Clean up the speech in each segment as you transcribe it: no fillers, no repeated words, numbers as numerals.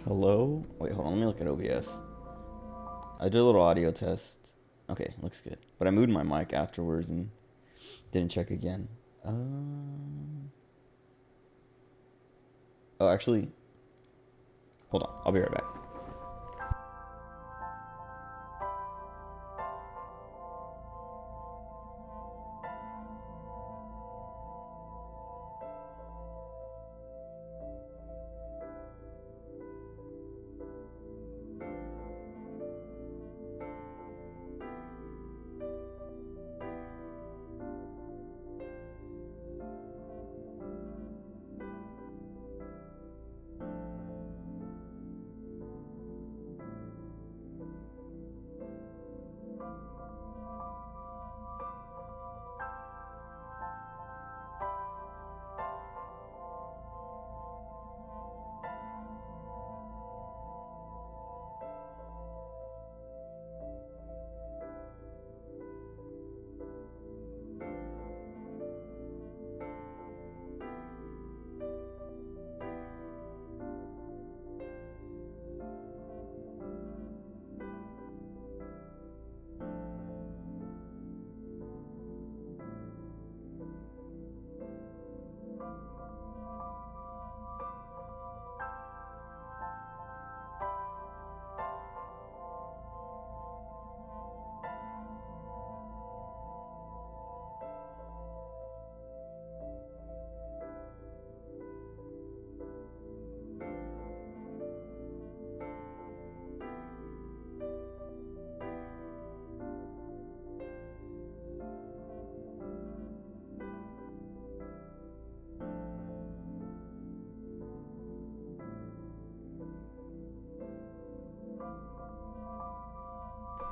Hello? Wait, hold on. Let me look at OBS. I did a little audio test. Okay, looks good. But I moved my mic afterwards and didn't check again. Oh, actually, hold on. I'll be right back.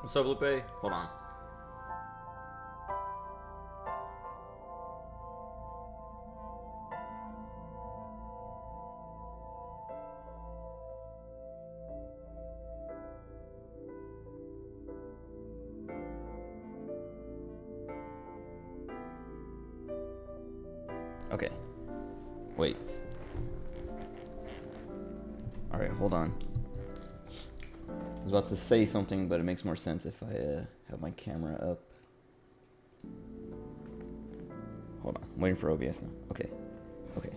What's up, Lupe? Hold on. Okay. Wait. Alright, hold on. I was about to say something, but it makes more sense if I have my camera up. Hold on. I'm waiting for OBS now. Okay. Okay.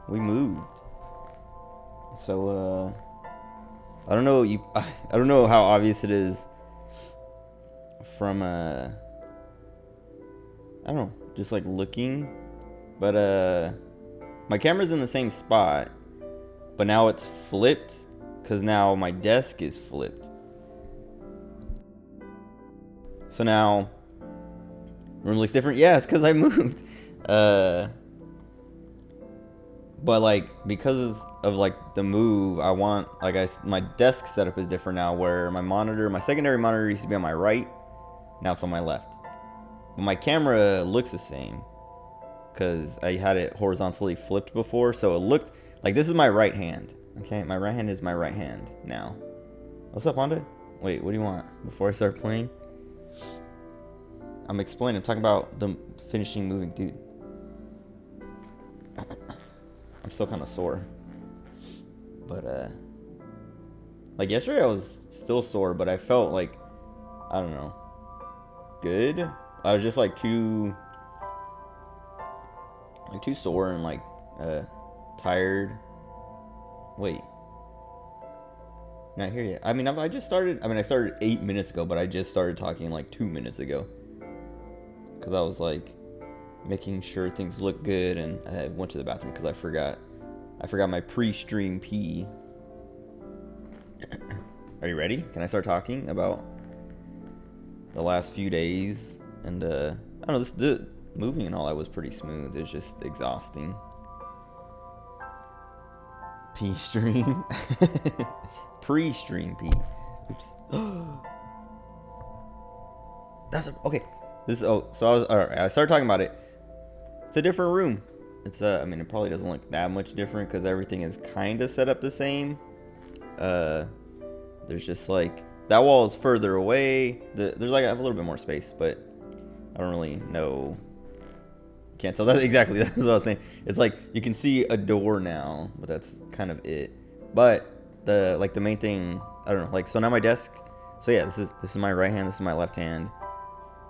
We moved. So, I don't know. I don't know how obvious it is from, I don't know, just like looking. But, my camera's in the same spot, but now it's flipped because now my desk is flipped. So now room looks different. Yeah, it's because I moved. But like because of like the move, I want my desk setup is different now. Where my secondary monitor used to be on my right, now it's on my left. But my camera looks the same because I had it horizontally flipped before, so it looked like this is my right hand. Okay, my right hand is my right hand now. What's up, Honda? Wait, what do you want before I start playing? I'm explaining. I'm talking about the finishing moving, dude. I'm still kind of sore, but like yesterday I was still sore, but I felt like, I don't know, good. I was just like too sore and like tired. Wait, not here yet. I mean, I just started. I started 8 minutes ago, but I just started talking like 2 minutes ago because I was like making sure things look good, and I went to the bathroom because I forgot my pre-stream pee. Are you ready? Can I start talking about the last few days? And I don't know, the moving and all that was pretty smooth. It's just exhausting. Pee stream. Pre-stream pee. Oops. Okay. So I started talking about it. It's a different room. It's it probably doesn't look that much different because everything is kind of set up the same. There's just like that wall is further away. There's like I have a little bit more space, but I don't really know Can't tell. That's exactly, that's what I was saying. It's like you can see a door now, but that's kind of it. But the main thing, I don't know. Like, so now my desk. So yeah, this is my right hand. This is my left hand.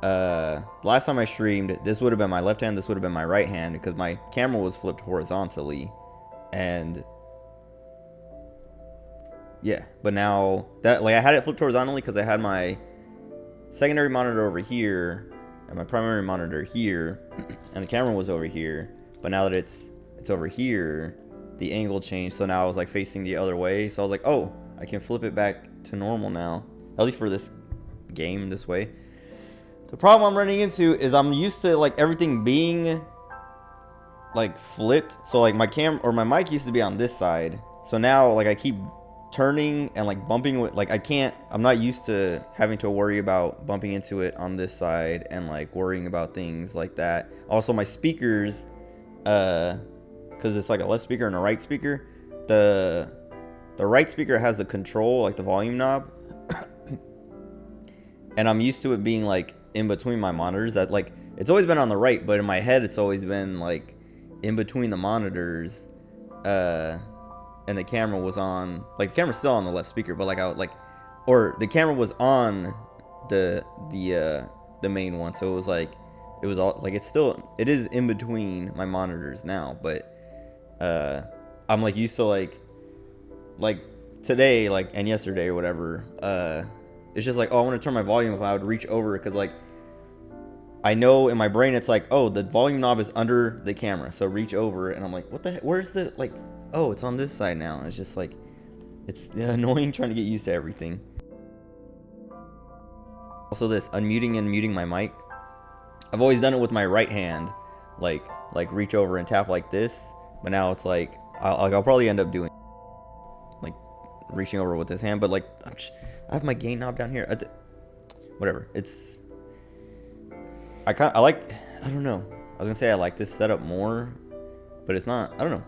Last time I streamed, this would have been my left hand. This would have been my right hand because my camera was flipped horizontally, and yeah. But now that, like, I had it flipped horizontally because I had my secondary monitor over here and my primary monitor here, and the camera was over here. But now that it's over here, the angle changed, so now I was like facing the other way. So I was like, oh, I can flip it back to normal now, at least for this game, this way. The problem I'm running into is I'm used to like everything being like flipped. So like my cam or my mic used to be on this side, so now like I keep turning and like bumping with, like I'm not used to having to worry about bumping into it on this side and like worrying about things like that. Also my speakers, because it's like a left speaker and a right speaker, the right speaker has the control, like the volume knob, and I'm used to it being like in between my monitors. That, like, it's always been on the right, but in my head it's always been like in between the monitors. And the camera was on, like, the camera's still on the left speaker, but like or the camera was on the main one, so it was all like, it is in between my monitors now. But I'm like used to like today, like, and yesterday or whatever, it's just like, oh, I want to turn my volume up. I would reach over because like I know in my brain it's like, oh, the volume knob is under the camera, so reach over, and I'm like, what the heck? Where's the, like, oh, it's on this side now. And it's just like, it's annoying trying to get used to everything. Also, this unmuting and muting my mic, I've always done it with my right hand, like reach over and tap like this. But now it's like I'll probably end up doing like reaching over with this hand. But like I have my gain knob down here. Whatever. It's I don't know. I was gonna say I like this setup more, but it's not. I don't know.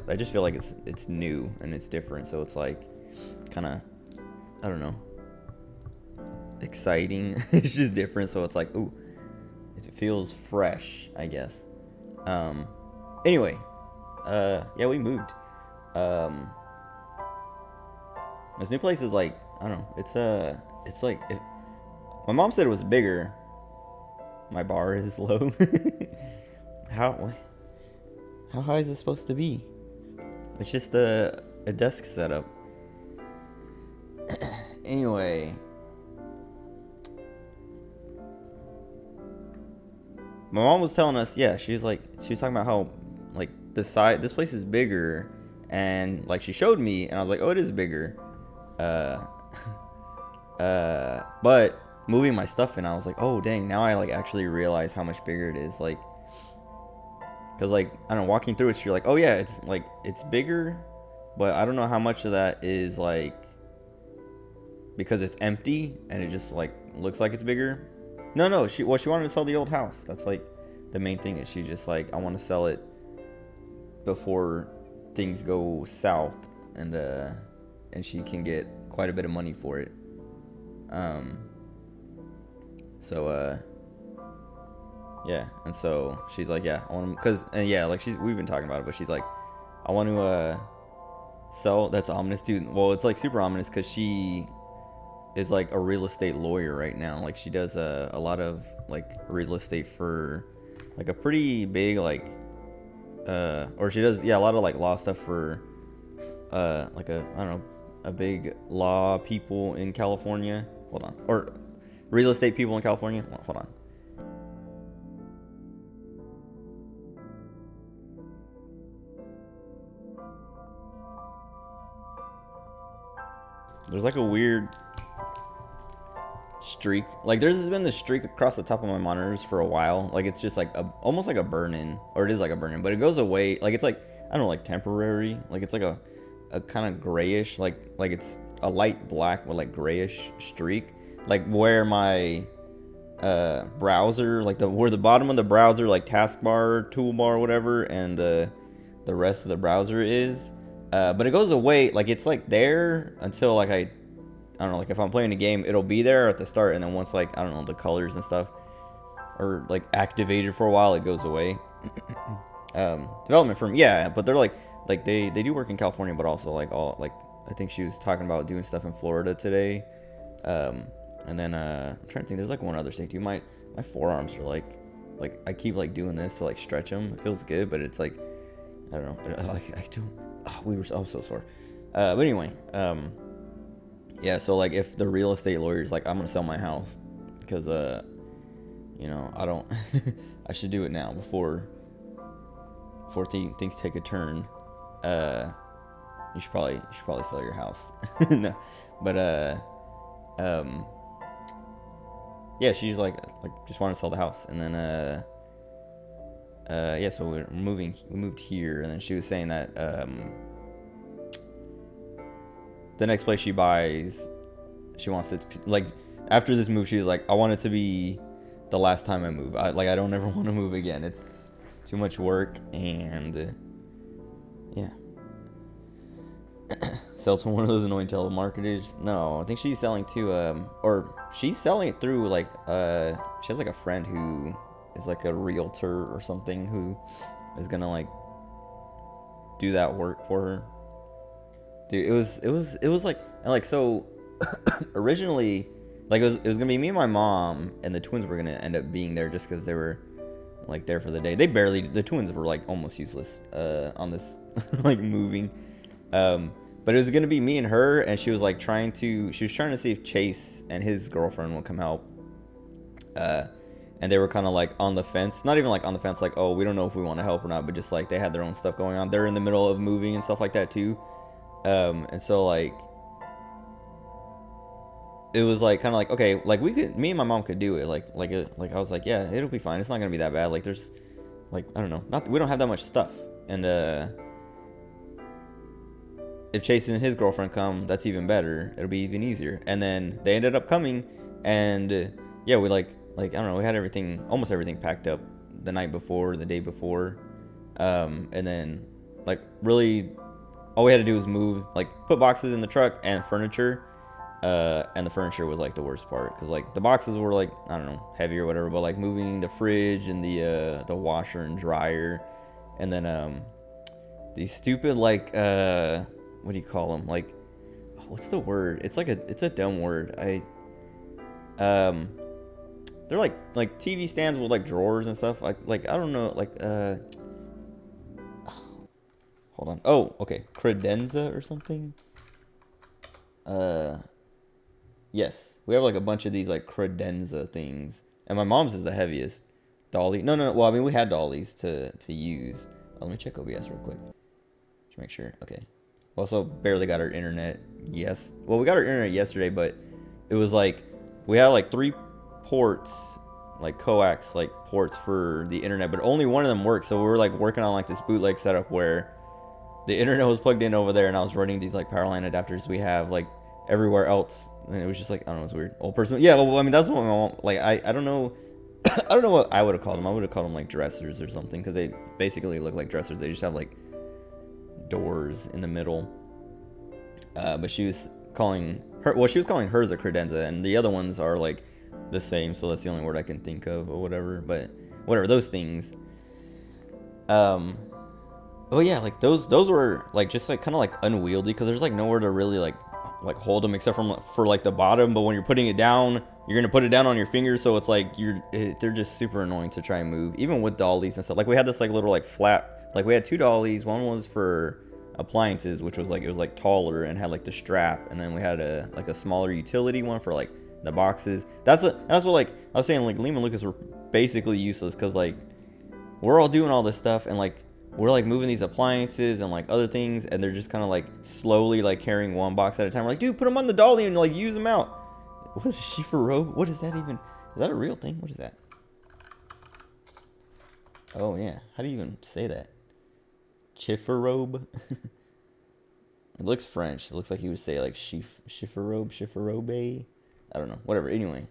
I just feel like it's new and it's different. So it's like kind of, I don't know, exciting. It's just different. So it's like, ooh, it feels fresh, I guess. Anyway, yeah, we moved. This new place is like, I don't know. It's like, my mom said it was bigger. My bar is low. How high is this supposed to be? It's just a desk setup. Anyway, my mom was telling us, yeah, she was talking about how like this place is bigger, and like she showed me, and I was like, oh, it is bigger. But moving my stuff in, I was like, oh dang, now I like actually realize how much bigger it is. Like, because like, I don't know, walking through it, you're like, oh yeah, it's bigger, but I don't know how much of that is like because it's empty and it just like looks like it's bigger. No, she wanted to sell the old house. That's like the main thing, is she just like, I want to sell it before things go south, and she can get quite a bit of money for it. Yeah, and so she's like, yeah, I want to, we've been talking about it, but she's like, I want to sell. That's ominous, dude. Well, it's like super ominous because she is like a real estate lawyer right now. Like, she does a lot of like real estate for like a pretty big like or she does, yeah, a lot of like law stuff for like a big law people in California. Hold on. Or real estate people in California. Hold on. There's like a weird streak. Like, there's been this streak across the top of my monitors for a while. Like, it's just like almost like a burn-in, or it is like a burn-in, but it goes away. Like, it's like, I don't know, like temporary. Like, it's like a kind of grayish, like it's a light black with like grayish streak. Like where my browser, like where the bottom of the browser, like taskbar, toolbar, whatever, and the rest of the browser is. But it goes away. Like, it's like there until like I don't know, like if I'm playing a game, it'll be there at the start, and then once like, I don't know, the colors and stuff are like activated for a while, it goes away. development firm. Yeah, but they're like they do work in California, but also like all like I think she was talking about doing stuff in Florida today. And then I'm trying to think. There's like one other state. Dude, my forearms are like I keep like doing this to like stretch them. It feels good, but it's like I don't know. Like I don't. Oh, I was so sore. But anyway, yeah. So like if the real estate lawyer's like I'm gonna sell my house because you know I don't. I should do it now before things take a turn. You should probably sell your house. No, but yeah, she's like just wanted to sell the house, and then yeah, so we moved here, and then she was saying that the next place she buys, she wants it to, like after this move, she's like I want it to be the last time I move. I don't ever want to move again. It's too much work, and yeah. Sell to one of those annoying telemarketers. No, I think she's selling to or she's selling it through like she has like a friend who is like a realtor or something who is gonna like do that work for her. Dude, it was like so originally like it was gonna be me and my mom, and the twins were gonna end up being there just because they were like there for the day. The twins were like almost useless on this like moving. But it was gonna be me and her, and she was trying to see if Chase and his girlfriend will come help. And they were kind of like on the fence, not even like on the fence, like, oh, we don't know if we want to help or not, but just like they had their own stuff going on. They're in the middle of moving and stuff like that too. And so like it was like kind of like, okay, like me and my mom could do it. Like I was like, yeah, it'll be fine. It's not gonna be that bad. Like there's like, I don't know, we don't have that much stuff. And if Chase and his girlfriend come, that's even better. It'll be even easier. And then they ended up coming, and yeah, we like I don't know, we had almost everything packed up the night before, the day before, and then like really all we had to do was move, like put boxes in the truck and furniture, and the furniture was like the worst part because like the boxes were like, I don't know, heavy or whatever, but like moving the fridge and the washer and dryer, and then these stupid like what do you call them? Like, what's the word? It's a dumb word. They're like TV stands with like drawers and stuff. Like I don't know. Like hold on. Oh, okay. Credenza or something. Yes, we have like a bunch of these like credenza things, and my mom's is the heaviest. Dolly. No. Well, I mean, we had dollies to use. Let me check OBS real quick to make sure. Okay. Also, barely got our internet. Yes. Well, we got our internet yesterday, but it was like we had like 3 ports, like coax like ports for the internet, but only one of them worked. So we were like working on like this bootleg setup where the internet was plugged in over there, and I was running these like power line adapters we have like everywhere else, and it was just like, I don't know, it's weird. Old person. Yeah. Well, I mean, that's what my mom, like I don't know. I don't know what I would have called them. I would have called them like dressers or something, because they basically look like dressers. They just have like doors in the middle. But she was calling hers a credenza, and the other ones are like the same, so that's the only word I can think of or whatever. But whatever, those things. Oh yeah, like those were like just like kind of like unwieldy, because there's like nowhere to really like hold them except for like the bottom. But when you're putting it down, you're gonna put it down on your fingers, so it's like they're just super annoying to try and move, even with dollies and stuff. Like we had this like little like flat, like we had 2 dollies. One was for appliances, which was like, it was like taller and had like the strap, and then we had a smaller utility one for like the boxes. That's what like I was saying, like Liam and Lucas were basically useless, because like we're all doing all this stuff, and like we're like moving these appliances and like other things, and they're just kind of like slowly like carrying one box at a time. We're like, dude, put them on the dolly and like use them out. What is Shifurobe? What is that even? Is that a real thing? What is that? Oh yeah, how do you even say that? Shifurobe. It looks French. It looks like he would say like Shifurobe. I don't know. Whatever. Anyway.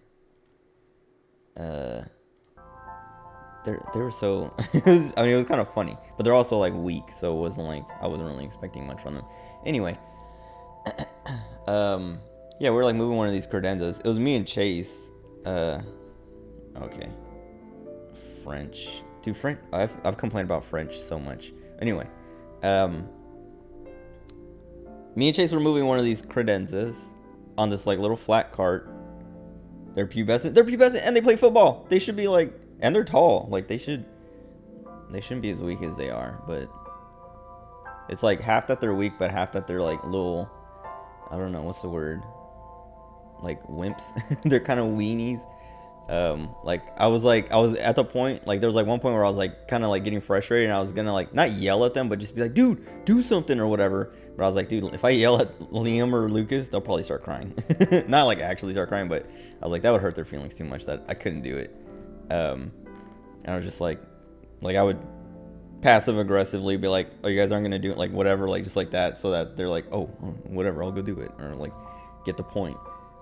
They were so it was kind of funny, but they're also like weak, so it wasn't like I wasn't really expecting much from them. Anyway, yeah, we were like moving one of these credenzas. It was me and Chase. Okay, French Dude, French. I've complained about French so much. Anyway, me and Chase were moving one of these credenzas on this like little flat cart. They're pubescent. They're pubescent, and they play football. They should be like, and they're tall. Like they shouldn't be as weak as they are. But it's like half that they're weak, but half that they're like little. I don't know what's the word. Like wimps. They're kind of weenies. Like I was at the point, like there was like one point where I was like kind of like getting frustrated, and I was gonna like not yell at them, but just be like, dude, do something or whatever. But I was like, dude, if I yell at Liam or Lucas, they'll probably start crying. Not like actually start crying, but I was like, that would hurt their feelings too much that I couldn't do it. And I was just like I would passive aggressively be like, oh, you guys aren't gonna do it, like whatever, like just like that, so that they're like, oh, whatever, I'll go do it, or like get the point.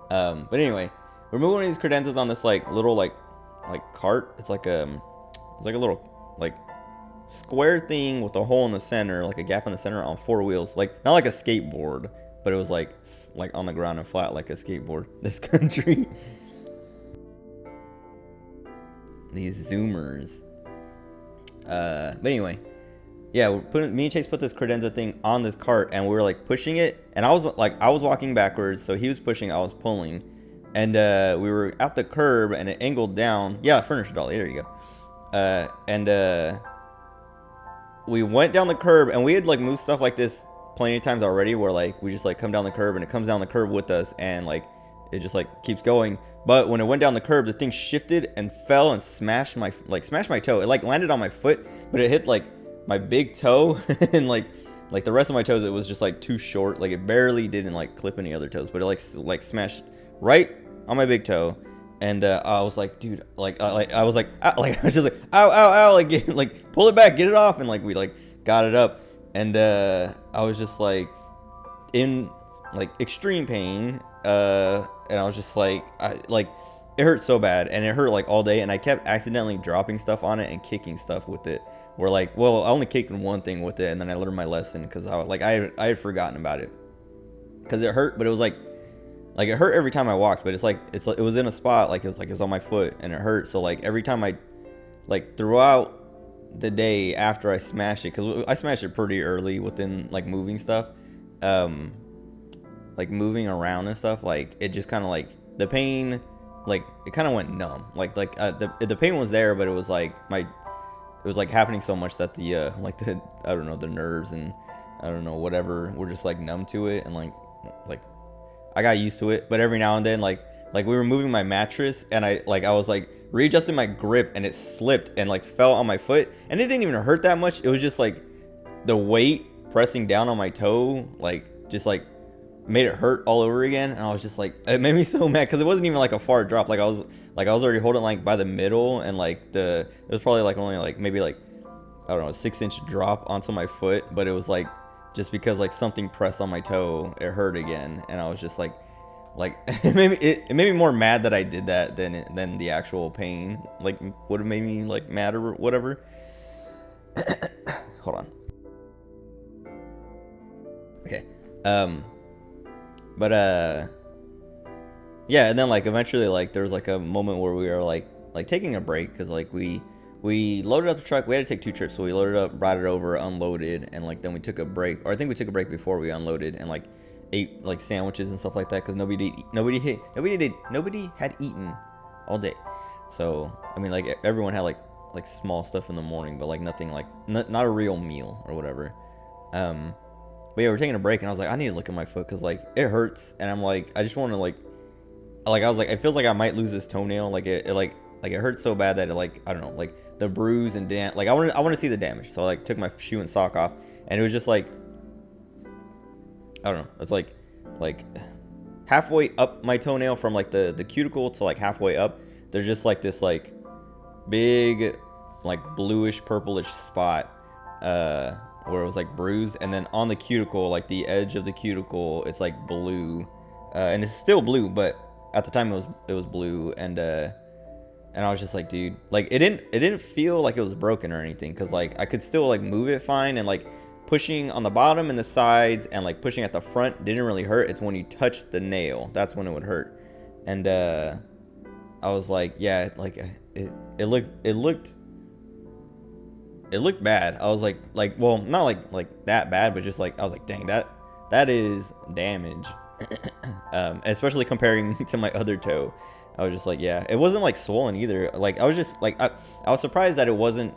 But anyway, we're moving one of these credenzas on this like little like cart. It's like a little like square thing with a hole in the center, like a gap in the center on 4 wheels, like not like a skateboard, but it was like on the ground and flat like a skateboard. This country. These zoomers. But anyway, yeah, me and Chase put this credenza thing on this cart, and we were like pushing it, and I was walking backwards, so he was pushing, I was pulling, and we were at the curb, and it angled down. Yeah, furniture dolly, there you go. And we went down the curb, and we had like moved stuff like this plenty of times already, where like we just like come down the curb, and it comes down the curb with us, and like it just like keeps going. But when it went down the curb, the thing shifted and fell and smashed my toe. It like landed on my foot, but it hit like my big toe, and like the rest of my toes, it was just like too short. Like it barely didn't like clip any other toes, but it like smashed right on my big toe. And I was like, dude, I was just like, ow, ow, ow, like pull it back, get it off, and like we like got it up, and I was just like in like extreme pain, and I was just like, it hurt so bad, and it hurt like all day, and I kept accidentally dropping stuff on it and kicking stuff with it. Where like, well, I only kicked one thing with it, and then I learned my lesson, because I had forgotten about it, because it hurt, but it was like it hurt every time I walked, but it was in a spot, like it was on my foot, and it hurt. So like every time I like throughout the day after I smashed it, because I smashed it pretty early within like moving stuff, like moving around and stuff, like it just kind of like the pain, like it kind of went numb, the pain was there, but it was like it was like happening so much that the I don't know, the nerves and I don't know whatever were just like numb to it, and like I got used to it. But every now and then like we were moving my mattress, and I was like readjusting my grip, and it slipped and like fell on my foot, and it didn't even hurt that much. It was just like the weight pressing down on my toe like just like made it hurt all over again. And I was just like, it made me so mad, because it wasn't even like a far drop. Like I was already holding like by the middle, and like it was probably like only like maybe like I don't know, a 6-inch drop onto my foot, but it was like just because like something pressed on my toe, it hurt again. And I was just like it made me more mad that I did that than the actual pain like would have made me like mad or whatever. Hold on. Okay. But yeah, and then like eventually like there was like a moment where we were like taking a break, because like we loaded up the truck. We had to take 2 trips, so we loaded up, brought it over, unloaded, and like then we took a break, or I think we took a break before we unloaded, and like ate like sandwiches and stuff like that, because nobody had eaten all day. So I mean, like everyone had like small stuff in the morning, but like nothing like not a real meal or whatever. But yeah, we're taking a break, and I was like, I need to look at my foot, because like it hurts, and I'm like, I just want to like I was like, it feels like I might lose this toenail. Like it hurts so bad that it like, I don't know, like the bruise and like I want to see the damage. So I like took my shoe and sock off, and it was just like, I don't know, it's like halfway up my toenail from like the cuticle to like halfway up, there's just like this like big like bluish purplish spot where it was like bruised, and then on the cuticle, like the edge of the cuticle, it's like blue, and it's still blue, but at the time it was blue. And I was just like, dude, like it didn't feel like it was broken or anything, because like I could still like move it fine, and like pushing on the bottom and the sides and like pushing at the front didn't really hurt. It's when you touch the nail, that's when it would hurt. And I was like, yeah, like it looked it looked bad. I was like, well, not like that bad, but just like I was like, dang, that is damage. Especially comparing to my other toe. I was just like, yeah, it wasn't like swollen either. Like I was just like, I was surprised that it wasn't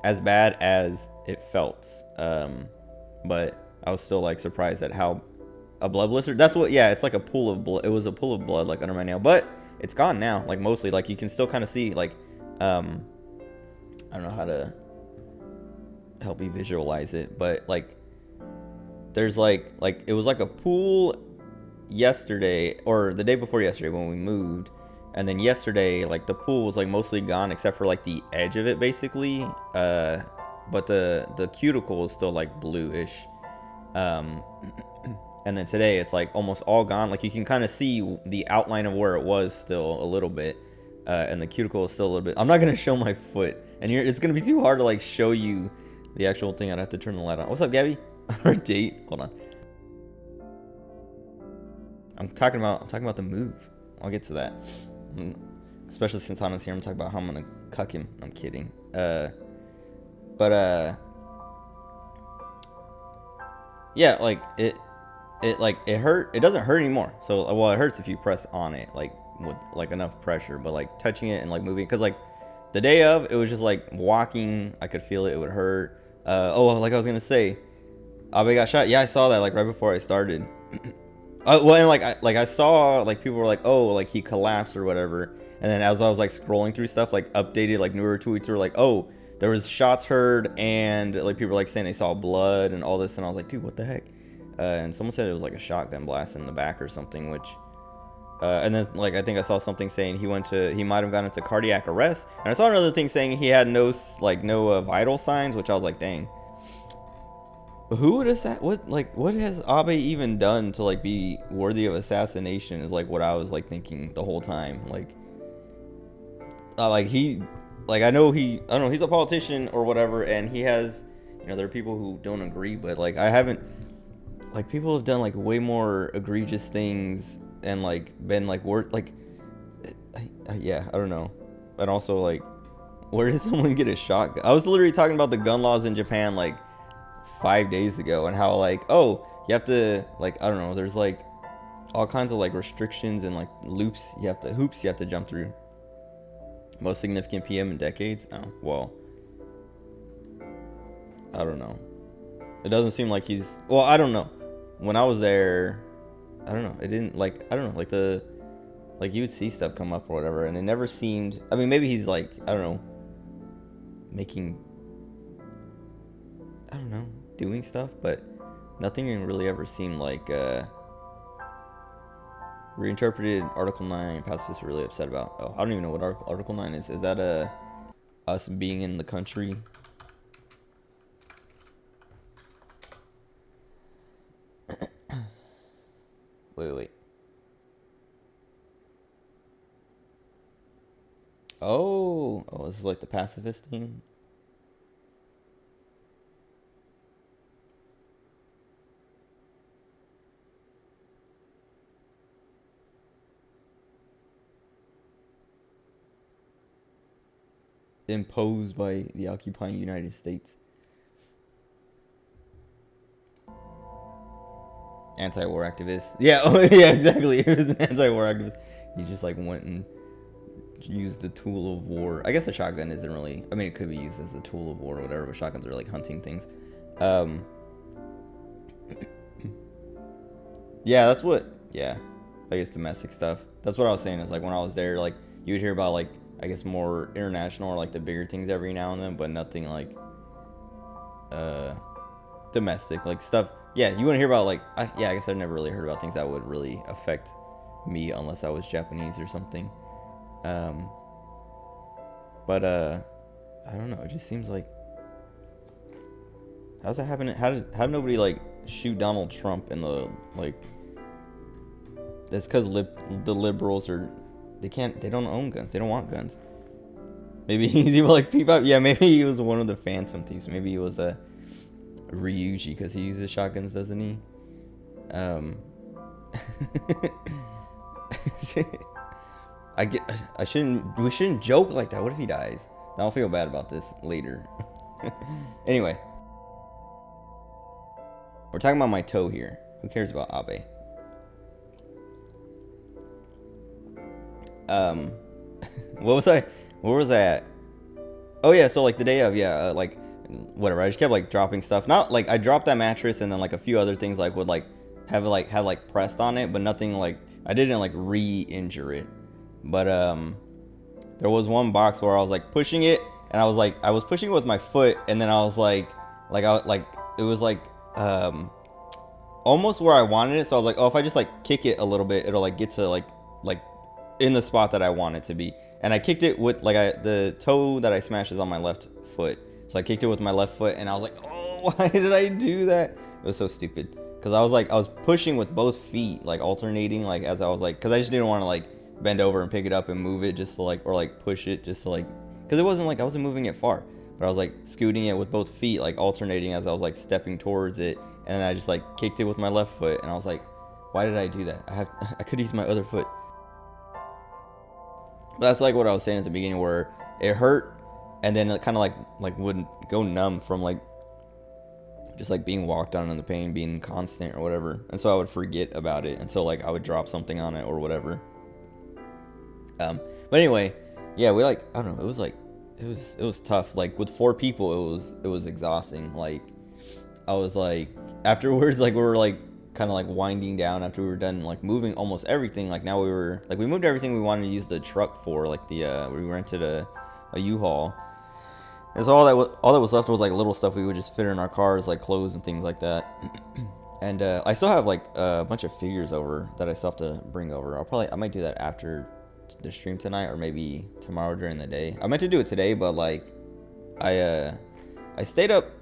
as bad as it felt. But I was still like surprised at how a blood blister. That's what, yeah, it's like a pool of blood. It was a pool of blood like under my nail, but it's gone now. Like mostly, like you can still kind of see like, I don't know how to help you visualize it, but like there's like it was like a pool yesterday or the day before yesterday when we moved, and then yesterday like the pool was like mostly gone except for like the edge of it basically, but the cuticle is still like bluish, and then today it's like almost all gone. Like you can kind of see the outline of where it was still a little bit, and the cuticle is still a little bit. I'm not gonna show my foot, and it's gonna be too hard to like show you the actual thing. I'd have to turn the light on. What's up, Gabby? Or Jade? Hold on. I'm talking about the move. I'll get to that. Especially since Hana's here, I'm talking about how I'm gonna cuck him. I'm kidding. Yeah, like it hurt. It doesn't hurt anymore. So, well, it hurts if you press on it, like with like enough pressure. But like touching it and like moving, because like the day of, it was just like walking. I could feel it. It would hurt. Oh, like I was gonna say, Abe got shot. Yeah, I saw that like right before I started. Well, and like I saw like people were like, oh, like he collapsed or whatever. And then as I was like scrolling through stuff, like updated like newer tweets were like, oh, there was shots heard, and like people were like saying they saw blood and all this, and I was like, dude, what the heck? And someone said it was like a shotgun blast in the back or something, which. And then like I think I saw something saying he might have gone into cardiac arrest, and I saw another thing saying he had no vital signs, which I was like, dang. Who would what has Abe even done to like be worthy of assassination is like what I was like thinking the whole time. Like I know I don't know, he's a politician or whatever, and he has, there are people who don't agree, but like I haven't, like people have done like way more egregious things and like been like yeah, I don't know. And also like, where did someone get a shotgun? I was literally talking about the gun laws in Japan like 5 days ago, and how like, oh, you have to like, I don't know, there's like all kinds of like restrictions and like hoops you have to jump through. Most significant PM in decades? Oh, well, I don't know. It doesn't seem like he's, well, I don't know. When I was there, I don't know. It didn't like, I don't know, like you would see stuff come up or whatever, and it never seemed, I mean, maybe he's like, I don't know, doing stuff, but nothing really ever seemed like reinterpreted Article 9 pacifists are really upset about. Oh, I don't even know what Article 9 is. Is that us being in the country? Wait. Oh, this is like the pacifist thing. Imposed by the occupying United States. Anti-war activist. Yeah, oh yeah, exactly. It was an anti-war activist. He just like went and used a tool of war. I guess a shotgun isn't really, I mean, it could be used as a tool of war or whatever, but shotguns are like hunting things. Yeah, that's what, yeah, I guess domestic stuff. That's what I was saying, is like when I was there, like you would hear about like, I guess more international or like the bigger things every now and then, but nothing like domestic like stuff. Yeah, you wouldn't hear about like, I guess I've never really heard about things that would really affect me unless I was Japanese or something. But I don't know, it just seems like, how's that happening? How did nobody like shoot Donald Trump in the like? That's because the liberals are, they don't own guns, they don't want guns. Maybe he's even like peep out. Yeah, maybe he was one of the Phantom Thieves. Maybe he was a Ryuji because he uses shotguns, doesn't he? We shouldn't joke like that. What if he dies? I'll feel bad about this later. Anyway, we're talking about my toe here. Who cares about Abe? What was I? Where was I at? Oh yeah, so like the day of, yeah, like whatever. I just kept like dropping stuff. Not like I dropped that mattress and then like a few other things like would like have like had like pressed on it, but nothing like I didn't like re-injure it. But there was one box where I was like pushing it and I was pushing it with my foot and then I was like it was like almost where I wanted it. So I was like, oh, if I just like kick it a little bit, it'll like get to like in the spot that I want it to be. And I kicked it with like the toe that I smashed is on my left foot. So I kicked it with my left foot and I was like, oh, why did I do that? It was so stupid. Cause I was pushing with both feet, like alternating, like as I was like, cause I just didn't want to like bend over and pick it up and move it just to like, or like push it just to like, cause it wasn't like I wasn't moving it far, but I was like scooting it with both feet, like alternating as I was like stepping towards it. And then I just like kicked it with my left foot and I was like, why did I do that? I could use my other foot. That's like what I was saying at the beginning where it hurt and then it kind of like wouldn't go numb from like just like being walked on and the pain being constant or whatever. And so I would forget about it until like I would drop something on it or whatever. But anyway, yeah, we like, I don't know, it was tough. Like with 4 people, it was exhausting. Like I was like, afterwards, like we were like kind of like winding down after we were done like moving almost everything. Like now we moved everything we wanted to use the truck for, like we rented a U-Haul. And so all that was left was like little stuff we would just fit in our cars, like clothes and things like that. And I still have like a bunch of figures over that I still have to bring over. I might do that after the stream tonight or maybe tomorrow during the day. I meant to do it today, but like I stayed up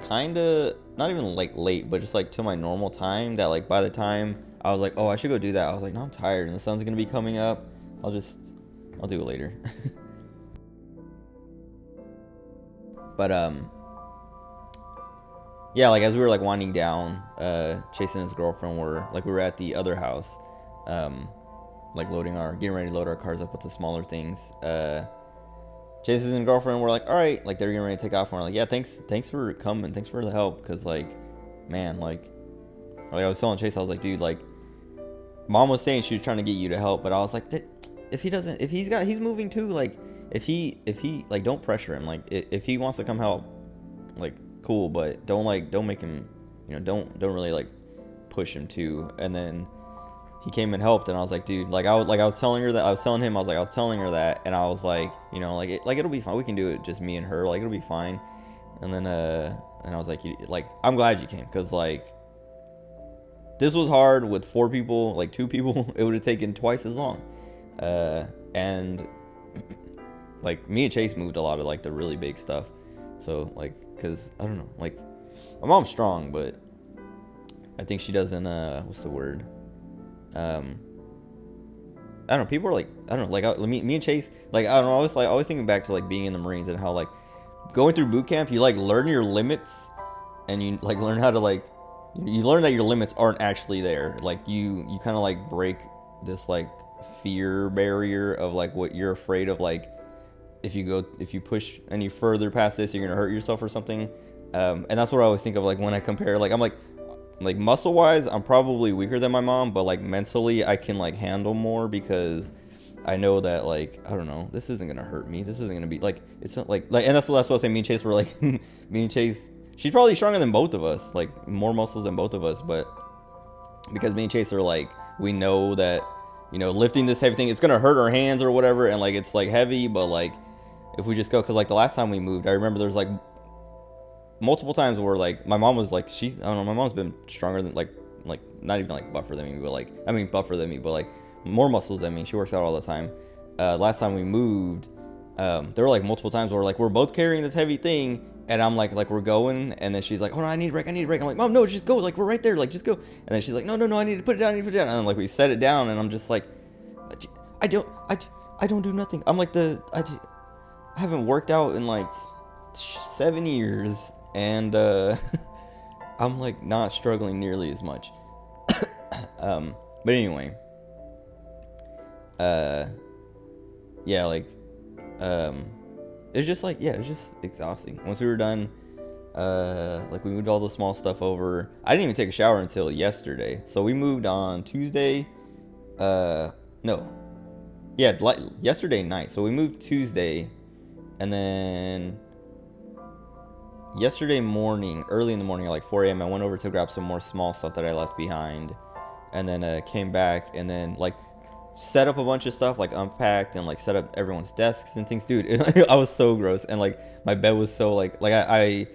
kind of not even like late, but just like to my normal time, that like by the time I was like, oh, I should go do that, I was like, no, I'm tired and the sun's gonna be coming up. I'll do it later. But yeah, like as we were like winding down, Chase and his girlfriend we were at the other house, like getting ready to load our cars up with the smaller things. Chase and his girlfriend were like, all right, like they're getting ready to take off, and we're like, yeah, thanks for coming, thanks for the help, because like, man, like I was telling Chase, I was like, dude, like mom was saying she was trying to get you to help, but I was like, if he's moving too, like if he like, don't pressure him, like if he wants to come help, like cool, but don't make him, don't really like push him too. And then he came and helped, and I was like, dude, like I was telling her that, I was telling her that, and I was like, it'll be fine, we can do it, just me and her, like it'll be fine. And then and I was like, I'm glad you came, because like this was hard with 4 people, like 2 people, it would have taken twice as long. And like me and Chase moved a lot of like the really big stuff, so like, because I don't know, like my mom's strong, but I think she doesn't what's the word, I don't know, people are like, I don't know, like me and Chase, like I don't know, always thinking back to like being in the Marines and how like going through boot camp, you like learn your limits, and you like learn how to like, you learn that your limits aren't actually there. Like you kind of like break this like fear barrier of like what you're afraid of, like if you push any further past this, you're gonna hurt yourself or something. And that's what I always think of, like when I compare, like I'm like muscle wise, I'm probably weaker than my mom, but like mentally I can like handle more, because I know that like, I don't know, this isn't gonna hurt me, this isn't gonna be like, it's not like, and that's what I was saying, me and Chase were like, me and Chase, she's probably stronger than both of us, like more muscles than both of us, but because me and Chase are like, we know that, lifting this heavy thing, it's gonna hurt our hands or whatever, and like it's like heavy, but like if we just go, because like the last time we moved, I remember there was like multiple times where like my mom was like, I don't know, my mom's been stronger than like not even like buffer than me, but like, I mean buffer than me, but like more muscles than me, she works out all the time. Last time we moved, there were like multiple times where like we're both carrying this heavy thing, and I'm like we're going, and then she's like, oh no, I need a break, I'm like, mom, no, just go, like we're right there, like just go. And then she's like, no, I need to put it down, and then like we set it down, and I'm just like, I don't do nothing. I'm like I haven't worked out in like 7 years, and I'm like not struggling nearly as much. But anyway, yeah, like was just like, yeah, it was just exhausting. Once we were done, like we moved all the small stuff over. I didn't even take a shower until yesterday. So we moved on Tuesday. No, yeah, like yesterday night. So we moved Tuesday, and then yesterday morning, early in the morning, at like 4 a.m., I went over to grab some more small stuff that I left behind, and then came back and then like set up a bunch of stuff, like unpacked and like set up everyone's desks and things. Dude, I was so gross, and like my bed was so like I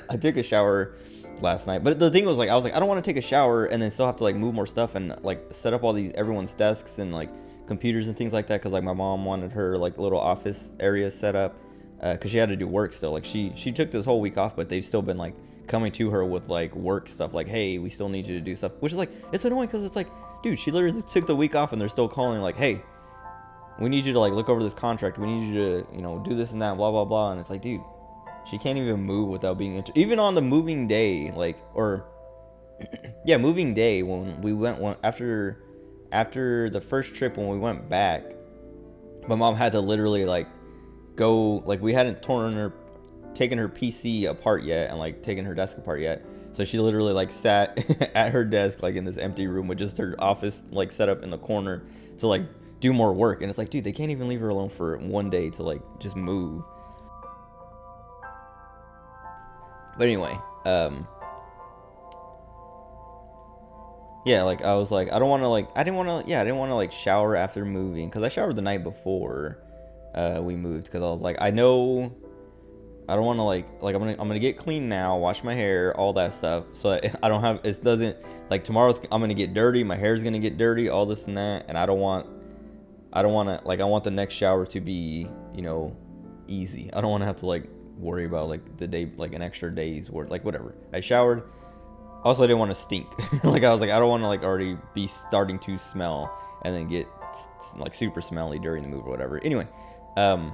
I took a shower last night, but the thing was like I was like I don't want to take a shower and then still have to like move more stuff and like set up all these everyone's desks and like computers and things like that, because like my mom wanted her like little office area set up, because she had to do work still. Like she took this whole week off, but they've still been like coming to her with like work stuff, like, hey, we still need you to do stuff, which is like, it's annoying because it's like, dude, she literally took the week off and they're still calling like, hey, we need you to like look over this contract, we need you to, you know, do this and that, blah blah blah. And it's like, dude, she can't even move without being even on the moving day, like, or yeah, moving day, when we went after the first trip, when we went back, my mom had to literally like go, like, we hadn't taken her PC apart yet and like taken her desk apart yet, so she literally like sat at her desk like in this empty room with just her office like set up in the corner to like do more work. And it's like, dude, they can't even leave her alone for one day to like just move. But anyway, yeah, like I was like, I didn't want to like shower after moving, because I showered the night before we moved, because I was like, I know I don't want to like I'm gonna get clean now, wash my hair, all that stuff, so that I don't have, it doesn't, like tomorrow's I'm gonna get dirty, my hair's gonna get dirty, all this and that, and I don't want to, like, I want the next shower to be, you know, easy. I don't want to have to like worry about like the day, like an extra day's work, like whatever. I showered. Also, I didn't want to stink. Like, I was like, I don't want to like already be starting to smell and then get like super smelly during the move or whatever. Anyway, so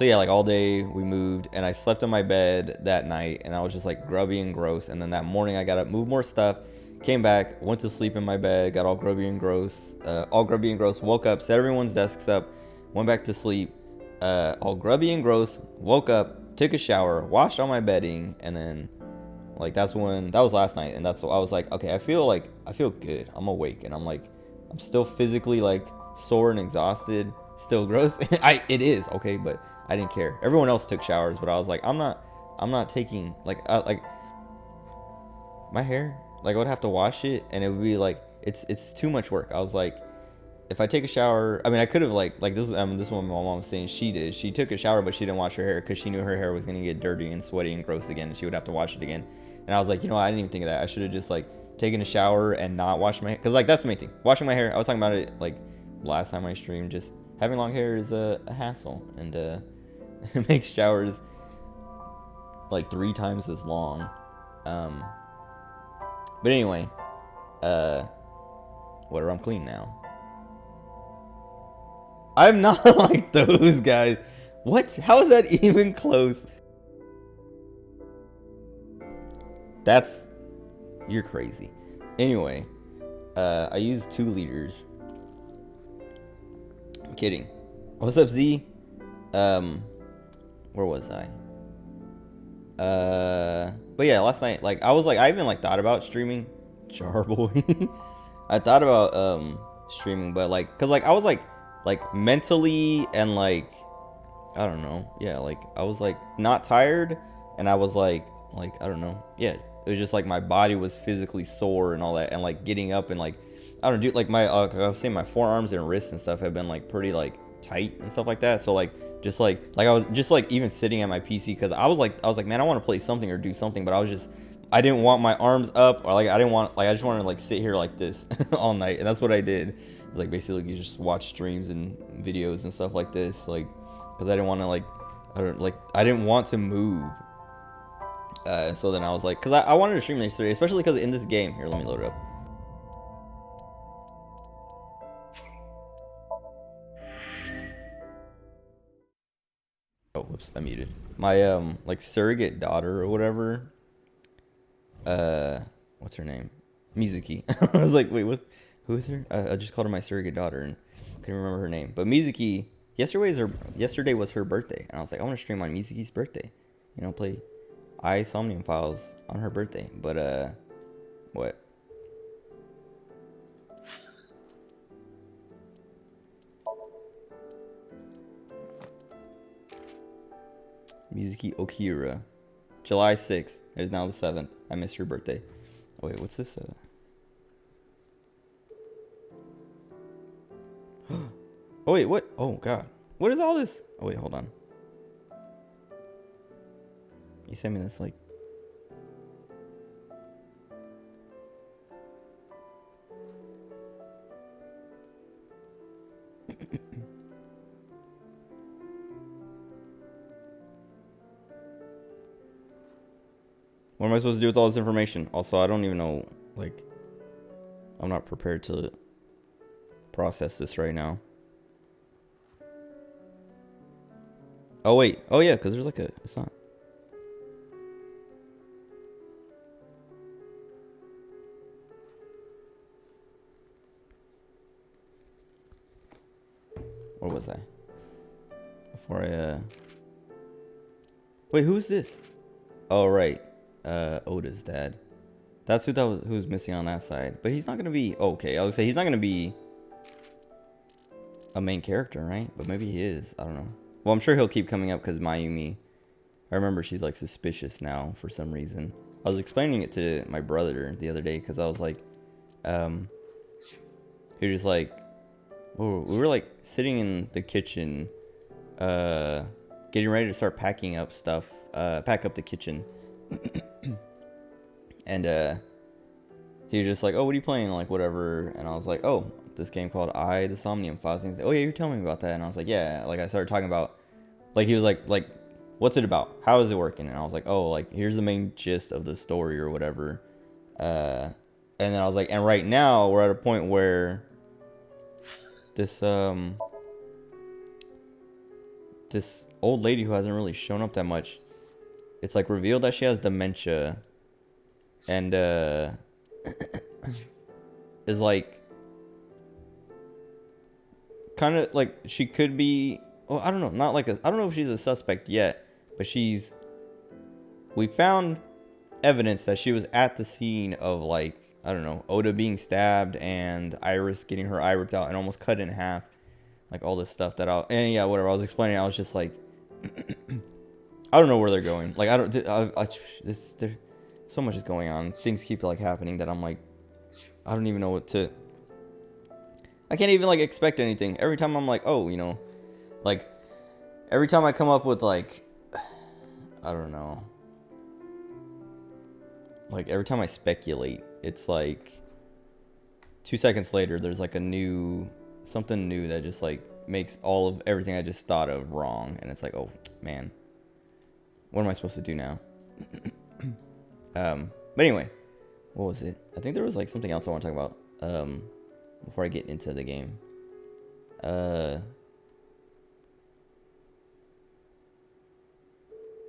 yeah, like all day we moved, and I slept in my bed that night, and I was just like grubby and gross. And then that morning I got up, moved more stuff, came back, went to sleep in my bed, got all grubby and gross, woke up, set everyone's desks up, went back to sleep, all grubby and gross, woke up, took a shower, washed all my bedding, and then like that was last night, and that's what I was like, okay, I feel good, I'm awake, and I'm like, I'm still physically like sore and exhausted, still gross. It is okay, but I didn't care. Everyone else took showers, but I was like, I'm not taking, like, like my hair, like I would have to wash it, and it would be like, it's too much work. I was like, if I take a shower, I mean, I could have like this. This is what my mom was saying. She did. She took a shower, but she didn't wash her hair because she knew her hair was gonna get dirty and sweaty and gross again, and she would have to wash it again. And I was like, you know, I didn't even think of that. I should have just like taken a shower and not washed my hair, because like that's the main thing. Washing my hair. I was talking about it like last time I streamed. Just having long hair is a hassle, and it makes showers like 3 times as long. But anyway, whatever. I'm clean now. I'm not like those guys. What? How is that even close? You're crazy. Anyway, I used 2 liters. I'm kidding. What's up, Z? Where was I? But yeah, last night, like, I was like, I even like thought about streaming. Jarboy. I thought about streaming, but like, cause like I was like mentally and like, I don't know, yeah, like I was like not tired, and I was like I don't know, yeah, it was just like my body was physically sore and all that, and like getting up and like, I don't know, dude, like my I was saying my forearms and wrists and stuff have been like pretty like tight and stuff like that. So like just like I was just like even sitting at my PC, because I was like, man, I want to play something or do something, but I didn't want my arms up, or like I just wanted to like sit here like this all night, and that's what I did. It's like basically you just watch streams and videos and stuff like this, like, because I didn't want to I didn't want to move. So then I was like, because I wanted to stream yesterday, especially because in this game, here, let me load it up. Oh, whoops, I muted. My like surrogate daughter or whatever. What's her name? Mizuki. I was like, wait, what? Who is her? I just called her my surrogate daughter and couldn't remember her name. But Mizuki Yesterday was her birthday, and I was like, I want to stream on Mizuki's birthday. You know, play Somnium Files on her birthday. But what? Mizuki Okira. July 6th. It is now the 7th. I missed your birthday. Oh, wait, what's this? Oh, wait, what? Oh, God. What is all this? Oh, wait, hold on. You sent me this, like... What am I supposed to do with all this information? Also, I don't even know, like... I'm not prepared to process this right now. Oh, wait. Oh, yeah, because there's like a... It's not... Where was I? Before I, Wait, who's this? Oh, right. Oda's dad. That's who's missing on that side. But he's not gonna be... Oh, okay, I was gonna say, he's not gonna be a main character, right? But maybe he is. I don't know. Well, I'm sure he'll keep coming up because Mayumi... I remember she's, like, suspicious now for some reason. I was explaining it to my brother the other day because I was like... He was just like... Oh, we were like sitting in the kitchen, getting ready to start packing up stuff, pack up the kitchen. And he was just like, oh, what are you playing? Like, whatever. And I was like, oh, this game called the Somnium Files. And he's like, oh, yeah, you're telling me about that. And I was like, yeah. Like, I started talking about, like, he was like, what's it about? How is it working? And I was like, oh, like, here's the main gist of the story or whatever. And then I was like, and right now we're at a point where this old lady who hasn't really shown up that much, it's like revealed that she has dementia, and is like kind of like she could be, well, I don't know, not like I don't know if she's a suspect yet, but we found evidence that she was at the scene of, like, I don't know, Oda being stabbed and Iris getting her eye ripped out and almost cut in half. Like, all this stuff that and yeah, whatever I was explaining, I was just like, I don't know where they're going. Like, there's so much is going on. Things keep, like, happening that I'm like, I don't even know what to, I can't even, like, expect anything. Every time I'm like, oh, you know, like, every time I come up with, like, I don't know, like, every time I speculate, it's like 2 seconds later there's like something new that just like makes all of everything I just thought of wrong, and it's like, oh man, what am I supposed to do now? But anyway, what was it? I think there was like something else I want to talk about before I get into the game.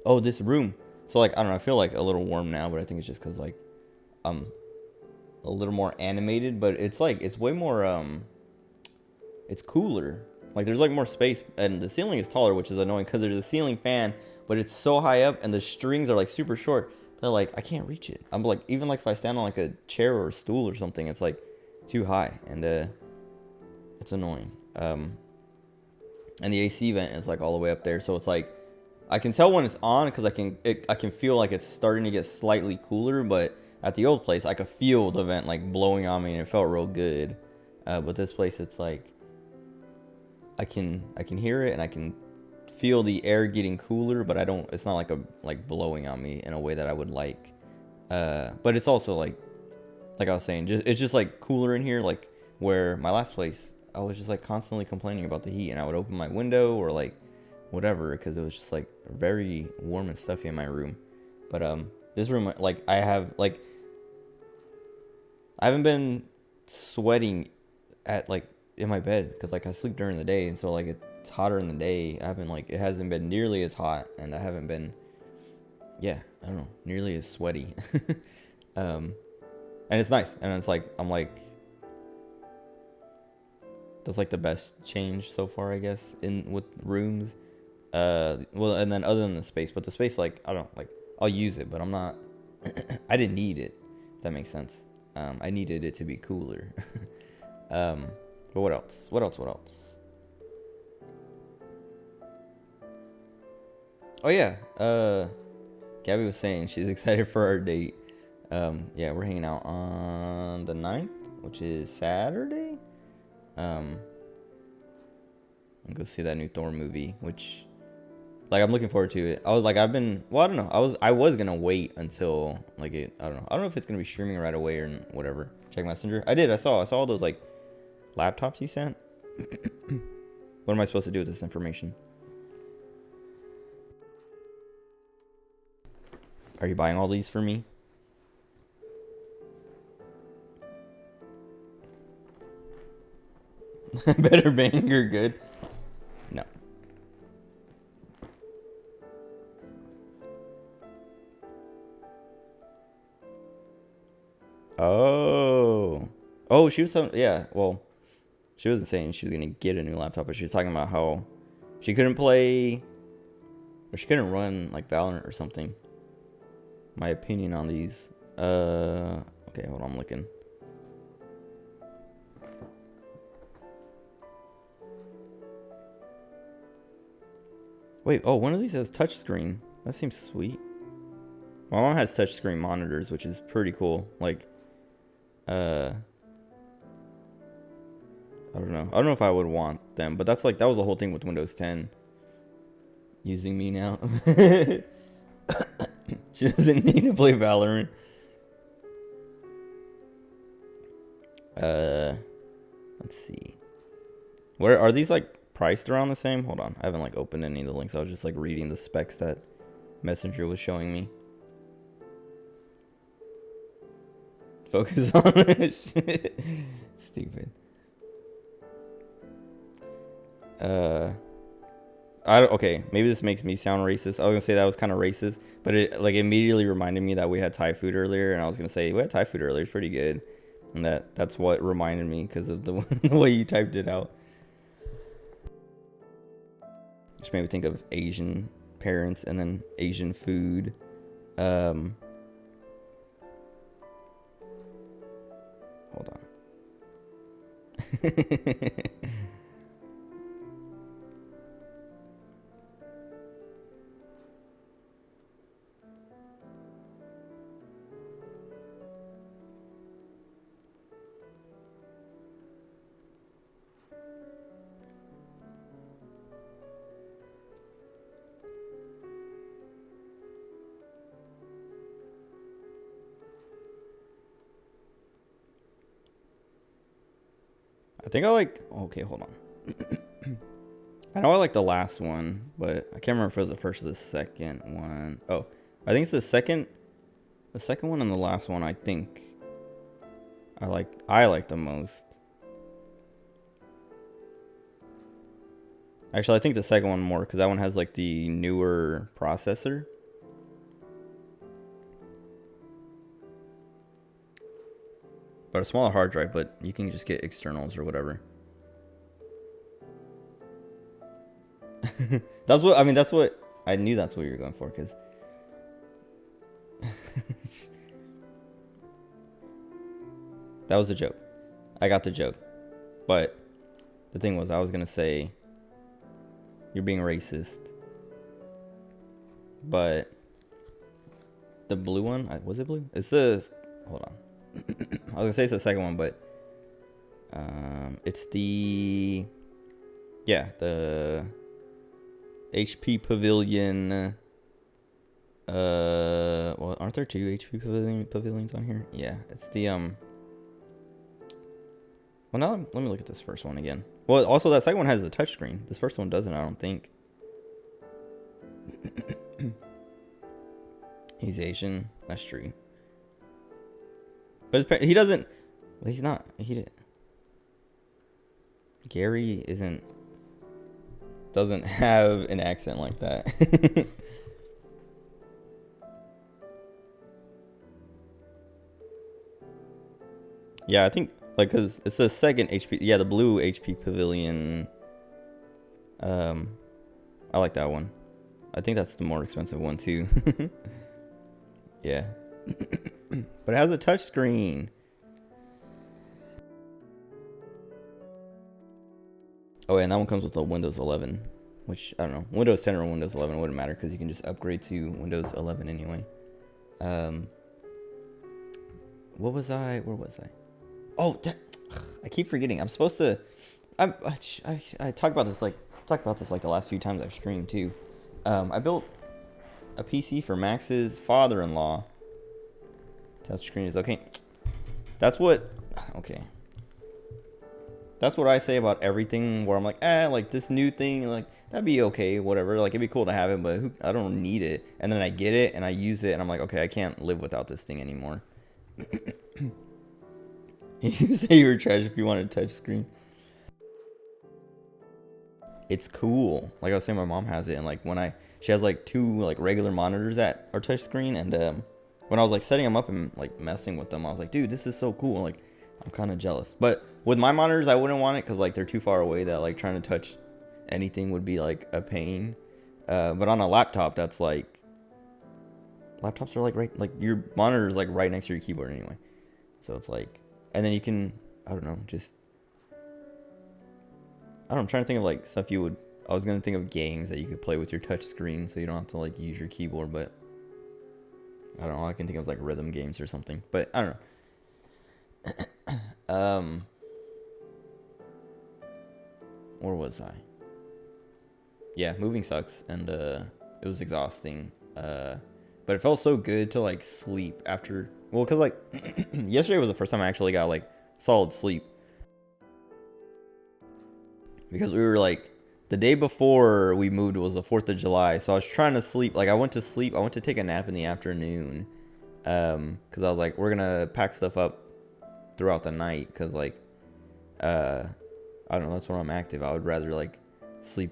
Oh, this room. So, like, I don't know, I feel like a little warm now, but I think it's just because, like, I'm a little more animated, but it's like, it's way more, it's cooler. Like, there's like more space, and the ceiling is taller, which is annoying because there's a ceiling fan, but it's so high up, and the strings are like super short that, like, I can't reach it. I'm like, even like if I stand on like a chair or a stool or something, it's like too high, and it's annoying. And the AC vent is like all the way up there, so it's like, I can tell when it's on because I can feel like it's starting to get slightly cooler, but at the old place I could feel the vent like blowing on me and it felt real good. But this place, it's like I can hear it and I can feel the air getting cooler, but it's not like blowing on me in a way that I would like. But it's also like I was saying, it's just like cooler in here, like where my last place I was just like constantly complaining about the heat, and I would open my window or like whatever because it was just like very warm and stuffy in my room. But this room, like, I haven't been sweating at like in my bed because like I sleep during the day, and so like it's hotter in the day. It hasn't been nearly as hot, and I haven't been, I don't know, nearly as sweaty. And it's nice, and it's like I'm like That's like the best change so far, I guess, in with rooms. Well, and then other than the space, but the space, like, I don't like, I'll use it, but I'm not. I didn't need it. If that makes sense. I needed it to be cooler. But what else? What else? What else? Oh yeah. Gabby was saying she's excited for our date. Yeah, we're hanging out on the 9th, which is Saturday. And go see that new Thor movie, which, like, I'm looking forward to it. I was like, I've been, well, I don't know. I was gonna wait until like it. I don't know. I don't know if it's gonna be streaming right away or whatever. Check Messenger. I did. I saw all those like laptops you sent. What am I supposed to do with this information? Are you buying all these for me? Better bang, you're good. No. Oh, she was yeah, well, she wasn't saying she was gonna get a new laptop, but she was talking about how she couldn't play, or she couldn't run like Valorant or something. My opinion on these. Okay, hold on, I'm looking. Wait, oh, one of these has touchscreen. That seems sweet. My mom has touchscreen monitors, which is pretty cool. Like, I don't know. I don't know if I would want them, but that's like, that was the whole thing with Windows 10. Using me now. She doesn't need to play Valorant. Let's see. Where are these like priced around the same? Hold on. I haven't like opened any of the links. I was just like reading the specs that Messenger was showing me. Focus on it. Stupid. Okay, maybe this makes me sound racist. I was gonna say that was kind of racist, but it like immediately reminded me that we had Thai food earlier, and I was gonna say we had Thai food earlier. It's pretty good, and that's what reminded me because of the way you typed it out. Just made me think of Asian parents and then Asian food. Hold on. I think I like, okay, hold on. I know I like the last one, but I can't remember if it was the first or the second one. Oh, I think it's the second one and the last one. I think I like the most. Actually, I think the second one more because that one has like the newer processor. But a smaller hard drive, but you can just get externals or whatever. That's what I knew that's what you were going for, because that was a joke. I got the joke. But the thing was, I was gonna say you're being racist. But the blue one, was it blue? It's the, hold on. I was gonna say it's the second one, but it's the, yeah, the HP Pavilion. Well, aren't there two HP pavilions on here? Yeah, it's the well, now let me look at this first one again. Well, also that second one has a touchscreen. This first one doesn't, I don't think. He's Asian. That's true. But he doesn't. Well, he's not. Gary doesn't have an accent like that. Yeah, I think like, cause it's the second HP. Yeah, the blue HP Pavilion. I like that one. I think that's the more expensive one too. Yeah. But it has a touch screen. Oh, yeah, and that one comes with a Windows 11, which I don't know. Windows 10 or Windows 11 wouldn't matter because you can just upgrade to Windows 11 anyway. What was I? Where was I? Oh, I keep forgetting. I'm supposed to. I talked about this like the last few times I've streamed too. I built a PC for Max's father-in-law. Touchscreen is okay. That's what. Okay. That's what I say about everything. Where I'm like, like this new thing, like that'd be okay, whatever. Like it'd be cool to have it, but I don't need it. And then I get it and I use it, and I'm like, okay, I can't live without this thing anymore. You can say you were trash if you want a touch screen. It's cool. Like I was saying, my mom has it, and like she has like 2 like regular monitors that are touch screen, and when I was like setting them up and like messing with them, I was like, dude, this is so cool. Like I'm kind of jealous. But with my monitors, I wouldn't want it because like they're too far away that like trying to touch anything would be like a pain. But on a laptop, that's like laptops are like your monitor is like right next to your keyboard anyway. So it's like, and then you can, I don't know, just, I don't know, I'm trying to think of like stuff I was going to think of games that you could play with your touch screen so you don't have to like use your keyboard, but I don't know, all I can think of is like rhythm games or something, but I don't know. Where was I? Yeah, moving sucks, and it was exhausting, but it felt so good to like sleep after, well, because like yesterday was the first time I actually got like solid sleep, because we were like, the day before we moved was the 4th of July, so I was trying to sleep. Like I went to sleep, I went to take a nap in the afternoon, because I was like, we're gonna pack stuff up throughout the night, because like I don't know, that's when I'm active. I would rather like sleep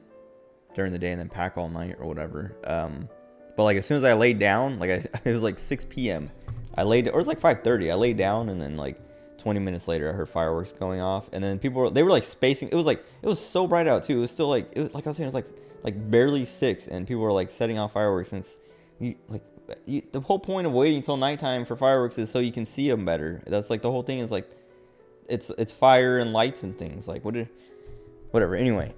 during the day and then pack all night or whatever. But like as soon as I laid down, like it was like 6 p.m. Or it was like 5:30. I laid down, and then like 20 minutes later I heard fireworks going off, and then they were like spacing. It was so bright out too. It was still like, it was, like I was saying, it was like barely 6, and people were like setting off fireworks. Since the whole point of waiting until nighttime for fireworks is so you can see them better. That's like the whole thing, is like it's fire and lights and things, like whatever. Anyway,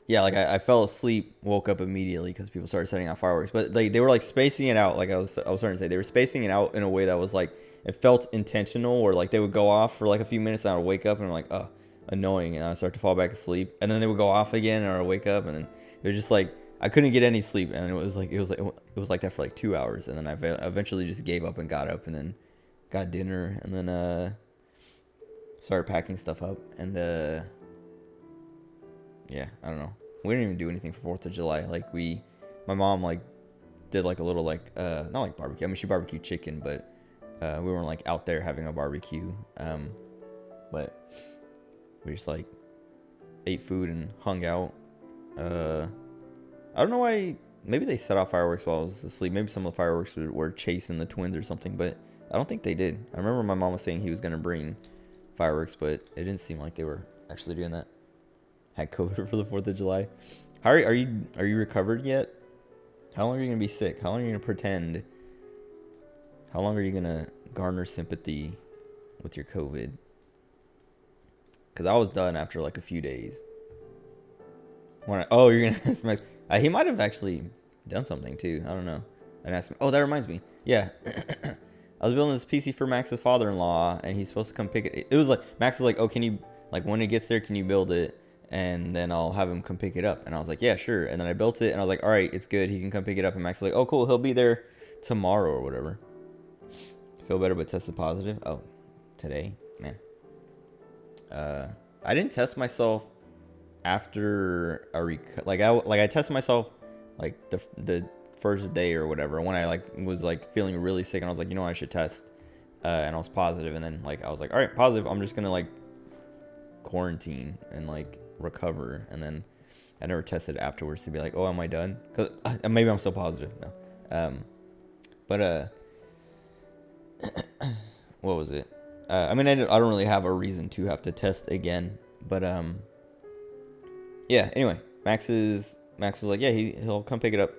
yeah, like I fell asleep, woke up immediately because people started setting off fireworks. But they were like spacing it out, like I was starting to say, they were spacing it out in a way that was like, it felt intentional, or like they would go off for like a few minutes and I would wake up and I'm like, oh, annoying, and I would start to fall back asleep, and then they would go off again and I would wake up, and then it was just like I couldn't get any sleep, and it was like that for like 2 hours, and then I eventually just gave up and got up, and then got dinner, and then started packing stuff up, and yeah, I don't know. We didn't even do anything for 4th of July. Like my mom like did like a little like not like barbecue. I mean, she barbecued chicken, but we weren't like out there having a barbecue. But we just like ate food and hung out. I don't know why. Maybe they set off fireworks while I was asleep. Maybe some of the fireworks were chasing the twins or something, but I don't think they did. I remember my mom was saying he was gonna bring fireworks, but it didn't seem like they were actually doing that. Had COVID for the 4th of July. How are you recovered yet? How long are you gonna be sick? How long are you gonna pretend? How long are you gonna garner sympathy with your COVID? Because I was done after like a few days. Oh, you're gonna ask Max. He might have actually done something too. I don't know. And ask me. Oh, that reminds me. Yeah. I was building this PC for Max's father-in-law, and he's supposed to come pick it. It was like, Max was like, oh, can you, like, when it gets there, can you build it? And then I'll have him come pick it up. And I was like, yeah, sure. And then I built it, and I was like, all right, it's good. He can come pick it up. And Max was like, oh, cool. He'll be there tomorrow or whatever. Feel better, but tested positive. Oh, today, man. I didn't test myself after I tested myself like the first day or whatever, when I like was like feeling really sick, and I was like, you know what, I should test, and I was positive, and then like I was like, all right, positive, I'm just gonna like quarantine and like recover, and then I never tested afterwards to be like, oh, am I done? Because maybe I'm still positive. No, but what was it? I mean, I don't really have a reason to have to test again, but yeah. Anyway, Max was like, yeah, he'll come pick it up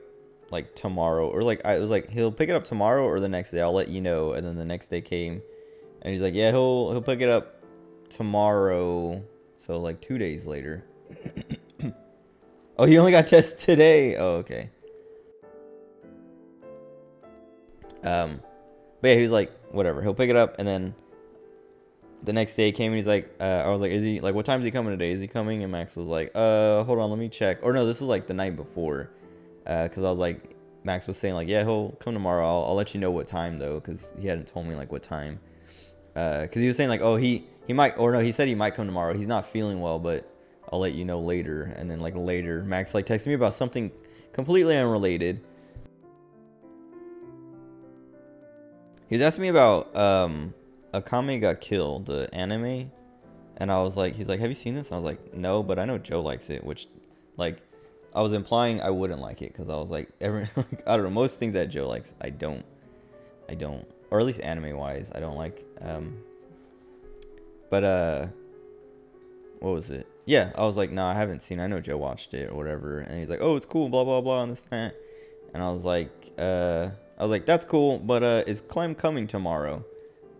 like tomorrow, or like I was like, he'll pick it up tomorrow or the next day. I'll let you know. And then the next day came, and he's like, yeah, he'll pick it up tomorrow. So like 2 days later. Oh, he only got tested today. Oh, okay. But yeah, he was like, whatever. He'll pick it up, and then the next day he came and he's like, I was like, is he like, what time is he coming today? Is he coming? And Max was like, hold on, let me check. Or no, this was like the night before, because I was like, Max was saying like, yeah, he'll come tomorrow. I'll let you know what time though, because he hadn't told me like what time. Because he was saying like, oh, he might, or no, he said he might come tomorrow. He's not feeling well, but I'll let you know later. And then like later, Max like texted me about something completely unrelated. He was asking me about Akame Got Killed, the anime, and I was like, he's like, have you seen this? And I was like, no, but I know Joe likes it, which, like, I was implying I wouldn't like it because I was like, like, I don't know, most things that Joe likes, I don't, or at least anime wise, I don't like. But what was it? Yeah, I was like, no, I haven't seen it. I know Joe watched it or whatever, and he's like, oh, it's cool, blah blah blah, and this and that, and I was like, that's cool, but is Clem coming tomorrow?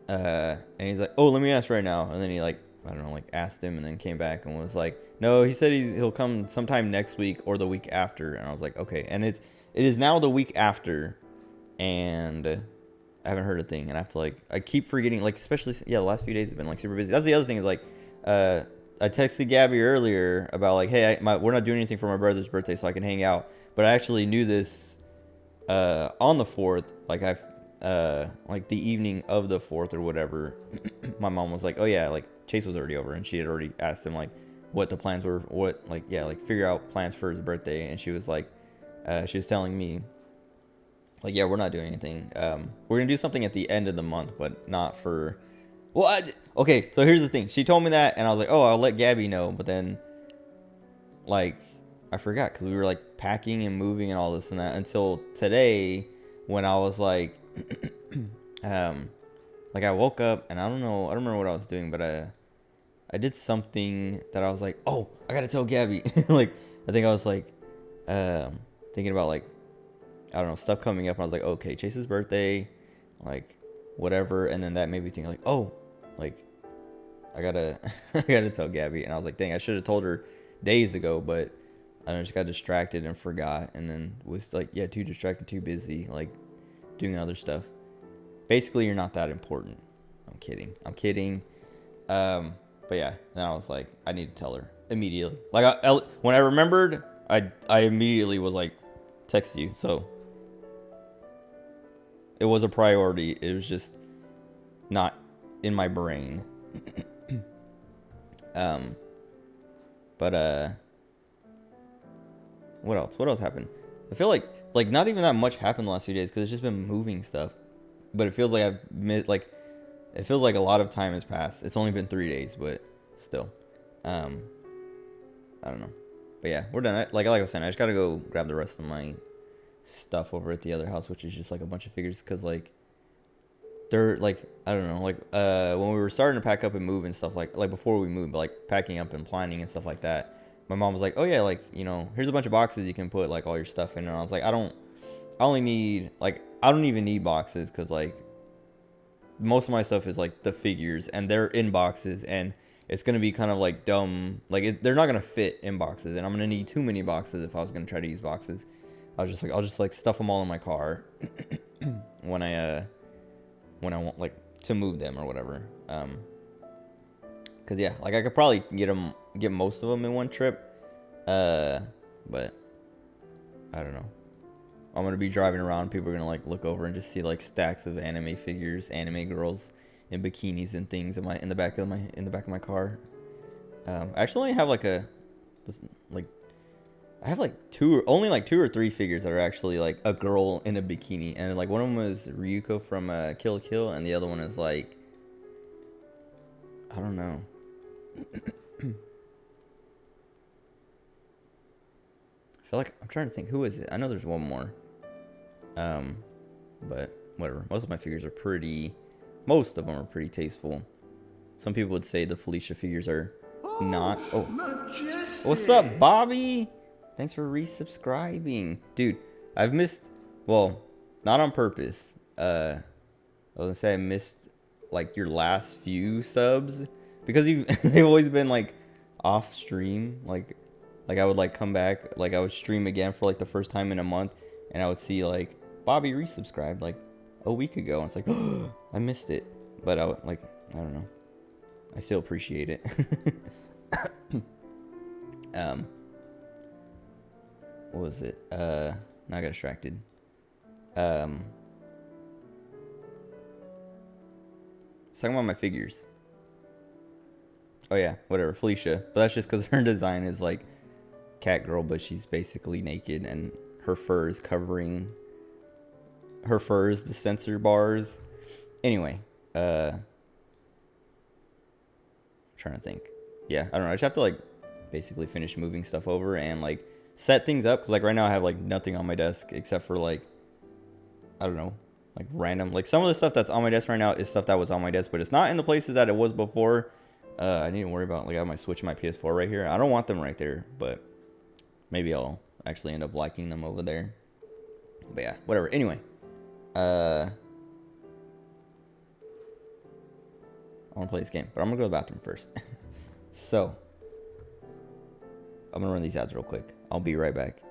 And he's like, oh, let me ask right now. And then he like, I don't know, like asked him and then came back and was like, no, he said he'll come sometime next week or the week after. And I was like, okay. And it is now the week after, and I haven't heard a thing. And I have to like, I keep forgetting, like, especially, yeah, the last few days have been like super busy. That's the other thing is like, I texted Gabby earlier about like, hey, we're not doing anything for my brother's birthday, so I can hang out. But I actually knew this on the 4th, like like the evening of the 4th or whatever. My mom was like, oh yeah, like Chase was already over, and she had already asked him like what the plans were, what, like, yeah, like figure out plans for his birthday. And she was like, she was telling me like, yeah, we're not doing anything. We're gonna do something at the end of the month, but not for, well, okay, so here's the thing. She told me that, and I was like, oh, I'll let Gabby know. But then like I forgot, because we were like packing and moving and all this and that until today, when I was like, like I woke up and I don't remember what I was doing, but I did something that I was like, oh, I gotta tell Gabby. Like, I think I was like, thinking about like, I don't know, stuff coming up. And I was like, okay, Chase's birthday, like whatever. And then that made me think like, oh, like I gotta, I gotta tell Gabby. And I was like, dang, I should have told her days ago, but I just got distracted and forgot, and then was like, yeah, too distracted, too busy, like doing other stuff. Basically, you're not that important. I'm kidding. But yeah, then I was like, I need to tell her immediately. Like when I remembered, I immediately was like, text you. So it was a priority. It was just not in my brain. But what else happened? I feel like not even that much happened the last few days, because it's just been moving stuff. But it feels like I've missed, like, it feels like a lot of time has passed. It's only been 3 days, but still, I don't know. But yeah, we're done. Like I was saying, I just gotta go grab the rest of my stuff over at the other house, which is just like a bunch of figures, because like they're like, I don't know, like when we were starting to pack up and move and stuff, like before we moved, but like packing up and planning and stuff like that, my mom was like, oh yeah, like, you know, here's a bunch of boxes you can put like all your stuff in. And I was like, I only need, like, I don't even need boxes, because like most of my stuff is like the figures, and they're in boxes, and it's gonna be kind of like dumb, like they're not gonna fit in boxes, and I'm gonna need too many boxes if I was gonna try to use boxes. I was just like, I'll just like stuff them all in my car when I want, like, to move them or whatever. Cause yeah, like I could probably get most of them in one trip. But I don't know. I'm gonna be driving around. People are gonna like look over and just see like stacks of anime figures, anime girls in bikinis and things in the back of my car. I actually only have like I have like only like 2 or 3 figures that are actually like a girl in a bikini, and like one of them is Ryuko from Kill la Kill, and the other one is like, I don't know. I feel like I'm trying to think, who is it? I know there's one more. But whatever. Most of my figures are pretty most of them are pretty tasteful. Some people would say the Felicia figures are not. Oh, Majestic. what's up, Bobby? Thanks for resubscribing, dude. I've missed, well, not on purpose. I was gonna say I missed like your last few subs because they've always been like off stream. Like I would like come back, like I would stream again for like the first time in a month, and I would see like Bobby resubscribed like a week ago, and it's like, oh, I missed it. But I would, like, I don't know. I still appreciate it. What was it? Now I got distracted. Talking about my figures. Oh yeah, whatever, Felicia. But that's just because her design is like cat girl, but she's basically naked and her fur is covering the sensor bars. Anyway, I'm trying to think. Yeah, I don't know. I just have to like basically finish moving stuff over and like set things up, because like right now I have like nothing on my desk except for like, I don't know, like random, like some of the stuff that's on my desk right now is stuff that was on my desk, but it's not in the places that it was before. I need to worry about, like, I have my Switch and my PS4 right here. I don't want them right there, but maybe I'll actually end up liking them over there. But yeah, whatever. Anyway, I want to play this game, but I'm gonna go to the bathroom first. So I'm gonna run these ads real quick. I'll be right back.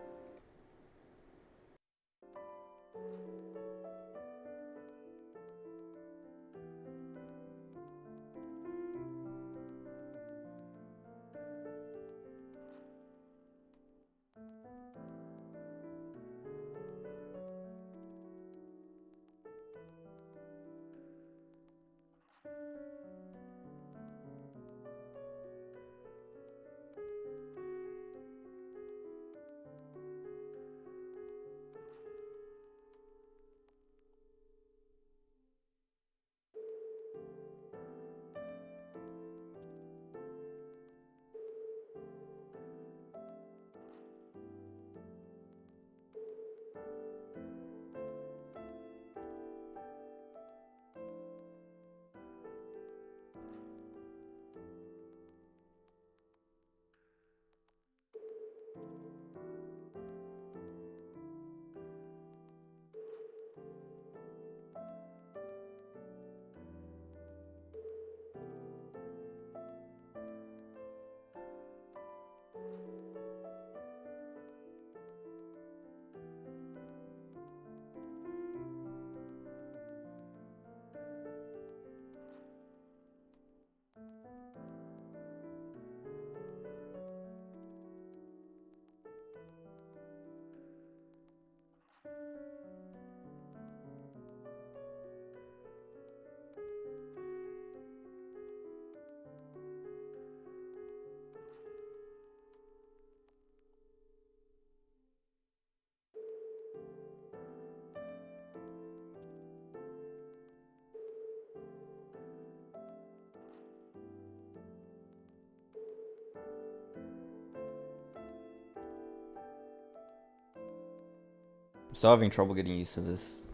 I'm still having trouble getting used to this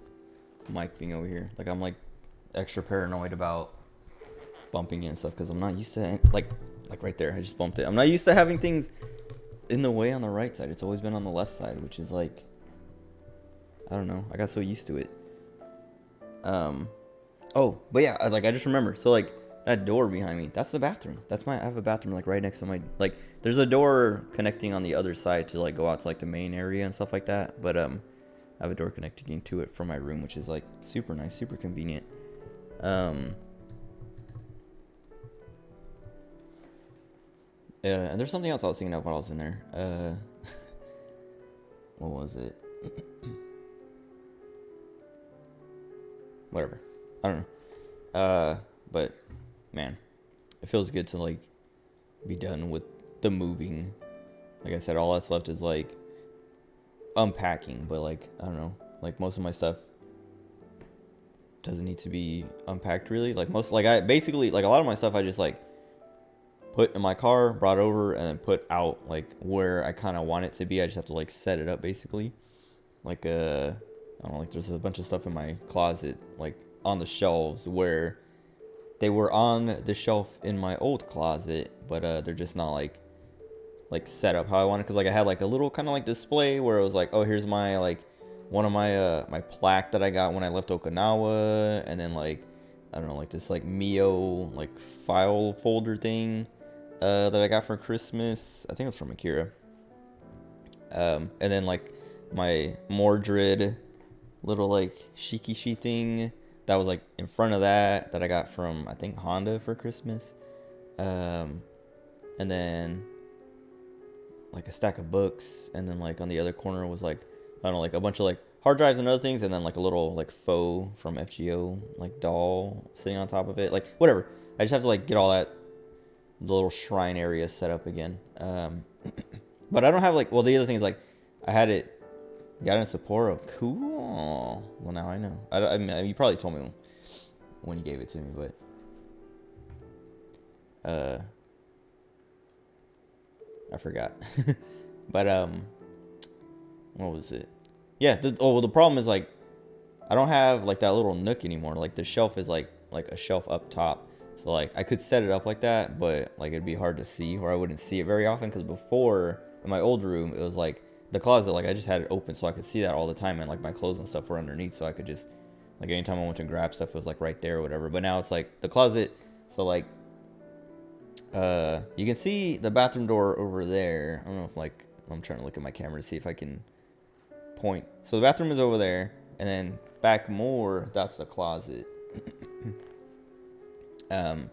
mic being over here. Like, I'm like extra paranoid about bumping it and stuff because I'm not used to, like right there, I just bumped it. I'm not used to having things in the way on the right side. It's always been on the left side, which is like, I don't know, I got so used to it. Oh, but yeah, I just remember, so like that door behind me, that's the bathroom. I have a bathroom like right next to my, like, there's a door connecting on the other side to like go out to like the main area and stuff like that, but I have a door connecting to it from my room, which is like super nice, super convenient. And there's something else I was thinking of while I was in there. What was it? Whatever. I don't know. But man, it feels good to like be done with the moving. Like I said, all that's left is like unpacking, but like, I don't know, like most of my stuff doesn't need to be unpacked really. Like I basically, like a lot of my stuff I just like put in my car, brought over, and then put out like where I kind of want it to be. I just have to like set it up basically. Like I don't know, like there's a bunch of stuff in my closet, like on the shelves where they were on the shelf in my old closet, but they're just not like set up how I wanted. Because like I had like a little kind of like display where it was like, oh, here's my like one of my my plaque that I got when I left Okinawa, and then like I don't know, like this like Mio like file folder thing that I got for Christmas. I think it's from Akira. And then like my Mordred little like shikishi thing that was like in front of that I got from I think Honda for Christmas. And then like a stack of books, and then like on the other corner was like I don't know, like a bunch of like hard drives and other things, and then like a little like faux from FGO like doll sitting on top of it, like whatever. I just have to like get all that little shrine area set up again. But I don't have like, well, the other thing is like I had it got in Sapporo. Cool. Well, now I know. I mean, you probably told me when you gave it to me, but I forgot. But what was it? Yeah. The problem is like I don't have like that little nook anymore. Like the shelf is like a shelf up top. So like I could set it up like that, but like it'd be hard to see, or I wouldn't see it very often. Because before in my old room, it was like the closet, like I just had it open so I could see that all the time, and like my clothes and stuff were underneath, so I could just like anytime I went to grab stuff, it was like right there or whatever. But now it's like the closet, so like you can see the bathroom door over there. I don't know if like I'm trying to look at my camera to see if I can point. So the bathroom is over there, and then back more, that's the closet. And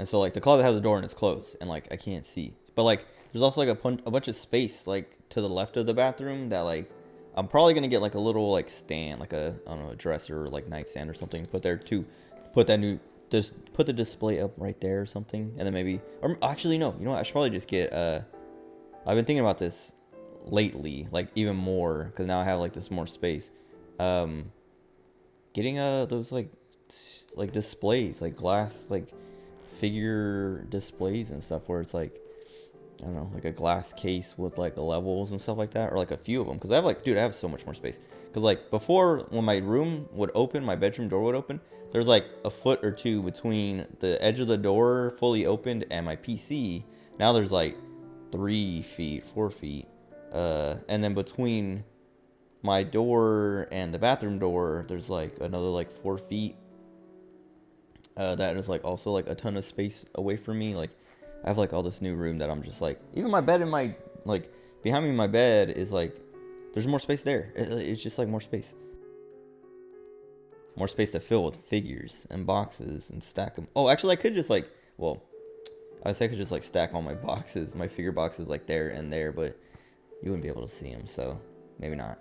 so like the closet has a door and it's closed, and like I can't see. But like there's also like a bunch of space like to the left of the bathroom that like I'm probably gonna get like a little like stand, like a I don't know, a dresser or like nightstand or something to put there to put that new, just put the display up right there or something, and then maybe, or actually no, you know what, I should probably just get I've been thinking about this lately, like even more, because now I have like this more space. Getting those like displays, like glass like figure displays and stuff, where it's like I don't know, like a glass case with like levels and stuff like that, or like a few of them, because I have like, dude, I have so much more space. Because like before, when my room would open, my bedroom door would open, there's like a foot or two between the edge of the door fully opened and my PC. Now there's like 3 feet, 4 feet, and then between my door and the bathroom door, there's like another like 4 feet. That is like also like a ton of space away from me. Like I have like all this new room that I'm just like, even my bed in my like behind me, my bed is like there's more space there. It's just like more space to fill with figures and boxes and stack them. Oh, actually I could just like, well, I would say I could just like stack all my boxes, my figure boxes, like there and there, but you wouldn't be able to see them, so maybe not.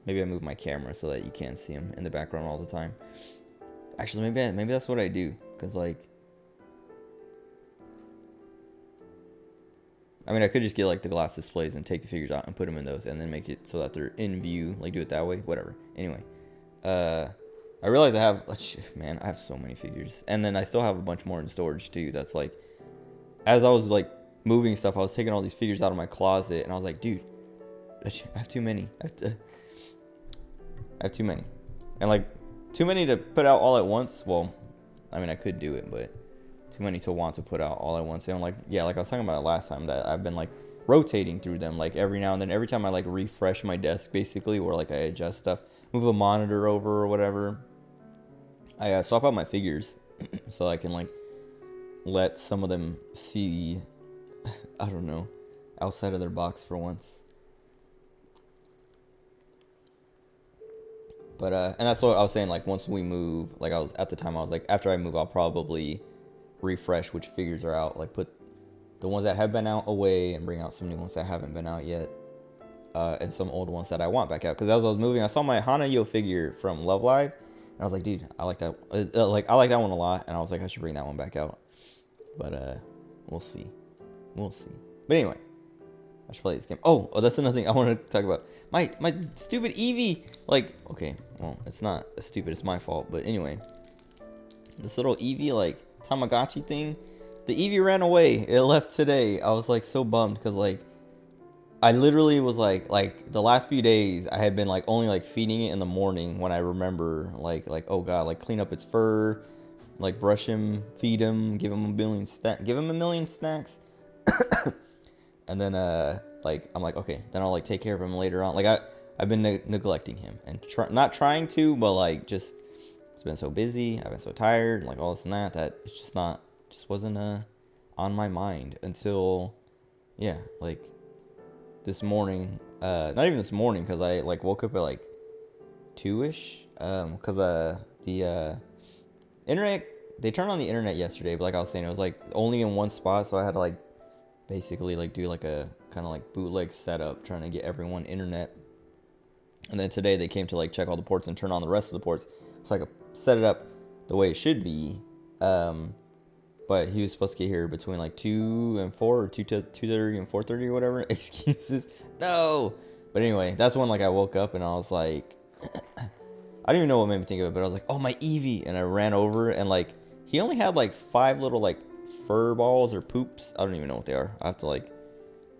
Maybe I move my camera so that you can't see them in the background all the time. Actually, maybe that's what I do, because like I mean, I could just get like the glass displays and take the figures out and put them in those, and then make it so that they're in view, like do it that way, whatever. Anyway, I realized I have, man, I have so many figures, and then I still have a bunch more in storage too. That's like, as I was like moving stuff, I was taking all these figures out of my closet, and I was like, dude, I have too many. I have too many, and like too many to put out all at once. Well, I mean, I could do it, but too many to want to put out all at once. And like, yeah, like I was talking about it last time, that I've been like rotating through them, like every now and then, every time I like refresh my desk basically, or like I adjust stuff, move a monitor over or whatever, I swap out my figures so I can like let some of them see, I don't know, outside of their box for once. But and that's what I was saying, like once we move, like I was at the time I was like, after I move, I'll probably refresh which figures are out, like put the ones that have been out away and bring out some new ones that haven't been out yet, and some old ones that I want back out. Because as I was moving, I saw my Hanayo figure from Love Live, and I was like, dude, I like that, like I like that one a lot, and I was like, I should bring that one back out. But we'll see. But anyway, I should play this game. Oh, that's another thing I want to talk about. My stupid Eevee. Like, okay, well, it's not stupid, it's my fault. But anyway, this little Eevee, like, Tamagotchi thing, the Eevee ran away. It left today. I was, like, so bummed because, like, I literally was like the last few days I had been like only like feeding it in the morning when I remember like oh god, like clean up its fur, like brush him, feed him, give him a million snacks. And then like I'm like okay, then I'll like take care of him later on. Like I've been neglecting him and not trying to, but like just it's been so busy, I've been so tired, like all this and that it's just wasn't on my mind until yeah, like this morning. Not even this morning, because I like woke up at like 2ish. Because the internet, they turned on the internet yesterday, but like I was saying, it was like only in one spot, so I had to like basically like do like a kind of like bootleg setup trying to get everyone internet. And then today they came to like check all the ports and turn on the rest of the ports, so I could set it up the way it should be. But he was supposed to get here between like 2 and 4 or 2:30 and 4:30 or whatever. Excuses. No. But anyway, that's when like I woke up and I was like, I don't even know what made me think of it, but I was like, oh, my Eevee. And I ran over and like, he only had like 5 little like fur balls or poops. I don't even know what they are. I have to like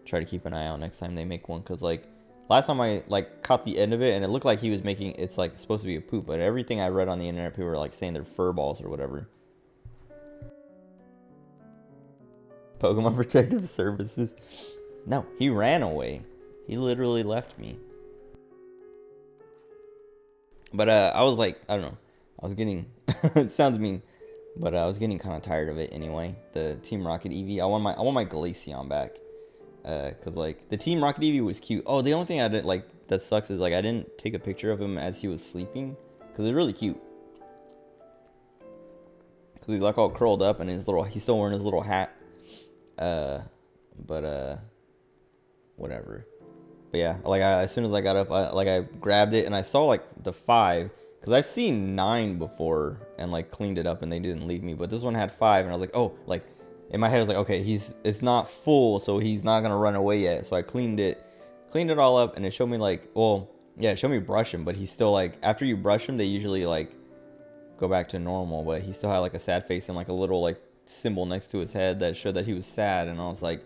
try to keep an eye out next time they make one. Cause like last time I like caught the end of it and it looked like he was making, it's like supposed to be a poop. But everything I read on the internet, people were like saying they're fur balls or whatever. Pokemon Protective Services. No, he ran away. He literally left me. But I was like, I don't know. I was getting, it sounds mean, but I was getting kind of tired of it anyway. The Team Rocket Eevee. I want my Glaceon back. Cause like the Team Rocket Eevee was cute. Oh, the only thing I didn't like that sucks is like I didn't take a picture of him as he was sleeping, cause it was really cute. Cause he's like all curled up and he's still wearing his little hat. But whatever. But yeah, like as soon as I got up, I grabbed it and I saw like the 5, because I've seen 9 before and like cleaned it up and they didn't leave me, but this one had 5 and I was like, oh, like in my head I was like, okay, it's not full, so he's not gonna run away yet. So I cleaned it all up and it showed me like, well, yeah, it showed me brush him, but he's still like, after you brush him, they usually like go back to normal, but he still had like a sad face and like a little like symbol next to his head that showed that he was sad. And I was like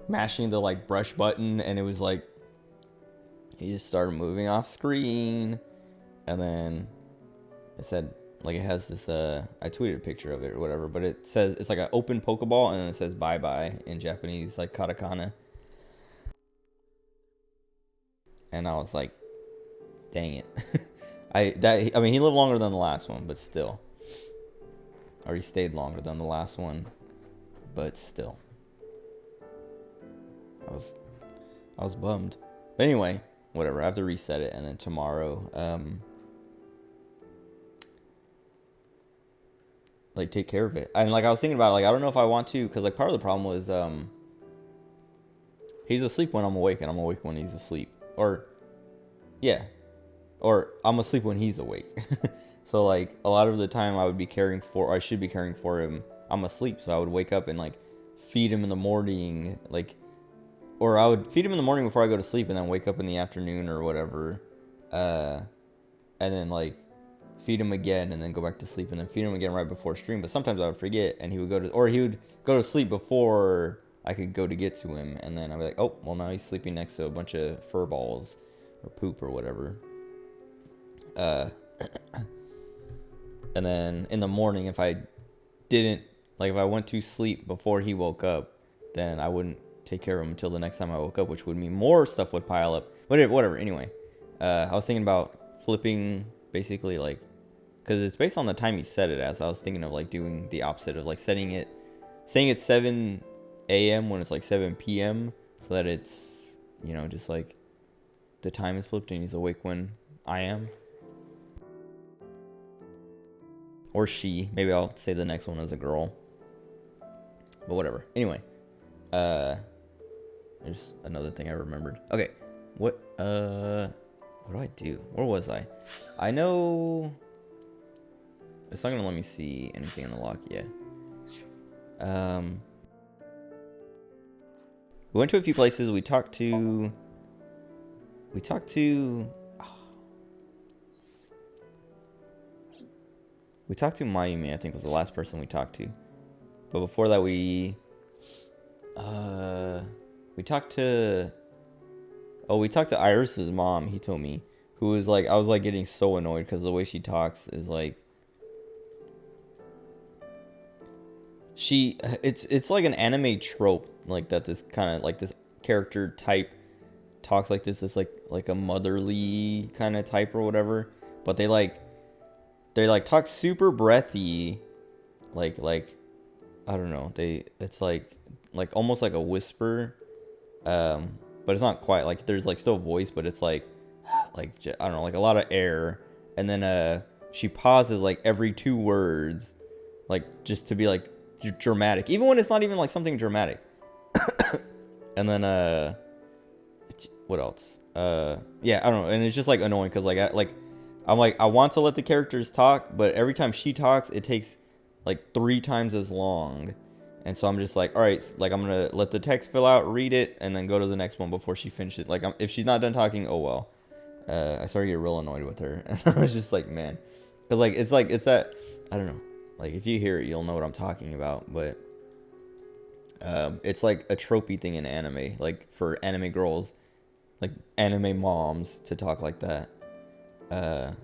mashing the like brush button and it was like he just started moving off screen. And then it said like, it has this I tweeted a picture of it or whatever, but it says it's like an open Pokeball and then it says bye bye in Japanese, like katakana. And I was like, dang it. I mean he lived longer than the last one, but still. Or he stayed longer than the last one, but still. I was bummed. But anyway, whatever. I have to reset it, and then tomorrow, like take care of it. And like I was thinking about it, like I don't know if I want to, because like part of the problem was he's asleep when I'm awake, and I'm awake when he's asleep. Or yeah. Or I'm asleep when he's awake. So like a lot of the time I should be caring for him, I'm asleep. So I would wake up and like feed him in the morning, like, or I would feed him in the morning before I go to sleep and then wake up in the afternoon or whatever. And then like feed him again and then go back to sleep and then feed him again right before stream. But sometimes I would forget and he would go to sleep before I could go to get to him. And then I'd be like, oh, well now he's sleeping next to a bunch of fur balls or poop or whatever. And then in the morning, if I went to sleep before he woke up, then I wouldn't take care of him until the next time I woke up, which would mean more stuff would pile up. But whatever. Anyway, I was thinking about flipping, basically, like, because it's based on the time you set it as. I was thinking of like doing the opposite of like saying it's 7 a.m. when it's like 7 p.m. so that it's, you know, just like the time is flipped and he's awake when I am. Or she. Maybe I'll say the next one as a girl. But whatever. Anyway. There's another thing I remembered. Okay. What do I do? Where was I? I know... It's not going to let me see anything in the lock yet. We went to a few places. We talked to... We talked to Mayumi, I think was the last person we talked to. But before that we talked to Oh, we talked to Iris's mom. He told me, who was like, I was like getting so annoyed because the way she talks is like, it's like an anime trope, like that. This kind of like this character type talks like this like a motherly kind of type or whatever. But they talk super breathy, like I don't know. It's like almost like a whisper. But it's not quite like there's like still voice, but it's like I don't know, like a lot of air. And then she pauses like every 2 words, like just to be like dramatic, even when it's not even like something dramatic. And then what else? Yeah, I don't know. And it's just like annoying because I'm like I want to let the characters talk, but every time she talks, it takes like 3 times as long. And so I'm just like, all right, like I'm gonna let the text fill out, read it, and then go to the next one before she finishes. Like if she's not done talking, oh well. I started to get real annoyed with her, and I was just like, man, because it's that, I don't know, like if you hear it, you'll know what I'm talking about. But it's like a tropey thing in anime, like for anime girls, like anime moms to talk like that. And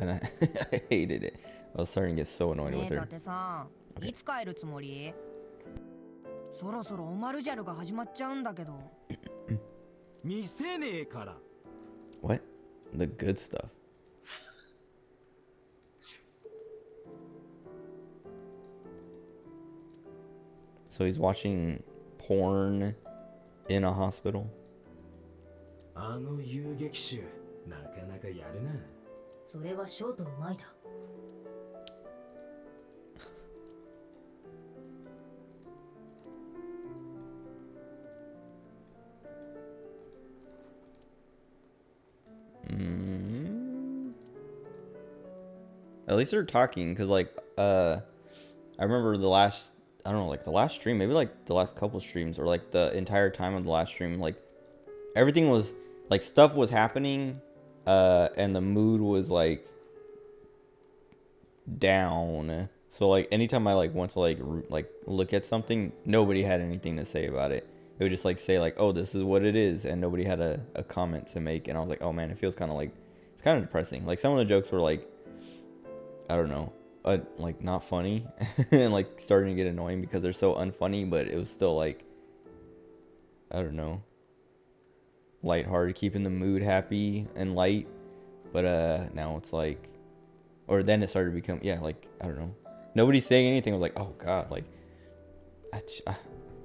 I hated it. I was starting to get so annoyed with her. Okay. いつ帰るつもり？そろそろおまるじゃるが始まっちゃうんだけど。見せねえから。What? The good stuff. So he's watching porn in a hospital? あの遊撃手、なかなかやるな。それはショートうまいだ。At least they're talking, because like I remember the last, I don't know, like the last stream, maybe like the last couple streams, or like the entire time of the last stream, like everything was like stuff was happening, and the mood was like down. So like anytime I like went to like look at something, nobody had anything to say about it. It would just like say like, oh, this is what it is, and nobody had a comment to make. And I was like, oh man, it feels kind of like, it's kind of depressing. Like some of the jokes were like, I don't know, like not funny and like starting to get annoying because they're so unfunny, but it was still like, I don't know, lighthearted, keeping the mood happy and light. But now it's like, or then it started to become, yeah, like, I don't know, nobody's saying anything. I was like, oh god, like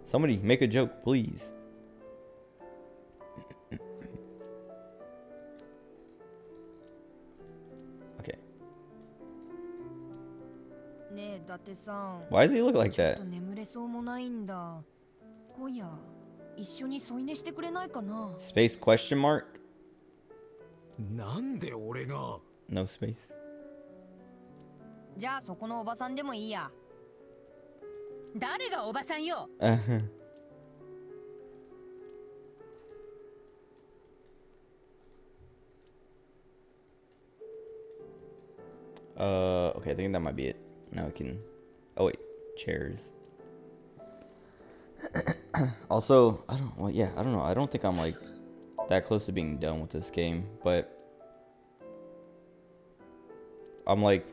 somebody make a joke, please. Okay. Why does he look like that? Space question mark? No space. じゃあそこのおばさんでもいいや。誰がおばさんよ。Okay, I think that might be it. Now we can, oh wait, chairs. Also, I don't, well, yeah, I don't know. I don't think I'm like that close to being done with this game, but I'm like,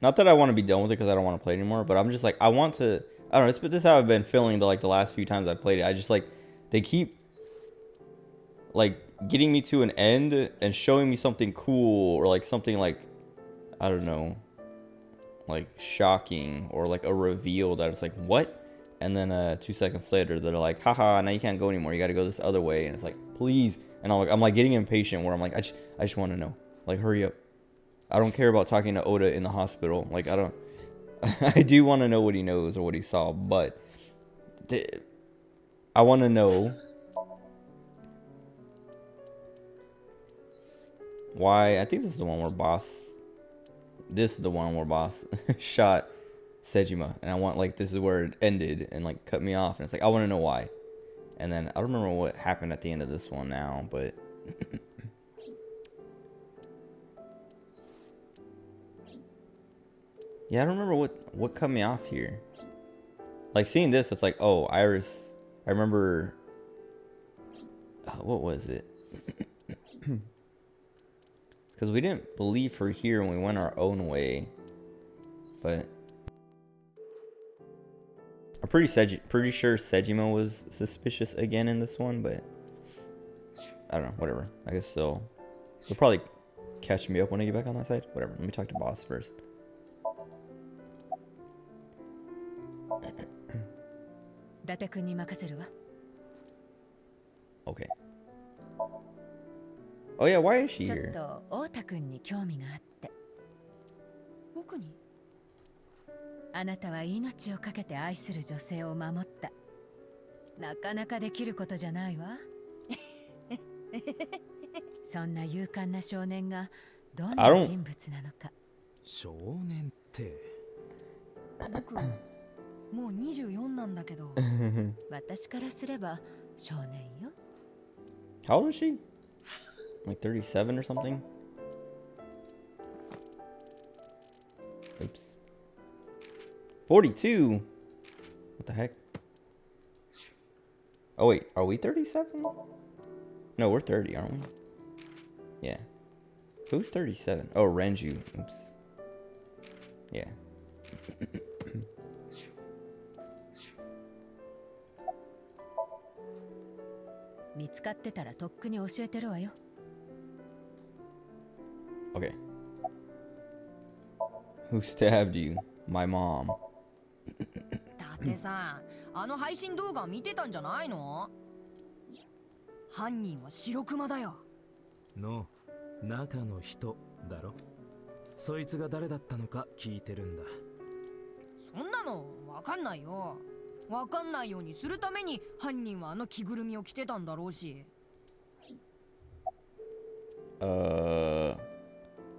not that I want to be done with it because I don't want to play anymore, but I'm just like, I want to, I don't know, this is how I've been feeling the last few times I've played it. I just like, they keep like getting me to an end and showing me something cool, or like something like, I don't know, like shocking, or like a reveal that it's like, what? And then 2 seconds later they're like, haha, now you can't go anymore, you got to go this other way. And it's like, please. And I'm like getting impatient, where I'm like, I just want to know, like, hurry up. I don't care about talking to Oda in the hospital. Like, I don't, I do want to know what he knows or what he saw, but I want to know why. I think this is the one where this is the one where boss shot Sejima, and I want, like, this is where it ended and like cut me off, and it's like, I want to know why. And then I don't remember what happened at the end of this one now, but yeah, I don't remember what cut me off here. Like, seeing this, it's like, oh, Iris I remember, what was it? Because we didn't believe her here and we went our own way. But I'm pretty sure Sejima was suspicious again in this one, but I don't know, whatever. I guess they'll probably catch me up when I get back on that side. Whatever, let me talk to boss first. 伊達君に任せるわ。 Okay. Oh yeah, why is she ちょっ here? と太田君に興味があって。僕に？あなたは命をかけて愛する女性を守った。なかなかできることじゃないわ。そんな勇敢な少年がどんな人物なのか。少年って。僕もう24なんだけど。私からすれば少年よ。How old is she? Like 37 or something? Oops. 42? What the heck? Oh wait, are we 37? No, we're 30, aren't we? Yeah. Who's 37? Oh, Renju. Oops. Yeah. 見つかってたらとっくに教えてるわよ。Okay. Who stabbed you? My mom. だってさ、あの配信動画見てたんじゃないの？犯人は白熊だよ。の中の人だろ。そいつが誰だったのか聞いてるんだ。そんなのわかんないよ。わかんないようにするために犯人はあの着ぐるみを着てたんだろうし。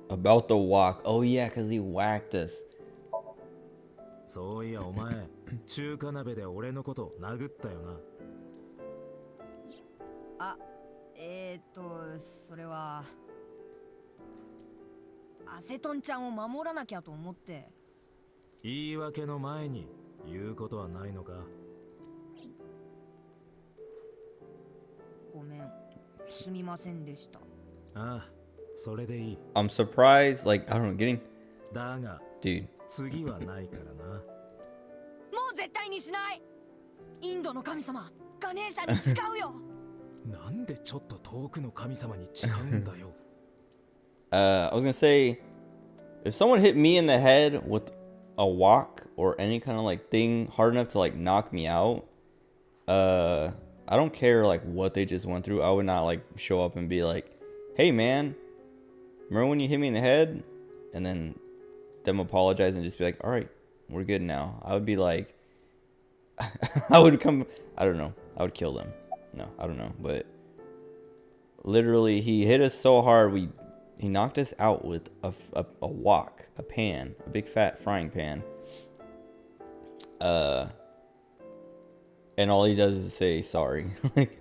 About the walk. Oh yeah, because he whacked us. そういやお前、中華鍋で俺のこと殴ったよな。あ、それはアセトンちゃんを守らなきゃと思って。言い訳の前に言うことはないのか。ごめん、すみませんでした。ああ、それでいい。I'm surprised, like, I don't know, getting... だが、Dude. 次はないからな。もう絶対にしない。インドの神様、ガネーシャに誓うよ。なんでちょっと遠くの神様に誓うんだよ。I was gonna say, if someone hit me in the head with a wok or any kind of like thing hard enough to like knock me out, I don't care like what they just went through. I would not like show up and be like, hey man, remember when you hit me in the head? And then them apologize and just be like, all right, we're good now. I would be like, I would come, I don't know, I would kill them. No, I don't know, but literally he hit us so hard, he knocked us out with a wok, a pan, a big fat frying pan. And all he does is say sorry. Like,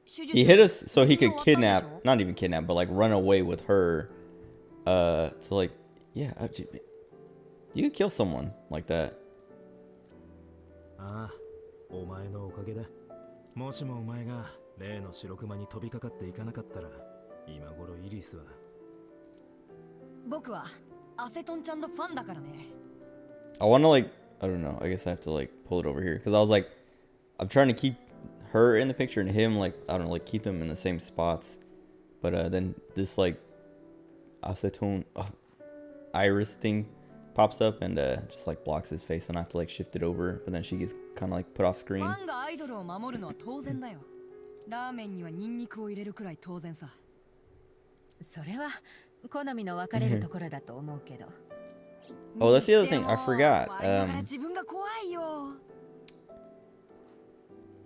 he hit us so he could kidnap, not even kidnap, but like run away with her. To like, yeah, you could kill someone like that. ああ、お前のおかげだ。もしもお前が例の白熊に飛びかかっていかなかったら、今頃イリスは。僕はアセトンちゃんのファンだからね。I want to like, I don't know, I guess I have to like pull it over here because I was like, I'm trying to keep her in the picture and him like, I don't know, like keep them in the same spots. But then this like acetone iris thing pops up and just like blocks his face and I have to like shift it over. But then she gets kind of like put off screen. ファンがアイドルを守るのは当然だよ。ラーメンにはニンニクを入れるくらい当然さ。それは好みの分かれるところだと思うけど。Oh, that's the other thing I forgot. 自分が怖いよ。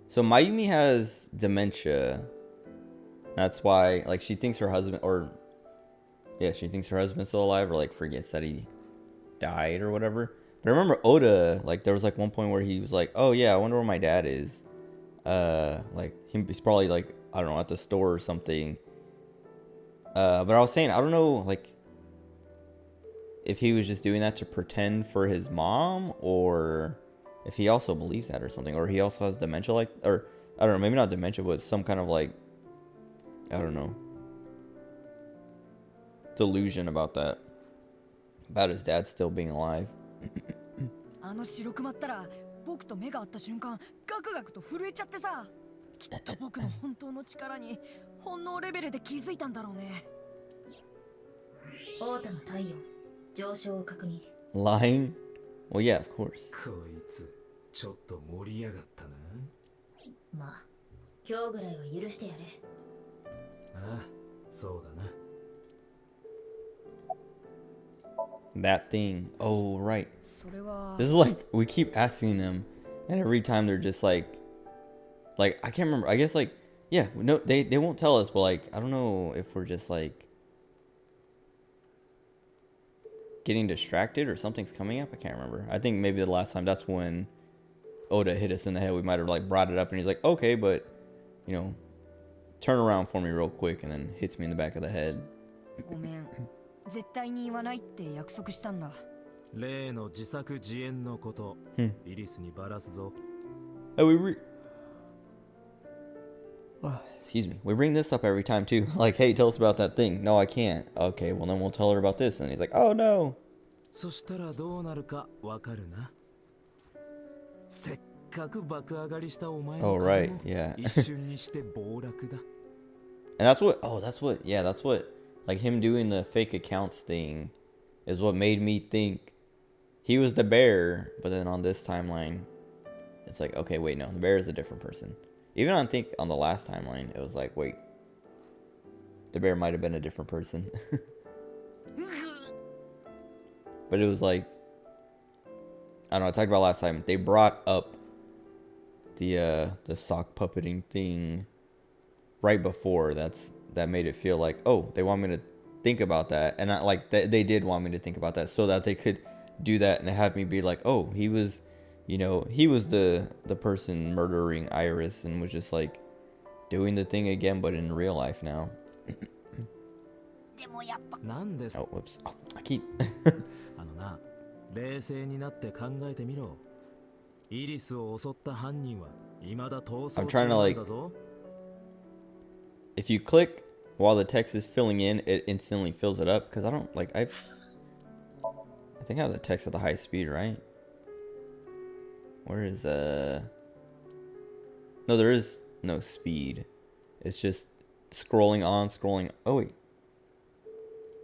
So Mayumi has dementia. That's why, like, she thinks her husband, or yeah, she thinks her husband's still alive, or like forgets that he died or whatever. But I remember Oda, like, there was like one point where he was like, "Oh yeah, I wonder where my dad is." Like he's probably like, I don't know, at the store or something. But I was saying, I don't know, like, if he was just doing that to pretend for his mom, or if he also believes that or something, or he also has dementia, like, or I don't know, maybe not dementia, but some kind of like, I don't know, delusion about that, about his dad still being alive. あの白熊ったら僕と目が合った瞬間ガクガクと震えちゃってさ、きっと僕の本当の力に本能レベルで気づいたんだろうね。オータの体温上昇を確認。 Lying? Well, yeah, of course. こいつちょっと盛り上がったな。まあ今日ぐらいは許してやれ。ああ、そうだな。That thing. Oh, right. それは This is like, we keep asking them, and every time they're just like, I can't remember. I guess like, yeah, no, they won't tell us, but like, I don't know if we're just like getting distracted or something's coming up. I can't remember. I think maybe the last time, that's when Oda hit us in the head. We might have like brought it up, and he's like, okay, but you know, turn around for me real quick, and then hits me in the back of the head. ごめん、絶対に言わないって約束したんだ。例の自作自演のこと、イリスにバラすぞ。Oh, excuse me. We bring this up every time too. Like, hey, tell us about that thing. No, I can't. Okay, well then we'll tell her about this. And he's like, oh no. そしたらどうなるかわかるな。せっかく爆上がりしたお前の Oh, 顔 right. も Yeah. 一瞬にして暴落だ。And that's what, yeah, that's what, like him doing the fake accounts thing is what made me think he was the bear. But then on this timeline, it's like, okay, wait, no, the bear is a different person. Even I think on the last timeline, it was like, wait, the bear might have been a different person. But it was like, I don't know, I talked about last time, they brought up the sock puppeting thing right before. That made it feel like, oh, they want me to think about that. And not like they did want me to think about that so that they could do that and have me be like, oh, he was, you know, he was the person murdering Iris and was just like doing the thing again, but in real life now. でもやっぱなんです。 Oh, whoops. Oh, I keep あのな、冷静になって考えてみろ。イリスを襲った犯人は未だ逃走 I'm 中 trying to なん like, だぞ。 if you click while the text is filling in, it instantly fills it up. Because I don't like, I think I have the text at the high speed, right? Where is no, there is no speed. It's just scrolling on, scrolling. Oh wait,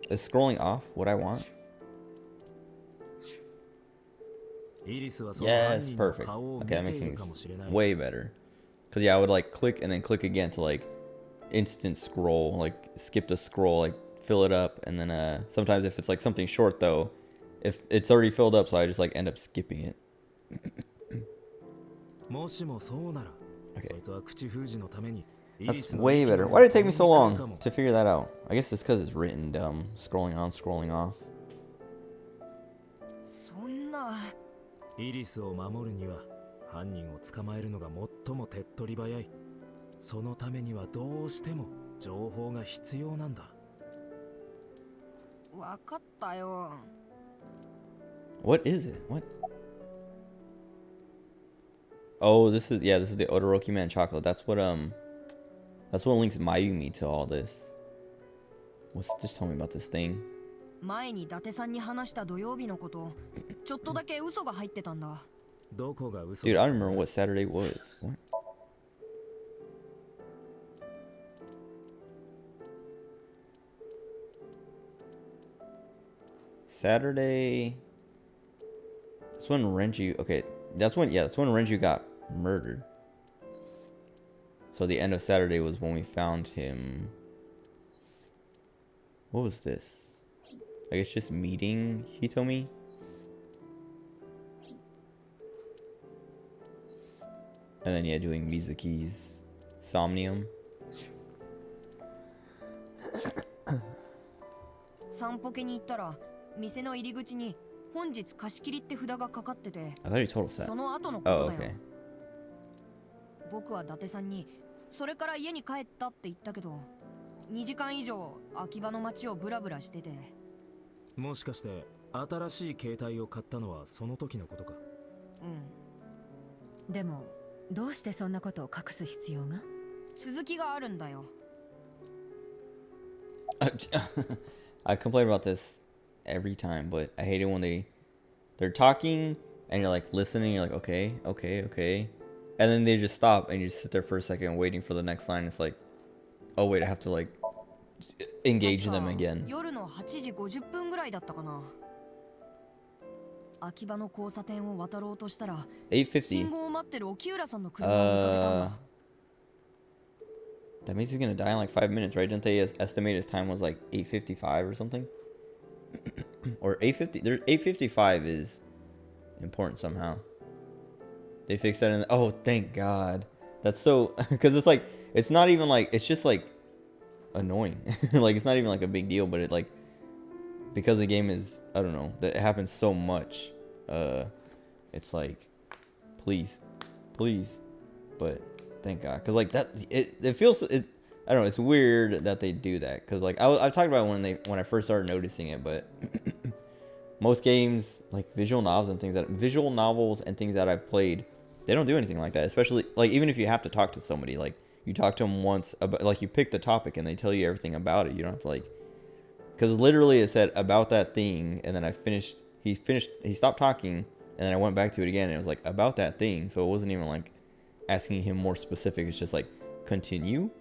is scrolling off what I want? イリスはその犯 Yes, 人の perfect. 顔を見 Okay, that て makes いる things かもしれない。 way better. Cause yeah, I would like click and then click again to like instant scroll, like skip to scroll, like fill it up, and then sometimes if it's like something short though, if it's already filled up, so I just like end up skipping it. もしもそうなら、 Okay. そいつは口封じのためにイリ That's スの way 生き better. 物 Why を did it take me so 取りに来るか long も。 to figure that out? I guess it's because it's written dumb. Scrolling on, scrolling off. そんな。イリスを守るには犯人を捕まえるのが最も手っ取り早い。そのためにはどうしても情報が必要なんだ。わかったよ。What is it? What? Oh, this is the Odoroki Man chocolate. That's what links Mayumi to all this. Just tell me about this thing. 前に伊達さんに話した土曜日のこと、ちょっとだけ嘘が入ってたんだ。どこが嘘 Dude, I don't remember what Saturday was. What? Saturday. That's when Renju. Okay, that's when Renju got murdered. So the end of Saturday was when we found him. What was this? I guess just meeting Hitomi. And then yeah, doing Mizuki's Somnium. 散歩家に行ったら店の入り口に本日貸し切りって札がかかってて、 I thought you told us that. その後のこと Oh, だよ。 okay. 僕は伊達さんにそれから家に帰ったって言ったけど、2時間以上秋葉の街をブラブラしてて。もしかして新しい携帯を買ったのはその時のことか。うん。でもどうしてそんなことを隠す必要が？続きがあるんだよ。I complain about this every time, but I hate it when they're talking and you're like listening, you're like okay, and then they just stop and you just sit there for a second waiting for the next line. It's like, oh wait, I have to like engage them again. 夜の8時50分ぐらいだったかな。秋葉の交差点を渡ろうとしたら、信8:50. 号を待ってる沖浦さんの車を見かけたんだ。That means he's gonna die in like 5 minutes, right? Didn't they estimate his time was like 8:55 or something? Or 8:50? There's 8:55 is important somehow. They fixed that in. Oh, thank God. That's so because it's like it's not even like it's just like annoying. Like it's not even like a big deal, but it like because the game is I don't know that it happens so much. It's like please, but thank God because like that it feels it. I don't know. It's weird that they do that because like I've talked about it when I first started noticing it, but most games like visual novels and things that I've played, they don't do anything like that. Especially like even if you have to talk to somebody, like you talk to them once about like you pick the topic and they tell you everything about it. You don't have to like because literally it said about that thing and then he stopped talking and then I went back to it again and it was like about that thing. So it wasn't even like asking him more specific. It's just like continue.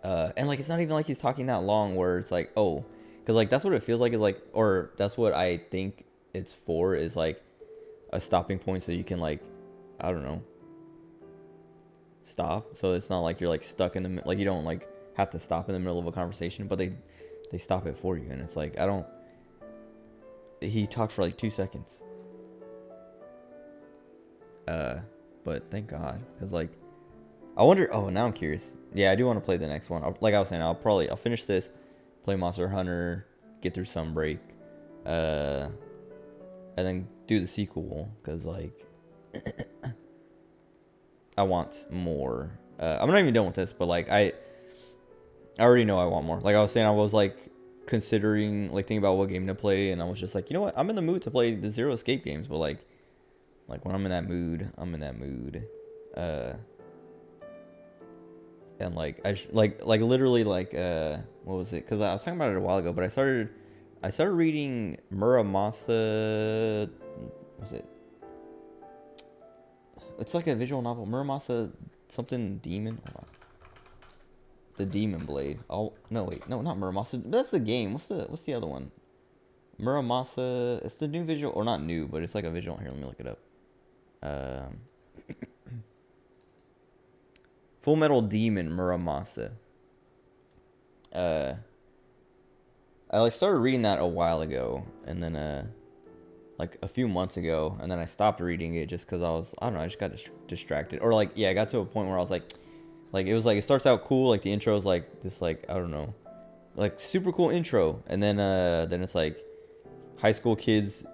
And like it's not even like he's talking that long where it's like oh because like that's what it feels like is like or that's what I think it's for is like a stopping point so you can like I don't know stop so it's not like you're like stuck in the like you don't like have to stop in the middle of a conversation but they stop it for you and it's like I don't he talked for like 2 seconds but thank God because like I wonder oh now I'm curious yeah I do want to play the next one like I was saying I'll finish this play Monster Hunter get through Sunbreak and then do the sequel because like I want more I'm not even done with this but like I already know I want more like I was saying I was like considering like thinking about what game to play and I was just like you know what I'm in the mood to play the Zero Escape games but like when I'm in that mood and like I like literally like what was it because I was talking about it a while ago but I started reading Muramasa was it it's like a visual novel Muramasa something demon hold on. The Demon Blade oh no wait no not Muramasa that's the game what's the other one Muramasa it's the new visual or not new but it's like a visual here let me look it up Full Metal Demon Muramasa. I like started reading that a while ago, and then like a few months ago, and then I stopped reading it just because I don't know I just got distracted or like yeah I got to a point where I was like it was like it starts out cool like the intro is like this like I don't know like super cool intro, and then it's like high school kids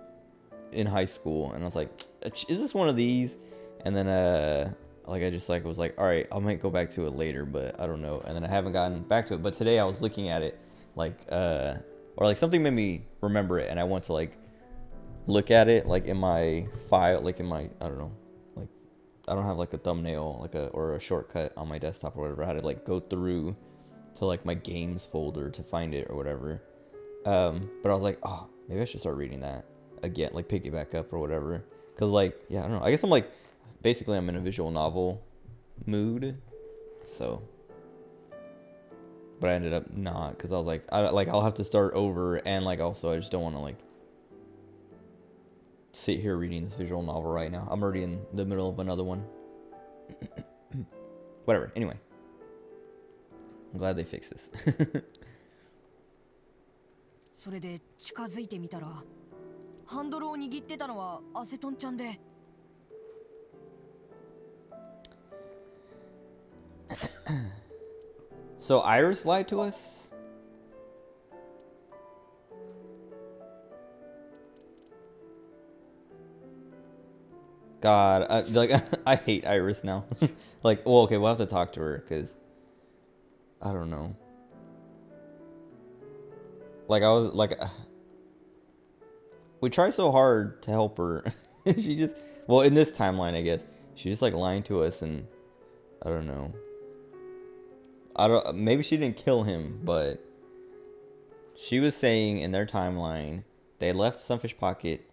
in high school, and I was like is this one of these, and then like I just like was like all right I might go back to it later but I don't know and then I haven't gotten back to it but today I was looking at it like or like something made me remember it and I went to like look at it like in my file like in my I don't know like I don't have like a thumbnail like or a shortcut on my desktop or whatever I had to like go through to like my games folder to find it or whatever but I was like oh maybe I should start reading that again like pick it back up or whatever because like yeah I don't know I guess I'm like basically I'm in a visual novel mood so but I ended up not because I was like I'll have to start over and like also I just don't want to like sit here reading this visual novel right now I'm already in the middle of another one whatever anyway I'm glad they fixed this それで近づいてみたらハンドルを握ってたのはアセトンちゃんで So Iris lied to us? God, I hate Iris now. Like, well, okay, we'll have to talk to her because I don't know. Like I was like, we try so hard to help her. She just Well, in this timeline, I guess she's just like lying to us, and I don't know. Maybe she didn't kill him, but she was saying in their timeline they left Sunfish Pocket.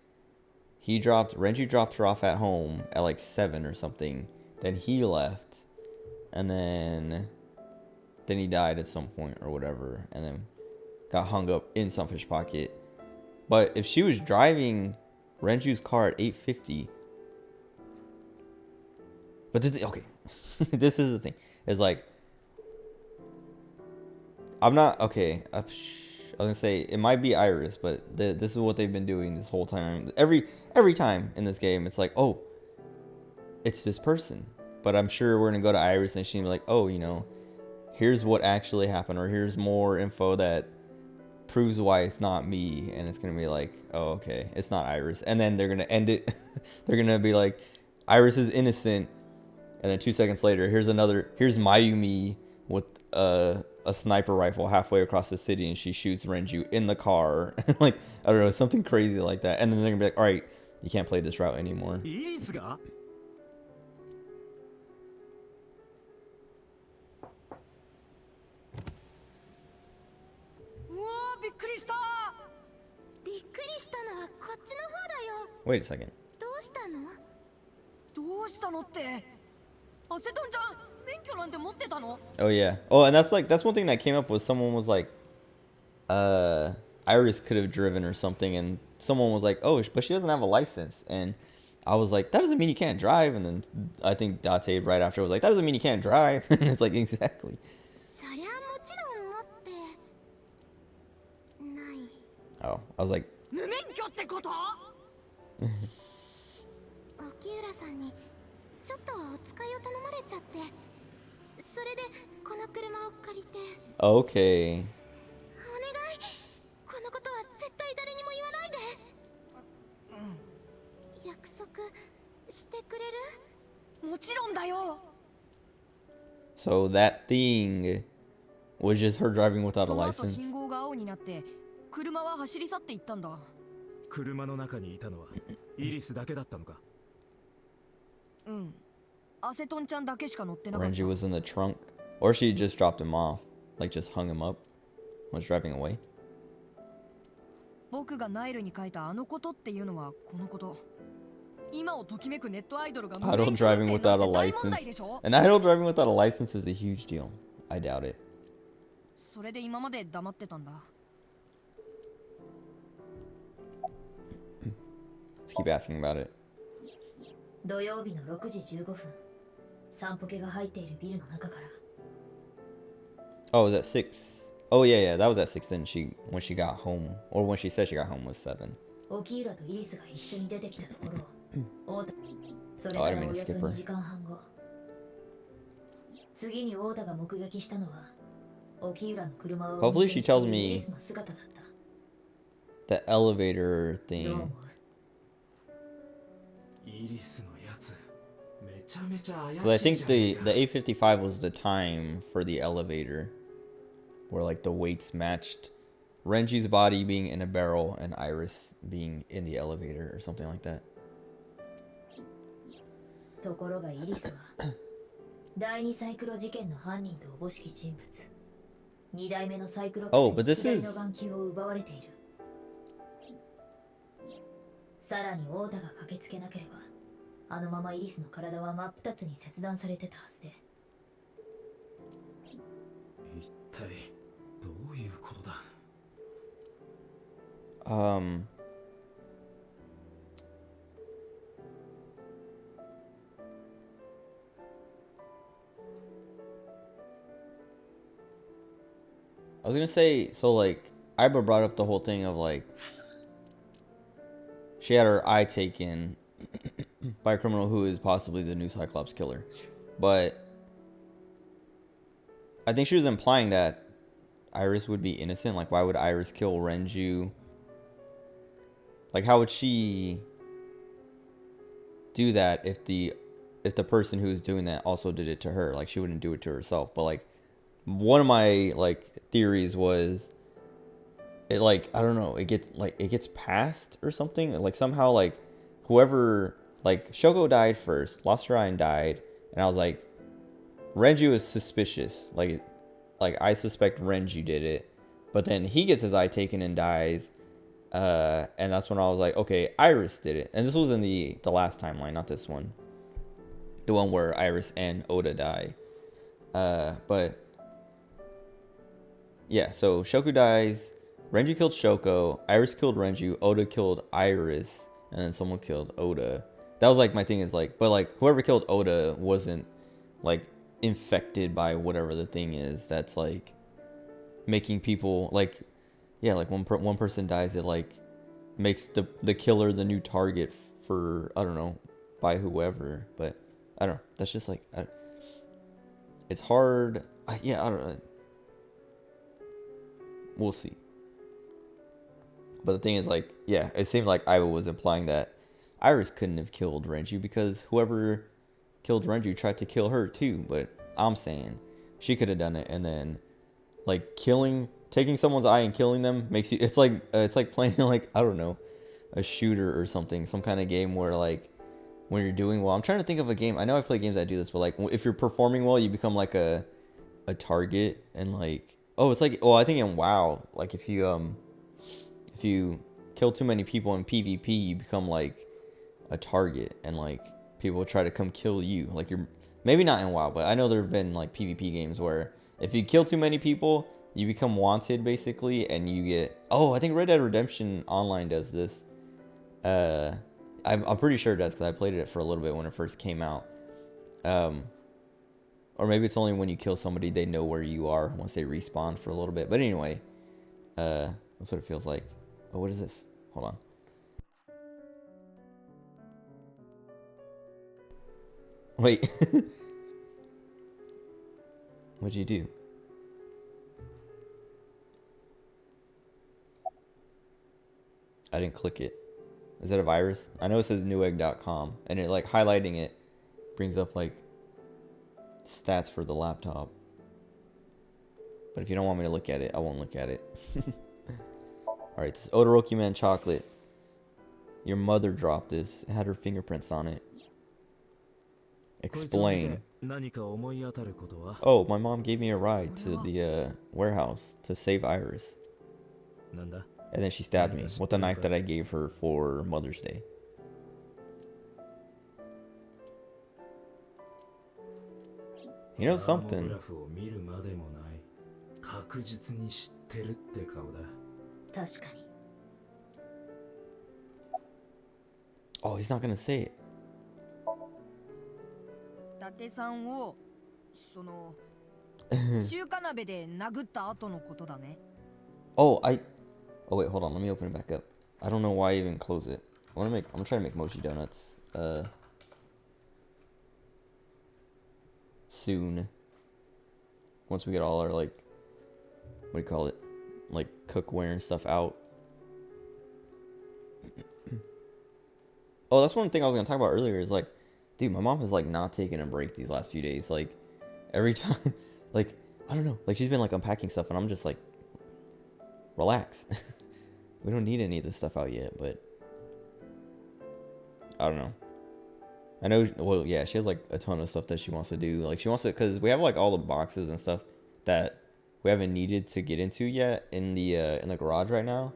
Renju dropped her off at home at like 7 or something. Then he left, and then he died at some point or whatever, and then got hung up in Sunfish Pocket. But if she was driving Renju's car at 8:50, but okay, this is the thing. It's like I'm not okay. I was gonna say it might be Iris, but this is what they've been doing this whole time. Every time in this game, it's like, oh, it's this person. But I'm sure we're gonna go to Iris and she'll be like, oh, you know, here's what actually happened, or here's more info that proves why it's not me, and it's gonna be like, oh, okay, it's not Iris, and then they're gonna end it. They're gonna be like, Iris is innocent, and then 2 seconds later, here's Mayumi with a sniper rifle halfway across the city, and she shoots Renju in the car. Like, I don't know, something crazy like that, and then they're gonna be like, all right, you can't play this route anymore. うわー、びっくりした。びっくりしたのはこっちの方だよ。 Wait a second. どうしたの？どうしたのって。アセトンちゃん、免許なんて持ってたの？ Oh yeah. Oh, and that's one thing that came up was someone was like, Iris could have driven or something, and someone was like, oh, but she doesn't have a license, and I was like, that doesn't mean you can't drive, and then I think Date right after was like, that doesn't mean you can't drive, and it's like, exactly. そりゃもちろん持ってない。 Oh, I was like, 無免許ってこと？沖浦さんにちょっとお使いを頼まれちゃって、それでこの車を借りて。 okay. お願い、このことは絶対誰にも言わないで。約束してくれる？もちろんだよ。 So that thing was just her driving without a その後 license. 信号が青になって車は走り去っていったんだ。車の中にいたのはイリスだけだったのか？うん。アセトンちゃんだけしか乗ってなかった。 Renji was in the trunk, or she just dropped him off, like just hung him up, was driving away. 僕がナイルに書いたあのことっていうのはこのこと。今をときめくネットアイドルが無 Idol 免許運 driving 転な without ん a て大問題でし license. ょ？ An idol driving without a license is a huge deal. I doubt it. それで今まで黙ってたんだ。 Let's keep asking about it. 土曜日の6時15分、散歩家が入っているビルの中から。 Oh, it was at 6. Oh yeah, that was at 6. Then when she got home, or when she said she got home was 7. 沖浦とイリスが一緒に出てきたところ、太田、それか Oh, I ら didn't お mean to よそ skip 2 her. 時間半後、次に太田が目撃したのは、沖浦の車を Hopefully she tells イ me リスの姿だった。 the elevator どう thing. 思う？イリスのやつめちゃめちゃ怪しい Because I じゃ think ねえか。 the 855 was the time for the elevator, where like the weights matched Renji's body being in a barrel and Iris being in the elevator or something like that. ところがイリスは第2サイクロ事件の犯人とおぼしき人物、2代目のサイクロプ Oh, ス but に this 左 is の眼球を奪われている。さらに太田が駆けつけなければ、あのままイリスの体は真っ二つに切断されてたはずで。一体どういうことだ？ I was gonna say, so like Iba brought up the whole thing of like she had her eye taken by a criminal who is possibly the new Cyclops killer, but I think she was implying that Iris would be innocent. Like, why would Iris kill Renju? Like, how would she do that if the person who's doing that also did it to her? Like, she wouldn't do it to herself. But like, one of my like theories was it, like, I don't know, it gets passed or something. Like somehow like whoever like Shoko died first, lost her eye and died, and I was like, Renju is suspicious. Like I suspect Renju did it, but then he gets his eye taken and dies. And that's when I was like, okay, Iris did it. And this was in the last timeline, not this one. The one where Iris and Oda die. But yeah, so Shoku dies. Renju killed Shoko. Iris killed Renju. Oda killed Iris. And then someone killed Oda. That was like my thing is like, but like whoever killed Oda wasn't like infected by whatever the thing is that's like making people like, yeah, like one person dies, it like makes the killer the new target for, I don't know, by whoever. But I don't know. That's just like, it's hard. Yeah, I don't know. We'll see. But the thing is, like, yeah, it seemed like Iva was implying that Iris couldn't have killed Renju because whoever killed Renju tried to kill her too. But I'm saying she could have done it, and then like taking someone's eye and killing them makes you. It's like playing like, I don't know, a shooter or something, some kind of game where like when you're doing well. I'm trying to think of a game. I know I play games that do this, but like if you're performing well, you become like a target, and like, oh, it's like, oh, I think in WoW, like if you kill too many people in PvP, you become like a target, and like people try to come kill you. Like you're maybe not in WoW, but I know there have been like PvP games where if you kill too many people, you become wanted basically, and you get. Oh, I think Red Dead Redemption Online does this. I'm pretty sure it does because I played it for a little bit when it first came out. Or maybe it's only when you kill somebody they know where you are once they respawn for a little bit. But anyway, that's what it feels like. Oh, what is this? Hold on. Wait. What'd you do? I didn't click it. Is that a virus? I know it says newegg.com, and it like highlighting it brings up like stats for the laptop. But if you don't want me to look at it, I won't look at it. Alright, this Odoroki Man chocolate. Your mother dropped this. It had her fingerprints on it. Explain. Oh, my mom gave me a ride to the warehouse to save Iris. And then she stabbed me with the knife that I gave her for Mother's Day. You know something? Oh, he's not gonna say it. 伊達さんをその中華鍋で殴った後のことだね。Oh, oh wait, hold on. Let me open it back up. I don't know why I even close it. I'm gonna try to make mochi donuts. Soon. Once we get all our like, what do you call it? Like cookware and stuff out. Oh, that's one thing I was gonna talk about earlier. Is like, dude, my mom has like not taken a break these last few days. Like, every time, like, I don't know. Like, she's been like unpacking stuff, and I'm just like, relax. We don't need any of this stuff out yet, but I don't know. I know. Well, yeah, she has like a ton of stuff that she wants to do. Like, she wants to, because we have like all the boxes and stuff that we haven't needed to get into yet in the garage right now.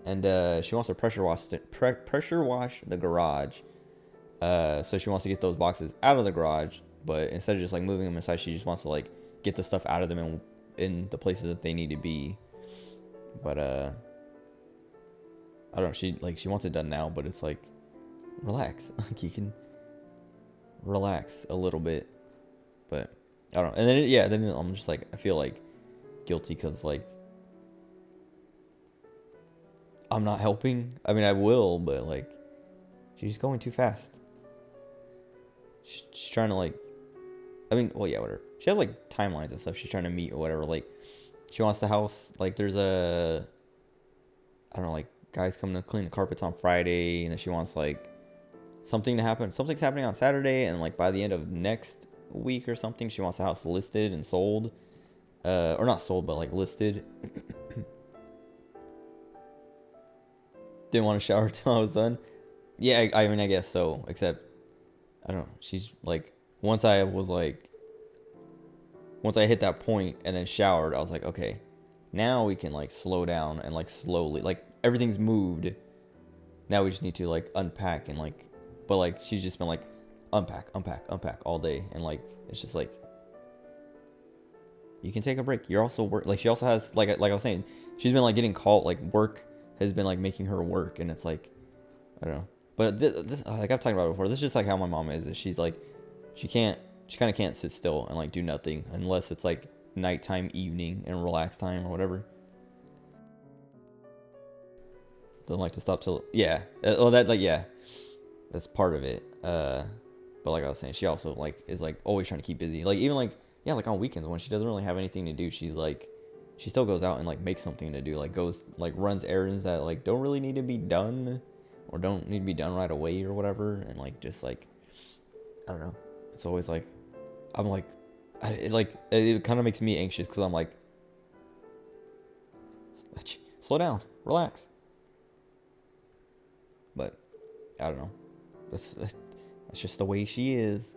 And she wants to pressure wash the garage. So she wants to get those boxes out of the garage, but instead of just like moving them inside, she just wants to like get the stuff out of them in the places that they need to be. But I don't know. She wants it done now, but it's like, relax. Like, you can relax a little bit. But I don't know. And then then I'm just like, I feel like guilty because like I'm not helping. I mean, I will, but like she's going too fast. She's trying to like, I mean, well, yeah, whatever. She has like timelines and stuff she's trying to meet or whatever. Like, she wants the house, like, there's I don't know, like, guys coming to clean the carpets on Friday, and then she wants like something to happen. Something's happening on Saturday, and like by the end of next week or something, she wants the house listed and sold. Or not sold, but like listed. Didn't want to shower till I was done. Yeah, I mean, I guess so. Except I don't know. She's like, once I hit that point and then showered, I was like, okay, now we can like slow down and like slowly, like everything's moved. Now we just need to like unpack and like, but like she's just been like unpack all day, and like it's just like you can take a break. You're also work, like she also has like I was saying, she's been like getting called, like work has been like making her work, and it's like I don't know. But this like I've talked about it before. This is just like how my mom is. She's like she kind of can't sit still and like do nothing unless it's like nighttime, evening, and relax time or whatever. Doesn't like to stop till yeah. Well, that like yeah, that's part of it. But like I was saying, she also like is like always trying to keep busy. Like even like yeah, like on weekends when she doesn't really have anything to do, she's like she still goes out and like makes something to do. Like goes like runs errands that like don't really need to be done or don't need to be done right away or whatever. And like just like I don't know. It's always like I'm like it kind of makes me anxious because I'm like slow down, relax. But I don't know. That's just the way she is.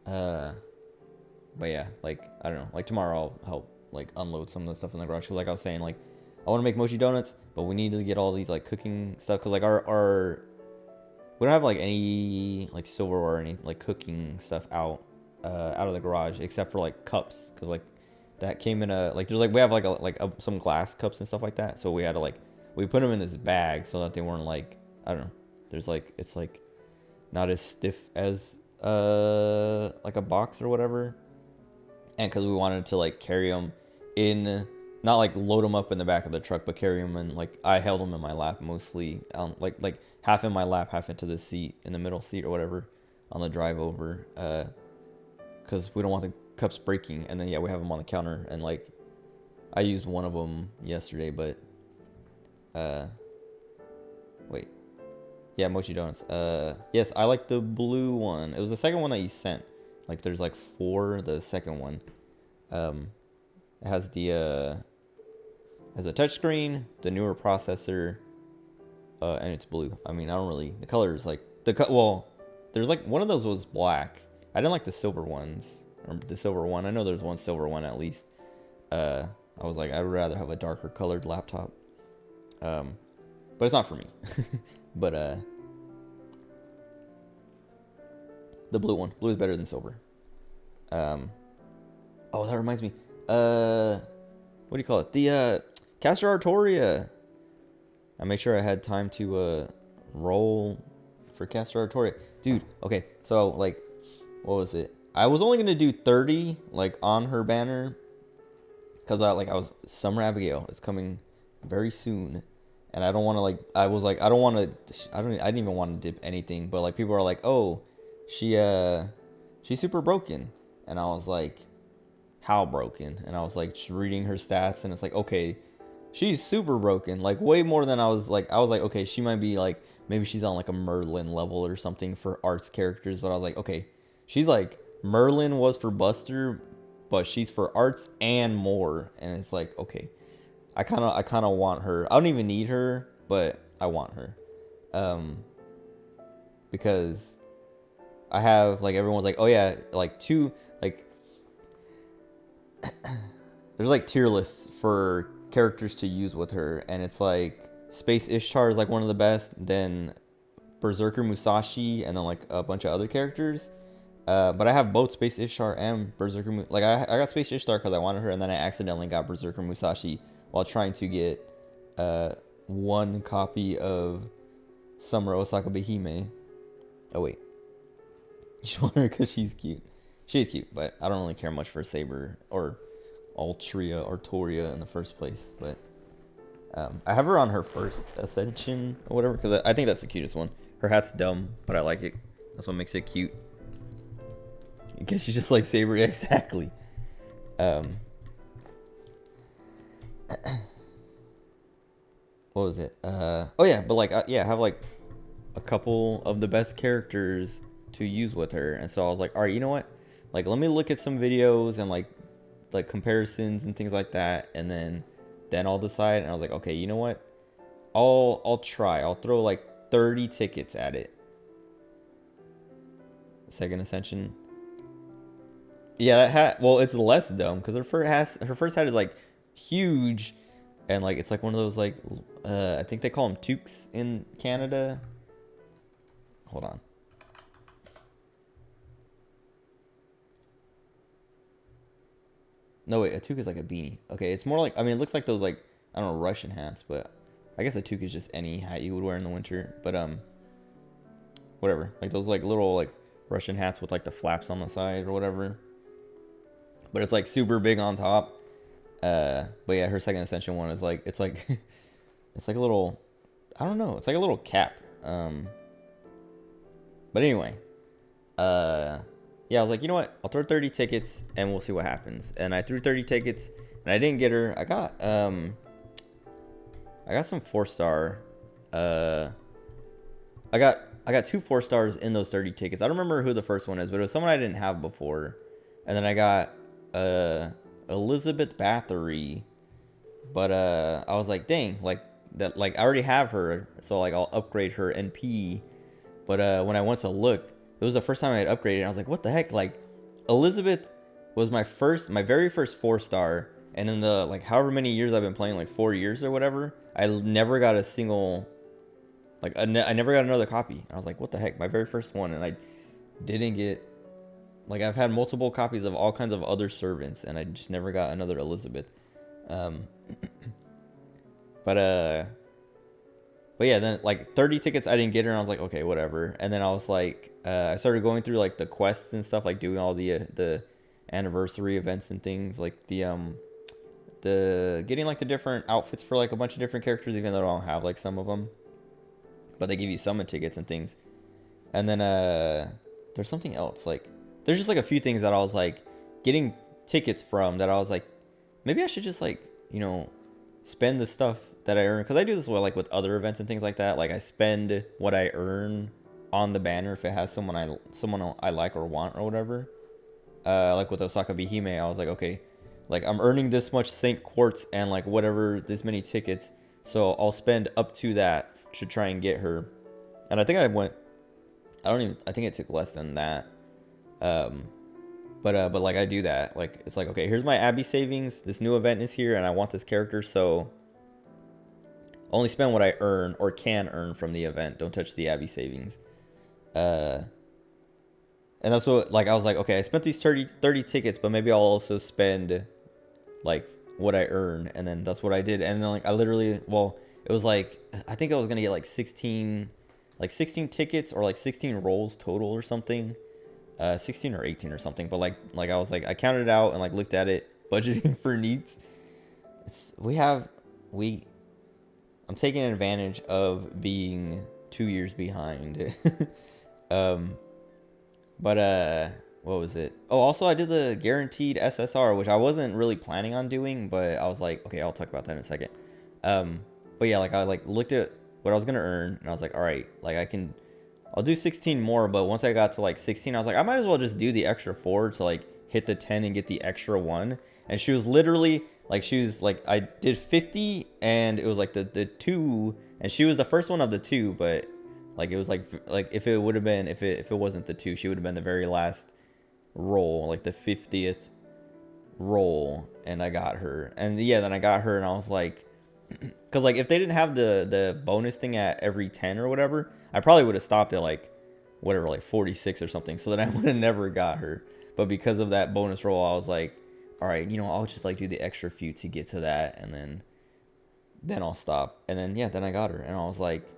But yeah, like I don't know. Like tomorrow I'll help like unload some of the stuff in the garage. Cause like I was saying, like I want to make mochi donuts, but we need to get all these like cooking stuff. Cause like our we don't have like any like silverware or any like cooking stuff out of the garage except for like cups. Cause like that came in a like there's like we have like some glass cups and stuff like that. So we had to like we put them in this bag so that they weren't like I don't know. There's like it's like not as stiff as like a box or whatever. And because we wanted to like carry them in, not like load them up in the back of the truck, but carry them in like I held them in my lap mostly, like half in my lap, half into the seat in the middle seat or whatever on the drive over, because we don't want the cups breaking. And then yeah, we have them on the counter, and like I used one of them yesterday, but wait. Yeah, mochi donuts. Yes, I like the blue one. It was the second one that you sent. Like, there's like 4. The second one, it has the has a touchscreen, the newer processor, and it's blue. I mean, I don't really. The color is like well, there's like one of those was black. I didn't like the silver ones or the silver one. I know there's one silver one at least. I was like, I would rather have a darker colored laptop. But it's not for me. But the blue one. Blue is better than silver. Oh, that reminds me. What do you call it? The Castor Artoria. I make sure I had time to roll for Castor Artoria. Dude, okay. So like what was it? I was only gonna do 30 like on her banner. Cause I was Summer Abigail is coming very soon. And I don't want to like I was like I didn't even want to dip anything, but like people are like, "Oh, she's super broken." And I was like, "How broken?" And I was like just reading her stats, and it's like, "Okay, she's super broken." Like way more than I was like "Okay, she might be like maybe she's on like a Merlin level or something for arts characters." But I was like, "Okay, she's like Merlin was for Buster, but she's for arts and more." And it's like, "Okay, I kind of want her. I don't even need her, but I want her." Because I have like everyone's like, "Oh yeah, like two like there's like tier lists for characters to use with her, and it's like Space Ishtar is like one of the best, then Berserker Musashi, and then like a bunch of other characters. But I have both Space Ishtar and Berserker like I got Space Ishtar because I wanted her, and then I accidentally got Berserker Musashi while trying to get one copy of Summer Osaka Behime. Oh wait, you should want her because she's cute. She's cute, but I don't really care much for Saber or Artoria in the first place. But I have her on her first Ascension or whatever because I think that's the cutest one. Her hat's dumb, but I like it. That's what makes it cute. I guess you just like Saber, yeah, exactly. What was it? Oh yeah, but like yeah, I have like a couple of the best characters to use with her, and so I was like, all right, you know what? Like, let me look at some videos and like comparisons and things like that, and then I'll decide. And I was like, okay, you know what? I'll try. I'll throw like 30 tickets at it. Second Ascension. Yeah, that hat. Well, it's less dumb because her first hat is like huge, and like it's like one of those like I think they call them toques in Canada. Hold on. No wait, a toque is like a beanie. Okay, it's more like, I mean, it looks like those like, I don't know, Russian hats, but I guess a toque is just any hat you would wear in the winter. But whatever, like those like little like Russian hats with like the flaps on the side or whatever. But it's like super big on top. But yeah, her Second Ascension one is like, it's like it's like a little, I don't know, it's like a little cap. But anyway, yeah, I was like, you know what, I'll throw 30 tickets and we'll see what happens. And I threw 30 tickets and I didn't get her. I got some 4-star. I got 2 4-stars in those 30 tickets. I don't remember who the first one is, but it was someone I didn't have before. And then I got Elizabeth Bathory. But I was like, dang, like that, like I already have her, so like I'll upgrade her NP. But when I went to look, it was the first time I had upgraded. And I was like, what the heck? Like Elizabeth was my very first 4-star, and in the like however many years I've been playing, like 4 years or whatever, I never got a single, like I never got another copy. And I was like, what the heck? My very first one, and I didn't get, like I've had multiple copies of all kinds of other servants, and I just never got another Elizabeth. But yeah, then like 30 tickets, I didn't get her, and I was like, okay, whatever. And then I was like, I started going through like the quests and stuff, like doing all the anniversary events and things, like the getting like the different outfits for like a bunch of different characters, even though I don't have like some of them, but they give you summon tickets and things. And then there's something else, like there's just like a few things that I was like getting tickets from that I was like, maybe I should just like, you know, spend the stuff that I earn, because I do this like with other events and things like that. Like I spend what I earn on the banner if it has someone I like or want or whatever. Like with Osaka Bihime, I was like, okay, like I'm earning this much Saint Quartz and like whatever, this many tickets, so I'll spend up to that to try and get her. And I think I think it took less than that. But like I do that. Like it's like, okay, here's my Abbey savings. This new event is here, and I want this character, so only spend what I earn or can earn from the event. Don't touch the Abbey savings. And that's what, like I was like, okay, I spent these 30 tickets, but maybe I'll also spend like what I earn, and then that's what I did. And then like I literally, well, it was like, I think I was gonna get like 16 tickets or like 16 rolls total or something. 16 or 18 or something, but like I was like, I counted it out and like looked at it, budgeting for needs. I'm taking advantage of being 2 years behind. But what was it? Oh, also I did the guaranteed SSR, which I wasn't really planning on doing, but I was like, okay, I'll talk about that in a second. But yeah, like I like looked at what I was gonna earn, and I was like, all right, like I'll do 16 more, but once I got to like 16, I was like, I might as well just do the extra 4 to like hit the 10 and get the extra 1. And she was literally like, I did 50, and it was like the 2, and she was the first one of the 2, but like it was like if it would have been, if it wasn't the 2, she would have been the very last roll, like the 50th roll, and I got her. And yeah, then I got her, and I was like, because like if they didn't have the bonus thing at every 10 or whatever, I probably would have stopped at like whatever, like 46 or something, so then I would have never got her. But because of that bonus roll, I was like, all right, you know, I'll just like do the extra few to get to that, and then I'll stop. And then yeah, then I got her, and I was like,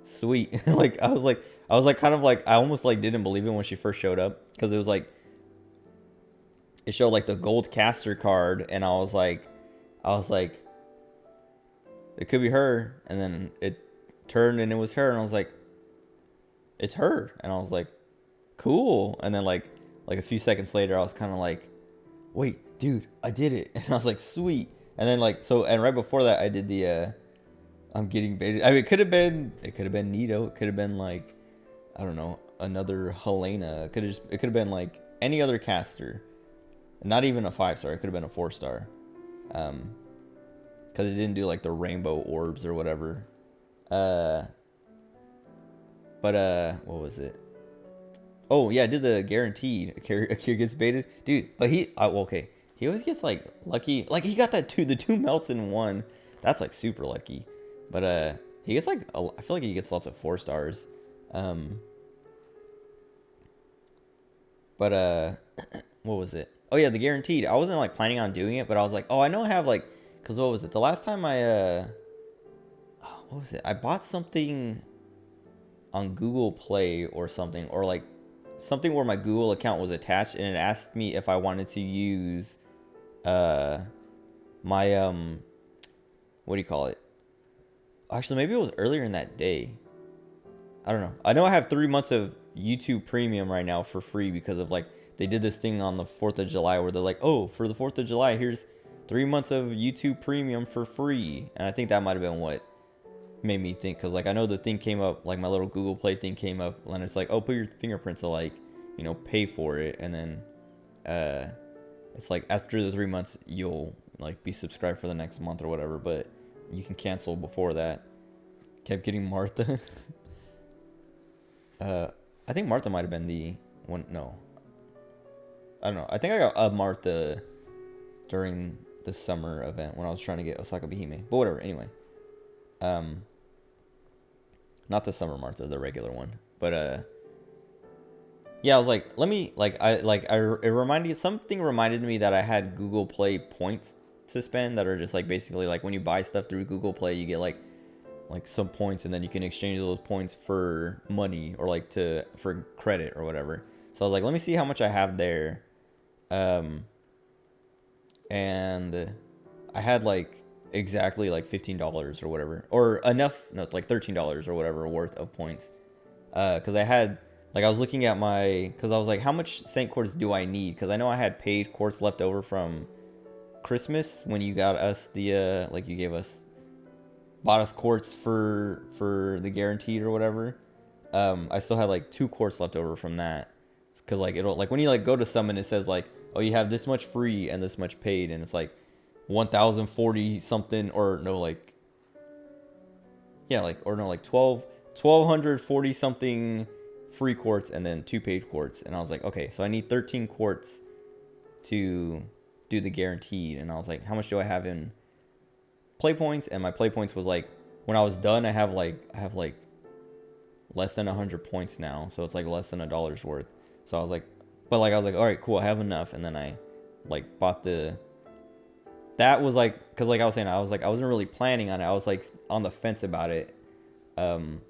sweet. Like I was like kind of like, I almost like didn't believe it when she first showed up, because it was like, it showed like the gold caster card, and I was like it could be her, and then it turned and it was her, and I was like, it's her, and I was like, cool. And then like a few seconds later, I was kind of like, wait, dude, I did it. And I was like, sweet. And then like, so, and right before that, I did the I'm getting baited. I mean, it could have been Nito, it could have been like, I don't know, another Helena. It could have been like any other caster, not even a 5-star. It could have been a 4-star, because it didn't do like the rainbow orbs or whatever. But what was it? Oh yeah, I did the guaranteed. Akira gets baited, dude. But he, well, okay, he always gets like lucky. Like he got that the two melts in one. That's like super lucky. But he gets like I feel like he gets lots of 4 stars. Um, but what was it? Oh yeah, the guaranteed. I wasn't like planning on doing it, but I was like, oh, I know I have like, cause what was it? The last time I what was it? I bought something on Google Play or something, or like something where my Google account was attached, and it asked me if I wanted to use my what do you call it? Actually, maybe it was earlier in that day. I don't know. I know I have 3 months of YouTube Premium right now for free because of like they did this thing on the 4th of July where they're like, oh, for the 4th of July, here's 3 months of YouTube Premium for free. And I think that might have been what made me think, because like I know the thing came up, like my little Google Play thing came up, and it's like, oh, put your fingerprints to like, you know, pay for it, and then it's like after the 3 months you'll like be subscribed for the next month or whatever, but you can cancel before that. Kept getting Martha. I think Martha might have been the one. No, I don't know. I think I got a Martha during the summer event when I was trying to get Osaka Behime, but whatever. Anyway, not the summer Martha, the regular one. But yeah, I was like, let me it reminded something reminded me that I had Google Play points to spend that are just like basically like when you buy stuff through Google Play, you get like some points, and then you can exchange those points for money or like for credit or whatever. So I was like, let me see how much I have there. And I had like exactly like $15 or whatever, or enough, no, like $13 or whatever worth of points. Because I had like I was looking at because I was like, how much Saint quartz do I need? Because I know I had paid quartz left over from Christmas when you got us the like you bought us quartz for the guaranteed or whatever. I still had like 2 quartz left over from that, because like it'll like when you like go to summon, it says like, oh, you have this much free and this much paid, and it's like 1040 something, or no, like yeah, like, or no, like 1240 something free quartz and then 2 paid quartz. And I was like, okay, so I need 13 quartz to do the guaranteed. And I was like, how much do I have in play points? And my play points was like, when I was done, I have like less than 100 points now, so it's like less than $1 worth. So I was like, but like I was like, all right, cool, I have enough. And then I like bought that was like, because like I was saying, I was like, I wasn't really planning on it, I was like on the fence about it. And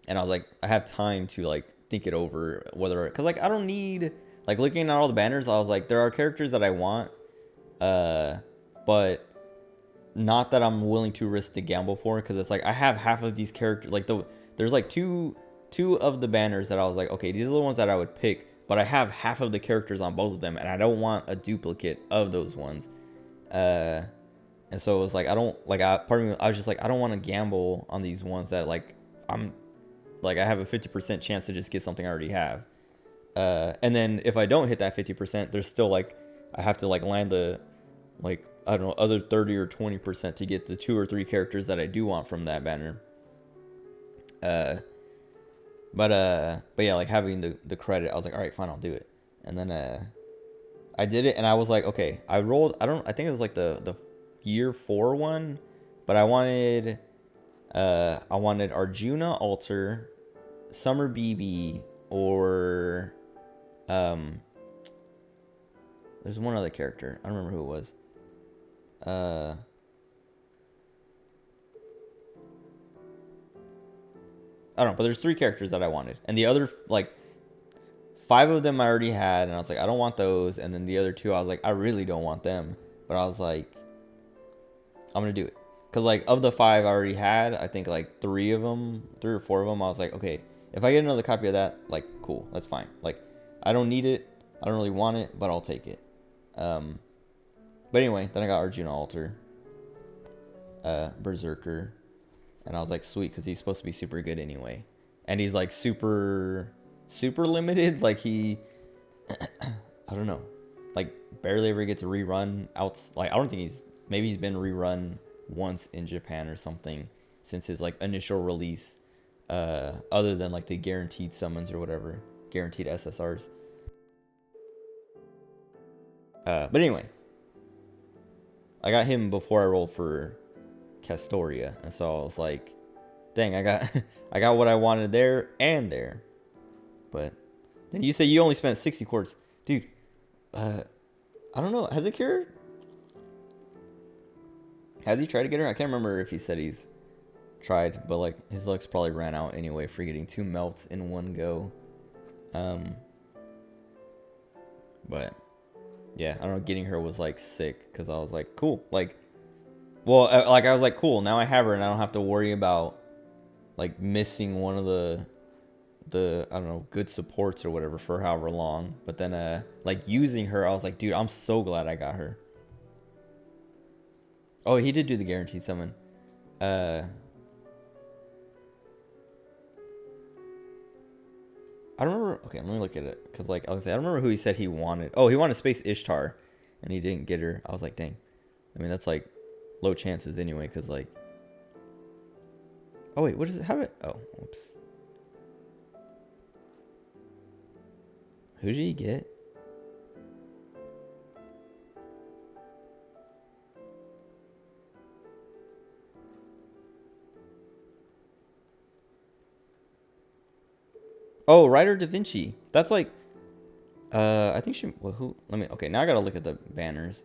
I was like, I have time to like think it over, whether, because like I don't need, like looking at all the banners, I was like, there are characters that I want, but not that I'm willing to risk the gamble for, because it's like I have half of these characters, like there's like two of the banners that I was like, okay, these are the ones that I would pick, but I have half of the characters on both of them, and I don't want a duplicate of those ones. And so it was like, I don't like, part of me, I was just like, I don't want to gamble on these ones that like I'm like, I have a 50% chance to just get something I already have. And then if I don't hit that 50%, there's still like, I have to like land the like, I don't know, other 30 or 20% to get the 2 or 3 characters that I do want from that banner. But yeah, like having the credit, I was like, all right, fine, I'll do it. And then I did it, and I was like, okay, I rolled, I think it was like the year 4 one, but I wanted Arjuna Alter, Summer BB, or there's one other character, I don't remember who it was. I don't know, but there's 3 characters that I wanted, and the other like 5 of them I already had, and I was like, I don't want those. And then the other 2, I was like, I really don't want them, but I was like, I'm gonna do it, because like of the 5 I already had, I think like 3 or 4 of them, I was like, okay, if I get another copy of that, like cool, that's fine. Like I don't need it, I don't really want it, but I'll take it. But anyway, then I got Arjuna Alter, Berserker, and I was like, sweet, because he's supposed to be super good anyway, and he's like super limited. Like he, I don't know, like barely ever gets rerun out. Like I don't think maybe he's been rerun once in Japan or something since his like initial release, other than like the guaranteed summons or whatever. guaranteed SSRs. But anyway, I got him before I rolled for Castoria, and so I was like, dang, I got I got what I wanted there and there. But then you say you only spent 60 quartz. Dude, I don't know. Has he tried to get her? I can't remember if he said he's tried, but like his luck's probably ran out anyway for getting 2 melts in one go. But yeah, I don't know, getting her was like sick because I was like, cool. Like, well, like I was like, cool, now I have her and I don't have to worry about like missing one of the I don't know, good supports or whatever for however long. But then like using her, I was like, dude, I'm so glad I got her. Oh, he did do the guaranteed summon. I don't remember. Okay, let me look at it. Because, like, I was say, I don't remember who he said he wanted. Oh, he wanted Space Ishtar. And he didn't get her. I was like, dang. I mean, that's, like, low chances anyway. Because, like... Oh, wait. What is it? How did... Oh, whoops. Who did he get? Oh, Ryder Da Vinci. That's like, I think she. Well, who? Let me. Okay, now I gotta look at the banners.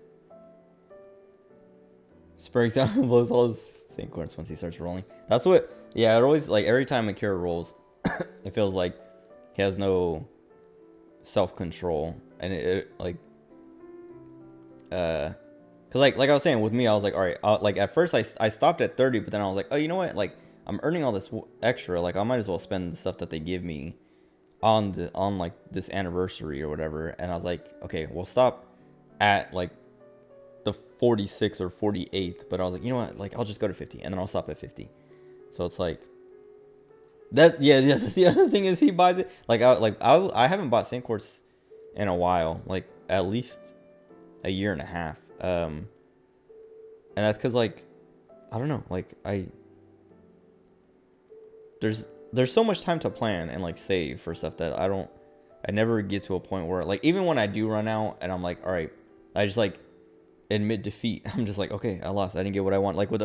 For example, blows all his same coins once he starts rolling. That's what. Yeah, it always like every time Akira rolls, it feels like he has no self-control, and it like, cause like I was saying with me, I was like, all right, like at first I stopped at 30, but then I was like, oh, you know what? Like I'm earning all this extra, like I might as well spend the stuff that they give me on like this anniversary or whatever. And I was like, okay, we'll stop at like the 46 or 48, but I was like, you know what, like I'll just go to 50 and then I'll stop at 50. So it's like that. Yeah, that's the other thing is he buys it like I haven't bought Saint Quartz in a while, like at least a year and a half. And that's because like I don't know, like there's so much time to plan and like save for stuff that I never get to a point where like even when I do run out and I'm like, all right, I just like admit defeat. I'm just like, okay, I lost. I didn't get what I want. Like with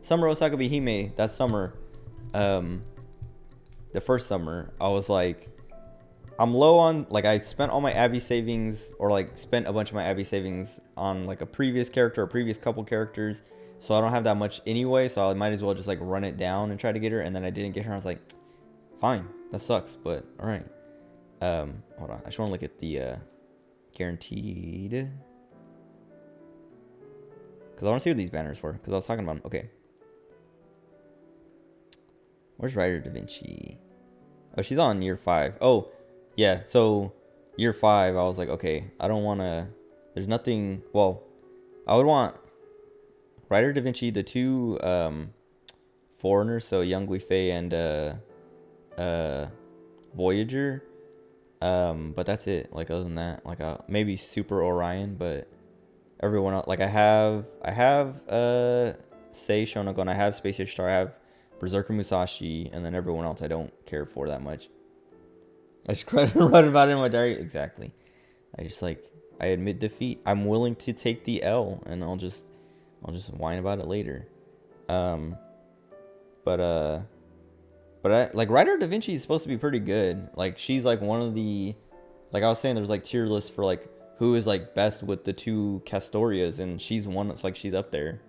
Summer Osaka Bihime, that summer, the first summer, I was like, I'm low on, like I spent all my Abby savings or like spent a bunch of my Abby savings on like a previous character or previous couple characters. So I don't have that much anyway, so I might as well just like run it down and try to get her. And then I didn't get her. I was like, fine, that sucks, but all right. Hold on, I just want to look at the guaranteed, because I want to see what these banners were, because I was talking about them. Okay, where's Ryder Da Vinci? Oh, she's on year 5. Oh, yeah. So year 5, I was like, okay, I don't want to. There's nothing. Well, I would want Ryder Da Vinci, the 2 foreigners, so Young Guifei and Voyager. But that's it. Like other than that, like maybe Super Orion, but everyone else, like I have Sei Shonagon, I have Space Age Star, I have Berserker Musashi, and then everyone else I don't care for that much. I just write about it in my diary. Exactly. I just like I admit defeat. I'm willing to take the L, and I'll just whine about it later. But I like Ryder Da Vinci is supposed to be pretty good. Like she's like one of the, like I was saying, there's like tier lists for like who is like best with the 2 Castorias, and she's one that's like she's up there.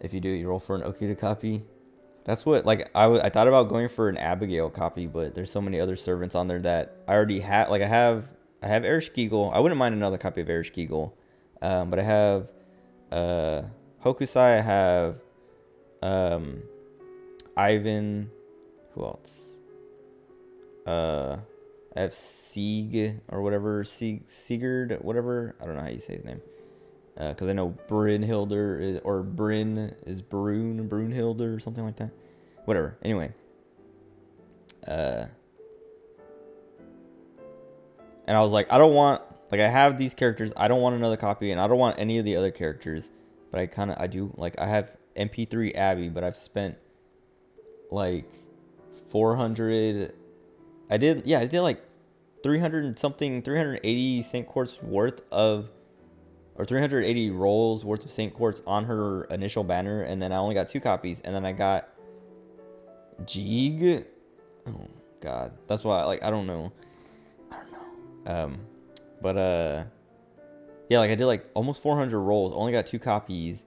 If you do, you roll for an Okita copy. That's what, like I thought about going for an Abigail copy, but there's so many other servants on there that I already have. Like I have Erishkigal. I wouldn't mind another copy of Erishkigal. But I have Hokusai. I have Ivan. Who else? I have Sieg or whatever, Sigurd, whatever. I don't know how you say his name. Because I know Brynhilder is, or Bryn is Brunhilder or something like that. Whatever. Anyway. And I was like, I don't want, like I have these characters. I don't want another copy, and I don't want any of the other characters. But I do, like I have MP3 Abby, but I've spent like 400 I did like 300 and something, 380 Saint Quartz worth of, or 380 rolls worth of Saint Quartz on her initial banner, and then I only got 2 copies, and then I got Jeeg. Oh God, that's why like I don't know. But yeah, like I did like almost 400 rolls, only got 2 copies.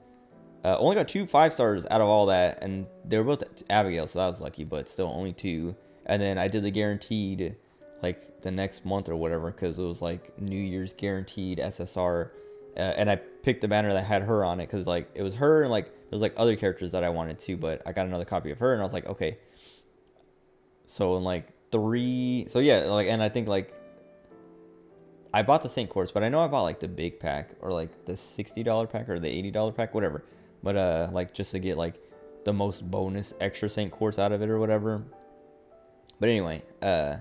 Only got 2 5-stars out of all that, and they were both Abigail, so that was lucky, but still only 2. And then I did the guaranteed like the next month or whatever, because it was like New Year's guaranteed SSR, and I picked the banner that had her on it, because like it was her, and like there was like other characters that I wanted too, but I got another copy of her, and I was like, okay. So in like 3, so yeah, like, and I think like I bought the Saint Quartz, but I know I bought like the big pack, or like the $60 pack, or the $80 pack, whatever. But like just to get like the most bonus extra Saint Quartz out of it or whatever. But anyway, I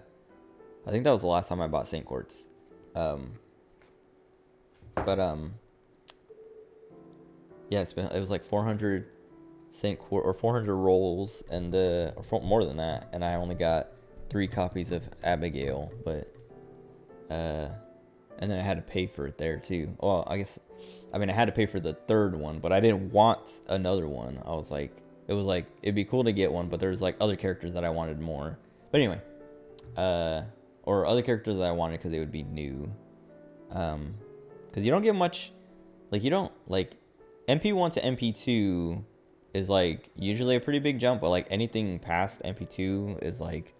think that was the last time I bought Saint Quartz. Yeah, it was like 400 Saint Quartz, or 400 rolls, and more than that, and I only got 3 copies of Abigail, but and then I had to pay for it there too. Well, I mean I had to pay for the 3rd one, but I didn't want another one. I was like, it'd be cool to get one, but there's like other characters that I wanted more. But anyway, or other characters that I wanted because they would be new. Because you don't get much, like you don't like MP1 to MP2 is like usually a pretty big jump, but like anything past MP2 is like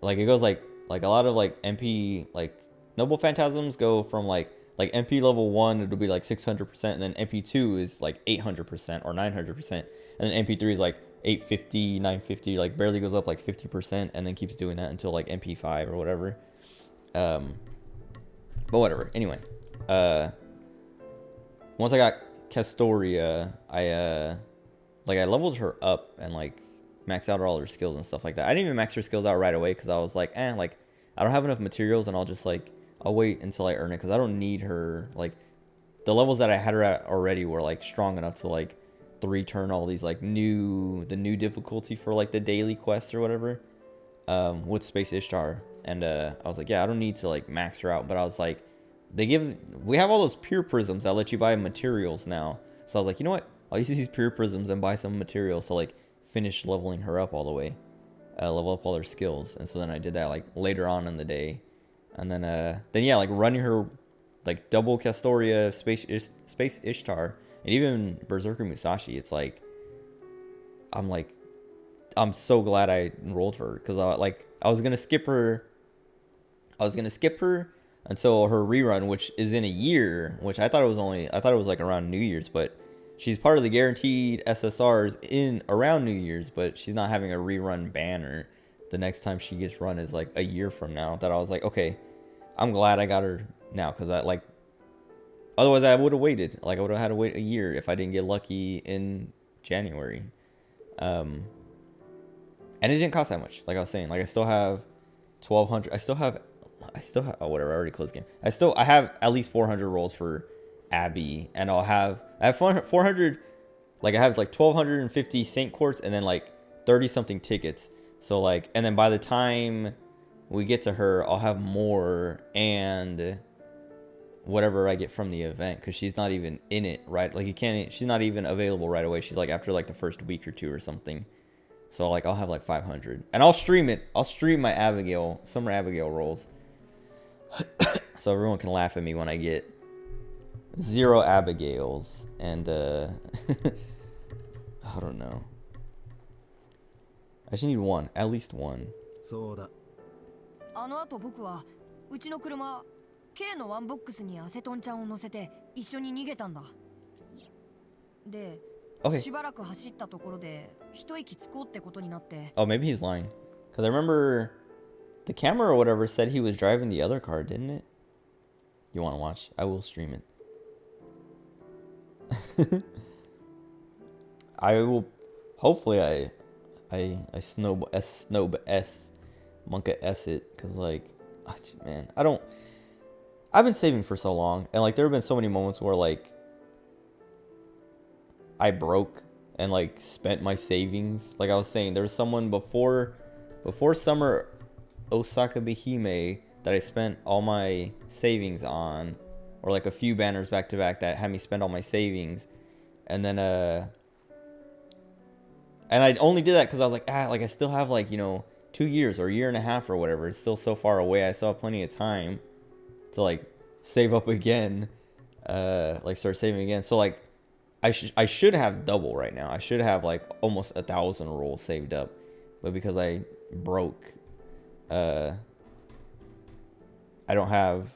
it goes like a lot of like MP, like Noble Phantasms go from like MP level 1 it'll be like 600%, and then MP2 is like 800% or 900%, and then MP3 is like 850, 950, like barely goes up like 50%, and then keeps doing that until like MP5 or whatever. But whatever. Anyway, once I got Castoria, I leveled her up and like maxed out all her skills and stuff like that. I didn't even max her skills out right away because I was like, like I don't have enough materials, and I'll wait until I earn it, because I don't need her. Like the levels that I had her at already were like strong enough to like 3-turn all these like the new difficulty for like the daily quests or whatever, with Space Ishtar. And I was like, yeah, I don't need to like max her out. But I was like, we have all those pure prisms that let you buy materials now. So I was like, you know what? I'll use these pure prisms and buy some materials to like finish leveling her up all the way, level up all her skills. And so then I did that like later on in the day, and then yeah, like running her like double Castoria, Space Ishtar, and even Berserker Musashi. It's like I'm so glad I enrolled her, because I was gonna skip her. Until her rerun, which is in a year, which I thought it was like around New Year's, but she's part of the guaranteed SSRs in around New Year's, but she's not having a rerun banner. The next time she gets run is like a year from now. That I was like, okay, I'm glad I got her now, because otherwise I would have waited. Like I would have had to wait a year if I didn't get lucky in January. And it didn't cost that much. Like I was saying, like I still have 1,200. I still have oh whatever, I already closed the game. I have at least 400 rolls for Abby, and I have 400, like I have like 1,250 Saint Quartz, and then like 30 something tickets. So like, and then by the time we get to her, I'll have more, and whatever I get from the event, because she's not even in it, right? Like she's not even available right away. She's like after like the first week or 2 or something. So like I'll have like 500, and I'll stream it. I'll stream my summer Abigail rolls, so everyone can laugh at me when I get 0 Abigails, and I don't know. I just need one, at least one. そうだ。あの後僕はうちの車 K のワンボックスにアセトンちゃんを乗せて一緒に逃げたんだ。で、Okay. しばらく走ったところで一息つこうってことになって。Oh, maybe he's lying. Because I remember the camera or whatever said he was driving the other car, didn't it? You want to watch? I will stream it. I will. Hopefully, I snob Monka S it, because like, man, I've been saving for so long, and like there have been so many moments where like I broke and like spent my savings. Like I was saying, there was someone before summer Osaka Behime that I spent all my savings on, or like a few banners back to back that had me spend all my savings, and then and I only did that because I was like, like I still have like, you know, 2 years or a year and a half or whatever. It's still so far away. I still have plenty of time to like save up again, like start saving again. So like I should have double right now. I should have like almost 1,000 rolls saved up, but because I broke, I don't have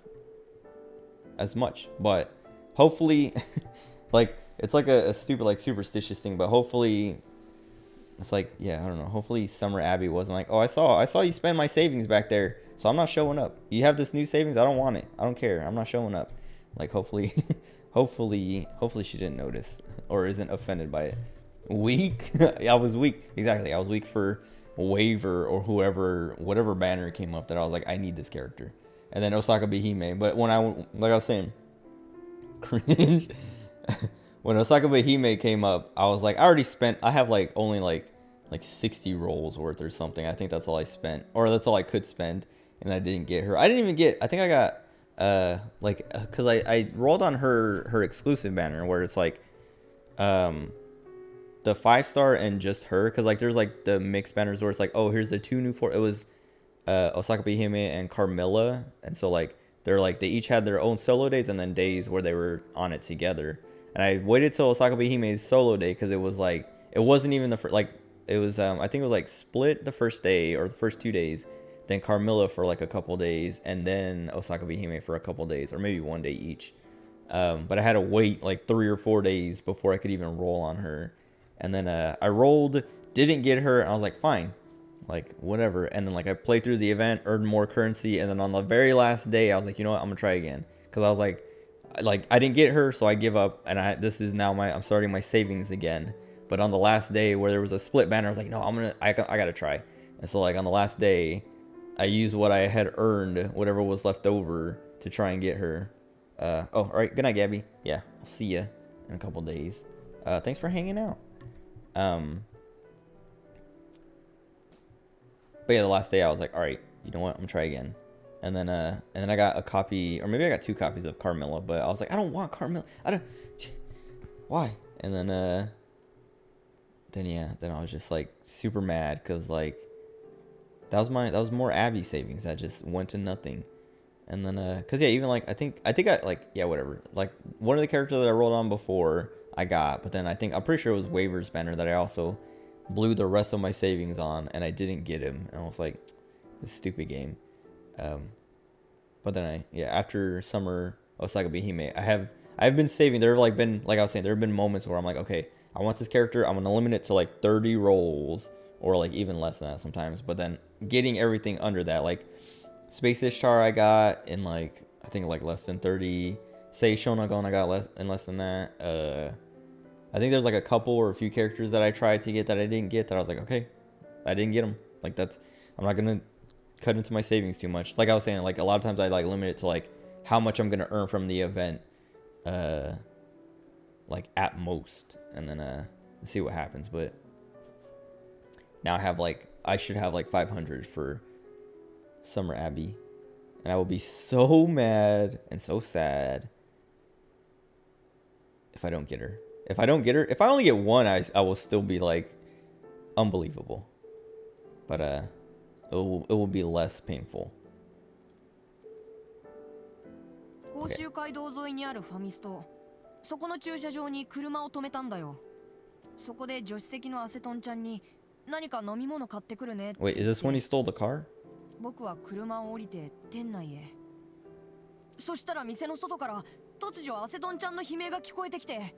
as much. But hopefully, like it's like a stupid like superstitious thing. But hopefully, it's like, yeah, I don't know. Hopefully, Summer Abbey wasn't like, oh, I saw you spend my savings back there, so I'm not showing up. You have this new savings. I don't want it. I don't care. I'm not showing up. Like hopefully, hopefully she didn't notice or isn't offended by it. Weak? I was weak. Exactly. I was weak for Waver or whatever banner came up that I was like, I need this character. And then Osaka Behime. But when like I was saying, cringe. When Osaka Behime came up, I was like, I have like only like 60 rolls worth or something. I think that's all I spent, or that's all I could spend, and I didn't get her. I didn't even get, I think I got because I rolled on her exclusive banner where it's like the 5-star and just her, because like there's like the mixed banners where it's like, oh, here's the 2 new it was Osaka Behime and Carmilla, and so like they each had their own solo days and then days where they were on it together. And I waited till Osaka Behime's solo day because it was like, it wasn't even the first, like it was I think it was like split the first day or the first 2 days, then Carmilla for like a couple days, and then Osaka Behime for a couple days, or maybe 1 day each. But I had to wait like 3 or 4 days before I could even roll on her. And then I rolled, didn't get her, and I was like, fine, like whatever. And then like I played through the event, earned more currency, and then on the very last day I was like, you know what, I'm gonna try again, because I was like I didn't get her, so I give up, and this is now I'm starting my savings again. But on the last day where there was a split banner, I was like, no, I gotta try. And so like on the last day, I used what I had earned, whatever was left over, to try and get her. Oh, all right, good night, Gabby. Yeah, I'll see ya in a couple days. Thanks for hanging out. But yeah, the last day I was like, all right, you know what, I'm gonna try again. And then I got a copy, or maybe I got 2 copies of Carmilla, but I was like, I don't want Carmilla. Why? And then I was just like super mad because like that was more Abby savings that just went to nothing. And then cause yeah, even like I think I like, yeah, whatever. Like one of the characters that I rolled on before I got, but then I'm pretty sure it was Waver's banner that I also blew the rest of my savings on, and I didn't get him. And I was like, this stupid game. But then after Summer Osaka Behime, I've been saving. There have been, like I was saying, there have been moments where I'm like, okay, I want this character, I'm gonna limit it to like 30 rolls, or like even less than that sometimes. But then getting everything under that, like Space Ishtar I got in like, I think like less than 30. Say Shonagon I got less than that. I think there's like a couple or a few characters that I tried to get that I didn't get, that I was like, okay, I didn't get them. Like I'm not gonna cut into my savings too much. Like I was saying, like a lot of times I like limit it to like how much I'm gonna earn from the event, like at most, and then see what happens. But now I should have like 500 for Summer Abbey, and I will be so mad and so sad if I don't get her. If I only get one, I will still be like unbelievable. But it will be less painful. 甲州街道沿いにあるファミスト、そこの駐車場に車を止めたんだよ。そこで助手席のアセトンちゃんに何か飲み物買ってくるねって。 Wait, is this when he stole the car? 僕は車を降りて店内へ。そしたら店の外から突如アセトンちゃんの悲鳴が聞こえてきて。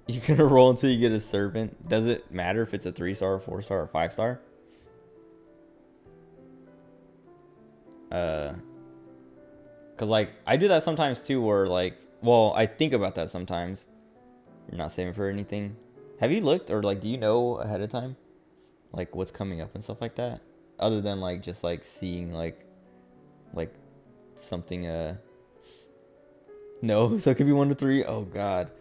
You're gonna roll until you get a servant. Does it matter if it's a 3-star, or 4-star, or 5-star? Cause like I do that sometimes too, where like, well, I think about that sometimes. You're not saving for anything. Have you looked, or like, do you know ahead of time, like what's coming up and stuff like that? Other than like just like seeing like something. No, so it could be 1 to 3. Oh God.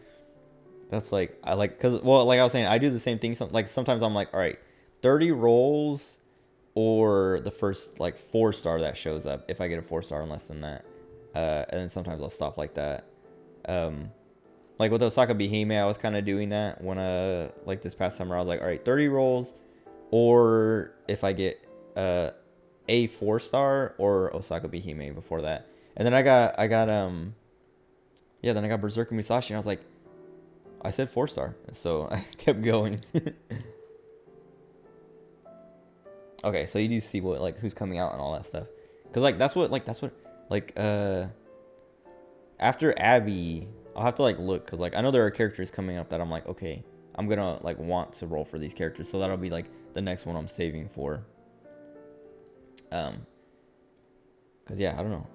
That's like, cause well, like I was saying, I do the same thing. Like sometimes I'm like, all right, 30 rolls or the first like 4-star that shows up if I get a 4-star and less than that. And then sometimes I'll stop like that. Like with Osaka Bihime, I was kind of doing that when like this past summer I was like, all right, 30 rolls, or if I get a 4-star or Osaka Bihime before that. And then I got then I got Berserker Musashi and I was like, I said 4-star, so I kept going. Okay, so you do see what like who's coming out and all that stuff, cause like that's what after Abby, I'll have to like look, cause like I know there are characters coming up that I'm like, okay, I'm gonna like want to roll for these characters, so that'll be like the next one I'm saving for. Cause yeah, I don't know,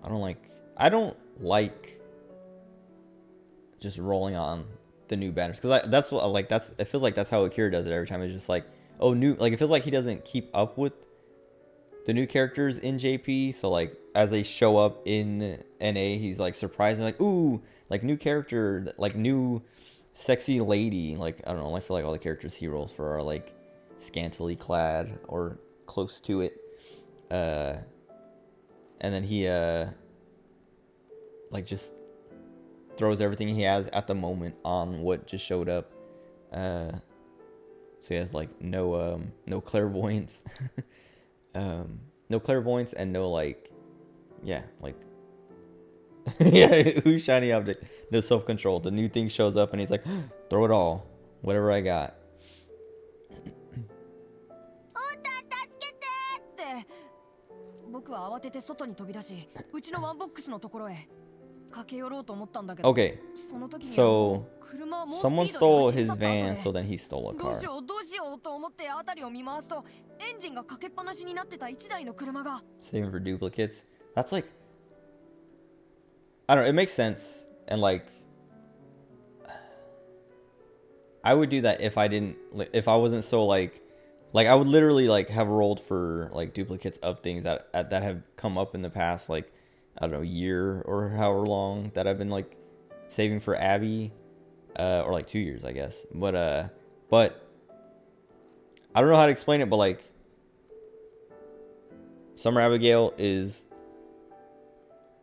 I don't like just rolling on the new banners, because that's what like it feels like that's how Akira does it every time. It's just like, oh, new, like it feels like he doesn't keep up with the new characters in JP, so like as they show up in NA, he's like surprising, like, ooh, like new character, like new sexy lady. Like I don't know, I feel like all the characters he rolls for are like scantily clad or close to it. And then he like just throws everything he has at the moment on what just showed up. So he has like no clairvoyance. No clairvoyance and no like, yeah, like yeah, who's shiny object? No self-control. The new thing shows up and he's like, throw it all, whatever I got. 僕は慌てて外に飛び出し、うちのワンボックスのところへ駆け寄ろうと思ったんだけど、 Okay, その時にはも so う車は猛スピ someone ードで stole 走り his 去った後 van, で、 so then he stole a どう car. しようどうしようと思って辺りを見回すと、エンジンがかけっぱなしになってた1台の車が。 Saving for duplicates. That's like, I don't know, it makes sense, and like I would do that if I didn't, if I wasn't so like I would literally like have rolled for like duplicates of things that have come up in the past, like I don't know, year or however long that I've been like saving for Abby, or like 2 years, I guess. But I don't know how to explain it, but like Summer Abigail is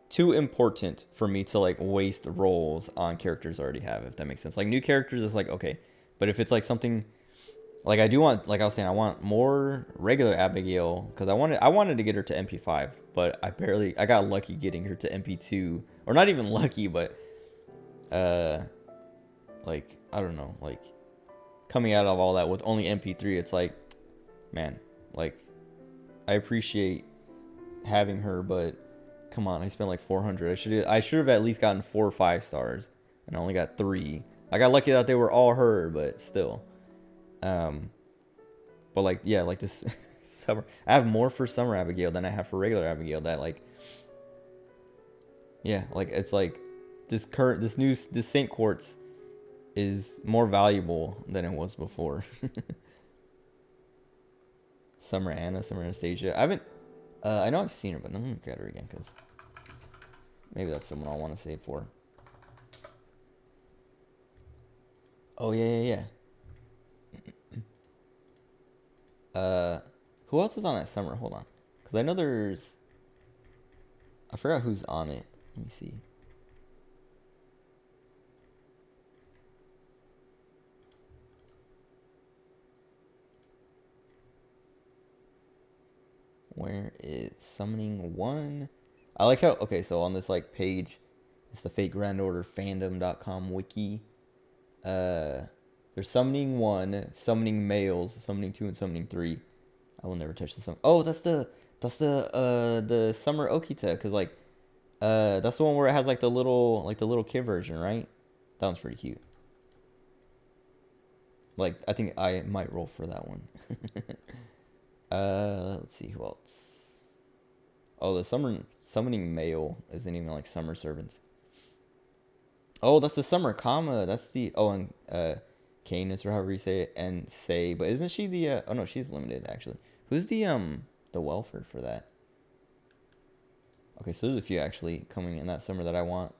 too important for me to like waste rolls on characters I already have, if that makes sense. Like new characters is like okay, but if it's like something like I do want, like I was saying, I want more regular Abigail, because I wanted to get her to MP5, but I got lucky getting her to MP2, or not even lucky, but like I don't know, like coming out of all that with only MP3, it's like, man, like I appreciate having her, but come on, I spent like 400. I should have at least gotten 4 or 5 stars, and I only got 3. I got lucky that they were all her, but still. But like, yeah, like this summer, I have more for Summer Abigail than I have for regular Abigail. That like, yeah, like it's like this Saint Quartz is more valuable than it was before. Summer Anna, Summer Anastasia. I haven't, I know I've seen her, but let me look at her again, because maybe that's someone I'll want to save for. Oh yeah. Who else is on that summer? Hold on, because I know there's, I forgot who's on it. Let me see. Where is Summoning 1? I like how, okay, so on this like page, it's the Fate Grand Order fandom.com wiki. There's Summoning 1, Summoning Males, Summoning 2, and Summoning 3. I will never touch the summon. Oh, that's the Summer Okita, because like that's the one where it has like the little kid version, right? That one's pretty cute. Like I think I might roll for that one. Let's see who else. Oh, the Summoning Male isn't even like Summer Servants. Oh, that's the Summer Kama. That's the, oh, and Canis, or however you say it, and Say, but isn't she the oh no, she's limited actually. Who's the welfare for that? Okay, so there's a few actually coming in that summer that I want.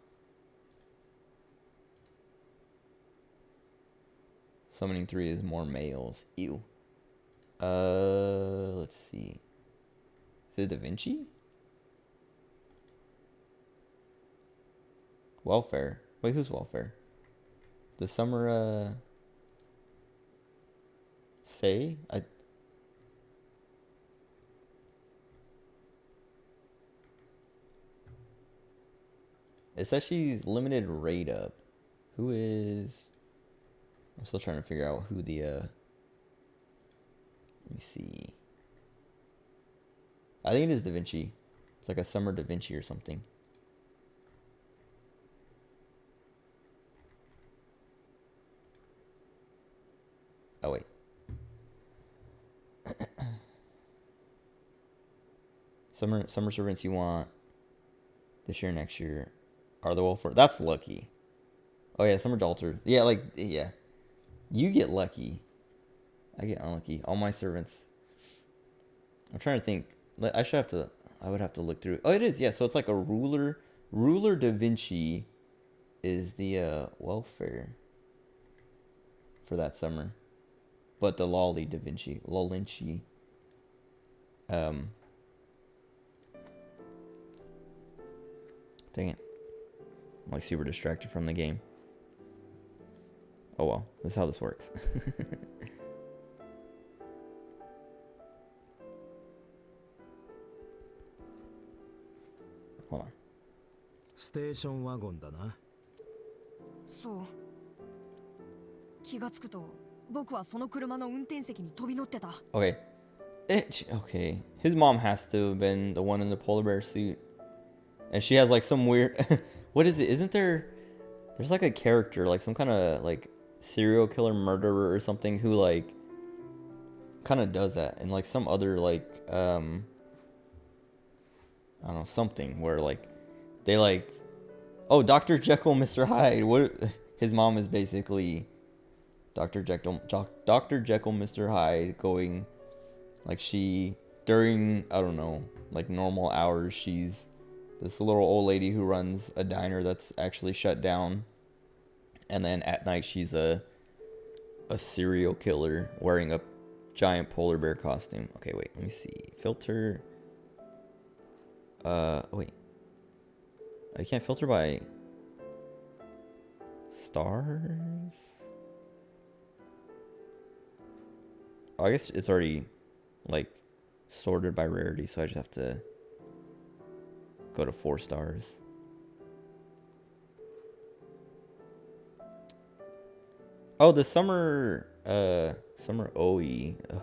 Summoning 3 is more males. Ew. Let's see. Is it Da Vinci? Welfare. Wait, who's welfare? The summer, say? It says she's limited rate up. Who is... I'm still trying to figure out who the, let me see. I think it is Da Vinci. It's like a summer Da Vinci or something. Oh, wait. Summer servants you want this year, next year are the welfare. That's lucky. Oh, yeah, summer dalter. Yeah, like, yeah. You get lucky. I get unlucky. All my servants. I'm trying to think. I would have to look through. Oh, it is. Yeah, so it's like a ruler. Ruler Da Vinci is the welfare for that summer. But the Lolly Da Vinci. Lolinci. Dang it. I'm like super distracted from the game. Oh well, this is how this works. Hold on. ステーションワゴンだな。そう。気がつくと、僕はその車の運転席に飛び乗ってた。Okay. Okay. His mom has to have been the one in the polar bear suit. And she has like some weird... What is it? Isn't there... There's like a character, like some kind of like serial killer murderer or something who like kind of does that. And like some other like... I don't know, something where like they like... Oh, Dr. Jekyll, Mr. Hyde. What? His mom is basically Dr. Jekyll, Mr. Hyde going... Like she... During, I don't know, like normal hours, she's... This little old lady who runs a diner that's actually shut down. And then at night she's a serial killer wearing a giant polar bear costume. Okay, wait, let me see. Filter. Wait. I can't filter by stars? Oh, I guess it's already like sorted by rarity, so I just have to go to 4 stars. Oh, the summer OE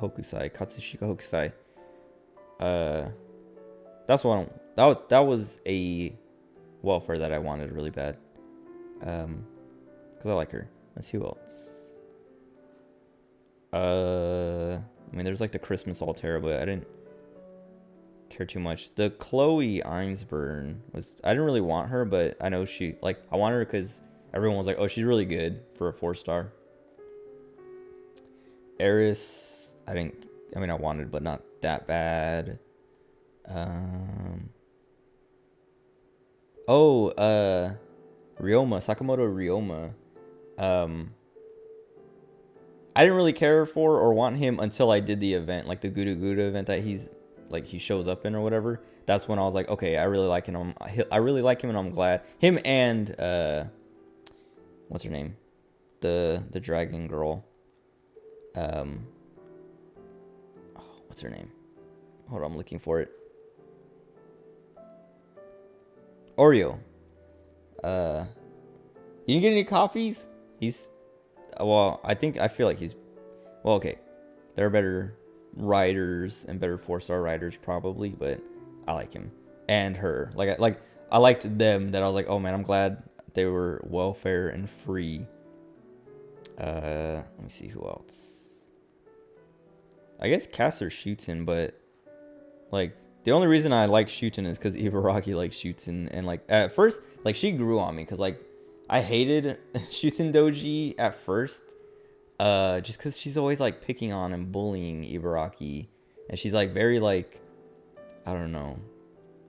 Hokusai, Katsushika Hokusai. That's one. That was a welfare that I wanted really bad. Cause I like her. Let's see who else. I mean, there's like the Christmas Altera, but I didn't care too much. The Chloe Einsburn was... I didn't really want her, but I know she... Like, I wanted her because everyone was like, oh, she's really good for a 4-star. Eris, I mean, I wanted, but not that bad. Ryoma, Sakamoto Ryoma. I didn't really care for or want him until I did the event, like the Gudu Gudu event that he shows up in or whatever. That's when I was like, okay, I really like him. I really like him, and I'm glad. Him and what's her name? The dragon girl. What's her name? Hold on, I'm looking for it. Oreo. You didn't get any copies? Well, I feel like he's... Well, okay. There are better riders and better 4-star riders probably, but I like him. And her. I liked them that I was like, oh man, I'm glad they were welfare and free. Let me see who else. I guess Caster Shootin, but like the only reason I like Shootin is because Ibaraki likes Shootin, and like at first, like she grew on me because like I hated Shootin Doji at first, just because she's always like picking on and bullying Ibaraki, and she's like very like, I don't know,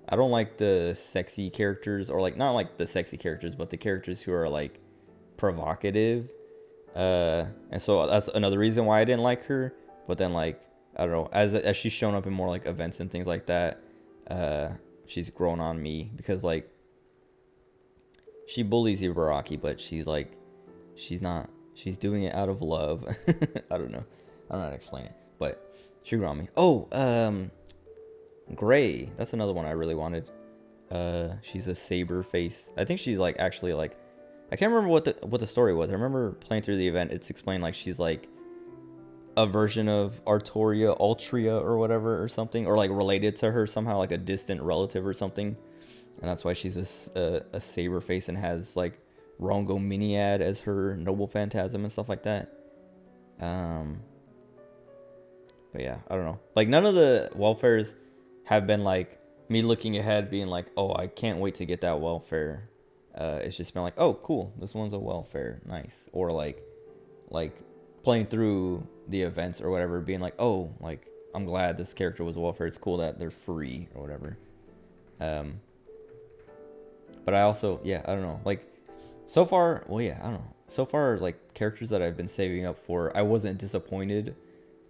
I don't like the sexy characters, or like not like the sexy characters, but the characters who are like provocative, and so that's another reason why I didn't like her. But then like I don't know, as she's shown up in more like events and things like that, she's grown on me because like she bullies Ibaraki, but she's not, she's doing it out of love. I don't know. I don't know how to explain it, but she grew on me. Oh, Gray. That's another one I really wanted. She's a saber face. I think she's like actually like, I can't remember what the story was. I remember playing through the event. It's explained like she's like a version of Altria or whatever or something, or like related to her somehow, like a distant relative or something. And that's why she's a saber face and has like Rongo Miniad as her noble phantasm and stuff like that. But yeah, I don't know. Like none of the welfares have been like me looking ahead being like, oh, I can't wait to get that welfare. It's just been like, oh, cool, this one's a welfare, nice. Or like playing through the events or whatever, being like, oh, like I'm glad this character was a welfare. It's cool that they're free or whatever. But I also, yeah, I don't know. Like so far, well, yeah, I don't know. So far, like characters that I've been saving up for, I wasn't disappointed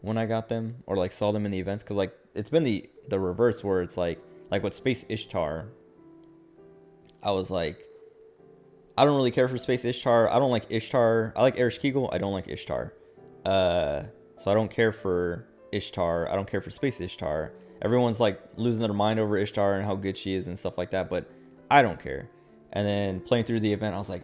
when I got them or like saw them in the events, because like it's been the reverse where it's like with Space Ishtar, I was like, I don't really care for Space Ishtar. I don't like Ishtar. I like Ereshkigal. I don't like Ishtar. So I don't care for Ishtar. I don't care for Space Ishtar. Everyone's like losing their mind over Ishtar and how good she is and stuff like that, but I don't care. And then playing through the event, I was like,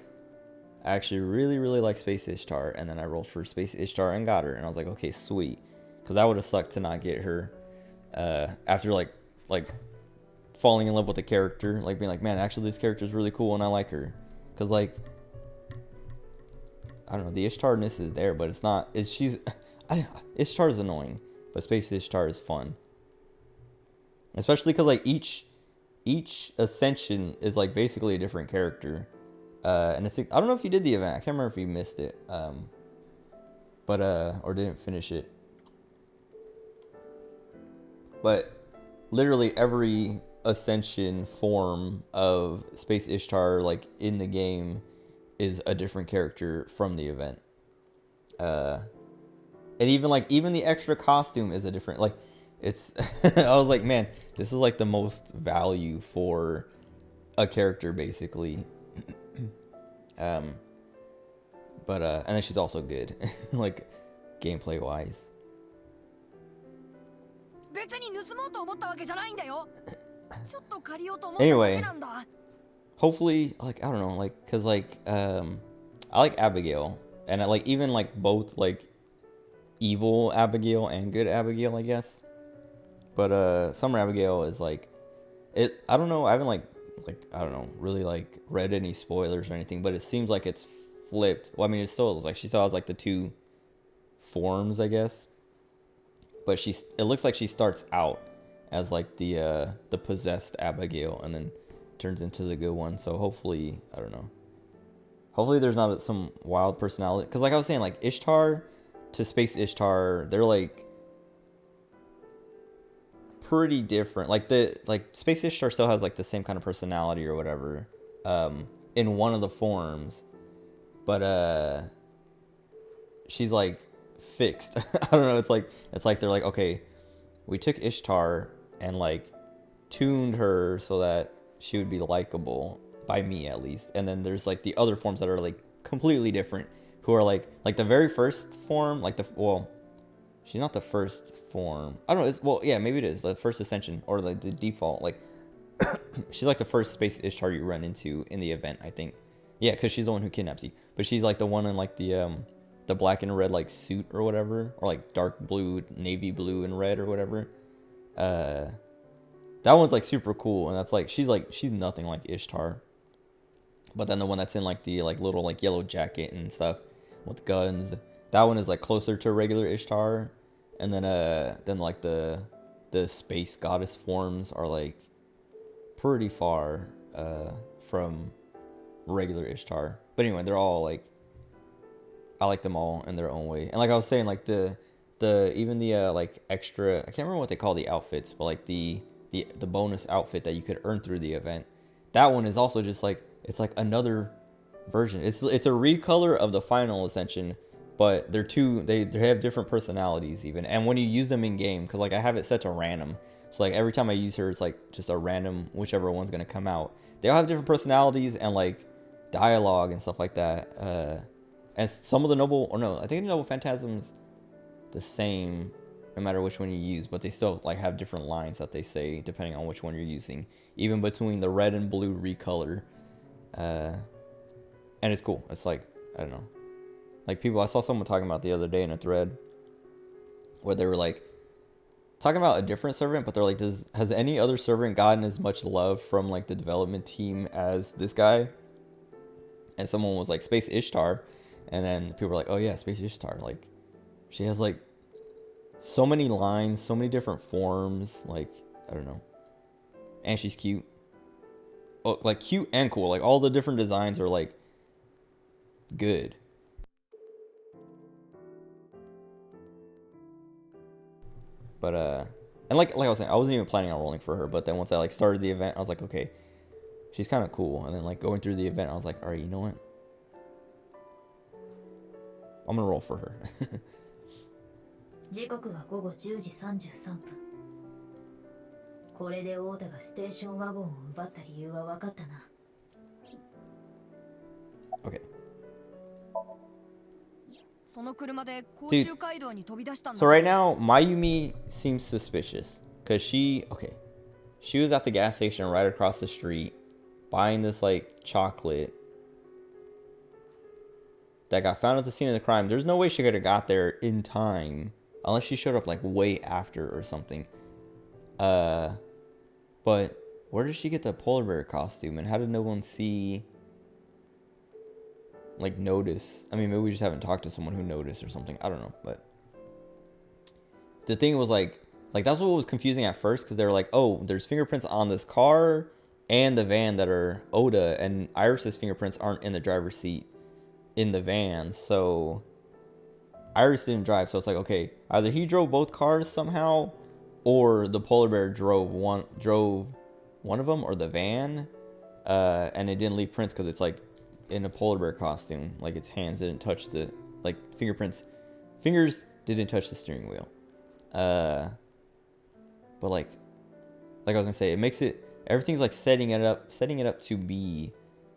I actually really, really like Space Ishtar. And then I rolled for Space Ishtar and got her. And I was like, okay, sweet. Because that would have sucked to not get her after like falling in love with the character. Like being like, man, actually this character is really cool and I like her. Because like, I don't know, the Ishtarness is there, but it's not, Ishtar is annoying. But Space Ishtar is fun. Especially because like each ascension is like basically a different character. And it's, I don't know if you did the event. I can't remember if you missed it. But or didn't finish it. But literally every ascension form of Space Ishtar like in the game is a different character from the event. And even the extra costume is a different, like it's I was like, man, this is like the most value for a character basically. But and then she's also good like gameplay wise. Anyway, hopefully, like I don't know, like cause like I like Abigail, and I like even like both like evil Abigail and good Abigail, I guess. But Summer Abigail is like it. I don't know. I haven't like I don't know really like read any spoilers or anything, but it seems like it's flipped. Well, I mean, it's still like she still has like the two forms, I guess. But it looks like she starts out as like the possessed Abigail and then turns into the good one. So hopefully, I don't know. Hopefully there's not some wild personality, because like I was saying, like Ishtar to Space Ishtar, they're like pretty different. Like Space Ishtar still has like the same kind of personality or whatever in one of the forms, but she's like fixed. I don't know, it's like they're like, okay, we took Ishtar and like tuned her so that she would be likable by me at least, and then there's like the other forms that are like completely different, who are like the very first form, like she's not the first form. I don't know. Well, yeah, maybe it is the first ascension or like the default. Like she's like the first Space Ishtar you run into in the event, I think. Yeah, because she's the one who kidnaps you. But she's like the one in like the black and red like suit or whatever, or like dark blue, navy blue and red or whatever. That one's like super cool, and that's like she's nothing like Ishtar. But then the one that's in like the like little like yellow jacket and stuff with guns, that one is like closer to regular Ishtar. And then like the space goddess forms are like pretty far from regular Ishtar. But anyway, they're all like, I like them all in their own way. And like I was saying, like the like extra, I can't remember what they call the outfits, but like the bonus outfit that you could earn through the event, that one is also just like, it's like another version. It's a recolor of the final ascension but they're two. They have different personalities even, and when you use them in game, because like I have it set to random, so like every time I use her, it's like just a random whichever one's gonna come out. They all have different personalities and like dialogue and stuff like that. And some of the noble, or no, I think the noble phantasms the same no matter which one you use, but they still like have different lines that they say depending on which one you're using, even between the red and blue recolor. And it's cool. It's like, I don't know, like people, I saw someone talking about the other day in a thread where they were like talking about a different servant, but they're like, has any other servant gotten as much love from like the development team as this guy? And someone was like Space Ishtar, and then people were like, oh yeah, Space Ishtar, like she has like so many lines, so many different forms, like I don't know, and she's cute. Oh, like cute and cool, like all the different designs are like good. But and like I was saying, I wasn't even planning on rolling for her, but then once I like started the event, I was like, okay, she's kind of cool. And then like going through the event, I was like, all right, you know what, I'm gonna roll for her. 時刻は午後10時33分。これでオーダがステーションワゴンを奪った理由は分かったな。Okay. その車で甲州街道に飛び出したんだ。 So right now, Mayumi seems suspicious because she was at the gas station right across the street buying this like chocolate that got found at the scene of the crime. There's no way she could have got there in time unless she showed up like way after or something. But where did she get the polar bear costume, and how did no one see, like, notice? I mean, maybe we just haven't talked to someone who noticed or something. I don't know, but the thing was like that's what was confusing at first, because they were like, oh, there's fingerprints on this car and the van that are Oda, and Iris's fingerprints aren't in the driver's seat in the van, so Iris didn't drive. So it's like, okay, either he drove both cars somehow, or the polar bear drove one of them, or the van, and it didn't leave prints because it's like in a polar bear costume, like its hands didn't touch the, like, fingers didn't touch the steering wheel. But like I was gonna say, it makes it, everything's like setting it up to be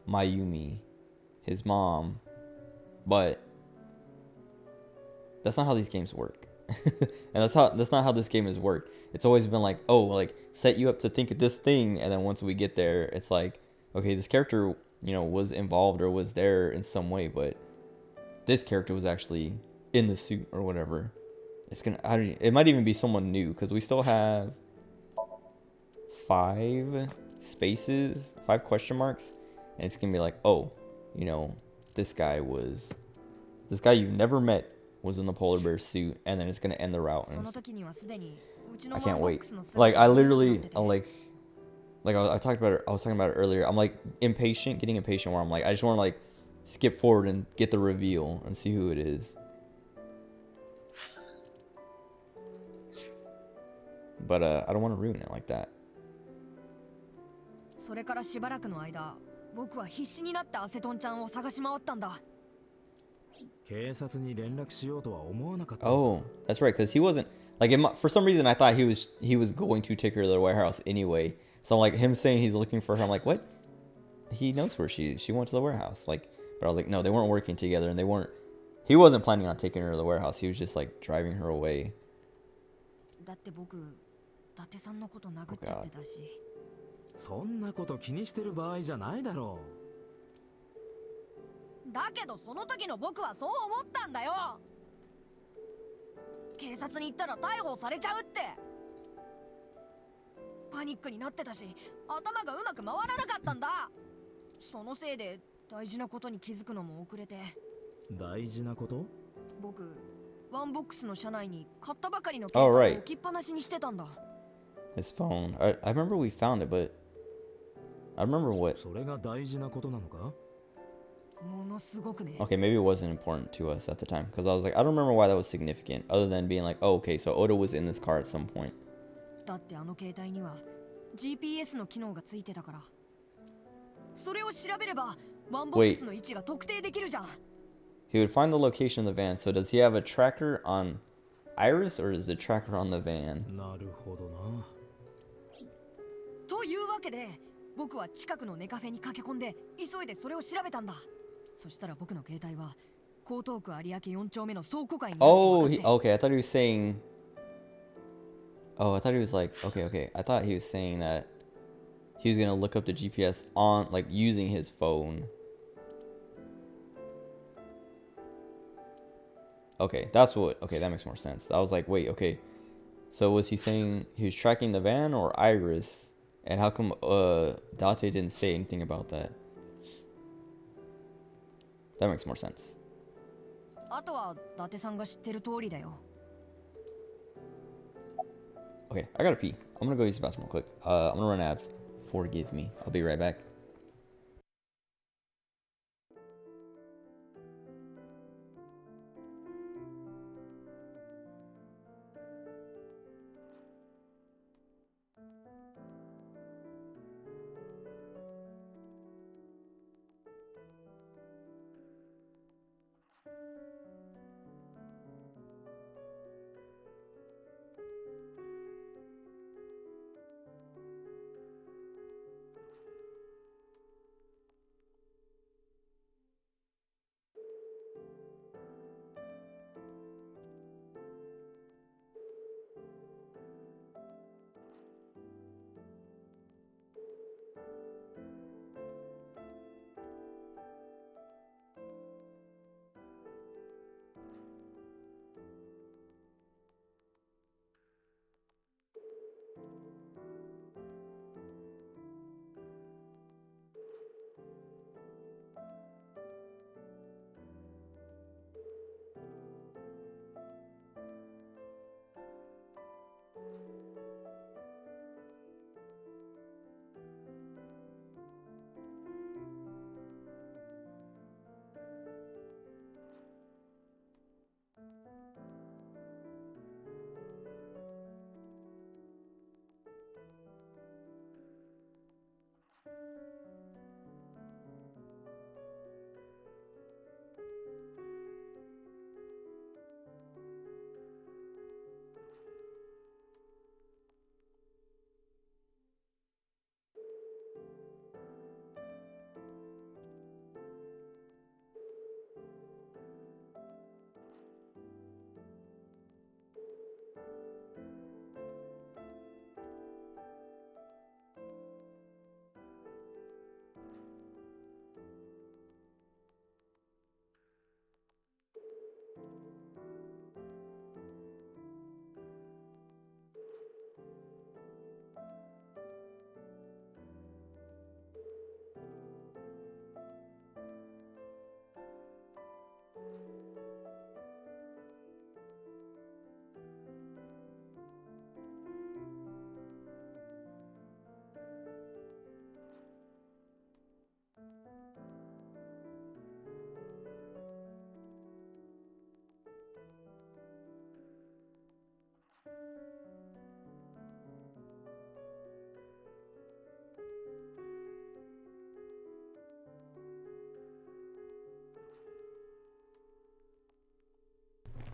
Mayumi, his mom, but that's not how these games work. And that's not how this game has worked. It's always been like, oh, like set you up to think of this thing, and then once we get there, it's like, okay, this character, you know, was involved or was there in some way, but this character was actually in the suit or whatever. It might even be someone new, because we still have 5 question marks, and it's gonna be like, oh, you know, this guy you've never met was in the polar bear suit, and then it's gonna end the route. And I can't wait. Like I literally, I was talking about it earlier. I'm like getting impatient, where I'm like, I just want to like skip forward and get the reveal and see who it is. But I don't want to ruin it like that. それからしばらくの間、僕は必死になってアセトンちゃんを探し回ったんだ。警察に連絡しようとは思わなかった。 Oh, that's right, because he wasn't like, for some reason I thought he was going to take her to the warehouse anyway. So like him saying he's looking for her, I'm like, what? He knows where she went to the warehouse. Like, but I was like, no, they weren't working together, and he wasn't planning on taking her to the warehouse. He was just like driving her away. だって僕、伊達さんのこと殴っちゃってたし。そんなこと気にしてる場合じゃないだろう。だけどその時の僕はそう思ったんだよ。警察に行ったら逮捕されちゃうって。パニックになってたし、頭がうまく回らなかったんだ。そのせいで大事なことに気づくのも遅れて。大事なこと？僕、ワンボックスの車内に買ったばかりの携帯を置きっぱなしにしてたんだ。His phone. I remember we found it, but I remember what. それが大事なことなのか? ものすごくね。Okay, maybe it wasn't important to us at the time, because I was like, I don't remember why that was significant, other than being like, oh, okay, so Oda was in this car at some point. だってあの携帯には GPS の機能がついてたから。それを調べればワンボックスの位置が特定できるじゃん。He would find the location of the van. So does he have a tracker on Iris, or is the tracker on the van? なるほどな。というわけで僕は近くのネカフェに駆け込んで急いでそれを調べたんだ。そしたら僕の携帯は江東区有明4丁目の倉庫街にあると Oh, 分かって。 okay. I thought he was saying. Oh, I thought he was like, okay. I thought he was saying that he was gonna look up the GPS on, like, using his phone. Okay, that's what. Okay, that makes more sense. I was like, wait, okay. So was he saying he was tracking the van or Iris? And how come Date didn't say anything about that? That makes more sense. あとは伊達さんが知ってる通りだよ。 Okay, I gotta pee. I'm gonna go use the bathroom real quick. I'm gonna run ads. Forgive me. I'll be right back.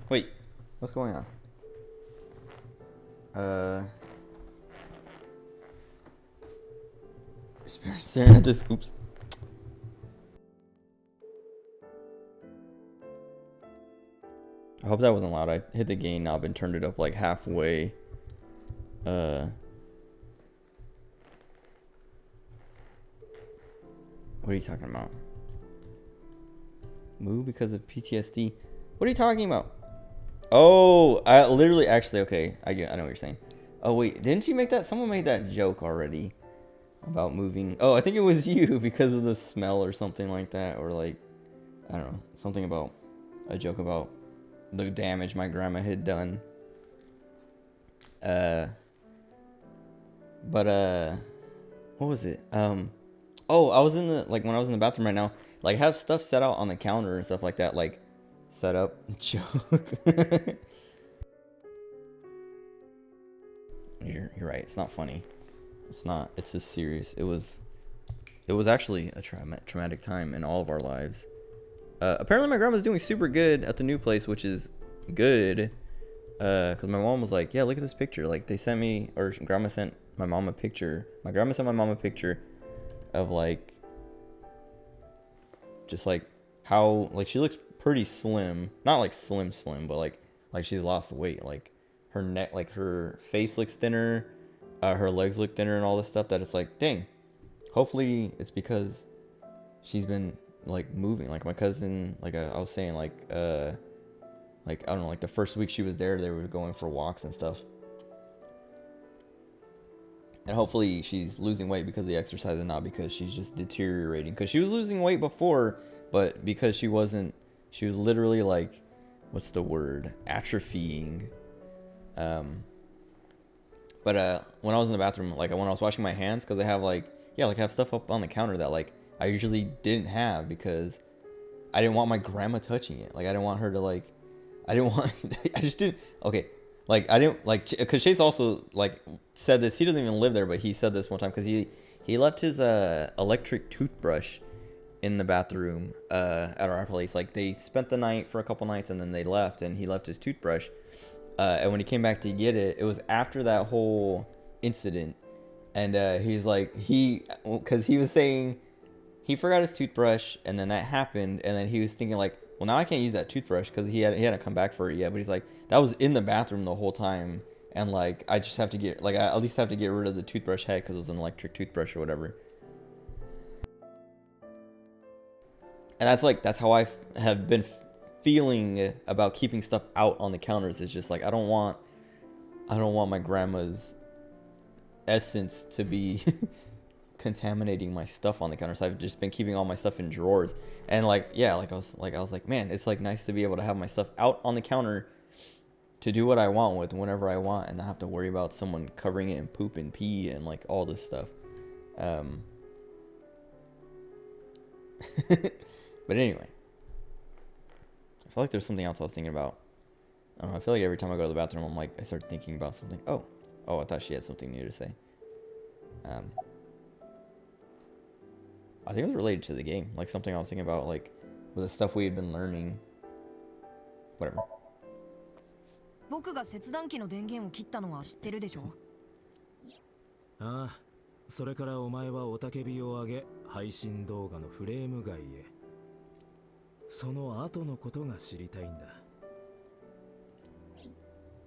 Wait, what's going on? Staring at this. Oops. I hope that wasn't loud. I hit the gain knob and turned it up like halfway. What are you talking about? Move because of PTSD? What are you talking about? Oh, I literally, actually, okay. I know what you're saying. Oh, wait, didn't you make that? Someone made that joke already about moving. Oh, I think it was you because of the smell or something like that. Or like, I don't know, something about a joke about the damage my grandma had done. But what was it? Oh, I was in the, like, when I was in the bathroom right now, like, have stuff set out on the counter and stuff like that, like, set up. Joke. You're right. It's not funny. It's not. It's just serious. It was actually a traumatic time in all of our lives. Apparently my grandma's doing super good at the new place, which is good. Because my mom was like, yeah, look at this picture. Like, they sent me, or grandma sent my mom a picture. My grandma sent my mom a picture of, like, just, like, how, like, she looks pretty slim. Not, like, slim, but, like she's lost weight. Like, her neck, like, her face looks thinner. Her legs look thinner and all this stuff that it's like, dang. Hopefully it's because she's been, like, moving. Like, my cousin, like, I was saying, like, I don't know, like the first week she was there, they were going for walks and stuff. And hopefully she's losing weight because of the exercise and not because she's just deteriorating. Because she was losing weight before, but because she was literally like, what's the word? Atrophying. But when I was in the bathroom, like when I was washing my hands, because I have like, yeah, like I have stuff up on the counter that like I usually didn't have because I didn't want my grandma touching it. Like I didn't want her to like, I didn't want, I just didn't, okay. Like I didn't like, cause Chase also like said this, he doesn't even live there, but he said this one time cause he left his electric toothbrush in the bathroom at our place. Like they spent the night for a couple nights and then they left, and he left his toothbrush. And when he came back to get it, it was after that whole incident. And he's like, cause he was saying he forgot his toothbrush, and then that happened, and then he was thinking like, well, now I can't use that toothbrush because he hadn't come back for it yet. But he's like, that was in the bathroom the whole time, and like I just have to get, like, I at least have to get rid of the toothbrush head because it was an electric toothbrush or whatever. And that's how I have been feeling about keeping stuff out on the counters. It's just like I don't want my grandma's essence to be contaminating my stuff on the counter. So I've just been keeping all my stuff in drawers. And like, yeah, I was like, man, it's like nice to be able to have my stuff out on the counter to do what I want with whenever I want, and not have to worry about someone covering it in poop and pee and like all this stuff. But anyway, I feel like there's something else I was thinking about. I don't know, I feel like every time I go to the bathroom, I'm like, I start thinking about something. Oh, I thought she had something new to say. I think it was related to the game, like something I was thinking about, like with the stuff we had been learning. Whatever. 僕が切断機の電源を切ったのは知ってるでしょ。ああ、それからお前は雄たけびを上げ、配信動画のフレーム外へ。その後のことが知りたいんだ。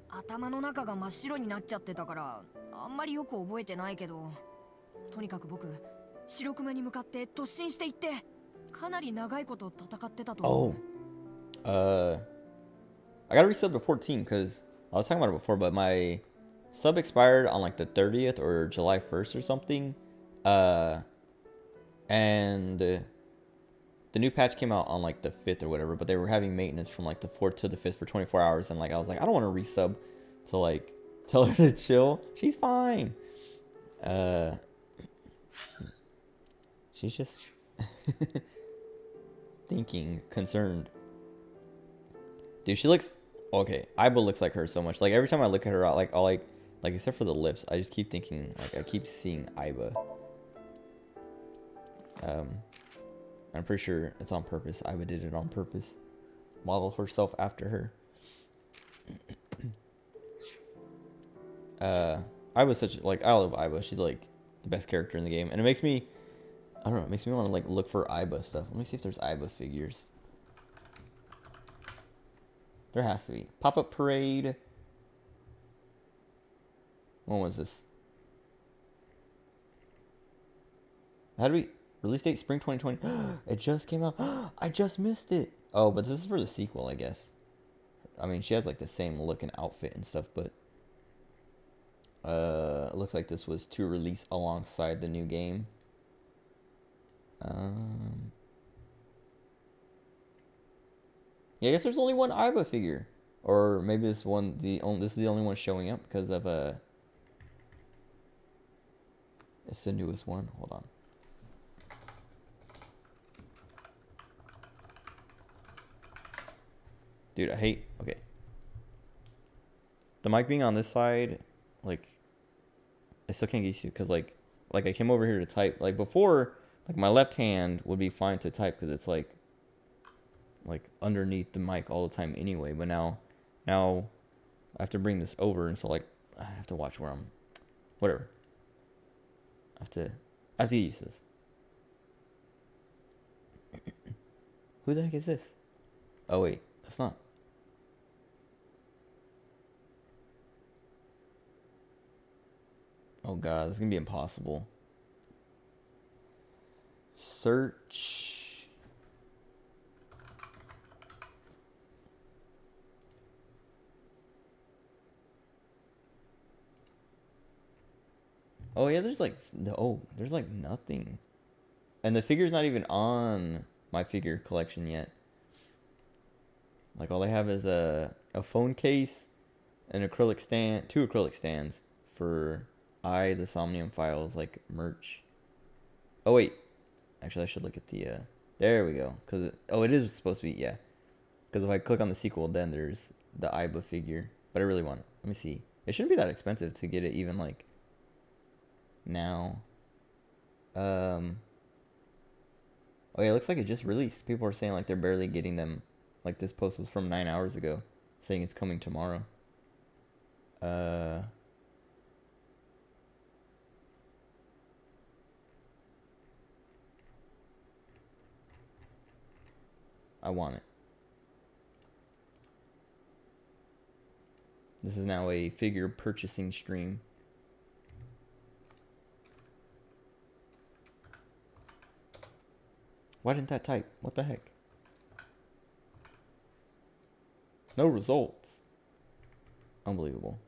頭の中が真っ白になっちゃってたからあんまりよく覚えてないけど、とにかく僕白熊に向かって突進していってかなり長いこと戦ってたと思う。I gotta resub to 14 because I was talking about it before, but my sub expired on like the 30th or July 1st or something. And the new patch came out on like the 5th or whatever, but they were having maintenance from like the 4th to the 5th for 24 hours. And like, I was like, I don't want to resub to like tell her to chill. She's fine. She's just thinking, concerned. Dude, she looks okay. Aiba looks like her so much. Like every time I look at her, like all like except for the lips, I just keep thinking, like I keep seeing Aiba. I'm pretty sure it's on purpose. Aiba did it on purpose. Model herself after her. Aiba's such like, I love Aiba. She's like the best character in the game, and it makes me, I don't know, it makes me want to like look for Aiba stuff. Let me see if there's Aiba figures. There has to be. Pop-up parade. When was this? How do we... Release date spring 2020. It just came out. I just missed it. Oh, but this is for the sequel, I guess. I mean, she has like the same look and outfit and stuff, but... it looks like this was to release alongside the new game. Yeah, I guess there's only one Aiba figure, or maybe this is the only one showing up because of it's the newest one. Hold on. Dude, I hate. Okay. The mic being on this side, like, I still can't get used to because like I came over here to type. Like before, like my left hand would be fine to type because it's like like underneath the mic all the time anyway. But now I have to bring this over, and so like I have to watch where I'm. Whatever. I have to get used to this. Who the heck is this? Oh wait, that's not. Oh god, this is gonna be impossible. Search. Oh yeah, there's like there's like nothing, and the figure's not even on my figure collection yet. Like all I have is a phone case, an acrylic stand, two acrylic stands for the Somnium Files like merch. Oh wait, actually I should look at the there we go, cause it is supposed to be, yeah, because if I click on the sequel, then there's the Iba figure, but I really want it. Let me see. It shouldn't be that expensive to get it even like now. Oh yeah, it looks like it just released. People are saying like they're barely getting them. Like this post was from 9 hours ago, saying it's coming tomorrow. I want it. This is now a figure purchasing stream. Why didn't that type? What the heck? No results. Unbelievable.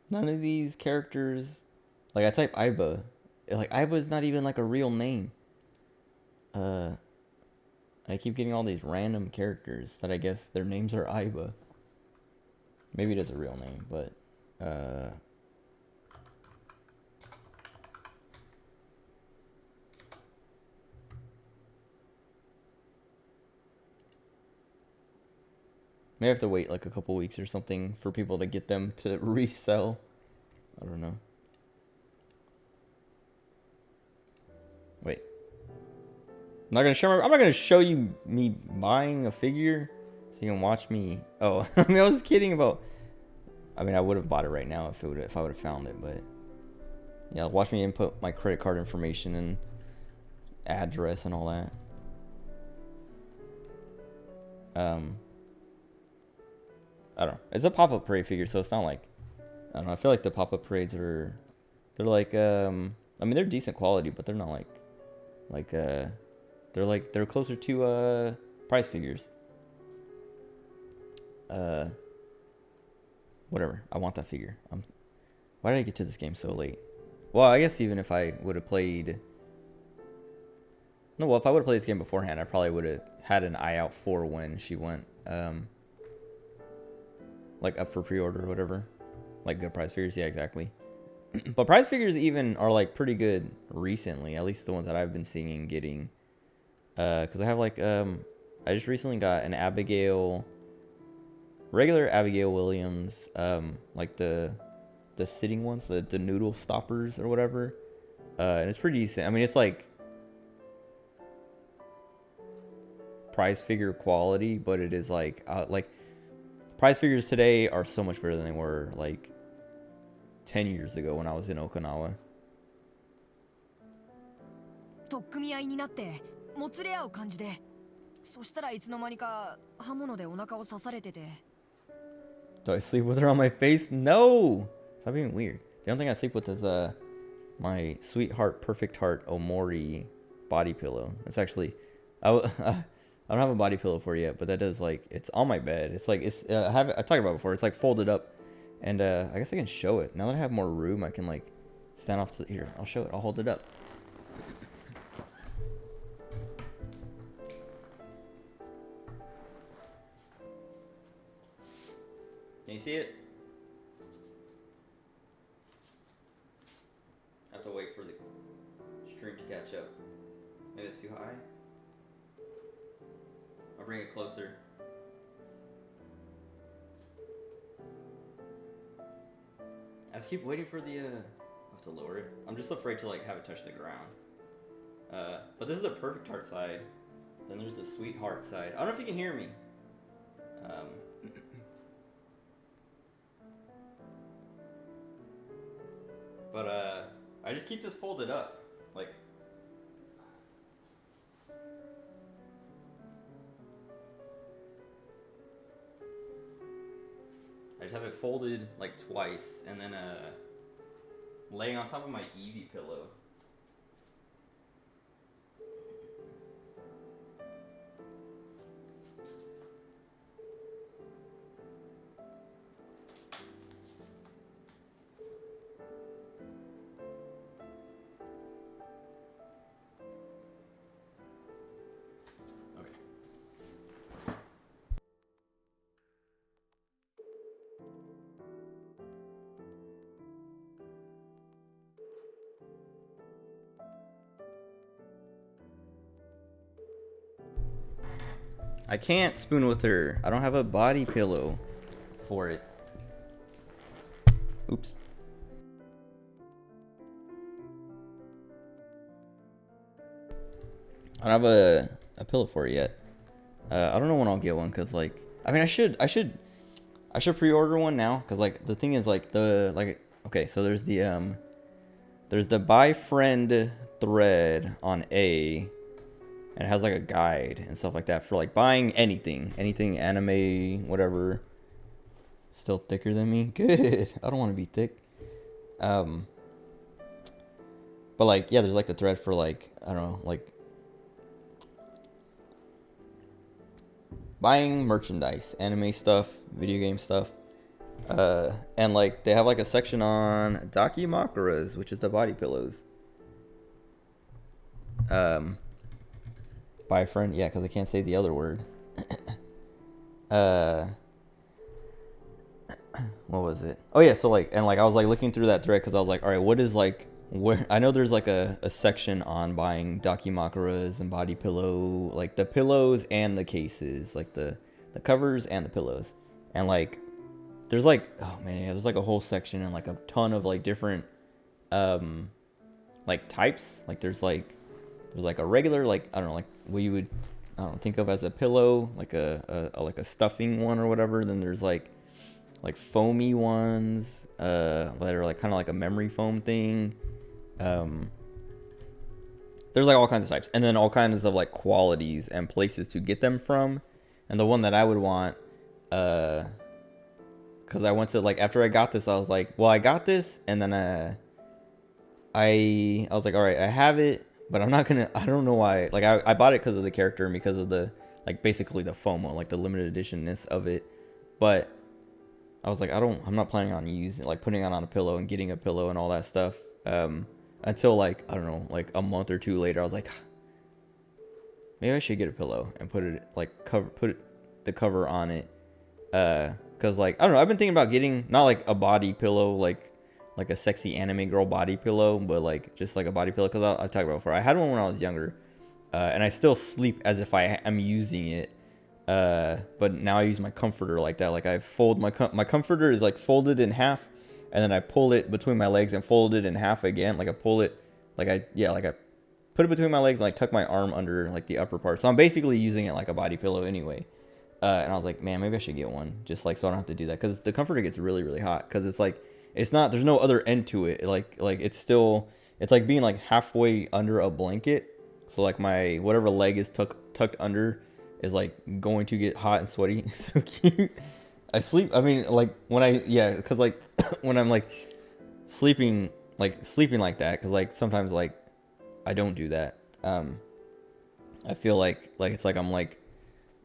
None of these characters, like I type Iba, like Iba is not even like a real name. I keep getting all these random characters that I guess their names are Iba. Maybe it is a real name, but may have to wait like a couple weeks or something for people to get them to resell. I don't know. Wait. I'm not gonna show you me buying a figure so you can watch me. Oh, I mean I was kidding about. I mean I would have bought it right now if I would have found it, but yeah, watch me input my credit card information and address and all that. I don't know. It's a pop-up parade figure, so it's not like, I don't know. I feel like the pop-up parades they're like, I mean, they're decent quality, but they're not they're closer to, prize figures. Whatever. I want that figure. Why did I get to this game so late? Well, I guess even if I would have played, no, well, if I would have played this game beforehand, I probably would have had an eye out for when she went, like up for pre-order or whatever, like good prize figures. Yeah, exactly. But prize figures even are like pretty good recently, at least the ones that I've been seeing and getting. Because I have like I just recently got an regular Abigail Williams, like the sitting ones, the noodle stoppers or whatever, and it's pretty decent. I mean, it's like prize figure quality, but it is like prize figures today are so much better than they were like 10 years ago when I was in Okinawa. 取っ組み合いになってもつれ合う感じで、そしたらいつの間にか刃物でお腹を刺されてて。 Do I sleep with her on my face? No! Stop being weird. The only thing I sleep with is my Sweetheart Perfect Heart Omori body pillow. It's actually I don't have a body pillow for it yet, but that does like it's on my bed. It's like I talked about it before. It's like folded up, and I guess I can show it now that I have more room. I can like stand off to here. I'll show it. I'll hold it up. Can you see it? I have to wait for the stream to catch up. Maybe it's too high. I'll bring it closer. I just keep waiting for the, I have to lower it. I'm just afraid to, like, have it touch the ground. But this is the perfect heart side. Then there's the sweetheart side. I don't know if you can hear me. But I just keep this folded up. Like, I just have it folded like twice and then laying on top of my Eevee pillow. I can't spoon with her. I don't have a body pillow for it. Oops. I don't have a pillow for it yet. I don't know when I'll get one because like I mean I should pre-order one now because like the thing is like okay, so there's the buy friend thread on A. And it has like a guide and stuff like that for like buying anything anime, whatever. Still thicker than me? Good. I don't want to be thick. But like, yeah, there's like the thread for like, I don't know, like buying merchandise, anime stuff, video game stuff. And like they have like a section on Dakimakuras, which is the body pillows. By a friend, yeah, because I can't say the other word. What was it? Oh yeah, so like, and like I was like looking through that thread because I was like, all right, what is like where? I know there's like a section on buying Dakimakuras and body pillow, like the pillows and the cases, like the covers and the pillows, and like there's like, oh man, yeah, there's like a whole section and like a ton of like different like types. Like there's like a regular, like I don't know, like what you would think of as a pillow, like a stuffing one or whatever. Then there's like foamy ones that are like kind of like a memory foam thing. There's like all kinds of types, and then all kinds of like qualities and places to get them from. And the one that I would want, because I went to like after I got this, I was like, well, I got this, and then I was like, all right, I have it. But I'm not gonna, I don't know why. Like, I bought it because of the character and because of the, like, basically the FOMO, like the limited editionness of it. But I was like, I'm not planning on using, like, putting it on a pillow and getting a pillow and all that stuff. Until, like, I don't know, like a month or two later, I was like, maybe I should get a pillow and put it, like, the cover on it. Because, like, I don't know, I've been thinking about getting, not like a body pillow, like a sexy anime girl body pillow, but like just like a body pillow, because I've talked about it before. I had one when I was younger, and I still sleep as if I am using it, but now I use my comforter like that. Like I fold my comforter is like folded in half, and then I pull it between my legs and fold it in half again. Like I pull it, like I put it between my legs and like tuck my arm under like the upper part. So I'm basically using it like a body pillow anyway. And I was like, man, maybe I should get one, just like so I don't have to do that, because the comforter gets really, really hot, because it's like, it's not, there's no other end to it. Like it's still, it's like being like halfway under a blanket. So like my whatever leg is tucked under is like going to get hot and sweaty. So cute. I sleep, I mean, like when because like when I'm like sleeping like that, because like sometimes like I don't do that. I feel like it's like I'm like,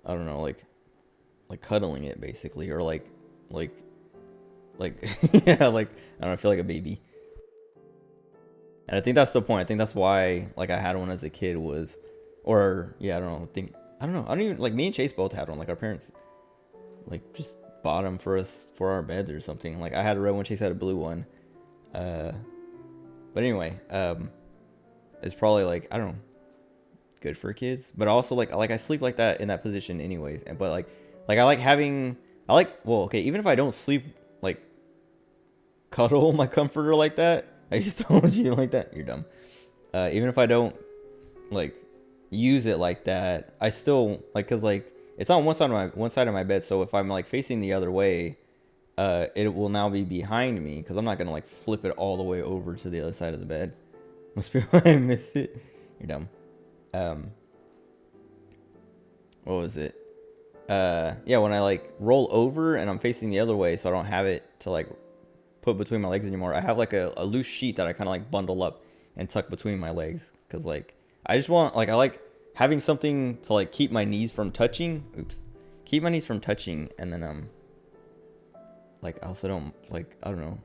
I don't know, like cuddling it basically, or like yeah, like I don't know, I feel like a baby. And I think that's the point. I think that's why like I had one as a kid was, or yeah, I don't know. I don't even, like me and Chase both had one. Like our parents like just bought them for us for our beds or something. Like I had a red one, Chase had a blue one. But anyway, it's probably like, I don't know, good for kids. But also like I sleep like that in that position anyways. And but like I like having, well, okay, even if I don't sleep like cuddle my comforter like that. I used to hold you like that. You're dumb. Even if I don't like use it like that, I still like, cause like it's on one side of my bed. So if I'm like facing the other way, it will now be behind me, because I'm not gonna like flip it all the way over to the other side of the bed. Most people I miss it. You're dumb. What was it? Yeah, when I like roll over and I'm facing the other way, so I don't have it to like put between my legs anymore, I have like a loose sheet that I kind of like bundle up and tuck between my legs, because like I just want, like, I like having something to like keep my knees from touching. Keep my knees from touching, and then like I also don't like, I don't know,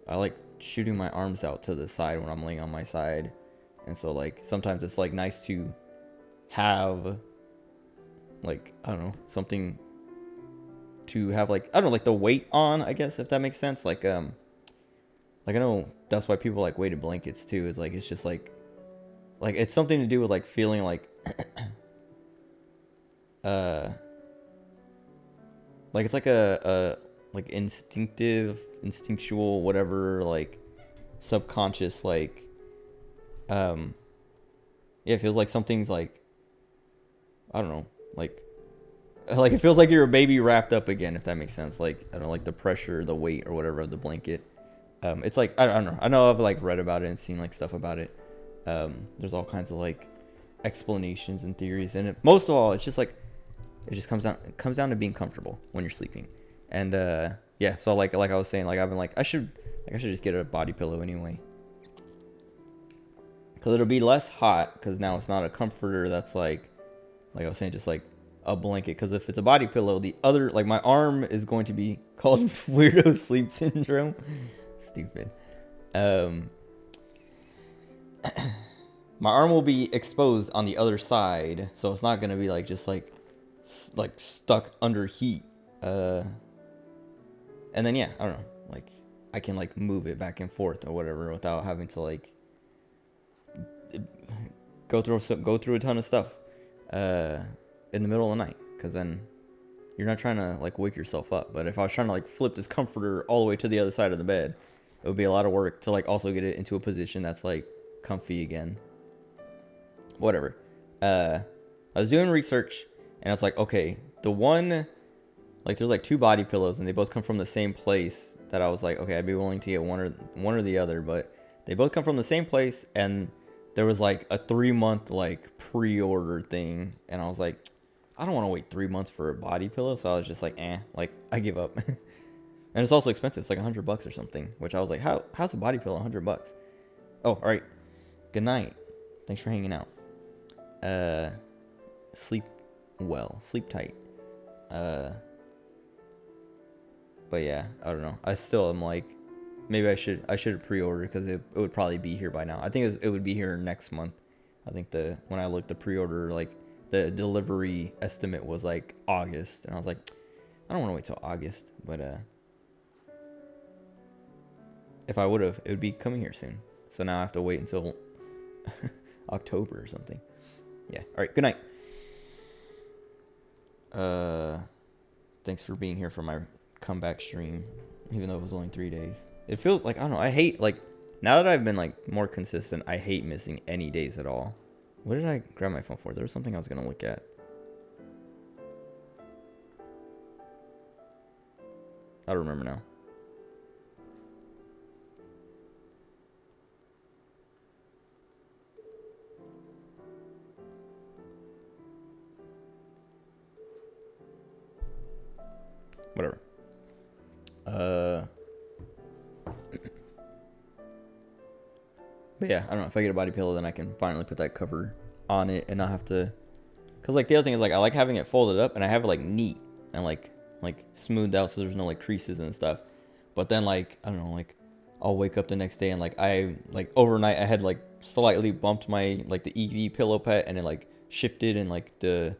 I like shooting my arms out to the side when I'm laying on my side, and so like sometimes it's like nice to have like, I don't know, something to have like, I don't know, like the weight on, I guess, if that makes sense. Like I know that's why people like weighted blankets too, is like it's just like it's something to do with like feeling like like it's like a like instinctual whatever, like subconscious, like yeah, it feels like something's like, I don't know, like it feels like you're a baby wrapped up again, if that makes sense. Like, I don't know, like the pressure, the weight or whatever of the blanket. It's like, I don't know, I know I've like read about it and seen like stuff about it. There's all kinds of like explanations and theories, and most of all, it's just like, it just comes down to being comfortable when you're sleeping. And yeah, so like I was saying, like I've been like, I should just get a body pillow anyway, because it'll be less hot, because now it's not a comforter that's like I was saying, just like a blanket. Because if it's a body pillow, the other, like my arm is going to be called weirdo sleep syndrome. Stupid. My arm will be exposed on the other side, so it's not gonna be like just like stuck under heat. And then yeah, I don't know, like I can like move it back and forth or whatever without having to like go through a ton of stuff in the middle of the night, because then you're not trying to like wake yourself up. But if I was trying to like flip this comforter all the way to the other side of the bed, it would be a lot of work to like also get it into a position that's like comfy again. Whatever. I was doing research, and it's like, okay, the one, like there's like two body pillows, and they both come from the same place, that I was like, okay, I'd be willing to get one or the other, but they both come from the same place, and there was like a 3-month like pre-order thing, and I was like, I don't want to wait 3 months for a body pillow, so I was just like, like I give up. And it's also expensive. It's like $100 or something, which I was like, how's a body pillow $100? Oh, all right. Good night. Thanks for hanging out. Sleep well, sleep tight. But yeah, I don't know. I still am like, maybe I should pre-order, because it would probably be here by now. I think it would be here next month. I think when I looked, the pre-order, like the delivery estimate was like August, and I was like, I don't want to wait till August, but if I would have, it would be coming here soon. So now I have to wait until October or something. Yeah. All right. Good night. Thanks for being here for my comeback stream, even though it was only 3 days. It feels like, I don't know, I hate, like, now that I've been like more consistent, I hate missing any days at all. What did I grab my phone for? There was something I was gonna look at. I don't remember now. Whatever. But yeah, I don't know. If I get a body pillow, then I can finally put that cover on it and not have to. Cause like the other thing is, like, I like having it folded up, and I have it like neat and like smoothed out, so there's no like creases and stuff. But then like, I don't know, like I'll wake up the next day and like overnight I had like slightly bumped my like the EV pillow pet, and it like shifted, and like the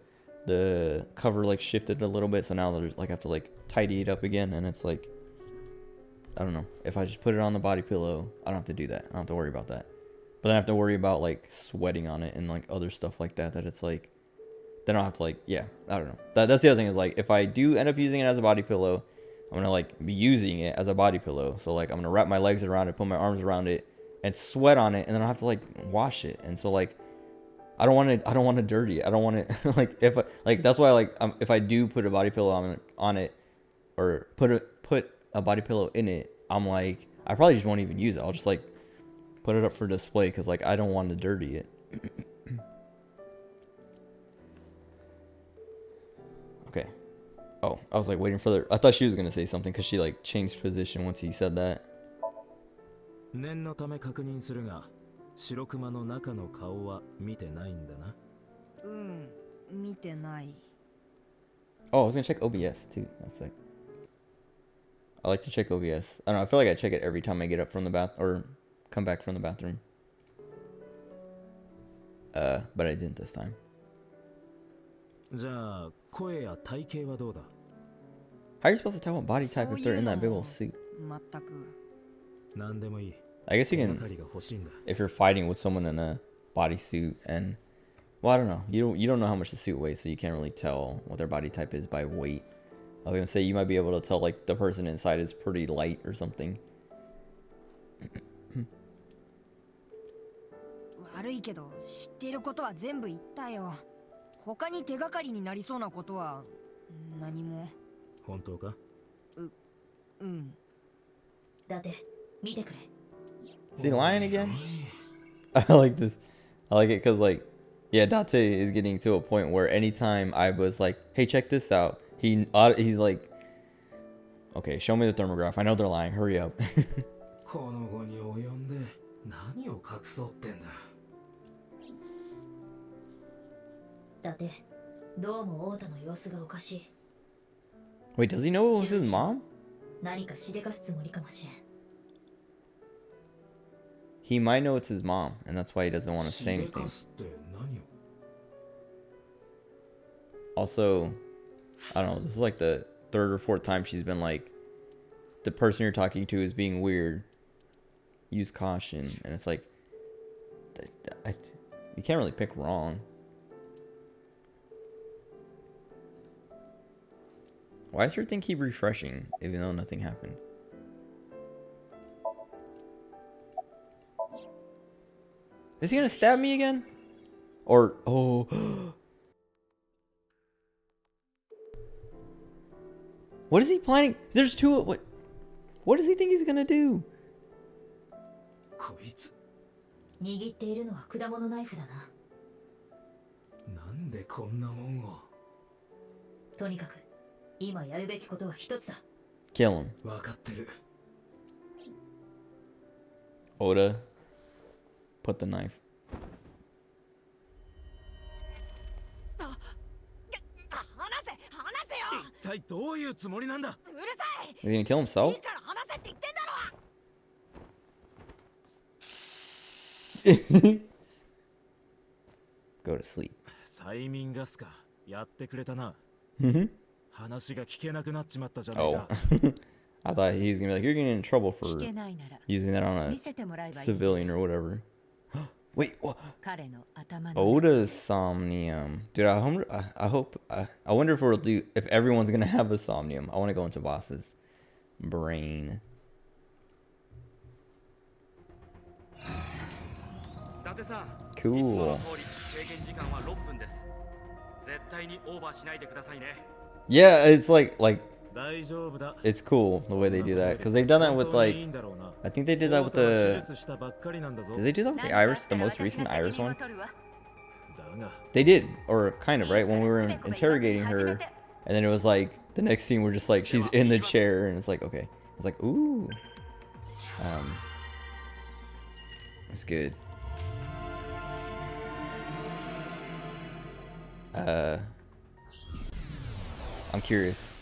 cover like shifted a little bit, so now there's like I have to like tidy it up again, and it's like, I don't know, if I just put it on the body pillow, I don't have to do that. I don't have to worry about that. But then I have to worry about like sweating on it and like other stuff like that, that it's like, then I'll have to like, yeah, I don't know. That's the other thing, is like, if I do end up using it as a body pillow, I'm gonna like be using it as a body pillow. So like I'm gonna wrap my legs around it, put my arms around it, and sweat on it, and then I'll have to like wash it. And so like I don't want to dirty it. I don't want it like if I, like that's why like if I do put a body pillow on it or put a body pillow in it, I'm like I probably just won't even use it. I'll just like put it up for display because like I don't want to dirty it. Okay. Oh, I was like waiting for the. I thought she was gonna say something because she like changed position once he said that. 念のため確認するが、白熊の中の顔は見てないんだな。うん、見てない。 Oh, I was gonna check OBS too. That's like. I like to check OBS. I don't know. I feel like I check it every time I get up from the bath or come back from the bathroom. But I didn't this time. じゃあ声や体型はどうだ？ How are you supposed to tell what body type if they're in that big old suit? 全く。何でもいい。 I guess you 手が can かりが欲しいんだ。 if you're fighting with someone in a bodysuit and well, I don't know. You don't know how much the suit weighs, so you can't really tell what their body type is by weight. I was gonna say you might be able to tell like the person inside is pretty light or something. 悪いけど知ってることは全部言ったよ。他に手がかりになりそうなことは何も。本当か？うん。だって見てくれ。 Is he lying again? I like this. I like it because like, yeah, Date is getting to a point where anytime I was like, hey, check this out, he's like, okay, show me the thermograph. I know they're lying. Hurry up. この後に及んで何を隠そうってんだ。だってどうも太田の様子がおかしい。 Wait, does he know it was his mom? 何かしでかすつもりかもしれん。 He might know it's his mom, and that's why he doesn't want to say しで anything. かすって何を？ Also, I don't know. This is like the third or fourth time she's been like, the person you're talking to is being weird. Use caution, and it's like, you can't really pick wrong. Why does your thing keep refreshing even though nothing happened? Is he gonna stab me again? Or oh. What is he planning? There's two. What does he think he's gonna do? こいつ握っているのは果物ナイフだな。なんでこんなもんを。とにかく今やるべきことは一つだ。 Kill him. わかってる。 Oda, put the knife. 話せよ。一体どういうつもりなんだ。うるさい。 Is he gonna kill himself? いいから話せって言ってんだろ。 Go to sleep. 催眠ガスか。やってくれたな。 Mm-hmm. 話が聞けなくなっちまったじゃねえ Oh. か。 I thought he was gonna be like, you're getting in trouble for 聞けないなら using that on 見 a せてもらえばいいじゃん。 civilian or whatever. Wait, what? 彼の頭の Oda's Somnium. Dude, I hope, I wonder if if everyone's gonna have a Somnium. I want to go into Boss's brain. 伊達さん、 Cool. 制限時間は6分です。絶対にオーバーしないでくださいね。 Yeah, it's like, 大丈夫だ。 it's cool the way they do that. Because they've done that with, like, I think they did that with the, did they do that with the Iris, the most recent Iris one? They did, or kind of, right? When we were interrogating her, and then it was like, the next scene we're just like, she's in the chair, and it's like, okay. It's like, ooh. That's good. I'm curious.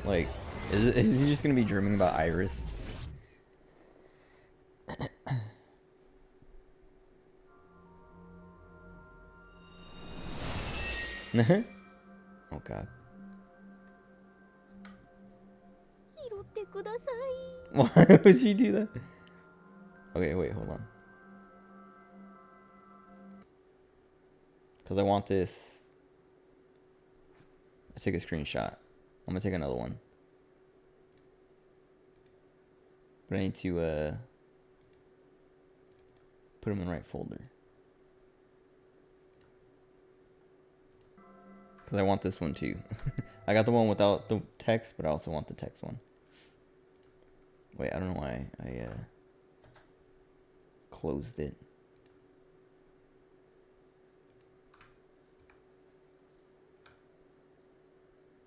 Like, is he just gonna be dreaming about Iris? Oh god. 拾ってください。 Why would she do that? Okay, wait, hold on. Because I want this. I took a screenshot. I'm gonna take another one. But I need to put them in the right folder. Because I want this one too. I got the one without the text, but I also want the text one. Wait, I don't know why I closed it.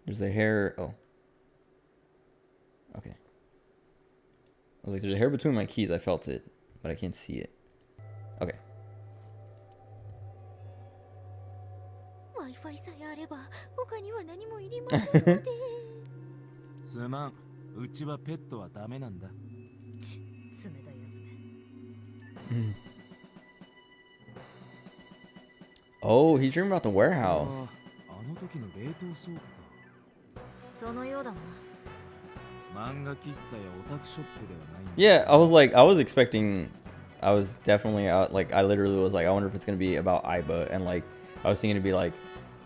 There's a hair. Oh. Okay. I was like, there's a hair between my keys. I felt it, but I can't see it. Okay. Wi-Fi さえあれば他には何もいりませんので。すまん、うちはペットはダメなんだ。ち、冷たいやつめ。Oh, he's dreaming about the warehouse. あの時の冷凍倉庫か。そのようだな。漫画喫茶やオタクショップではないんだ。 Yeah, I was like, I was expecting, I was definitely out, like, I literally was like, I wonder if it's gonna be about Aiba, and like, I was thinking it'd be like,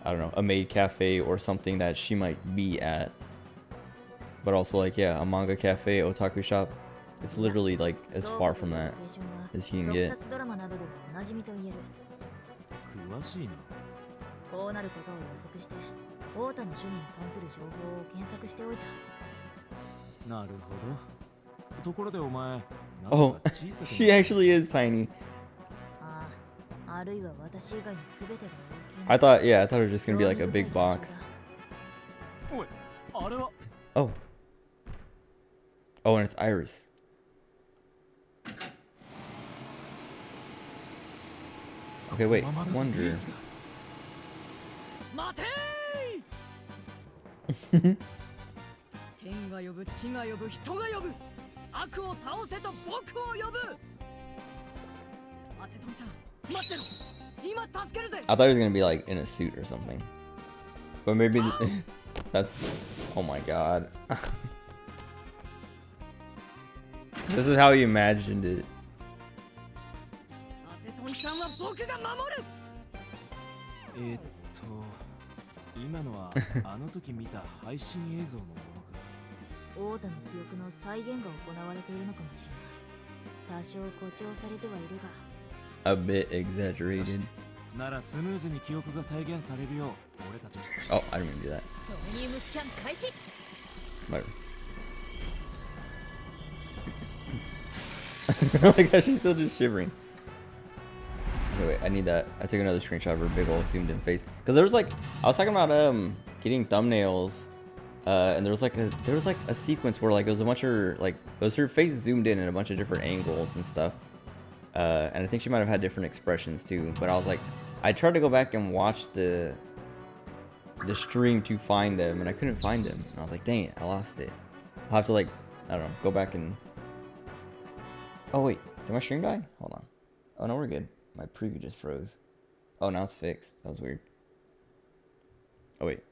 I don't know, a maid cafe or something that she might be at. But also like, yeah, a manga cafe, otaku shop. It's literally like as far from that as you can get. 特撮ドラマなどでもおなじみと言える。詳しいな。こうなることを予測して、太田の趣味に関する情報を検索しておいた。なるほど。ところでお前、 Oh, she actually is tiny. ああ、あるいは私以外の全てが大きい。 I thought, yeah, I thought it was just gonna be like a big box. おい、あれは。 Oh. Oh, and it's Iris. Okay, wait, I wonder. 待て天が呼ぶ、地が呼ぶ、人が呼ぶ。悪を倒せと僕を呼ぶ。アセトンちゃん、待ってろ。今助けるぜ。 I thought he was gonna be like in a suit or something. But maybe that's, oh my god. This is how he imagined it. アセトンちゃんは僕が守る。今のはあの時見た配信映像のものか。太田の記憶の再現が行われているのかもしれない。多少誇張されてはいるが。A bit exaggerated. ならスムーズに記憶が再現されるよう俺たちも。 Oh, I didn't mean to do that. ソニウムスキャン開始。 Whatever. Oh my gosh, she's still just shivering. Okay, wait, I need that. I took another screenshot of her big old zoomed in face. Because there was like, I was talking about getting thumbnails, and there was like a sequence where like it was a bunch of like, it was her face zoomed in a bunch of different angles and stuff. And I think she might have had different expressions too. But I was like, I tried to go back and watch the stream to find them, and I couldn't find them. And I was like, dang it, I lost it. I'll have to like, I don't know, go back and. Oh wait, did my stream die? Hold on. Oh no, we're good. My preview just froze. Oh, now it's fixed. That was weird. Oh wait.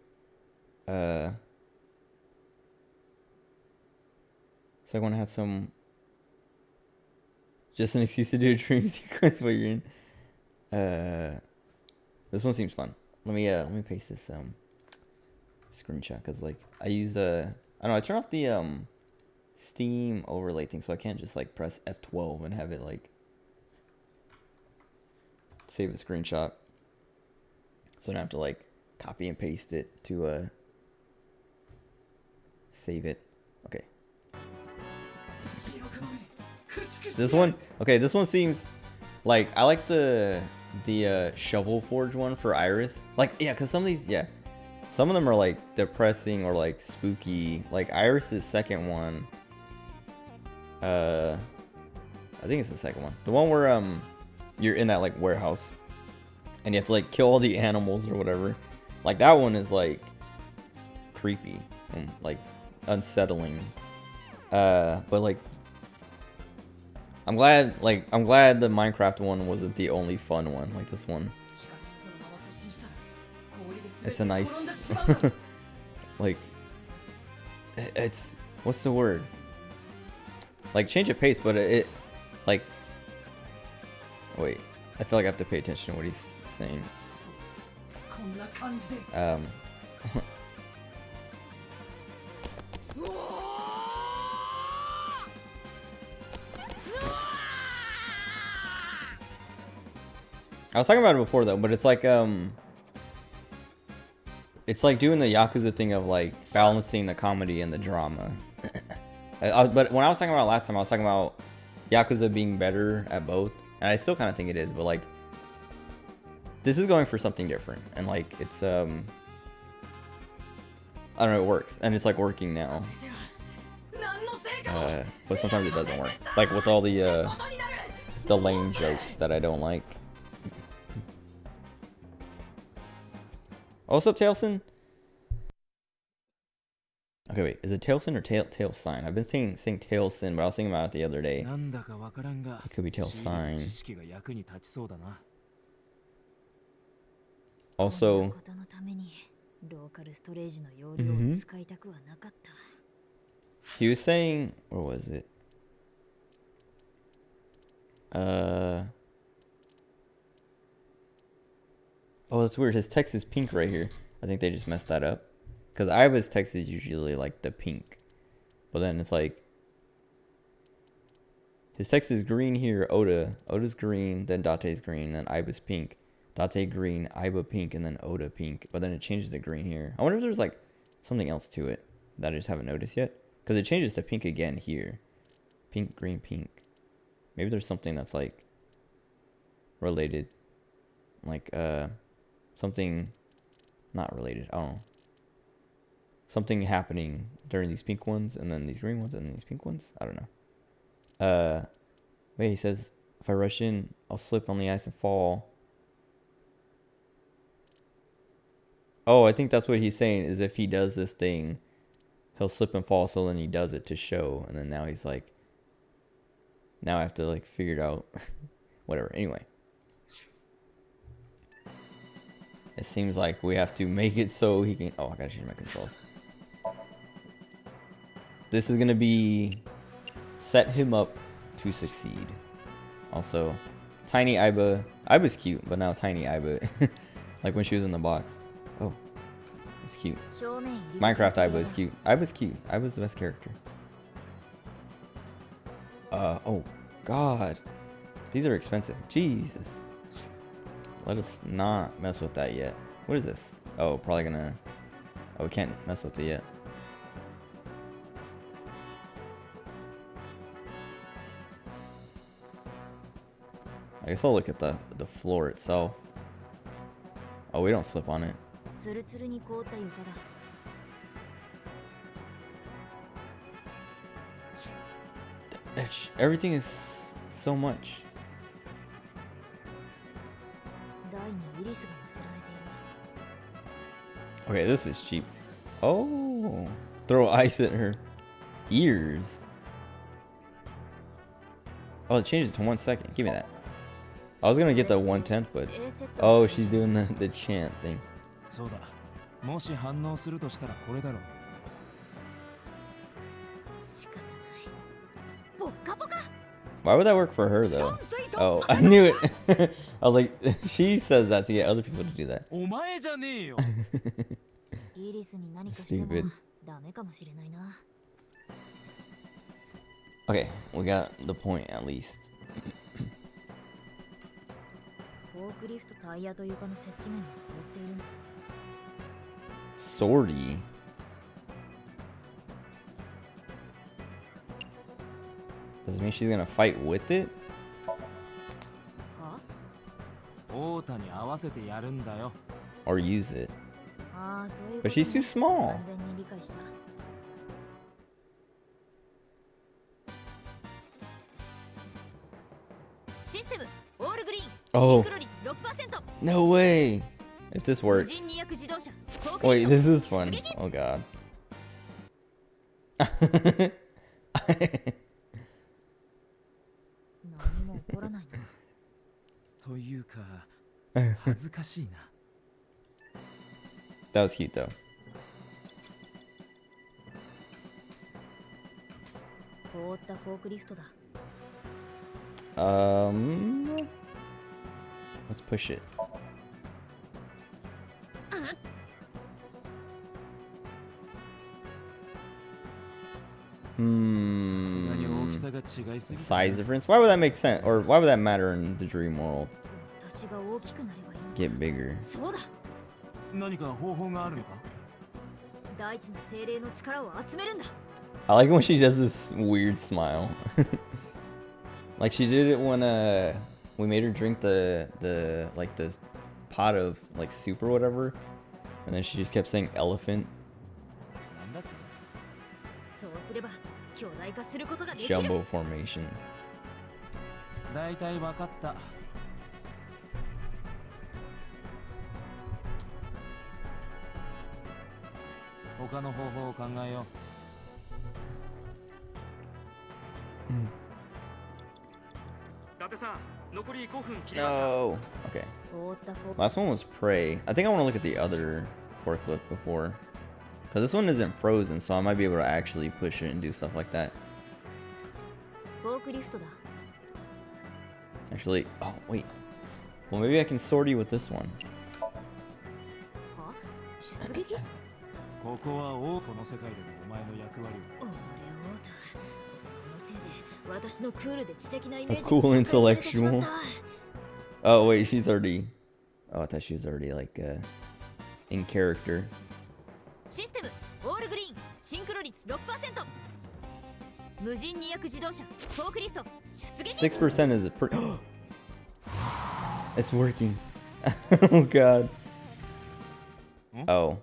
So I want to have some. Just an excuse to do a dream sequence while you're in. This one seems fun. Let me paste this screenshot, because like I use I don't know, I turn off the Steam overlay thing, so I can't just like press F12 and have it like save a screenshot. So I don't have to like copy and paste it to save it. Okay. This one, okay, this one seems like I like the shovel forge one for Iris. Like, yeah, because some of these, yeah, some of them are like depressing or like spooky. Like Iris's second one, I think it's the second one, the one where you're in that like warehouse and you have to like kill all the animals or whatever. Like that one is like creepy and like unsettling. But like I'm glad the Minecraft one wasn't the only fun one. Like this one, it's a nice like, it's, what's the word, like change of pace, but it like, wait, I feel like I have to pay attention to what he's saying. I was talking about it before though, but it's like doing the Yakuza thing of like balancing the comedy and the drama. But when I was talking about it last time, I was talking about Yakuza being better at both, and I still kind of think it is, but like this is going for something different, and like it's I don't know, it works, and it's like working now. But sometimes it doesn't work, like with all the lame jokes that I don't like. Oh, what's up, Tailson? Okay, wait, is it Tailson or Tailsign? I've been saying Tailson, but I was thinking about it the other day. It could be Tailsign. Also, he was saying, where was it? Oh, that's weird. His text is pink right here. I think they just messed that up. Because Aiba's text is usually like the pink. But then it's like, his text is green here, Oda's green, then Date's green, then Aiba's pink. Date green, Aiba pink, and then Oda pink. But then it changes to green here. I wonder if there's like something else to it that I just haven't noticed yet. Because it changes to pink again here. Pink, green, pink. Maybe there's something that's like related. Like something not related. I don't know. Something happening during these pink ones and then these green ones and then these pink ones. I don't know. Wait, he says if I rush in, I'll slip on the ice and fall. Oh, I think that's what he's saying, is if he does this thing, he'll slip and fall, so then he does it to show, and then now he's like, now I have to like figure it out. Whatever. Anyway. It seems like we have to make it so he can... Oh, I gotta change my controls. This is gonna be... set him up to succeed. Also, tiny Aiba... Aiba's cute, but now tiny Aiba. Like when she was in the box. Oh, it's cute. Minecraft Aiba is cute. Aiba's cute. Aiba's the best character. Oh, God. These are expensive. Jesus. Let us not mess with that yet. What is this? Oh, probably gonna... Oh, we can't mess with it yet. I guess I'll look at the floor itself. Oh, we don't slip on it. Everything is so much. Okay, this is cheap. Oh, throw ice at her ears. Oh, it changes to 1 second. Give me that. I was gonna get the 1/10, but oh, she's doing the chant thing. Why would that work for her though? Oh, I knew it. I was like, she says that to get other people to do that. Stupid. Okay, we got the point at least. Swordy. Does it mean she's gonna fight with it? Or use it? But she's too small. Oh, no way. If this works. Wait, this is fun. Oh god. That was cute though. Let's push it. Size difference? Why would that make sense? Or why would that matter in the dream world? 私が大きくなればいいの。 Get bigger. そうだ。何か方法があるのか？大地の精霊の力を集めるんだ。 I like when she does this weird smile. Like she did it when we made her drink the like the pot of like soup or whatever, and then she just kept saying elephant. なんだって？そうすれば巨大化することができる。 Jumbo formation. 大体わかった。他の方法を考えよう。伊達さん、残り5分切りました。 No. Okay. 覆ったフォー Last one was prey. I think I want to look at the other forklift before, because this one isn't frozen, so I might be able to actually push it and do stuff like that. フォークリフトだ。 Actually, oh wait. Well, maybe I can sortie with this one. は？出撃？ここは王この世界でのお前の役割を。おのれオータ。このせいで私のクールで知的なイメージ Cool が破壊されてしまっ intellectual. た。 Oh wait, she's already. Oh, I thought she was already like in character. システムオールグリーンシンクロ率 6%。無人二役自動車フォークリフト出撃。 6% is a pretty. It's working. Oh god. Oh.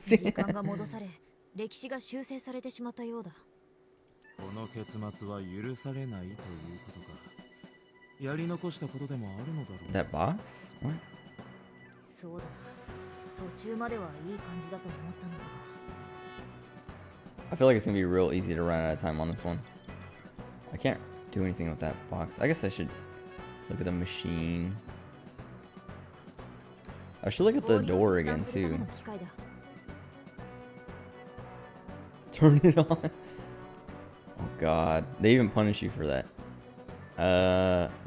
時間が戻され歴史が修正されてしまったようだ。この結末は許されないということか。やり残したことでもあるのだろう。 That box? What? そうだな。途中まではいい感じだと思ったのだが。 I feel like it's gonna be real easy to run out of time on this one. I can't do anything with that box. I guess I should look at the machine. I should look at the door again too. Turn it on. Oh god. They even punish you for that.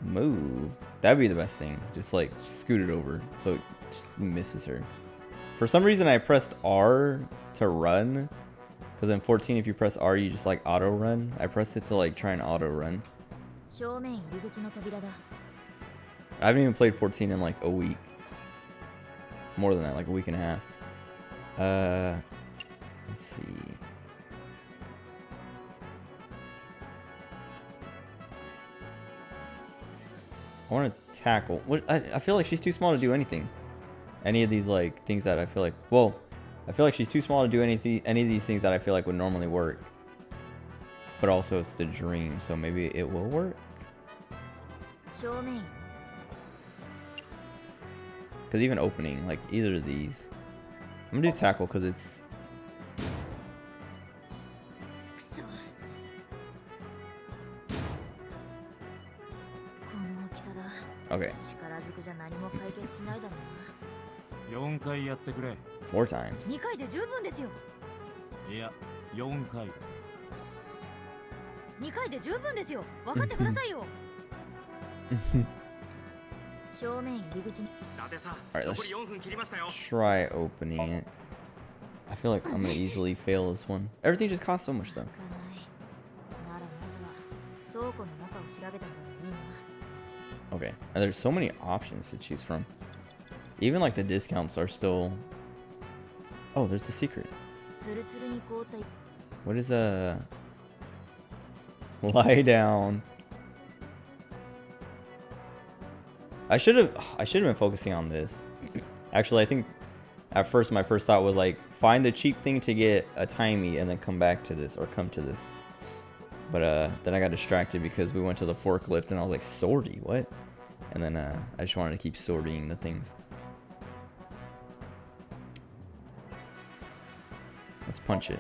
Move. That'd be the best thing. Just like scoot it over so it just misses her. For some reason I pressed R to run. Because in 14 if you press R you just like auto run. I pressed it to like try and auto run. 正面入り口の扉だ。 I haven't even played 14 in like a week. More than that, like a week and a half. Let's see. I want to tackle. What? I feel like she's too small to do anything. Any of these like things that I feel like. Well, I feel like she's too small to do any of these things that I feel like would normally work. But also it's the dream, so maybe it will work. 正面。 Because even opening, like either of these. I'm gonna do tackle because it's. くそ。この大きさだ。 Okay, 力ずくじゃ何も解決しないだろう4回やってくれ。 4 times. な。2回で十分ですよ。いや、4回。 2回で十分ですよ。分かってくださいよ。正面入り口に。 伊達さん、 Alright, 残 let's り4分切りましたよ。 try opening it. I feel like I'm gonna easily fail this one. Everything just costs so much though. 開かない。ならまずは倉庫の中を調べた方がいいな。 Okay, and there's so many options to choose from. Even like the discounts are still. Oh, there's the secret. ツルツルに凍った。 What is lie down. I should have been focusing on this. Actually, I think at first my first thought was like find the cheap thing to get a timey and then come back to this or come to this. But then I got distracted because we went to the forklift and I was like, sortie, what? And then I just wanted to keep sorting the things. Let's punch it.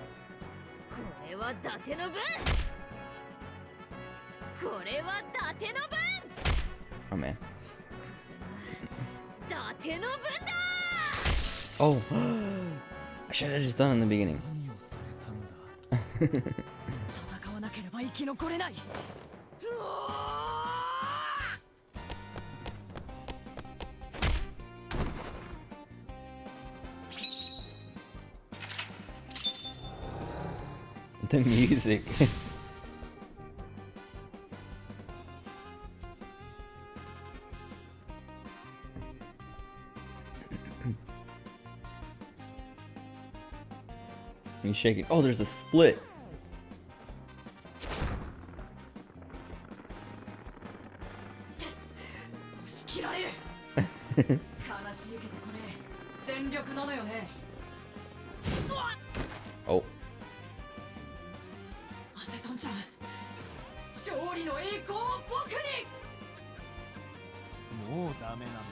これは伊達の分。これは伊達の分。 Oh man. 伊達の分だ。 Oh, I should have just done it in the beginning. 何をされたんだ。戦わなければ生き残れない。うおー The music. He's shaking. Oh, there's a split. しきられる悲しいけどこれ全力なのよね Oh. アセトンちゃん勝利の栄光を僕にもうダメなのか。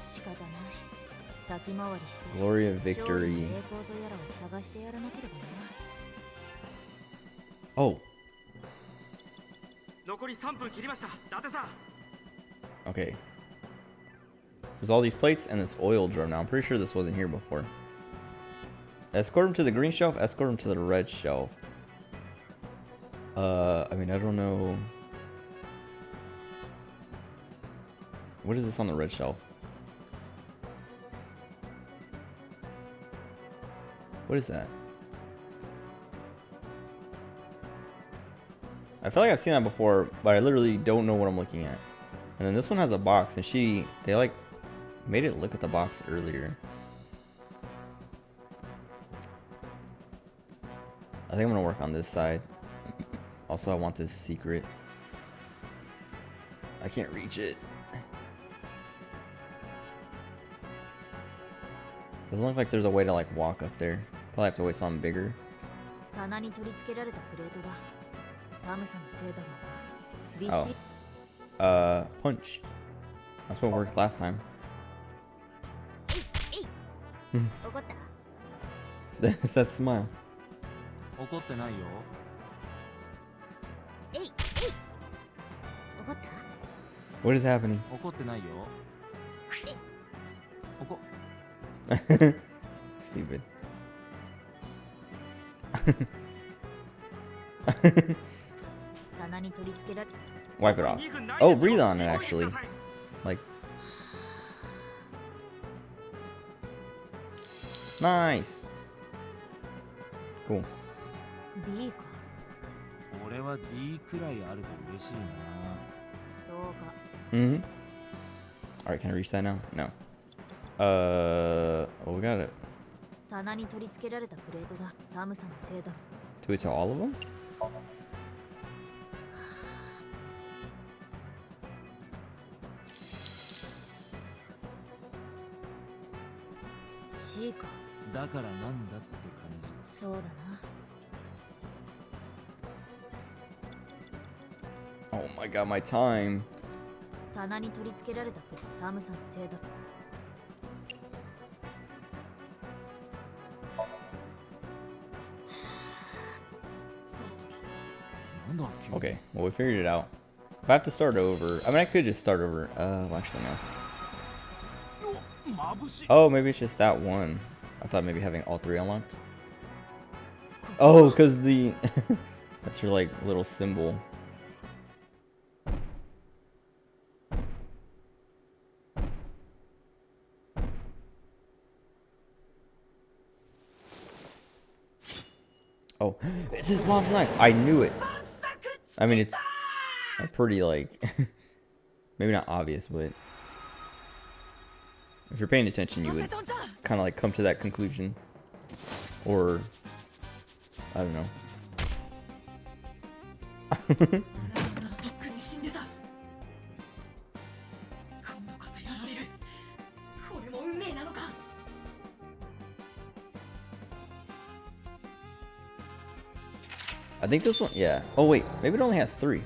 仕方ない。先回りして Glory of 勝利 victory. の栄光とやらを探してやらなければな。 Oh. 残り3分切りました。伊達さん。 Okay. There's all these plates and this oil drum now. I'm pretty sure this wasn't here before. Escort him to the green shelf, escort him to the red shelf. I mean, I don't know. What is this on the red shelf? What is that? I feel like I've seen that before, but I literally don't know what I'm looking at. And then this one has a box, and they like made it look at the box earlier. I think I'm gonna work on this side. Also, I want this secret. I can't reach it. Doesn't look like there's a way to like walk up there. Probably have to wait something bigger. 棚に取り付けられたプレートだ。寒さのせいだろうな。びっしり Punch. That's what worked last time. 怒った？ That's that smile. 怒ってないよ。えいえい。怒った？ What is happening? 怒ってないよ。怒 Stupid. 棚に取り付けられ Wipe it off. Oh, breathe on it actually. Like. Nice. Cool. B か。俺は D くらいあると嬉しいな。そうか。Mm-hmm. Alright, can I reach that now? No. Oh, we got it. 棚に取り付けられたプレートだ。寒さのせいだろ。 Do it to all of them? C か。だからなんだって感じ。そうだな。 Oh my god, my time. 棚に取り付けられたプレート寒さのせいだ。 なんだ急に Okay, well, we figured it out. If I have to start over, I mean, I could just start over. Watch something else. 眩しい。 Oh, maybe it's just that one. I thought maybe having all three unlocked. Oh, because the. That's your, like, little symbol. Oh, it's his mom's knife. I knew it. I mean, it's a pretty, like, maybe not obvious, but if you're paying attention, you would kind of like come to that conclusion. Or, I don't know. とっくに死んでた今度こそやられるこれも運命なのか I think this one, yeah. Oh wait, maybe it only has 3.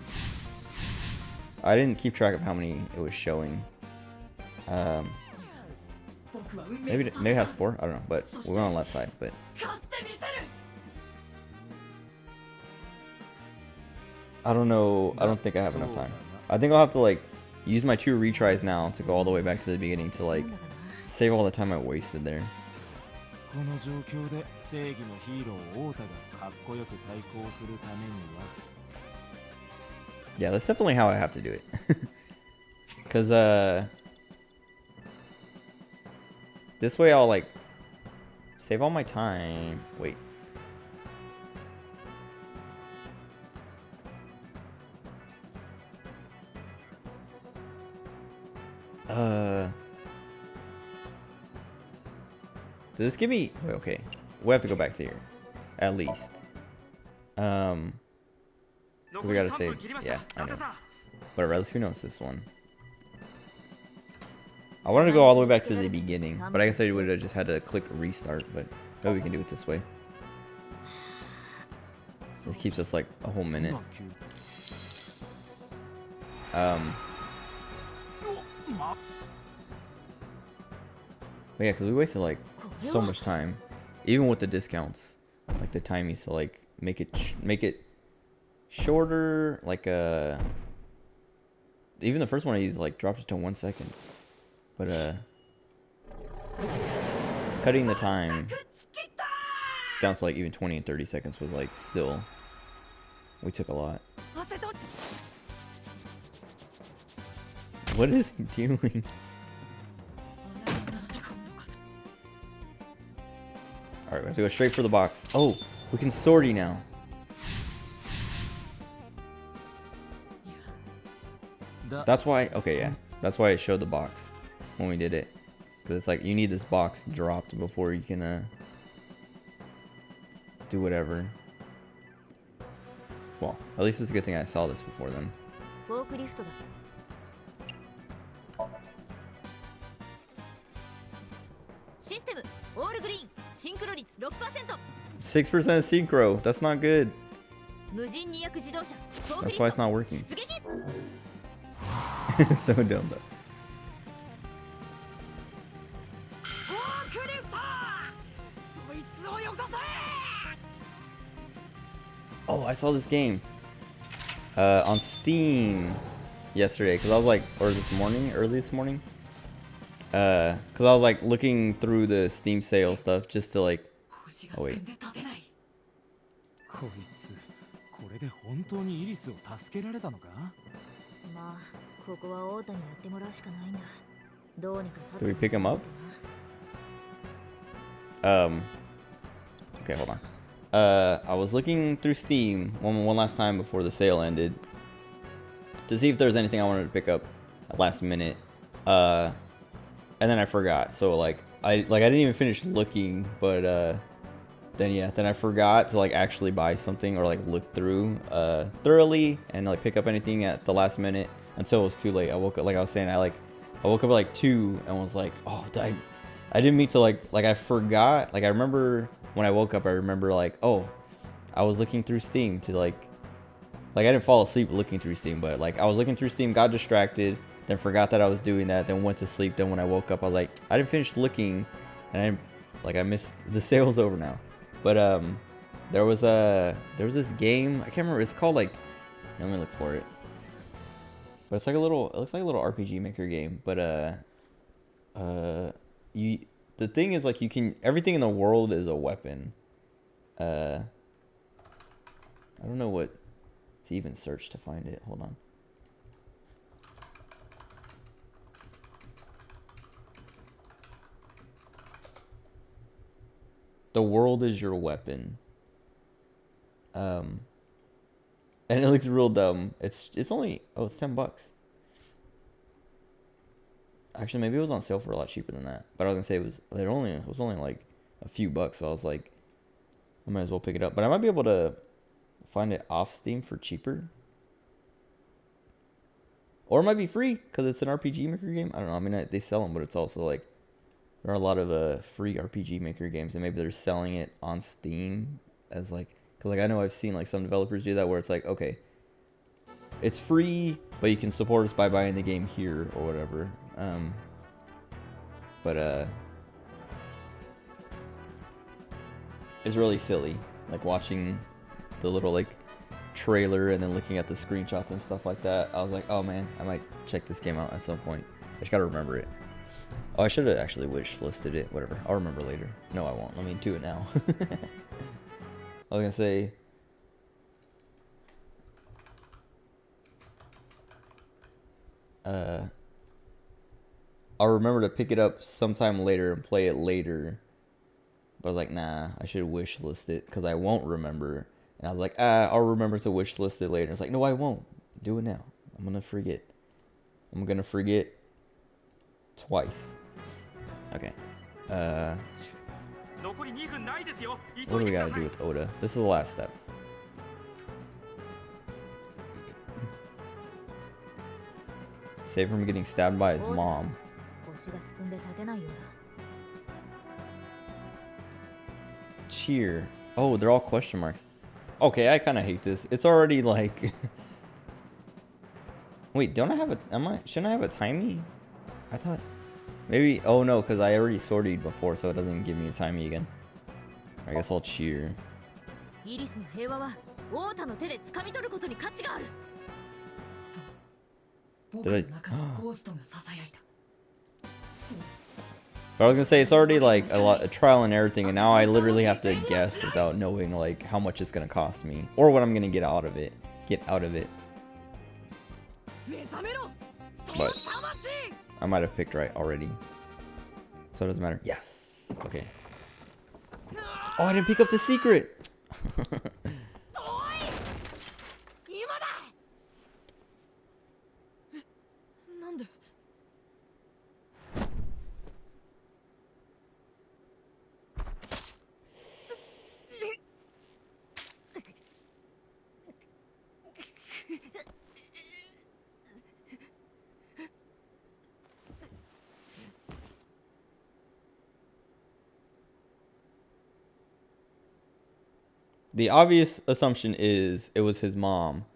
I didn't keep track of how many it was showing. Maybe it has 4. I don't know, but we went on the left side. But 勝ってみせる I don't know. I don't think I have enough time. I think I'll have to like use my 2 retries now to go all the way back to the beginning to like save all the time I wasted there. この状況で正義のヒーローオータがかっこよく対抗するためには Yeah, that's definitely how I have to do it. Cause this way I'll like save all my time. Wait. Does this give me... Wait, okay. we have to go back to here, at least. We gotta save. Yeah, I know. Whatever. Let's who knows this one. I wanted to go all the way back to the beginning, but I guess I would have just had to click restart. But maybe we can do it this way. This keeps us like a whole minute. But yeah, because we wasted like so much time, even with the discounts. Like the time used to like make it shorter. Like even the first one I used like dropped it to 1 second. But cutting the time down to like even 20 and 30 seconds was like still, we took a lot. What is he doing? Alright, we have to go straight for the box. Oh, we can sortie now. That's why, okay, yeah. That's why it showed the box when we did it. Because it's like, you need this box dropped before you can do whatever. Well, at least it's a good thing I saw this before then. 6% synchro. That's not good. That's why it's not working. It's so dumb though. Oh, I saw this game on Steam yesterday because I was like, or this morning, early this morning. Because I was like looking through the Steam sale stuff just to like. Oh wait. こいつ、これで本当にイリスを助けられたのか？まあ、ここはオータにやってもらうしかないんだ。どうにか。Do we pick him up? Okay, hold on. I was looking through Steam one last time before the sale ended to see if there was anything I wanted to pick up at last minute. And then I forgot. So like I didn't even finish looking, but then I forgot to like actually buy something or like look through thoroughly and like pick up anything at the last minute until it was too late. I woke up, like I was saying, I woke up at like 2 and was like, oh, I didn't mean to like I forgot. Like I remember when I woke up, I remember like, oh, I was looking through Steam to like I didn't fall asleep looking through Steam, but like I was looking through Steam, got distracted, then forgot that I was doing that, then went to sleep. Then when I woke up, I was like, I didn't finish looking, and I missed the sale's over now. But there was this game, I can't remember. It's called like, let me look for it. But it's like it looks like a little RPG Maker game. But the thing is like everything in the world is a weapon. I don't know what to even search to find it. Hold on. The world is your weapon. And it looks real dumb. It's only, oh, it's $10. Actually, maybe it was on sale for a lot cheaper than that. But I was gonna say it was only like a few bucks. So I was like, I might as well pick it up. But I might be able to find it off Steam for cheaper. Or it might be free because it's an RPG Maker game. I don't know. I mean, they sell them, but it's also like there are a lot of free RPG Maker games, and maybe they're selling it on Steam as like, because like I know I've seen like some developers do that where it's like, okay, it's free, but you can support us by buying the game here or whatever. It's really silly, like watching the little like trailer and then looking at the screenshots and stuff like that. I was like, oh man, I might check this game out at some point. I just gotta remember it. Oh, I should have actually wish listed it. Whatever. I'll remember later. No, I won't. Let me do it now. I was gonna say. I'll remember to pick it up sometime later and play it later. But I was like, nah, I should wish list it because I won't remember. And I was like, I'll remember to wish list it later. It's like, no, I won't. Do it now. I'm gonna forget. I'm gonna forget twice. Okay. 残り2分ないですよ。 What do we gotta do with Oda? This is the last step. Save him from getting stabbed by his mom. 腰がすくんで立てないようだ。 Cheer. Oh, they're all question marks. Okay, I kind of hate this. It's already like... Wait, don't I have a... Shouldn't I have a timey? I thought... Maybe... Oh, no, because I already sorted before, so it doesn't give me a timey again. I guess I'll cheer. イリスの平和はオータの手で掴み取ることに価値がある。僕の中のゴーストがささやいた。そう。 But I was gonna say it's already like a trial and error thing, and now I literally have to guess without knowing like how much it's gonna cost me or what I'm gonna get out of it. But I might have picked right already, so it doesn't matter. Yes. Okay. Oh, I didn't pick up the secret. The obvious assumption is it was his mom,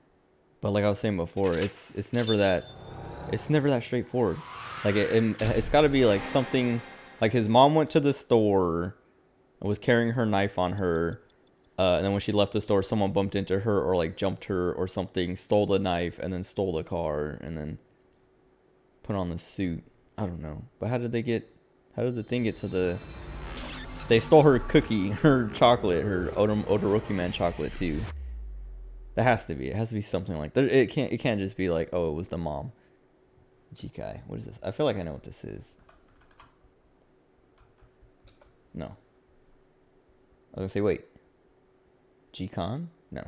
but like I was saying before, it's never that straightforward. Like it's got to be like something like his mom went to the store and was carrying her knife on her, and then when she left the store, someone bumped into her or like jumped her or something, stole the knife, and then stole the car and then put on the suit. I don't know, but how did the thing get to the... They stole her cookie, her chocolate, her Odoroki Man chocolate too. That has to be. It has to be something like that. It can't just be like, oh, it was the mom. Jikai. What is this? I feel like I know what this is. No. I was gonna say, wait. Jikan? No.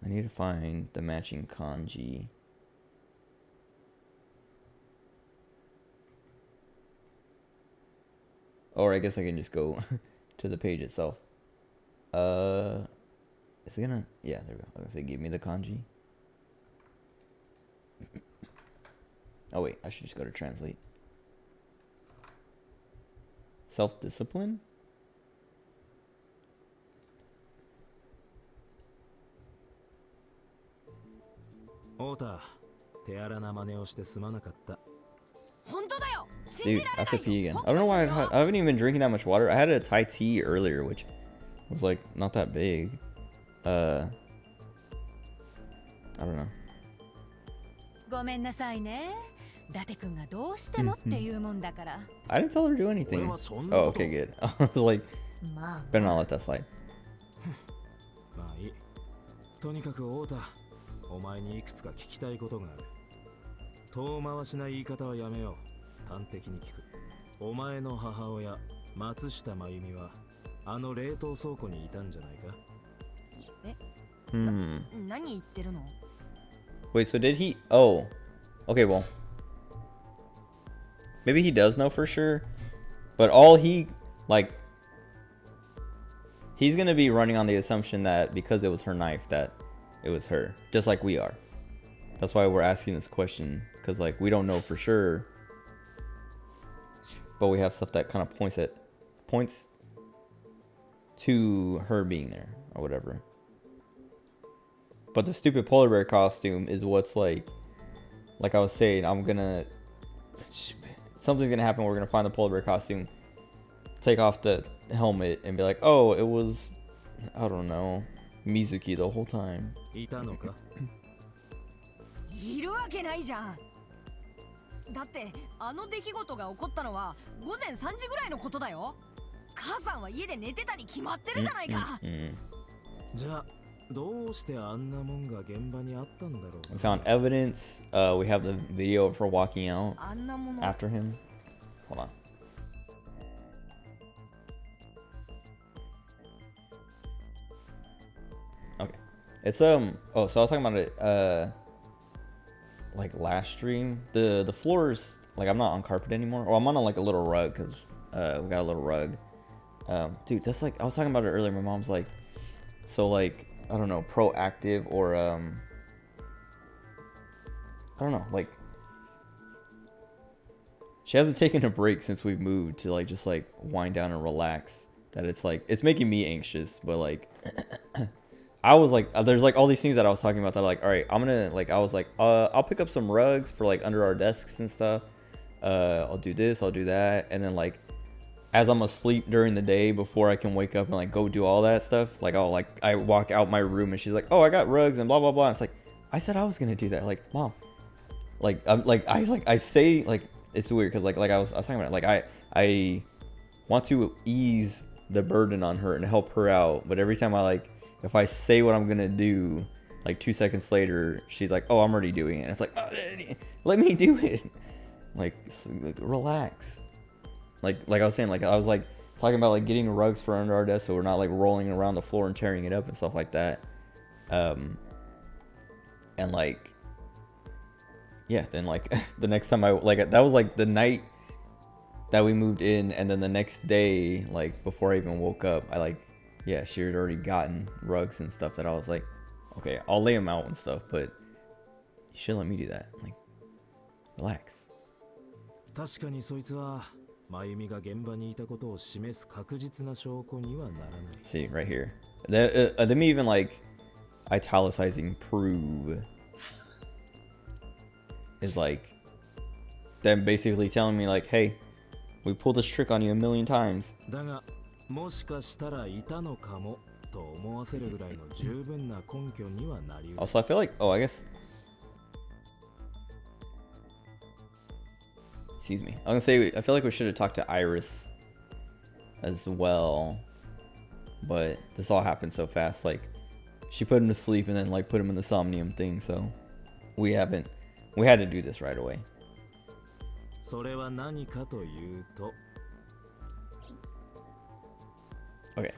I need to find the matching kanji. Or I guess I can just go to the page itself. Is it gonna... Yeah, there we go. I was gonna say, give me the kanji. Oh wait, I should just go to translate. Self-discipline? Ota, 手荒な真似をしてすまなかった。 Dude, I have to pee again. I don't know why I haven't even been drinking that much water. I had a Thai tea earlier, which was like not that big. I don't know. ごめんなさいね。伊達君がどうしてもっていうもんだから。I didn't tell her to do anything. Oh, okay, good. I was like, better not let that slide. まあいい。とにかくオータ、お前にいくつか聞きたいことがある。遠回しな言い方はやめよう。 端的に聞く。お前の母親、松下真由美はあの冷凍倉庫にいたんじゃないか？え？何言ってるの？ Wait, so did he... Oh. Okay, well. Maybe he does know for sure. But all he... Like... He's gonna be running on the assumption that because it was her knife that it was her. Just like we are. That's why we're asking this question. Because like we don't know for sure. But we have stuff that kind of points to her being there or whatever. But the stupid polar bear costume is what's like I was saying, something's gonna happen. We're gonna find the polar bear costume, take off the helmet, and be like, oh, it was, I don't know, Mizuki the whole time. いるわけないじゃん。だってあの出来事が起こったのは午前3時ぐらいのことだよ。母さんは家で寝てたに決まってるじゃないか。じゃあどうしてあんなもんが現場にあったんだろう。 We found evidence. We have the video of her walking out after him. Hold on. Okay. It's oh, so I was talking about it like last stream. The floors like I'm not on carpet anymore. Well, I'm on like a little rug because we got a little rug. Dude, that's like I was talking about it earlier. My mom's like, so like I don't know, proactive or I don't know, like she hasn't taken a break since we've moved to like just like wind down and relax. That it's like it's making me anxious, but like I was like there's like all these things that I was talking about that like, all right, I'm gonna like I was like I'll pick up some rugs for like under our desks and stuff. I'll do this, I'll do that, and then like as I'm asleep during the day before I can wake up and like go do all that stuff, like I'll like I walk out my room and she's like, oh, I got rugs and blah blah blah. And it's like I said I was gonna do that. Like, mom, like I'm like I say like it's weird because like I was talking about it. Like I want to ease the burden on her and help her out, but every time I like if I say what I'm gonna do, like 2 seconds later she's like, oh, I'm already doing it. And it's like let me do it. Like relax. Like I was saying, like I was like talking about like getting rugs for under our desk so we're not like rolling around the floor and tearing it up and stuff like that. And like yeah, then like the next time I like that was like the night that we moved in, and then the next day, like before I even woke up, I like yeah, she had already gotten rugs and stuff that I was like, okay, I'll lay them out and stuff, but you should let me do that. Like relax. 確かにそいつは真由美が現場にいたことを示す確実な証拠にはならない。 See right here. Them even like italicizing prove is like them basically telling me like, hey, we pulled this trick on you a million times. だがもしかしたらいたのかもと思わせるぐらいの十分な根拠にはなり得る。 Also, I feel like I guess excuse me. I'm gonna say I feel like we should have talked to Iris as well, but this all happened so fast. Like she put him to sleep and then like put him in the Somnium thing, so we had to do this right away. それは何かというと Okay,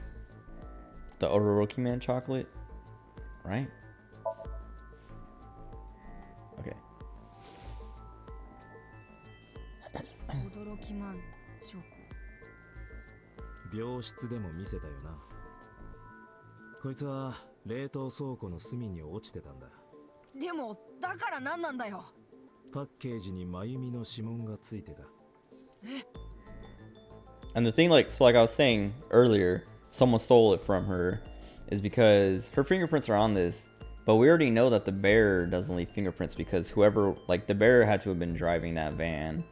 the Ororoki Man chocolate, right? Okay. 驚きマン証拠。病室でも見せたよな。こいつは冷凍倉庫の隅に落ちてたんだ。でもだから何なんだよ。パッケージに真由美の指紋がついてた。 And the thing, like, so like I was saying earlier, someone stole it from her is because her fingerprints are on this, but we already know that the bearer doesn't leave fingerprints because whoever, like, the bearer had to have been driving that van,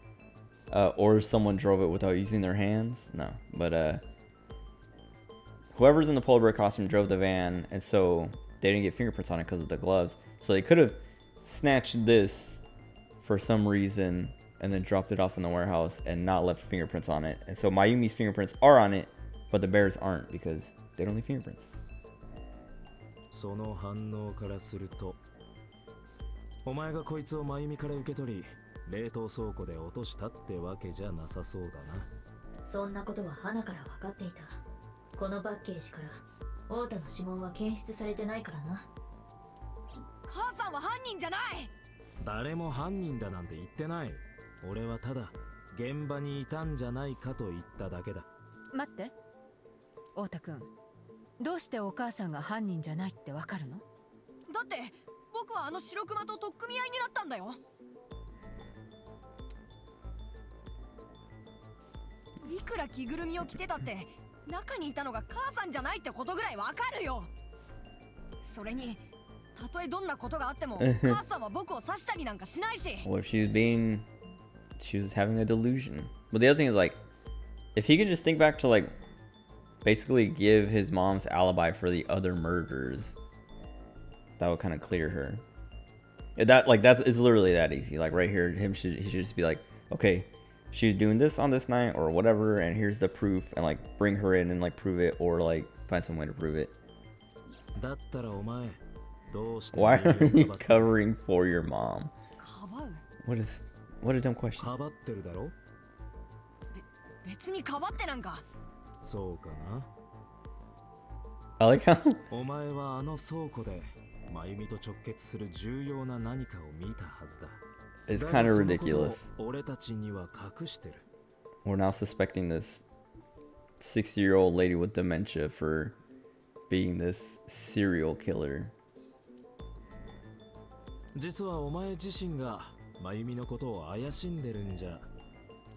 or someone drove it without using their hands. No, but whoever's in the polar bear costume drove the van, and so they didn't get fingerprints on it because of the gloves. So they could have snatched this for some reason and then dropped it off in the warehouse and not left fingerprints on it. And so Mayumi's fingerprints are on it, but the bears aren't because they don't leave fingerprints. その反応からすると、お前がこいつを真由美から受け取り、冷凍倉庫で落としたってわけじゃなさそうだな。そんなことは花から分かっていた。このパッケージから太田の指紋は検出されてないからな。母さんは犯人じゃない。誰も犯人だなんて言ってない。俺はただ現場にいたんじゃないかと言っただけだ。待って、太田くん、どうしてお母さんが犯人じゃないってわかるの？だって僕はあの白熊と取っ組み合いになったんだよ。いくら着ぐるみを着てたって中にいたのが母さんじゃないってことぐらいわかるよ。それにたとえどんなことがあっても母さんは僕を刺したりなんかしないし。Or if she was having a delusion. But the other thing is like, if he could just think back to like basically give his mom's alibi for the other murders, that would kind of clear her. That like it's literally that easy. Like right here, he should just be like, okay, she's doing this on this night or whatever, and here's the proof, and like bring her in and like prove it, or like find some way to prove it. だったらお前どうして Why are 真由美 you をかばって covering for your mom? かばう？ What a dumb question. かばってるだろ。別にかばってなんか。そうかな。 I like how お前はあの倉庫で真由美と直結する重要な何かを見たはずだ。 It's だ kind が of そのことを ridiculous. 俺たちには隠してる。 We're now suspecting this 60-year-old lady with dementia for being this serial killer. 実はお前自身が真由美のことを怪しんでるんじゃ。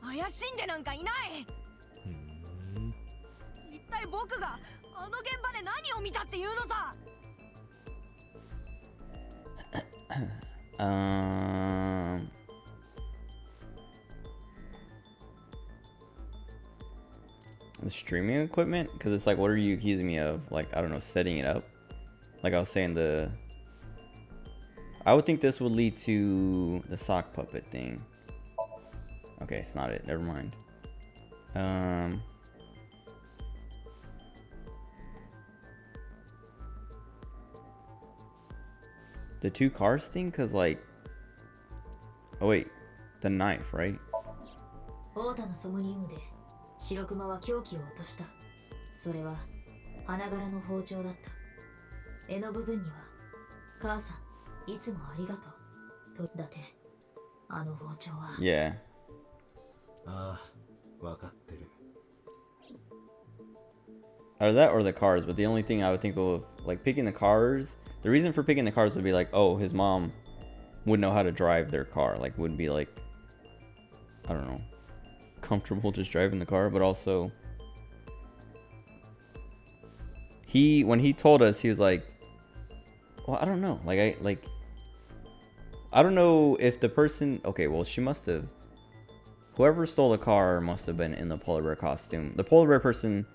怪しんでなんかいない。ふーん。一体僕があの現場で何を見たっていうのさ。The streaming equipment? Because it's like, what are you accusing me of? Like, I don't know, setting it up? Like I was saying, I would think this would lead to the sock puppet thing. Okay, it's not it. Never mind. The 2 cars thing? Because like... Oh wait. The knife, right? オータのソムニウムで白熊は凶器を落とした。それは花柄の包丁だった。柄の部分には母さんいつもありがとうとだって、あの包丁は。 Yeah. ああ、わかってる。 Or that or the cars, but the only thing I would think of, like picking the cars, the reason for picking the cars would be like, oh, his mom would know how to drive their car, like wouldn't be like, I don't know, comfortable just driving the car, but also when he told us, he was like, well, I don't know, I don't know if the person, okay, well, she must have, whoever stole the car must have been in the polar bear costume. The polar bear person,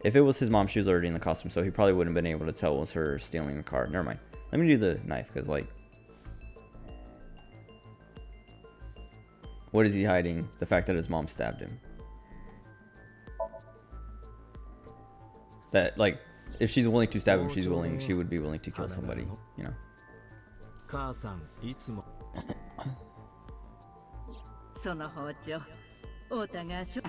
if it was his mom, she was already in the costume, so he probably wouldn't have been able to tell it was her stealing the car. Never mind. Let me do the knife, because, like... What is he hiding? The fact that his mom stabbed him. That, like, if she's willing to stab him, she would be willing to kill somebody, you know? 母さんいつも。その包丁、太田が私は。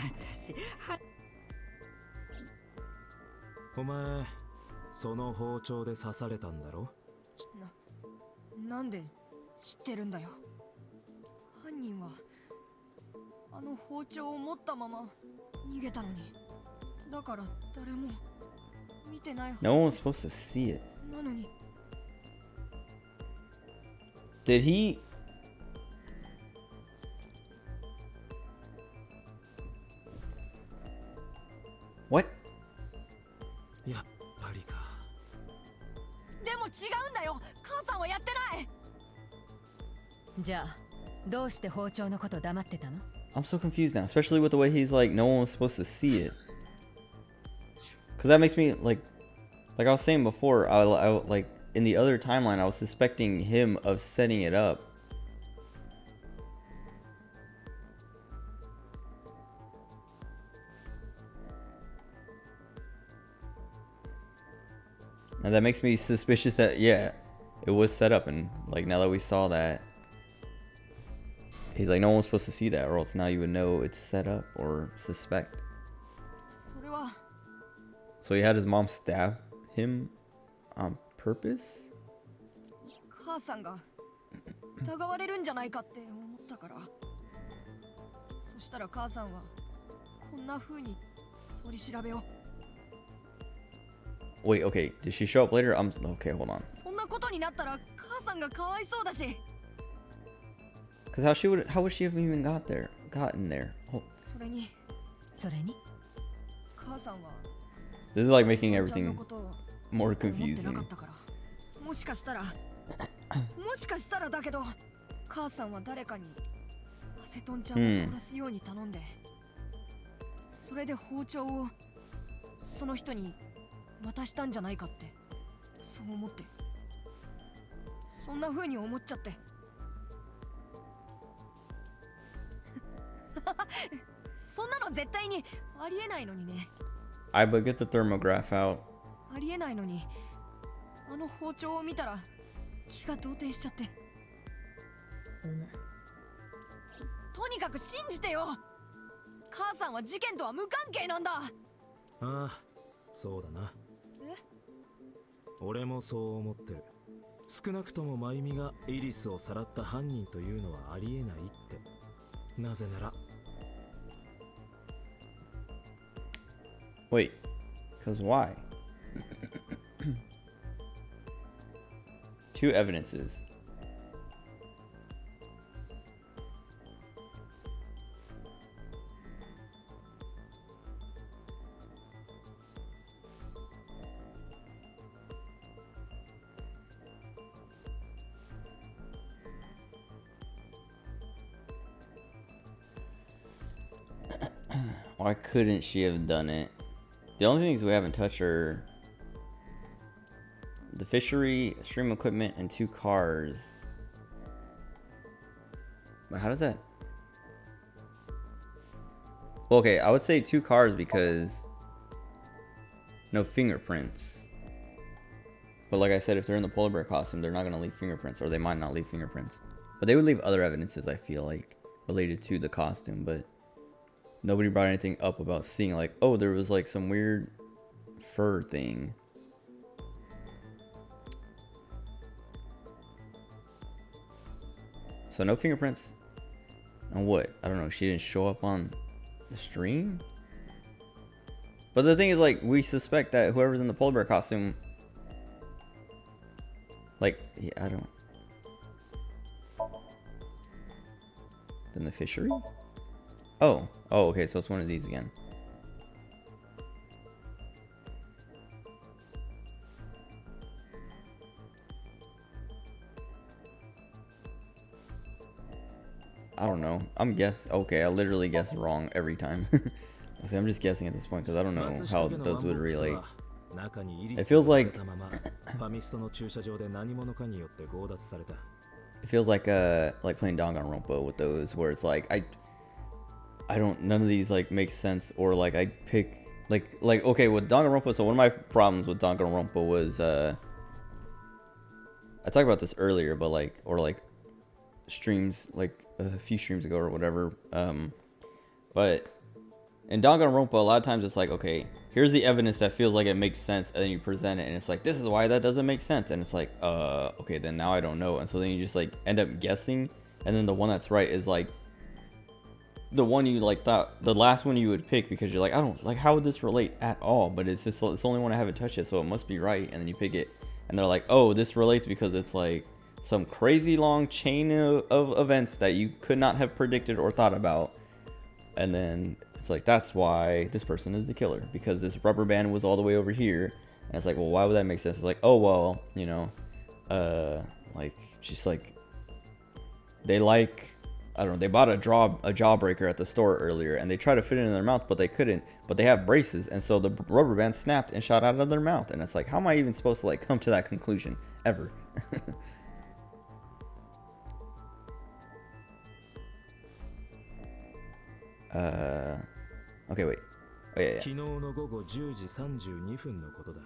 お前その包丁で刺されたんだろ。なんで知ってるんだよ。犯人はあの包丁を持ったまま逃げたのに。だから誰も見てないはず。 No one's supposed to see it. なのに。 Did he... What? やっぱりか。でも違うんだよ。母さんはやってない。じゃあどうして包丁のこと黙ってたの？ I'm so confused now, especially with the way he's like, no one was supposed to see it. Because that makes me like I was saying before, I like in the other timeline, I was suspecting him of setting it up. And that makes me suspicious that, yeah, it was set up. And like now that we saw that, he's like, no one was supposed to see that, or else now you would know it's set up or suspect. それは So he had his mom stab him on purpose? 母さんが疑われるんじゃないかって思ったから。そしたら母さんはこんな風に取り調べを。 Wait, okay, did she show up later? Okay, hold on. そんなことになったら母さんがかわいそうだし。 Because how would she have even gotten there? Oh, それに母さんは this is like making ちゃんの everything ことを more 思ってな confusing. かったから。もしかしたらだけど、母さんは誰かにアセトンちゃんを殺すように頼んで、それで包丁をその人に渡したんじゃないかって、そう思って、そんな風に思っちゃって。そんなの絶対にありえないのにね。I but get the thermograph out. ありえないのに、あの包丁を見たら気が動転しちゃって。とにかく信じてよ。母さんは事件とは無関係なんだ。ああ、そうだな。え？俺もそう思ってる。少なくとも真由美がイリスをさらった犯人というのはありえないって。なぜなら Wait, because why? Two evidences. Why couldn't she have done it? The only things we haven't touched are the fishery, stream equipment, and 2 cars. But how does that? Well, okay, I would say 2 cars because no fingerprints. But like I said, if they're in the polar bear costume, they're not going to leave fingerprints, or they might not leave fingerprints. But they would leave other evidences, I feel like, related to the costume. But nobody brought anything up about seeing, like, oh, there was like some weird fur thing. So no fingerprints. And what? I don't know. She didn't show up on the stream? But the thing is, like, we suspect that whoever's in the polar bear costume, like, yeah, I don't. Then the fishery? Oh, okay, so it's one of these again. I don't know. I'm okay, I literally guess wrong every time. I'm just guessing at this point because I don't know how those would relate. It feels like playing Danganronpa with those, where it's like I don't, none of these like make sense, or like I pick like okay, with Danganronpa. So one of my problems with Danganronpa was I talked about this earlier, but like streams like a few streams ago or whatever, but in Danganronpa a lot of times it's like, okay, here's the evidence that feels like it makes sense, and then you present it and it's like, this is why that doesn't make sense, and it's like, okay, then now I don't know, and so then you just like end up guessing, and then the one that's right is like the one you like thought, the last one you would pick, because you're like, I don't like, how would this relate at all, but it's just, it's the only one I haven't touched yet, so it must be right, and then you pick it and they're like, oh, this relates because it's like some crazy long chain of events that you could not have predicted or thought about, and then it's like, that's why this person is the killer, because this rubber band was all the way over here, and it's like, well, why would that make sense? It's like, oh, well, you know, like, just like, they like, I don't know, they bought a jawbreaker at the store earlier, and they tried to fit it in their mouth, but they couldn't, but they have braces, and so the rubber band snapped and shot out of their mouth, and it's like, how am I even supposed to like come to that conclusion ever? Okay, wait. Oh, yeah. 昨日の午後10時32分のことだ。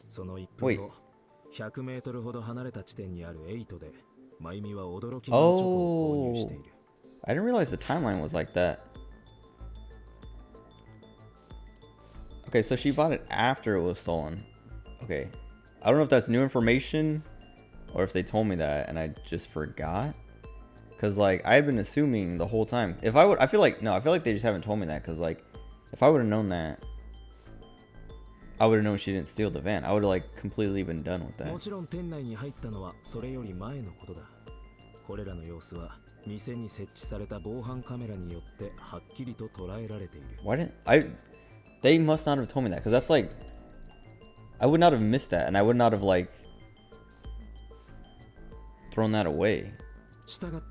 その1 Wait. 分後、100メートルほど離れた地点にある8で、真由美は驚きのチョコを購入している。I didn't realize the timeline was like that. Okay, so she bought it after it was stolen. Okay. I don't know if that's new information or if they told me that and I just forgot. Cause like I've been assuming the whole time. If I would, I feel like they just haven't told me that. Cause like if I would have known that, I would have known she didn't steal the van. I would have like completely been done with that. もちろん店内に入ったのはそれより前のことだ。これらの様子は店に設置された防犯カメラによってはっきりと捉えられている。 Why didn't I? They must not have told me that, because that's like, I would not have missed that, and I would not have like thrown that away. But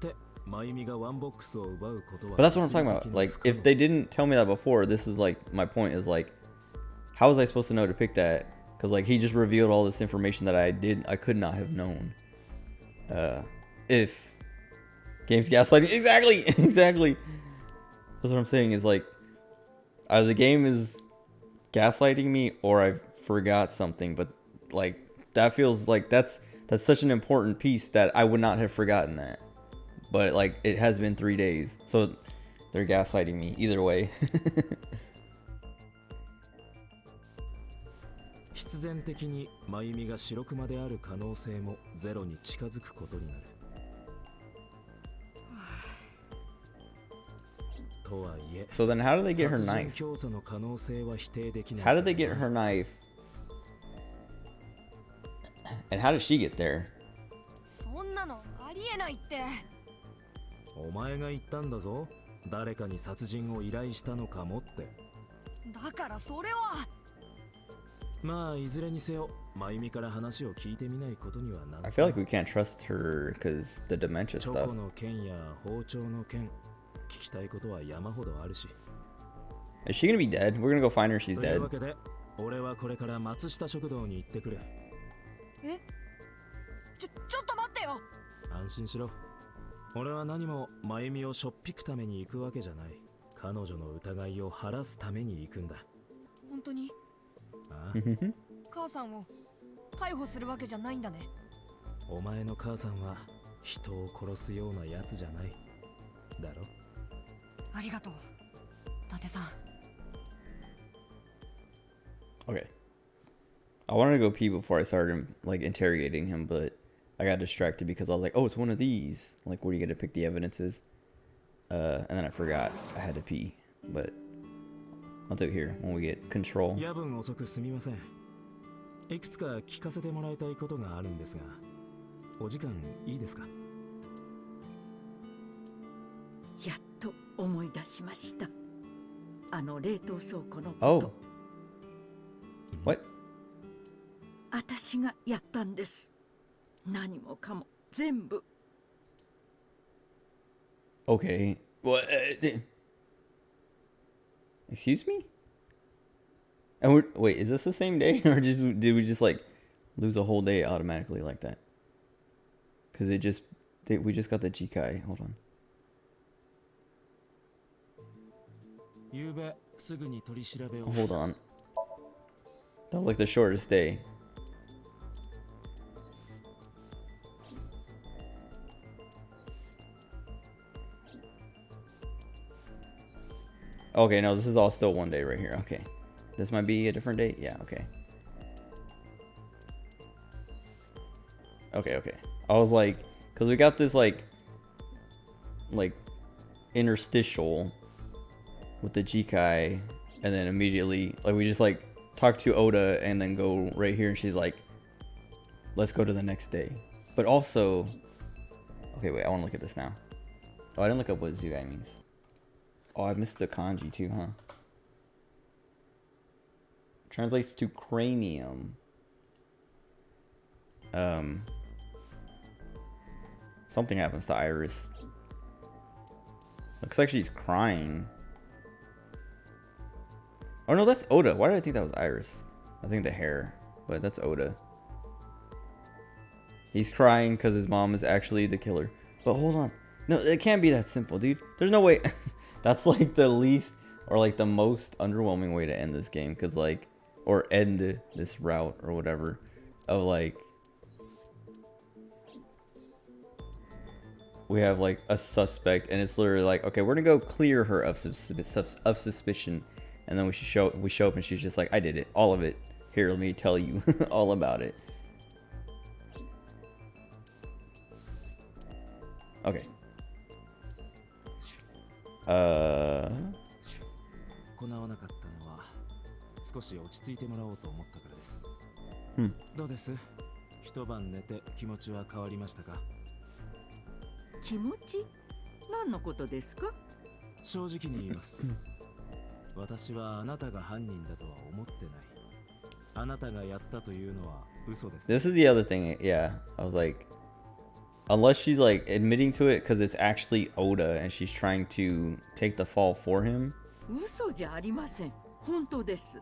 that's what I'm talking about. Like, if they didn't tell me that before, this is like my point is like, how was I supposed to know to pick that? Because like he just revealed all this information that I could not have known. If games gaslighting, exactly. That's what I'm saying is like, either the game is gaslighting me or I forgot something. But like that feels like that's such an important piece that I would not have forgotten that. But like it has been 3 days, so they're gaslighting me either way. 必然的に真由美が白熊である可能性もゼロに近づくことになる。とはいえ、 So then how do they get her 殺人 knife? 教唆の可能性は否定できない。 How did they get her knife? And how did she get there? そんなのありえないって。お前が言ったんだぞ。誰かに殺人を依頼したのかもって。だからそれは。まあいずれにせよ、真由美から話を聞いてみないことにはならない。 I feel like we can't trust her because the dementia チョ stuff. コの件や包丁の件、聞きたいことは山ほどあるし。 Is she gonna be dead? We're gonna go find her. She's という dead. わけで、俺はこれから松下食堂に行ってくる。え、ちょっと待ってよ。安心しろ。俺は何も真由美をしょっぴくために行くわけじゃない。彼女の疑いを晴らすために行くんだ。本当にああ、母さんを逮捕するわけじゃないんだね。お前の母さんは人を殺すようなやつじゃない。だろ。ありがとう、伊達さん。 Okay. I wanted to go pee before I started like interrogating him, but I got distracted because I was like, "Oh, it's one of these." Like, where do you get to pick the evidences? And then I forgot I had to pee. But I'll do it here when we get control. 夜分遅くすみません。いくつか聞かせてもらいたいことがあるんですが、お時間いいですか？やっと思い出しました。あの冷凍倉庫のこ Oh. と。What? 私がやったんです。何もかも全部。 Okay. What? Excuse me? And wait, is this the same day, or did we just like lose a whole day automatically like that? Because we just got the Jikai. Hold on. 昨べすぐに取り調べを。 Hold on. That was like the shortest day. Okay, no, this is all still one day right here. Okay. This might be a different date. Yeah, okay. Okay. I was like, because we got this like interstitial with the Jikai, and then immediately like we just like talk to Oda and then go right here, and she's like, let's go to the next day. But also, okay, wait, I want to look at this now. Oh, I didn't look up what Zugai means. Oh, I missed the kanji too, huh? Translates to cranium. Something happens to Iris. Looks like she's crying. Oh no, that's Oda. Why did I think that was Iris? I think the hair, but that's Oda. He's crying because his mom is actually the killer. But hold on. No, it can't be that simple, dude. There's no way. That's like the least or like the most underwhelming way to end this game. Because like, or end this route or whatever. Of like, we have like a suspect and it's literally like, okay, we're going to go clear her of suspicion. And then we show up and she's just like, I did it. All of it. Here, let me tell you all about it. Okay. 行わなかったのは少し落ち着いてもらおうと思ったからです。どうです？一晩寝て気持ちは変わりましたか？気持ち？何のことですか？正直に言います。私はあなたが犯人だとは思ってない。あなたがやったというのは嘘です。This is the other thing. Yeah, I was like, unless she's like admitting to it because it's actually Oda and she's trying to take the fall for him. 嘘じゃありません。本当です。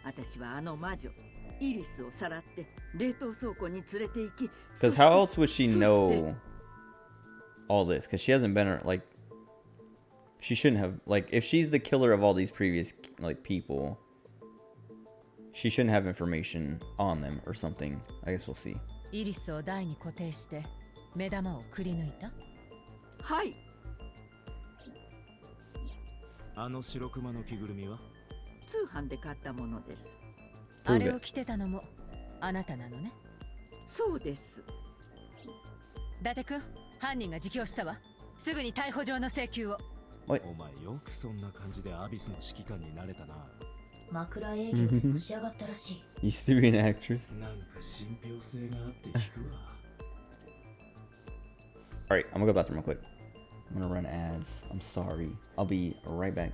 私はあの魔女イリスをさらって冷凍倉庫に連れて行き。 Because how else would she know all this? Because she hasn't been like, she shouldn't have, like, if she's the killer of all these previous like people, she shouldn't have information on them or something. I guess we'll see. イリスを台に固定して目玉をくり抜いた。はい。あの白熊の着ぐるみは？通販で買ったものです。あ Prove れを it. 着てたのもあなたなのね。そうです。伊達君、犯人が自供したわ。すぐに逮捕状の請求を。お前よくそんな感じでアビスの指揮官になれたな。枕営業でのし上がったらしい。 Used to be an actress. なんか信憑性があって聞くわ。Alright, I'm gonna go bathroom real quick. I'm gonna run ads. I'm sorry. I'll be right back.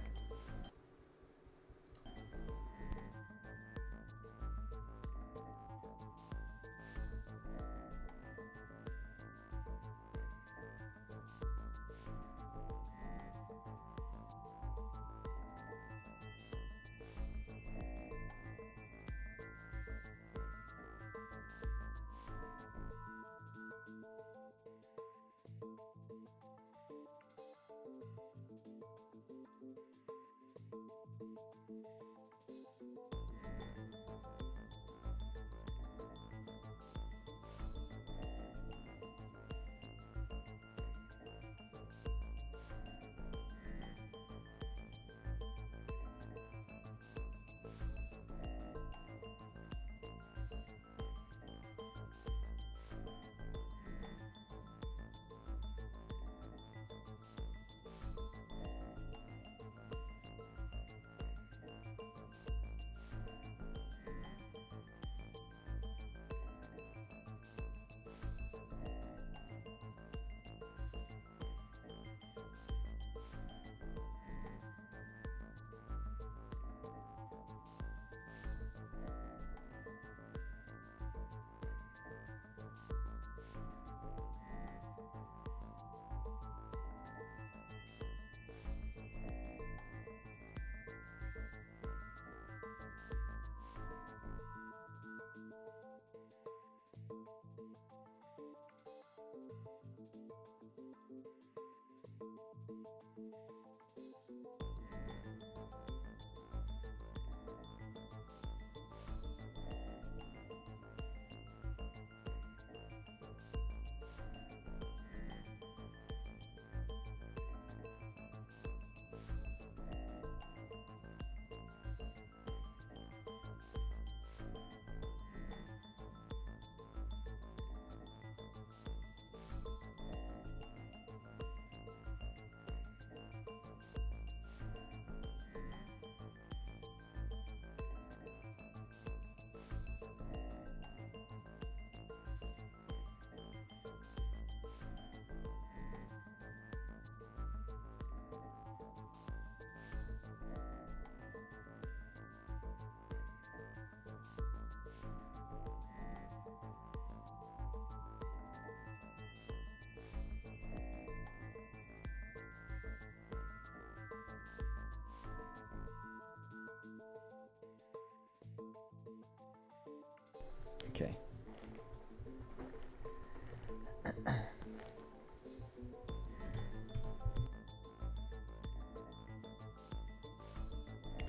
Okay.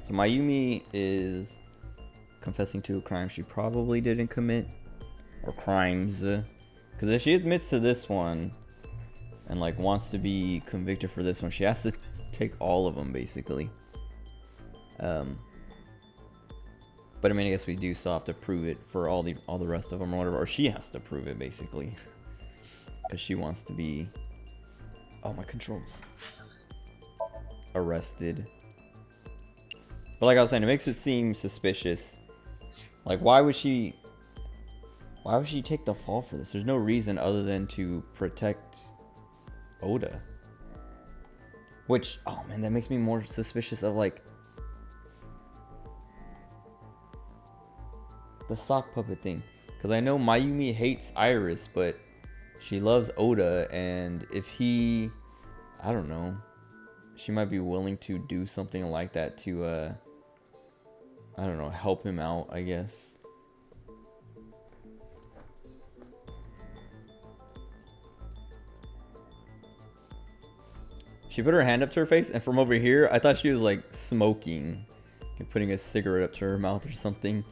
So Mayumi is confessing to a crime she probably didn't commit, or crimes, because if she admits to this one and like wants to be convicted for this one, she has to take all of them basically. But I mean, I guess we do still have to prove it for all the rest of them or whatever, or she has to prove it basically, because she wants to be. Oh, my controls. Arrested. But like I was saying, it makes it seem suspicious. Like, why would she take the fall for this? There's no reason other than to protect Oda. Which, oh man, that makes me more suspicious of like the sock puppet thing. Because I know Mayumi hates Iris, but she loves Oda, and if he, I don't know, she might be willing to do something like that to, I don't know, help him out, I guess. She put her hand up to her face, and from over here, I thought she was like smoking, like putting a cigarette up to her mouth or something.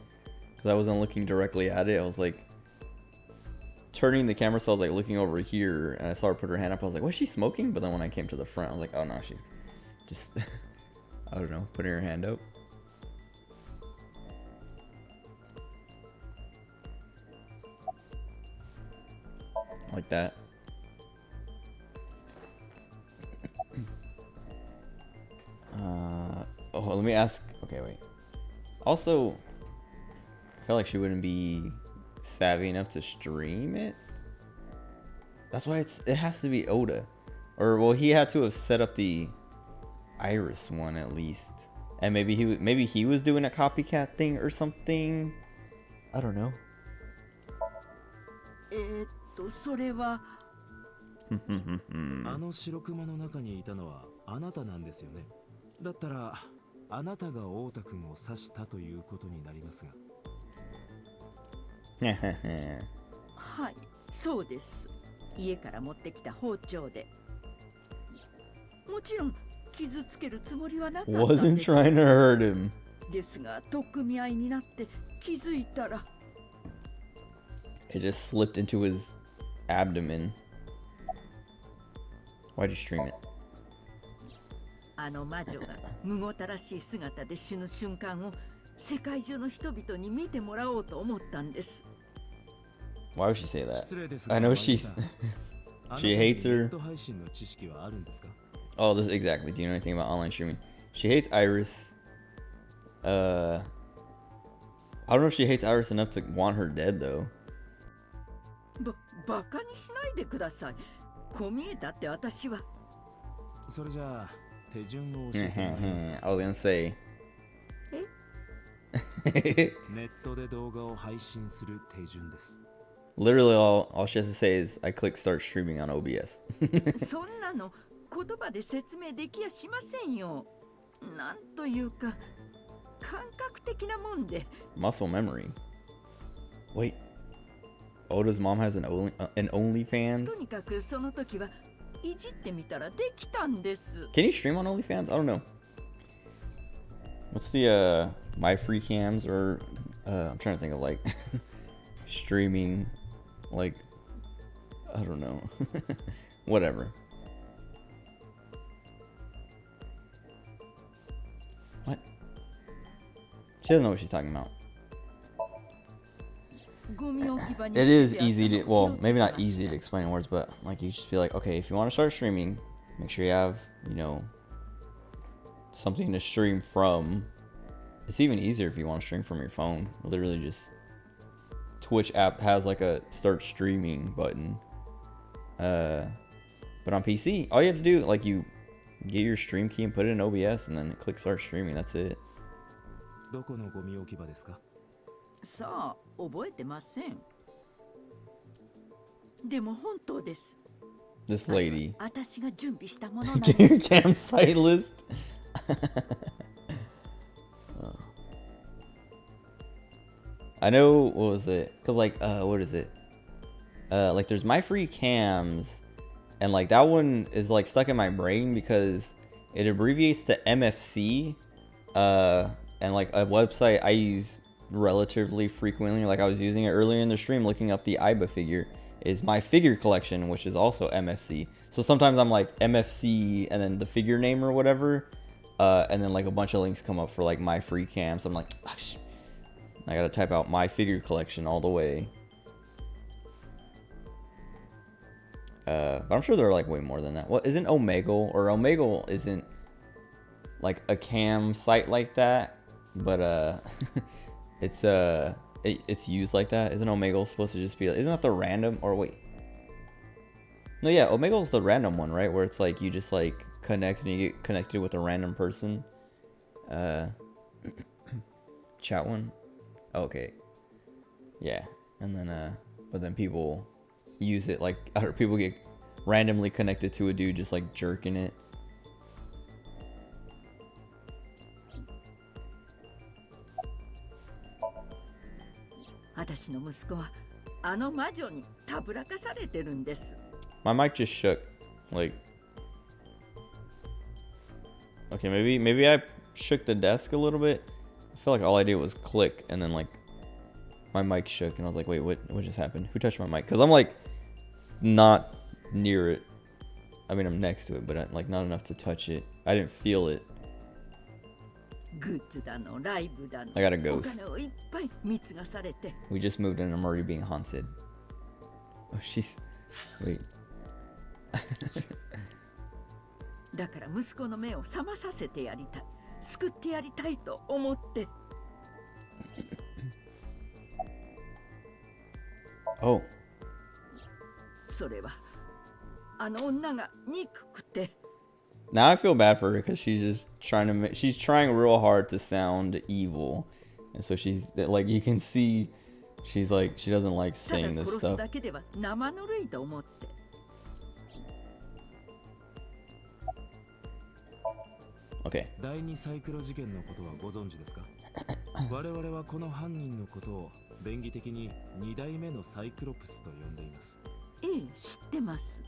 Because I wasn't looking directly at it. I was like turning the camera, so I was like looking over here, and I saw her put her hand up. I was like, was she smoking? But then when I came to the front, I was like, oh no, she's just, I don't know, putting her hand up. like that. Oh, let me ask. Okay, wait. Also, I feel like she wouldn't be savvy enough to stream it. That's why it has to be Oda, or well, he had to have set up the Iris one at least, and maybe he was doing a copycat thing or something. I don't know. それはあの白熊の中にいたのはあなたなんですよね。だったらあなたが太田君を刺したということになりますが。はい、そうです。家から持ってきた包丁で。もちろん傷つけるつもりはなかったんです。 Wasn't trying to hurt him. ですが取っ組み合いになって気づいたら。 It just slipped into his abdomen. Why'd you stream it? あの魔女がむごたらしい姿で死ぬ瞬間を世界中の人々に見てもらおうと思ったんです。 Why would she say that? 失礼ですが I know she's she hates her. ネット配信の知識はあるんですか？ Oh, this exactly. Do you know anything about online streaming? She hates Iris. I don't know if she hates Iris enough to want her dead though. バカにしないでください。こう見えたって私は。それじゃあ手順を教えてもらえますか？ I was gonna say. ネットで動画を配信する手順です。 Literally all she has to say is I click start streaming on OBS. そんなの言葉で説明できやしませんよ。なんというか感覚的なもんで。 Muscle memory. Wait. Oda's mom has an OnlyFans? とにかくその時はいじってみたらできたんです。 Can you stream on OnlyFans? I don't know. What's the my free cams or I'm trying to think of like streaming, like I don't know. Whatever. What? She doesn't know what she's talking about. It is easy to, well, maybe not easy to explain in words, but like you just be like, okay, if you want to start streaming, make sure you have, you know, something to stream from. It's even easier if you want to stream from your phone. Literally just Twitch app has like a start streaming button. But on PC, all you have to do, like, you get your stream key and put it in OBS and then click start streaming. That's it. どこのゴミ置き場ですか？さあ、覚えてません。でも本当です。 This lady. 私が準備したものなんで Your す。 campsite list. I know, what was it? Cause like, what is it? Like there's my free cams, and like that one is like stuck in my brain because it abbreviates to MFC, and like a website I use relatively frequently, like I was using it earlier in the stream looking up the Iba figure, is my figure collection, which is also MFC. So sometimes I'm like MFC and then the figure name or whatever, and then like a bunch of links come up for like my free cams. I'm like, oh, I gotta type out my figure collection all the way. But I'm sure there are like way more than that. Well, isn't Omegle, or Omegle isn't like a cam site like that, but it's used like that. Isn't Omegle supposed to just be, isn't that the random, or wait, no, yeah, Omegle's the random one, right, where it's like you just like connect and you get connected with a random person. Chat one. Okay, yeah, and then but then people use it, like other people get randomly connected to a dude just like jerking it. My mic just shook, like, okay, maybe I shook the desk a little bit. I feel like all I did was click and then like my mic shook and I was like, wait, what just happened? Who touched my mic? Because I'm like not near it. I mean, I'm next to it, but like not enough to touch it. I didn't feel it. I got a ghost. We just moved in and I'm already being haunted. Oh, Wait. だから息子の目を覚まさせてやりたい、救ってやりたいと思って。Oh. それはあの女が憎くて。 Now I feel bad for her because she's just trying to make, she's trying real hard to sound evil. And so she's like, you can see she's like, she doesn't like ただ saying this 殺す stuff. だけでは生ぬるいと思って。 Okay. 第二サイクロ事件のことはご存知ですか？我々はこの犯人のことを便宜的に2代目のサイクロプスと呼んでいます。ええ、知ってます。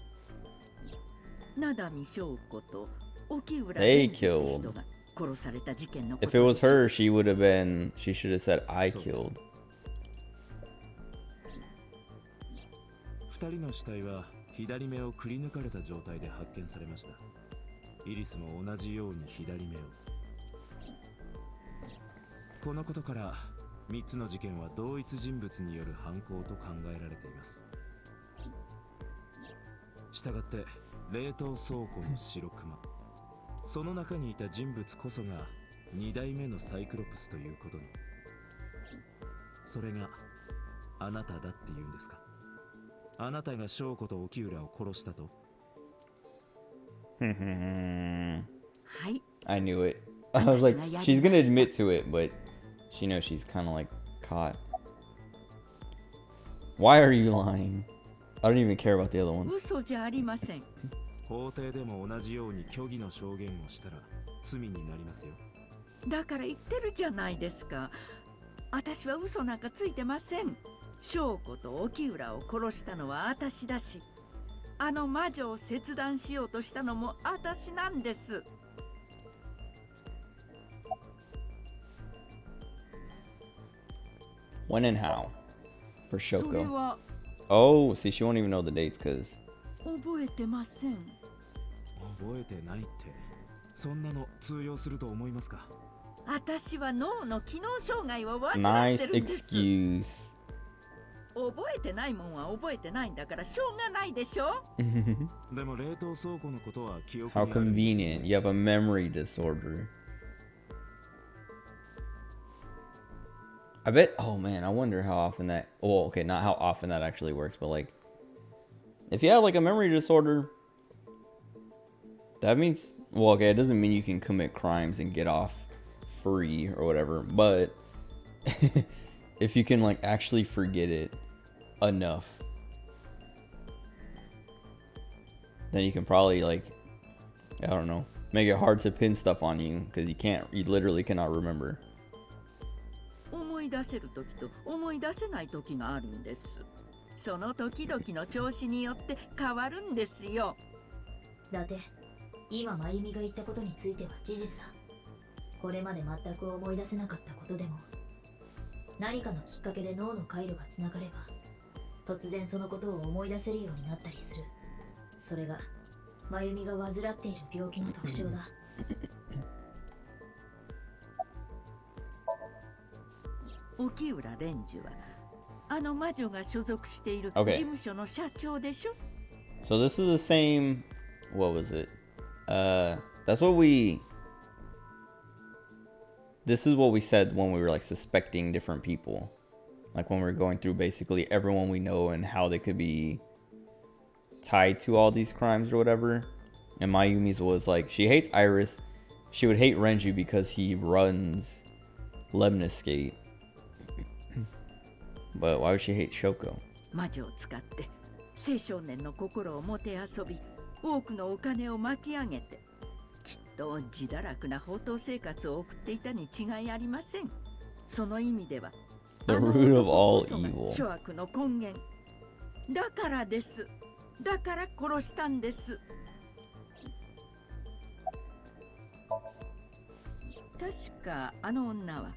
灘見翔子と沖浦 They 蓮という killed. 人が殺された事件のこ If と it で was しょ。 her, she would have been, she should have said, I killed. 2人の死体は左目をくり抜かれた状態で発見されました。イリスも同じように左目を。このことから3つの事件は同一人物による犯行と考えられています。したがって冷凍倉庫の白熊、その中にいた人物こそが2代目のサイクロプスということに。それがあなただって言うんですか？あなたが翔子と沖浦を殺したと。はい。 I knew it. I was like, she's gonna admit to it, but she knows she's kind of like caught. Why are you lying? I don't even care about the other ones. 嘘じゃありません。法廷でも同じように虚偽の証言をしたら罪になりますよ。だから言ってるじゃないですか。私は嘘なんかついてません。翔子と沖浦を殺したのは私だし、あの魔女を切断しようとしたのも私なんです。 When and how? For それ Shoko. は Oh, see, she won't even know the dates because 覚えてません。覚えてないって、そんなの通用すると思いますか？私は脳の機能障害を患って nice るんです。 excuse. 覚えてないもんは覚えてないんだからしょうがないでしょ。でも冷凍倉庫のことは記憶 How にあるんですよ convenient. You have a memory disorder. I bet. Oh man, I wonder how often that. Well, okay, not how often that actually works, but like, if you have like a memory disorder, that means. Well, okay, it doesn't mean you can commit crimes and get off free or whatever, but if you can like actually forget it enough, then you can probably like, I don't know, make it hard to pin stuff on you because you literally cannot remember. 思い出せる時と思い出せない時があるんです。その時々の調子によって変わるんですよ。だって今真由美が言ったことについては事実だ。これまで全く思い出せなかったことでも何かのきっかけで脳の回路がつながれば突然そのことを思い出せるようになったりする。それが真由美が患っている病気の特徴だ。沖浦蓮司はあの魔女が所属している Okay. 事務所の社長でしょ。 So this is the same. What was it? That's what we. This is what we said when we were like suspecting different people, like when we were going through basically everyone we know and how they could be tied to all these crimes or whatever. And Mayumi's was like she hates Iris. She would hate Renju because he runs Lemniscate. But why would she hate Shoko? 魔女を使って青少年の心をもてあそび多くのお金を巻き上げてきっと自堕落な放蕩生活を送っていたに違いありません。その意味では The あの root of 男 all こそが evil. 諸悪の根源だからです。だから殺したんです。確かあの女は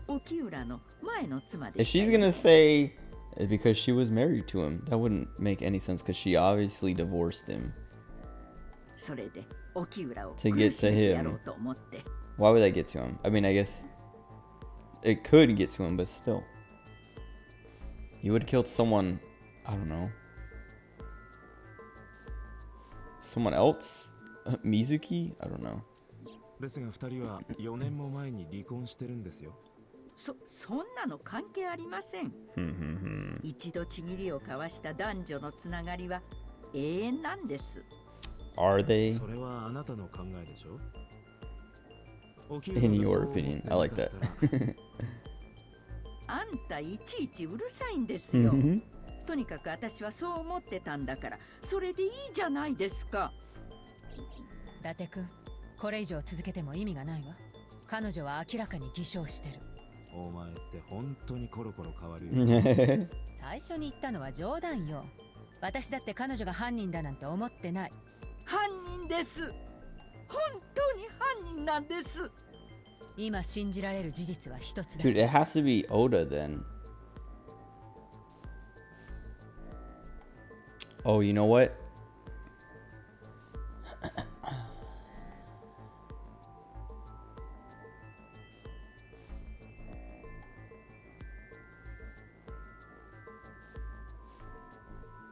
沖浦の前の妻で If した she's よ。 gonna say it's because she was married to him, that wouldn't make any sense because she obviously divorced him. それで沖浦を To 苦 get し to めてや him. ろうと思って。 Why would that get to him? I mean, I guess it could get to him, but still. You would have killed someone, I don't know. Someone else? Mizuki? I don't know. ですが2人は4年も前に離婚してるんですよ。そんなの関係ありません。 Hmm. 一度ちぎりを交わした男女のつながりは永遠なんです。 Are they? それはあなたの考えでしょ。 In your opinion. I like that. あんたいちいちうるさいんですよ。とにかく私はそう思ってたんだから、それでいいじゃないですか。伊達君、これ以上続けても意味がないわ。彼女は明らかに偽証してる。お前って本当にコロコロ変わるよ。最初に言ったのは冗談よ。私だって彼女が犯人だなんて思ってない。犯人です。本当に犯人なんです。今信じられる事実は一つだ。 Dude, it has to be Oda then. Oh, you know what?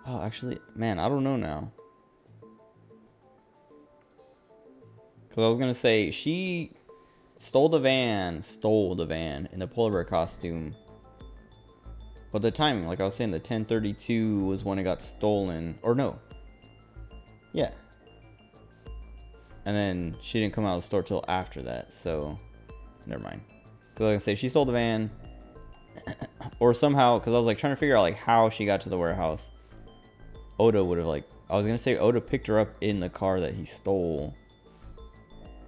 Oh, actually, man, I don't know now. Because I was going to say, she stole the van in the polar bear costume. But the timing, like I was saying, the 10:32 was when it got stolen. Or no. Yeah. And then she didn't come out of the store till after that, so never mind. So like I say, she stole the van. Or somehow, because I was like trying to figure out like how she got to the warehouse. Oda would have like, I was gonna say Oda picked her up in the car that he stole.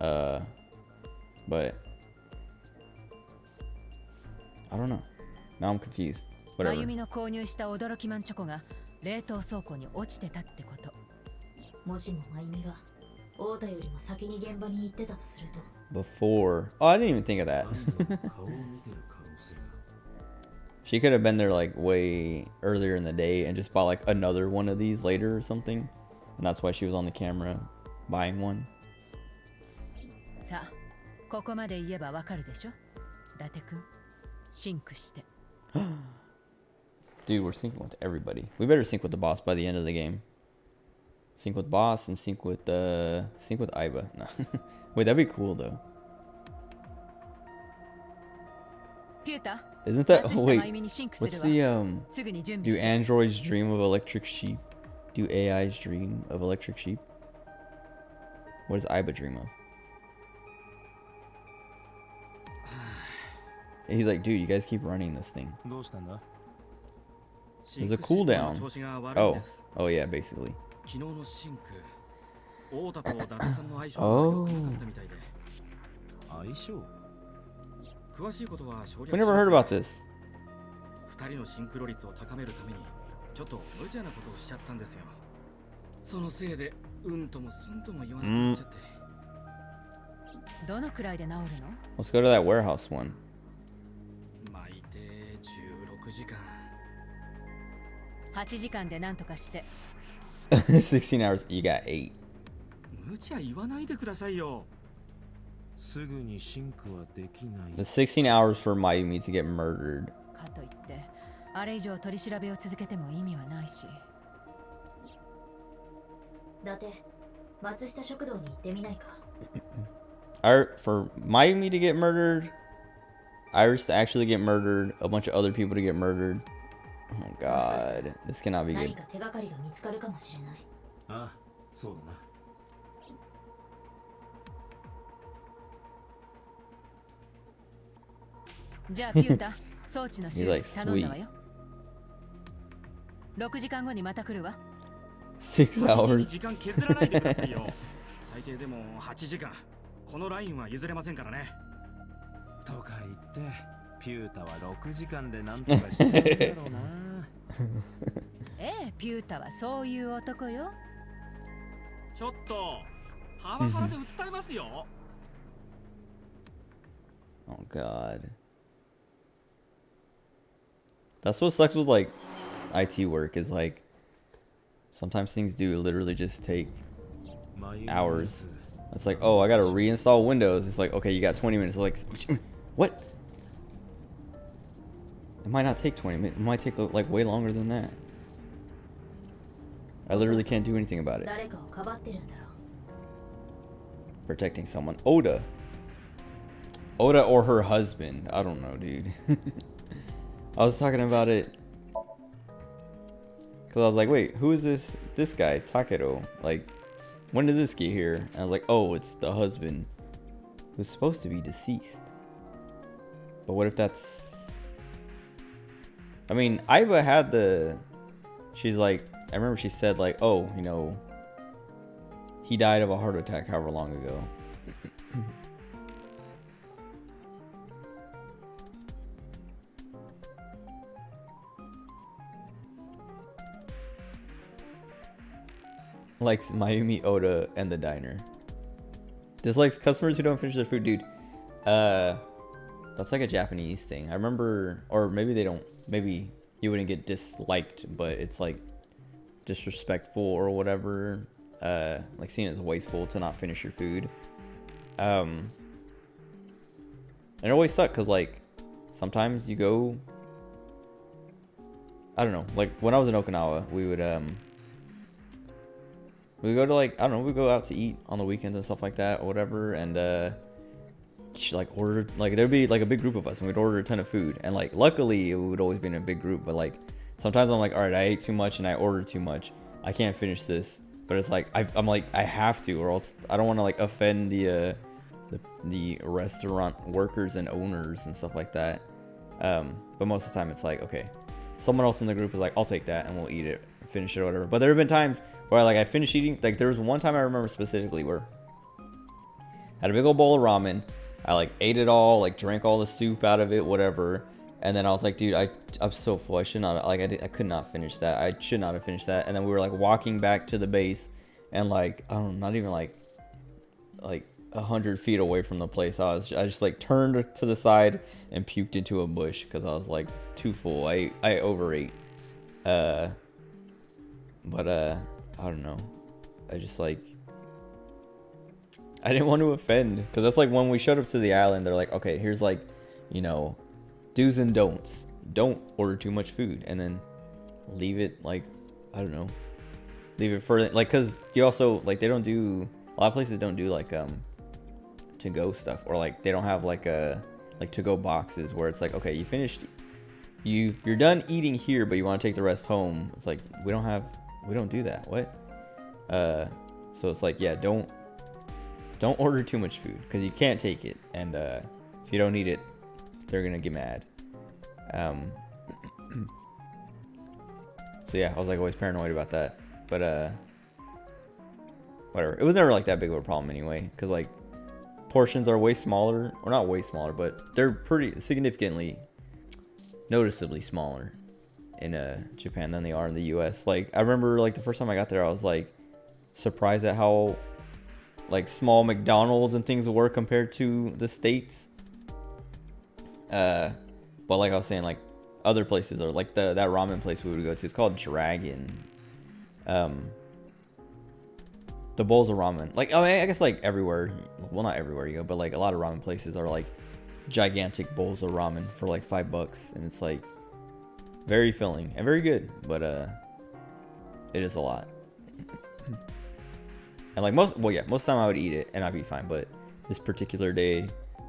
But I don't know. Now I'm confused. ま Whatever. ゆみの購入した驚きマンチョコが冷凍倉庫に落ちてたってこと。もしもまゆみが太田よりも先に現場に行ってたとすると、 Before. Oh, I didn't even think of that. 顔を見てる可能性が。 She could have been there like way earlier in the day and just bought like another one of these later or something. And that's why she was on the camera buying one. さあ、ここまで言えばわかるでしょ。伊達君、シンクして。Dude, we're syncing with everybody. We better sync with the boss by the end of the game. Sync with boss and sync with Aiba. No. Wait, that'd be cool though. ピュータ、 Isn't that 松下 wait? まゆみにシンクす What's るわ。 the すぐに準備 do して。 androids dream of electric sheep? Do AIs dream of electric sheep? What does Aiba dream of? And he's like, dude, you guys keep running this thing. どうしたんだ？ There's a cooldown. Oh yeah, basically. 昨日のシンク、太田と伊達さんの相性が良くなかったみたいで。相性？詳しいことは省略 We never heard about this. 2人のシンクロ率を高めるためにちょっと無茶なことをしちゃったんですよ。そのせいでうんともすんとも言わなくなっちゃって。どのくらいで治るの？ Let's go to that warehouse one. 巻いて16時間。 8時間でなんとかして。 16 hours. You got 8. 無茶言わないでくださいよ。すぐにシンクはできない。 The 16 hours for Mayumi to get murdered. かといってあれ以上取り調べを続けても意味はないし。伊達、松下食堂に行ってみないか。For Mayumi to get murdered, Iris to actually get murdered, a bunch of other people to get murdered. Oh god, this cannot be 何 good. か手がかりが見つかるかもしれない。ああ、そうだな。じゃあピュータ、装置の修 He's 理 like, 頼んだわよ。6時間後にまた来るわ。6 hours. 時間削らないでくださいよ。最低でも8時間。このラインは譲れませんからね。とか言って、ピュータは6時間でなんとかしちゃうんだろうな。ええ、ピュータはそういう男よ。ちょっと、ハラハラで訴えますよ。Oh god. That's what sucks with like IT work is like sometimes things do literally just take hours. It's like, oh, I gotta reinstall Windows. It's like, okay, you got 20 minutes. Like, what? It might not take 20 minutes. It might take like way longer than that. I literally can't do anything about it. 誰かをかばってるんだろう。 Protecting someone. Oda. Oda or her husband. I don't know, dude. I was talking about it. Because I was like, wait, who is this guy? Takeru. Like, when did this get here? And I was like, oh, it's the husband. Who's supposed to be deceased. But what if that's... I mean, Aiba had the... She's like... I remember she said like, oh, you know... He died of a heart attack however long ago. Likes Mayumi, Oda, and the diner. Dislikes customers who don't finish their food, dude. That's like a Japanese thing. I remember, or maybe they don't. Maybe you wouldn't get disliked, but it's like disrespectful or whatever. Like seen as wasteful to not finish your food. And it always sucked because like sometimes you go. I don't know. Like when I was in Okinawa, we would we go to like, I don't know, we go out to eat on the weekends and stuff like that or whatever, and she like ordered, like there'd be like a big group of us and we'd order a ton of food, and like luckily it would always be in a big group, but like sometimes I'm like, all right, I ate too much and I ordered too much, I can't finish this, but it's like I'm like I have to, or else I don't want to like offend the restaurant workers and owners and stuff like that. But most of the time it's like, okay, someone else in the group is like, I'll take that and we'll eat it, finish it or whatever. But there have been times where like I finished eating, like there was one time I remember specifically where I had a big old bowl of ramen, I like ate it all, like drank all the soup out of it, whatever, and then I was like, dude, I'm so full, I should not, like I could not finish that, I should not have finished that. And then we were like walking back to the base, and like I don't know, not even like 100 feet away from the place, I just like turned to the side and puked into a bush because I was like too full. I overate. But I don't know, I just like, I didn't want to offend, because that's like when we showed up to the island, they're like, okay, here's like, you know, do's and don'ts. Don't order too much food, and then leave it like, I don't know, leave it for like, because you also like, they don't do, a lot of places don't do like to go stuff, or like they don't have like a to go boxes where it's like, okay, you finished, you're done eating here, but you want to take the rest home. It's like we don't do that. What? So it's like, yeah, don't order too much food because you can't take it, and if you don't need it, they're gonna get mad. So yeah, I was like always paranoid about that, but whatever. It was never like that big of a problem anyway, because like portions are way smaller, or not way smaller, but they're pretty significantly, noticeably smaller in Japan than they are in the US. Like I remember like the first time I got there, I was like surprised at how like small McDonald's and things were compared to the States. But like I was saying, like other places are like that ramen place we would go to, it's called Dragon. The bowls of ramen, like, I mean, I guess like everywhere, well not everywhere you go, but like a lot of ramen places are like gigantic bowls of ramen for like $5, and it's like very filling and very good, but it is a lot. And like most of the time I would eat it and I'd be fine, but this particular day,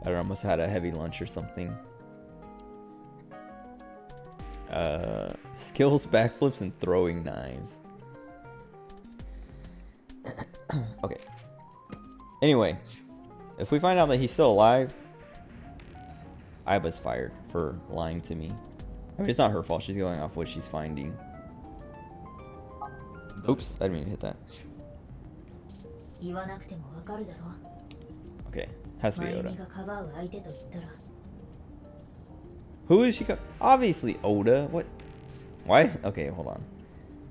I don't know, I must have had a heavy lunch or something. Skills, backflips, and throwing knives. Okay. Anyway, if we find out that he's still alive, Aiba's fired for lying to me. I mean, it's not her fault. She's going off what she's finding. Oops, I didn't mean to hit that. Okay, has to be Oda. Who is she? Obviously Oda. What? Why? Okay, hold on.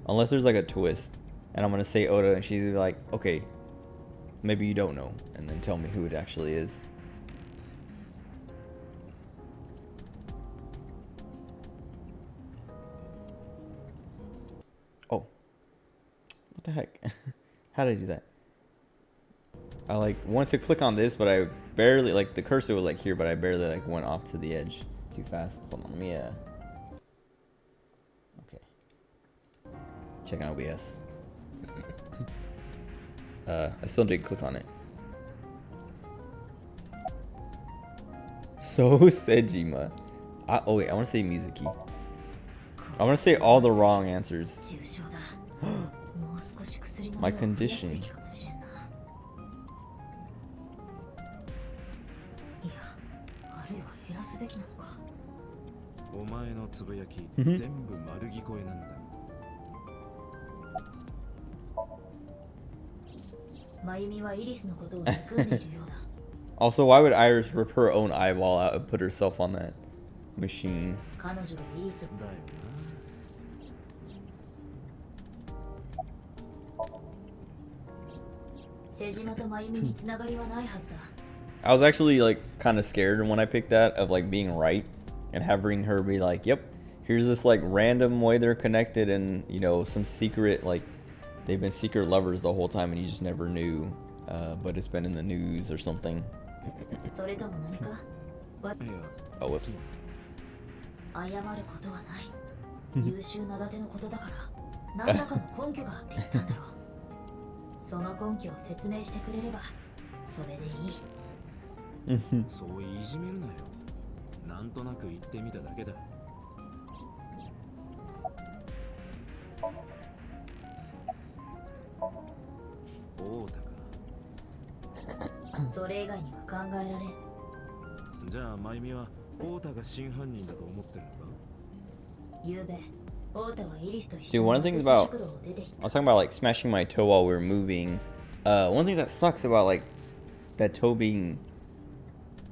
Unless there's like a twist, and I'm gonna say Oda, and she's like, okay, maybe you don't know, and then tell me who it actually is. Oh, what the heck? How did I do that? I like want to click on this, but I barely, like the cursor was like here, but I barely like went off to the edge too fast. Hold on, let me okay. Checking OBS. I still did click on it. So Sejima. Oh wait, I want to say Mizuki. I want to say all the wrong answers. 重症だ。もう少し薬の量 My を増やす condition. べきかもしれんな。いや、あるいは減らすべきなのか。お前のつぶやきうん全部丸聞こえなんだ。マユミはイリスのことを憎んでいるようだ。 Also, why would Iris rip her own eyeball out and put herself on that machine? 彼女がイリスをだよ瀬島とマユミにつながりはないはずだ。 I was actually like kind of scared when I picked that of like being right and having her be like, "Yep, here's this like random way they're connected and you know some secret like they've been secret lovers the whole time and you just never knew, but it's been in the news or something." それとも何かな。いや、 Oh, whoops. 謝ることはない。優秀なだてのことだから、何らかの根拠があって言ったんだろう。その根拠を説明してくれれば、それでいい。そういじめるなよ。なんとなく言ってみただけだ。大田か。それ以外には考えられん。じゃあ、まゆみは大田が真犯人だと思ってるのか。ゆうべ、大田はイリスと一 Dude, 緒 one に of the things 松下 about 食堂を出ていっ I was talking about like smashing my toe while we were moving. One thing that sucks about like that toe being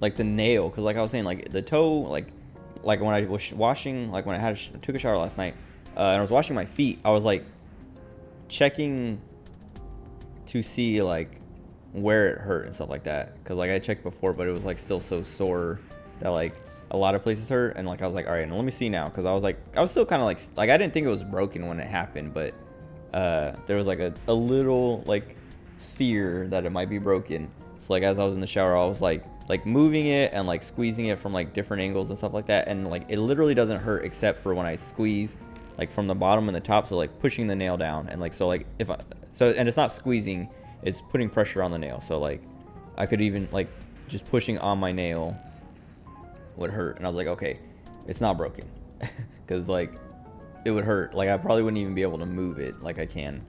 like the nail, because like I was saying, like the toe, like when I was washing, like when I had took a shower last night, and I was washing my feet, I was like checking to see like where it hurt and stuff like that, because like I checked before, but it was like still so sore that like a lot of places hurt, and like I was like, all right, now let me see now, because I was still kind of like I didn't think it was broken when it happened, but there was like a little like fear that it might be broken. So like as I was in the shower, I was like moving it and like squeezing it from like different angles and stuff like that, and like it literally doesn't hurt except for when I squeeze like from the bottom and the top, so like pushing the nail down, and like so like if I and it's not squeezing, it's putting pressure on the nail, so like I could even like just pushing on my nail would hurt, and I was like, okay, it's not broken, because like it would hurt, like I probably wouldn't even be able to move it like I can.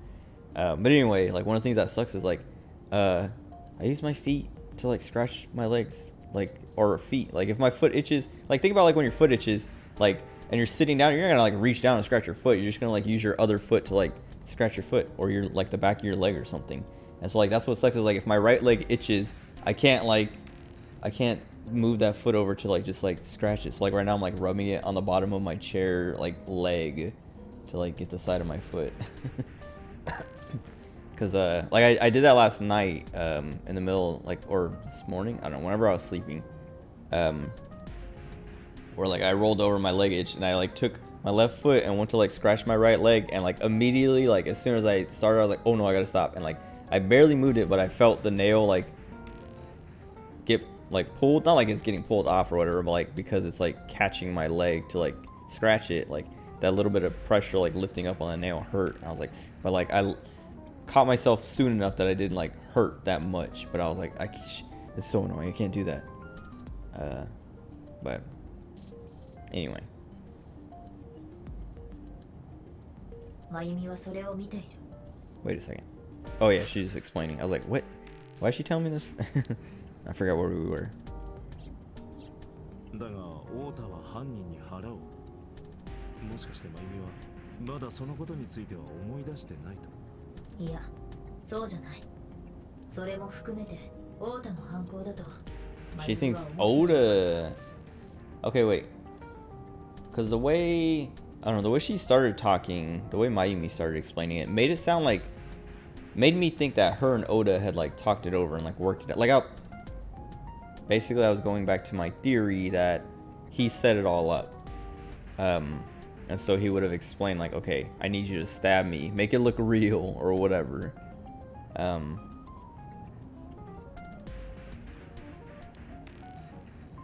But anyway, like one of the things that sucks is like I use my feet to like scratch my legs, like, or feet, like if my foot itches, like think about like when your foot itches, like, and you're sitting down, you're not gonna like reach down and scratch your foot, you're just gonna like use your other foot to like scratch your foot, or your like the back of your leg or something. And so like that's what sucks is like if my right leg itches, I can't move that foot over to like just like scratch it. So like right now I'm like rubbing it on the bottom of my chair like leg to like get the side of my foot. Cause like I did that last night in the middle, like, or this morning, I don't know, whenever I was sleeping, where like I rolled over, my leg itched, and I like took my left foot and went to like scratch my right leg, and like immediately, like as soon as I started, I was like, oh no, I gotta stop, and like I barely moved it, but I felt the nail like get like pulled, not like it's getting pulled off or whatever, but like because it's like catching my leg to like scratch it, like that little bit of pressure like lifting up on the nail hurt. And I was like, but like I caught myself soon enough that I didn't like hurt that much, but I was like, it's so annoying, I can't do that. But anyway. マユミはそれを見ている。 Wait a second. Oh yeah, she's just explaining. I was like, what? Why is she telling me this? I forgot where we were. だが太田は犯人に腹を。もしかしてまゆみはまだそのことについては思い出してないと。いや、そうじゃない。それも含めて太田の犯行だと。 She thinks Oda. Okay, wait. Because the way, I don't know, the way she started talking, the way Mayumi started explaining it, made it sound like, made me think that her and Oda had like talked it over and like worked it out. Like basically I was going back to my theory that he set it all up. And so he would have explained like, okay, I need you to stab me, make it look real or whatever.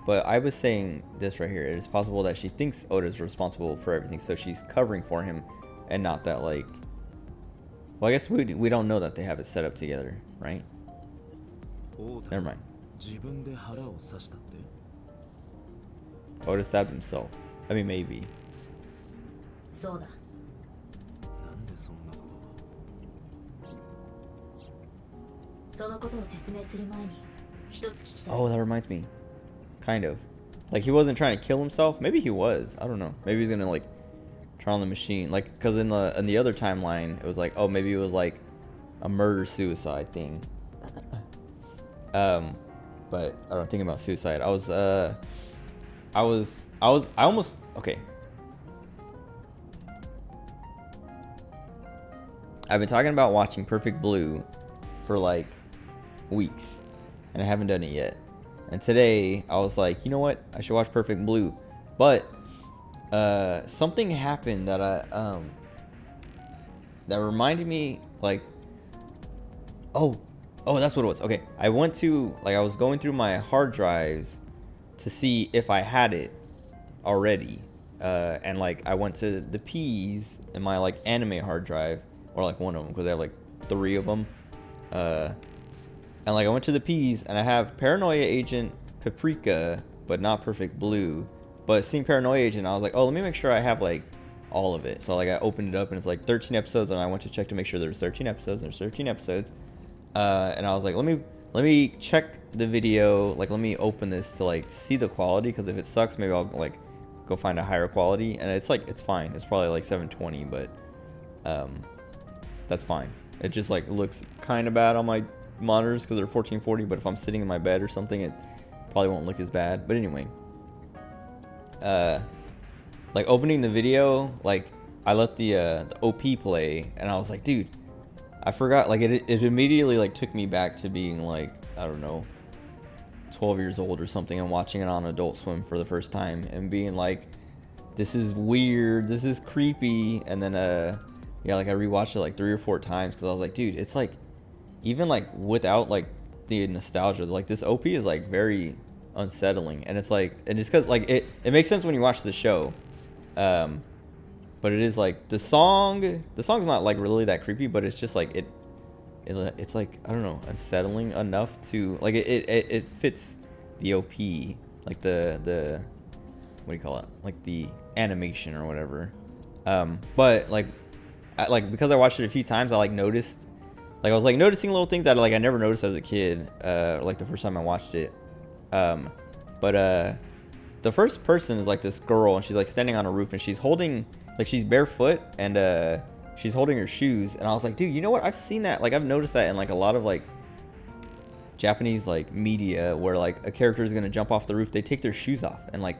But I was saying this right here. It is possible that she thinks Oda's responsible for everything, so she's covering for him, and not that like Well, I guess we don't know that they have it set up together, right? 王太 Never mind. 自分で腹を刺したって Oda stabbed himself. I mean, maybe. そうだ。なんでそんなことをそのことを説明する前に一つ聞きたい。 Oh, that reminds me. Kind of. Like, he wasn't trying to kill himself. Maybe he was. I don't know. Maybe he's gonna, like, turn on the machine. Like, because in the other timeline, it was like, oh, maybe it was, like, a murder-suicide thing. But I don't think about suicide. I almost, okay. I've been talking about watching Perfect Blue for like weeks, and I haven't done it yet. And today I was like, you know what? I should watch Perfect Blue. But something happened that that reminded me, like, oh, that's what it was. Okay, I went to, like, I was going through my hard drives to see if I had it already, and like I went to the P's in my like anime hard drive, or like one of them, because I have like 3 of them, and like I went to the P's and I have Paranoia Agent Paprika but not Perfect Blue. But seeing Paranoia Agent, I was like, oh, let me make sure I have like all of it. So like I opened it up and it's like 13 episodes, and I went to check to make sure there's 13 episodes, and there's 13 episodes, and I was like, let me check the video, like let me open this to like see the quality, because if it sucks, maybe I'll like go find a higher quality. And it's like, it's fine, it's probably like 720, but that's fine. It just like looks kind of bad on my monitors because they're 1440, but if I'm sitting in my bed or something, it probably won't look as bad. But anyway, like opening the video, like I let the OP play, and I was like, dude, I forgot, like it immediately like took me back to being like, I don't know, 12 years old or something, and watching it on Adult Swim for the first time and being like, this is weird, this is creepy. And then yeah, like I rewatched it like 3 or 4 times because I was like, dude, it's like, even like without like the nostalgia, like this OP is like very unsettling. And it's like, and it's because like it makes sense when you watch the show, but it is like the song's not like really that creepy, but it's just like it's like, I don't know, unsettling enough to like it fits the OP, like the what do you call it, like the animation or whatever. But like because I watched it a few times, I like noticed, like I was like noticing little things that like I never noticed as a kid, like the first time I watched it. But the first person is like this girl, and she's like standing on a roof, and she's holding, like she's barefoot, and she's holding her shoes. And I was like, dude, you know what? I've seen that, like I've noticed that in like a lot of like Japanese like media, where like a character is gonna jump off the roof, they take their shoes off and like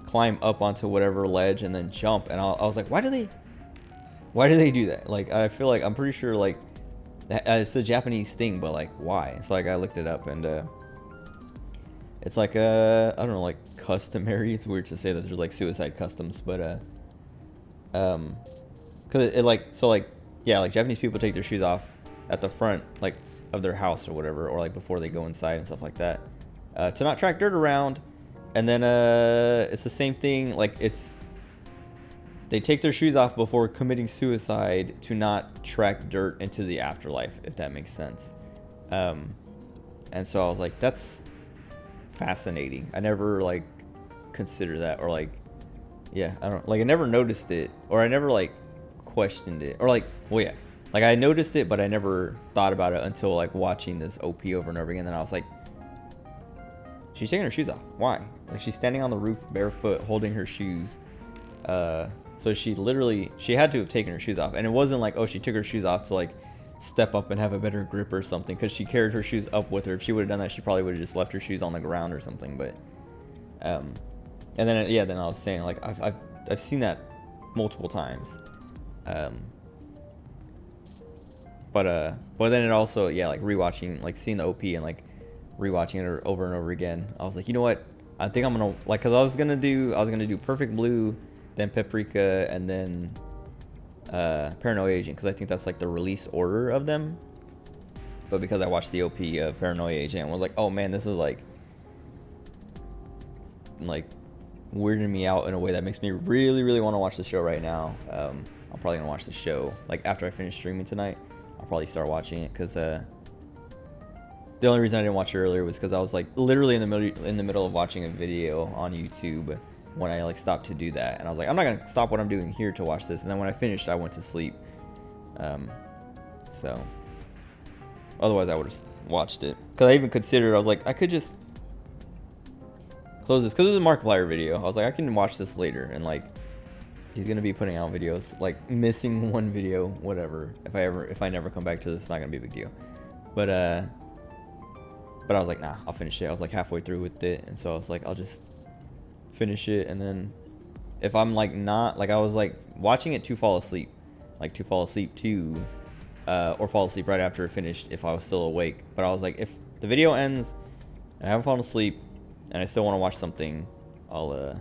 climb up onto whatever ledge and then jump. And I was like, why do they do that? Like I feel like, I'm pretty sure like it's a Japanese thing, but like why? So like I looked it up, and it's like I don't know, like customary. It's weird to say that there's like suicide customs, but because it like, so like, yeah, like Japanese people take their shoes off at the front like of their house or whatever, or like before they go inside and stuff like that, to not track dirt around. And then it's the same thing, like they take their shoes off before committing suicide to not track dirt into the afterlife, if that makes sense. And so I was like, that's fascinating. I never like considered that, or like, yeah, I don't, like I never noticed it, or I never like questioned it, or like, well, yeah, like I noticed it, but I never thought about it until like watching this OP over and over again. Then I was like, she's taking her shoes off. Why? Like she's standing on the roof barefoot, holding her shoes. So she had to have taken her shoes off. And it wasn't like, oh, she took her shoes off to like step up and have a better grip or something, because she carried her shoes up with her. If she would have done that, she probably would have just left her shoes on the ground or something. But and then yeah, then I was saying like I've seen that multiple times. But then it also, yeah, like rewatching, like seeing the OP and like rewatching it over and over again, I was like, you know what, I think I'm gonna, like, because I was gonna do Perfect Blue, then Paprika, and then Paranoia Agent, because I think that's like the release order of them. But because I watched the OP of Paranoia Agent, I was like, oh man, this is like weirding me out in a way that makes me really, really want to watch the show right now. I'm probably gonna watch the show. Like after I finish streaming tonight, I'll probably start watching it because the only reason I didn't watch it earlier was because I was like literally in the middle of watching a video on YouTube when I like stopped to do that, and I was like, I'm not gonna stop what I'm doing here to watch this. And then when I finished, I went to sleep. So otherwise I would have watched it, because I even considered, I was like, I could just close this because it was a Markiplier video. I was like, I can watch this later, and like he's gonna be putting out videos, like missing one video, whatever. If I never come back to this, it's not gonna be a big deal. But I was like, nah, I'll finish it. I was like halfway through with it, and so I was like, I'll just finish it, and then if I'm like not, like I was like watching it to fall asleep, like to fall asleep to or fall asleep right after it finished if I was still awake. But I was like, if the video ends and I haven't fallen asleep and I still want to watch something, I'll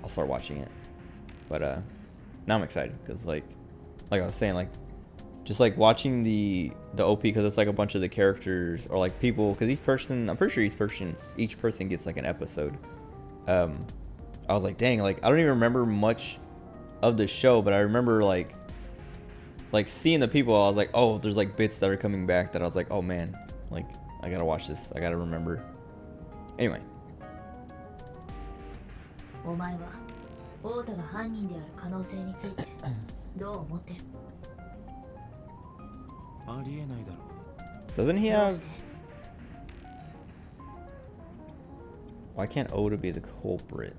start watching it. But now I'm excited because like I was saying, like just like watching the OP, because it's like a bunch of the characters or like people, because I'm pretty sure each person gets like an episode. I was like, dang, like I don't even remember much of the show, but I remember like seeing the people. I was like, oh, there's like bits that are coming back that I was like, oh man, like I gotta watch this, I gotta remember. Anyway. お前はオータが犯人である可能性についてどう思ってる？ありえないだろう。 Doesn't he どう have して？ Why can't Oda be the culprit?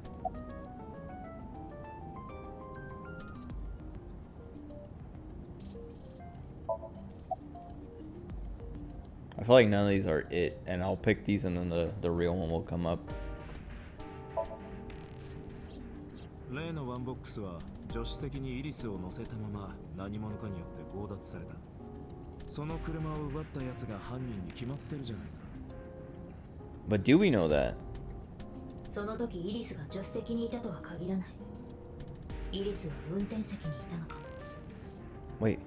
I feel like none of these are it, and I'll pick these and then the real one will come up. 例のワンボックスは助手席にイリスを乗せたまま何者かによって強奪された。その車を奪ったやつが犯人に決まってるじゃないか。 But do we know that? その時イリスが助手席にいたとは限らない。イリスは運転席にいたのかも。 Wait,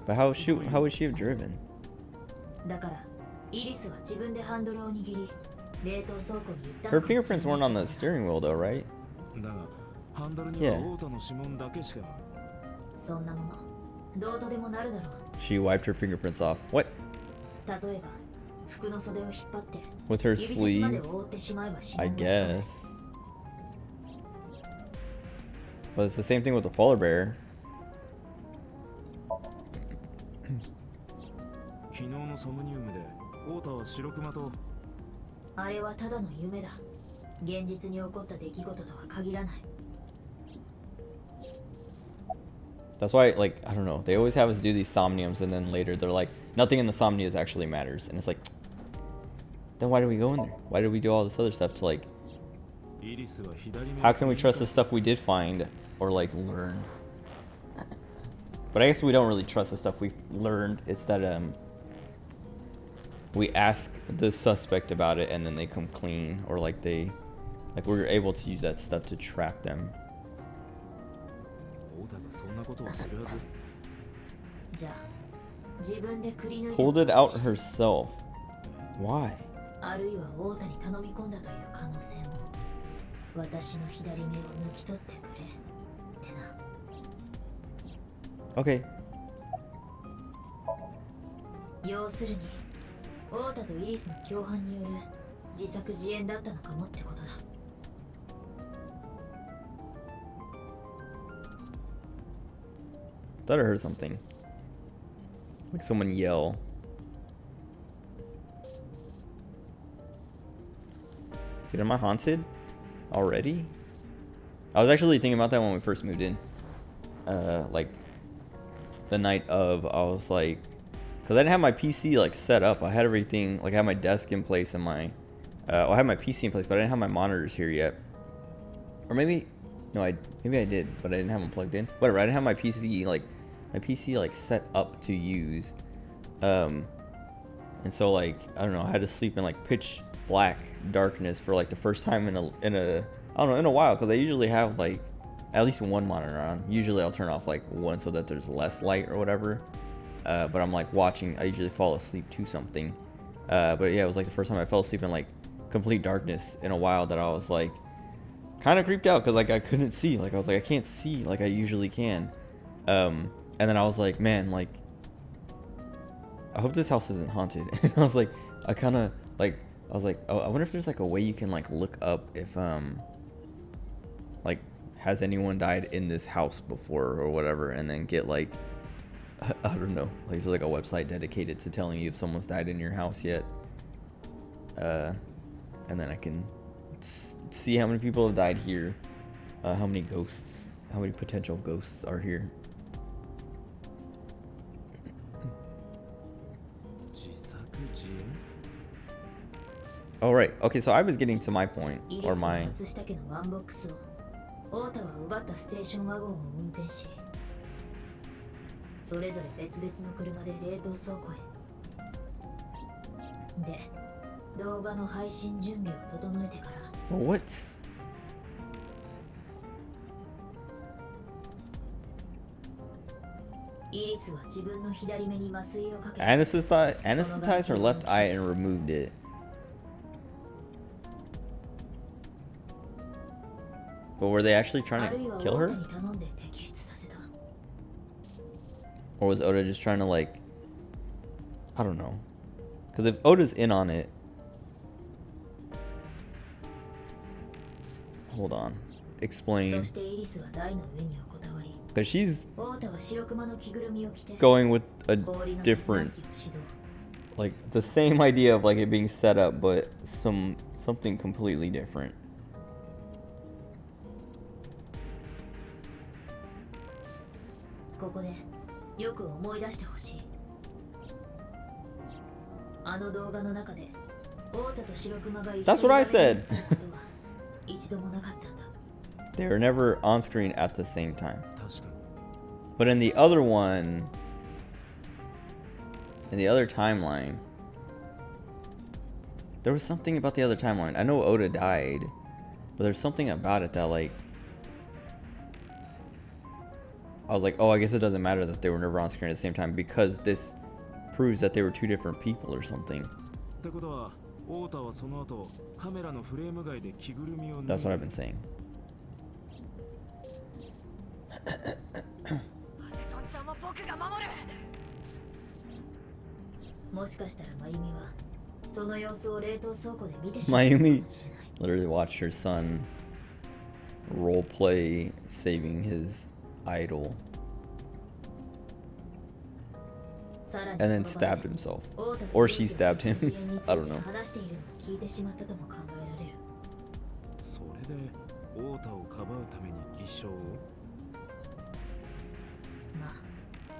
but how would she have driven? だからイリスは自分でハンドルを握り冷凍倉庫に行った Her のかもしれ fingerprints ない weren't on the steering wheel though, right? だがハンドルにはオータの指紋だけしか。そんなものどうとでもなるだろう。 She wiped her fingerprints off. What? 例えば服の袖を引っ張って With her 指先まで sleeves? 覆ってしまえば指 I 紋がつかない。 guess. But it's the same thing with the polar bear. 昨日のソムニウムでオータは白クマと。あれはただの夢だ。現実に起こった出来事とは限らない。 That's why, like, I don't know, they always have us do these somniums, and then later they're like, nothing in the somniums actually matters. And it's like, then why do we go in there? Why did we do all this other stuff to like, how can we trust the stuff we did find or like learn? But I guess we don't really trust the stuff we've learned. It's that we ask the suspect about it and then they come clean, or like we're able to use that stuff to trap them. オータがそんなことをするはず。じゃあ自分でくり抜いた Pulled it out herself. Why? あるいはオータに頼み込んだという可能性も。私の左目を抜き取ってくれってな。 Okay. 要するにオータとイリスの共犯による自作自演だったのかもってことだ。 Thought I heard something. Like someone yell. Dude, am I haunted? Already? I was actually thinking about that when we first moved in. Like the night of, I was like, because I didn't have my PC like set up. I had everything, like I had my desk in place and my, I had my PC in place, but I didn't have my monitors here yet. Or maybe, no, maybe I did, but I didn't have them plugged in. Whatever, I didn't have my PC like set up to use. And so like, I don't know, I had to sleep in like pitch black darkness for like the first time in a I don't know, in a while, because I usually have like at least one monitor on. Usually I'll turn off like one so that there's less light or whatever. But I'm like watching, I usually fall asleep to something. But yeah, it was like the first time I fell asleep in like complete darkness in a while, that I was like kind of creeped out, because like I couldn't see. Like I was like, I can't see like I usually can. And then I was like, man, like, I hope this house isn't haunted. And I was like, I kind of like, I was like, oh, I wonder if there's like a way you can like look up if like, has anyone died in this house before or whatever, and then get like, I don't know, like there's like a website dedicated to telling you if someone's died in your house yet. And then I can see how many people have died here, how many ghosts, how many potential ghosts are here. All right. Okay, so I was getting to my point, or my. オータは奪ったステーションワゴンを運転し、それぞれ別々の車で冷凍倉庫へ。で、動画の配信準備を整えてから。What? イリスは自分の左目に麻酔をかけて Anesthetized her left eye and removed it. But were they actually trying to kill her? Or was Oda just trying to like, I don't know. Because if Oda's in on it, hold on, explain. Because she's going with a different, like the same idea of like it being set up, but something completely different. ここでよく思い出してほしい。あの動画の中でオータと白熊が一緒に That's what I said. ことは一度もなかったんだ。They were never on screen at the same time. But in the other one, in the other timeline, there was something about the other timeline. I know Oda died, but there's something about it that like, I was like, oh, I guess it doesn't matter that they were never on screen at the same time because this proves that they were two different people or something. That's what I've been saying. もしかしたらマユミはその様子を冷凍倉庫で見てしまったかもしれない。 Mayumi literally watched her son roleplay saving his idol and then stabbed himself, or she stabbed him. I don't know. 聞いてしまったとも考えられる。それでオータをかばうために偽証を。まあ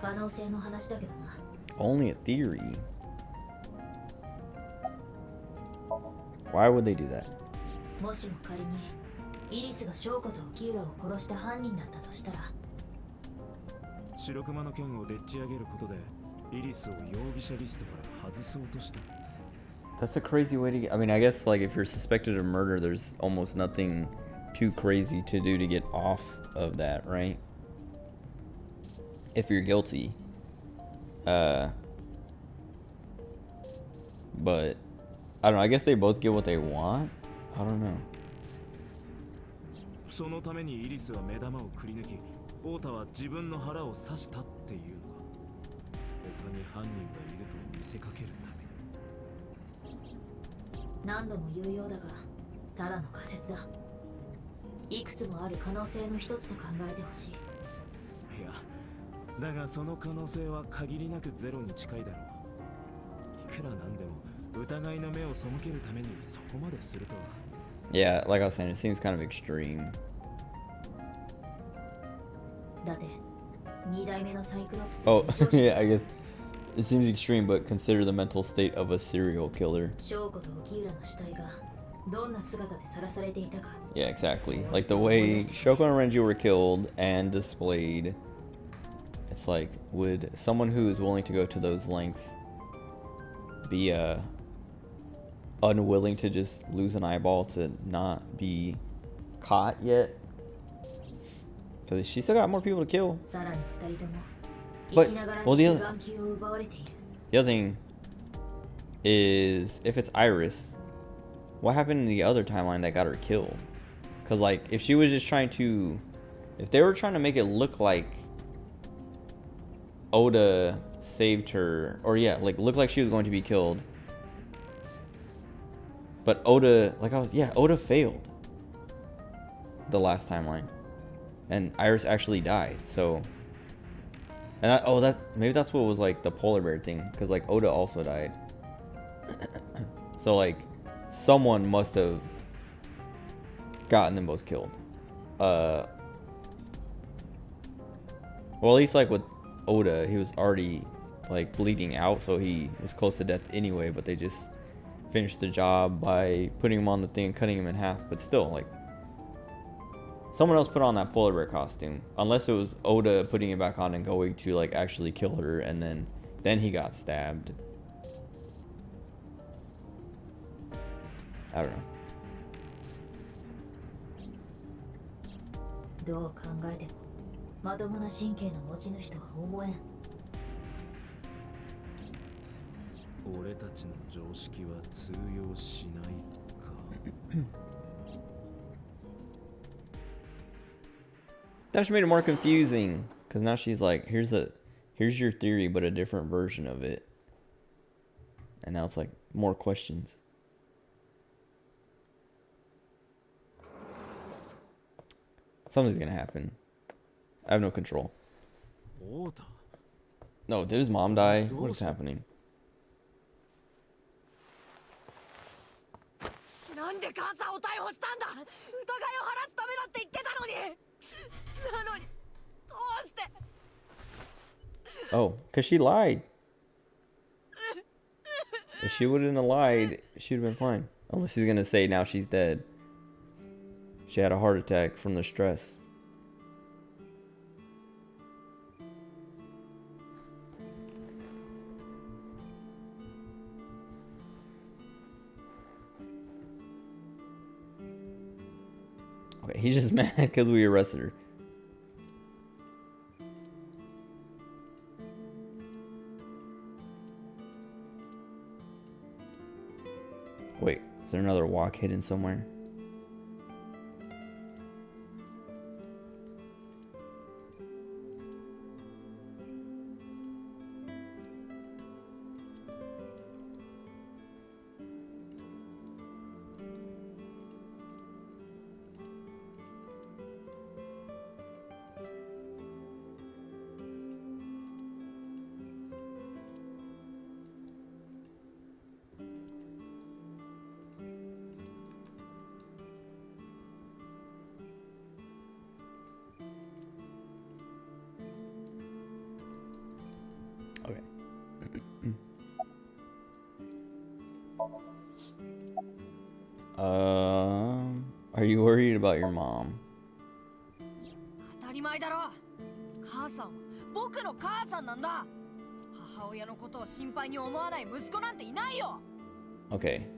可能性の話だけどな。Only a theory. Why would they do that? もしも仮にイリスが翔子と沖浦を殺した犯人だったとしたら、白熊の剣をでっち上げることでイリスを容疑者リストから外そうとした。 That's a crazy way to get. I mean, I guess like if you're suspected of murder, there's almost nothing too crazy to do to get off of that, right? If you're guilty. But I don't know. I guess they both get what they want. I don't know. そのためにイリスは目玉をくり抜き、オータは自分の腹を刺したっていうのか。他に犯人がいると見せかけるために。何度も言うようだが、ただの仮説だ。いくつもある可能性の一つと考えてほしい。いや、だがその可能性は限りなくゼロに近いだろう。いくらなんでも疑いの目を背けるためにそこまでするとは。Yeah, like I was saying, it seems kind of extreme. だって2代目のサイクロプス。Oh, yeah, I guess it seems extreme, but consider the mental state of a serial killer. 翔子と沖浦の死体がどんな姿でさらされていたか。Yeah, exactly. Like the way Shoko and Renji were killed and displayed. It's like, would someone who is willing to go to those lengths be unwilling to just lose an eyeball to not be caught yet? Because she still got more people to kill. But, well, the other thing is, if it's Iris, what happened in the other timeline that got her killed? Because, like, if she was just trying to... If they were trying to make it look like Oda saved her, or yeah, like looked like she was going to be killed. But Oda, Oda failed the last timeline, and Iris actually died. So, maybe that's what was like the polar bear thing, because like Oda also died. So like, someone must have gotten them both killed. Well, at least like with Oda, he was already like bleeding out, so he was close to death anyway, but they just finished the job by putting him on the thing and cutting him in half. But still, like, someone else put on that polar bear costume, unless it was Oda putting it back on and going to like actually kill her, and then he got stabbed. I don't know. どう考えてもまともな神経の持ち主とは思えん。俺たちの常識は通用しないか。That just made it more confusing, because now she's like, here's your theory, but a different version of it, and now it's like more questions. Something's gonna happen. I have no control. No, did his mom die? What is happening? なんで母さんを逮捕したんだ。疑いを晴らすためだって言ってたのに。なのにどうして。 Oh, because she lied. If she wouldn't have lied, she'd have been fine. Unless he's gonna say now she's dead. She had a heart attack from the stress. Okay, he's just mad because we arrested her. Wait, is there another walk hidden somewhere? Okay. Are you worried about your mom? 当たり前だろ。母さんは僕の母さんなんだ。母親のことを心配に思わない息子なんていないよ。 Okay.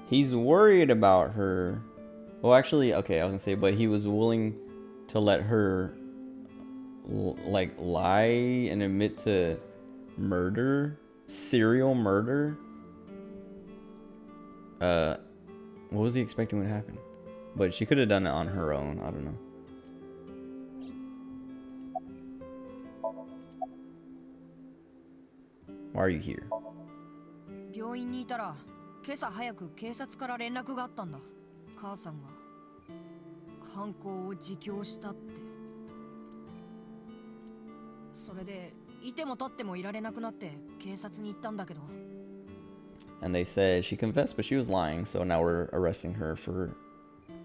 He's worried about her. Well, actually, okay, I was gonna say, but he was willing to let her like lie and admit to murder, serial murder. What was he expecting would happen? But she could have done it on her own. I don't know. Why are you here? 病院にいたら今朝早く警察から連絡があったんだ。母さんが犯行を自供したって。それでいても立ってもいられなくなって警察に行ったんだけど。 And they said she confessed, but she was lying. So now we're arresting her for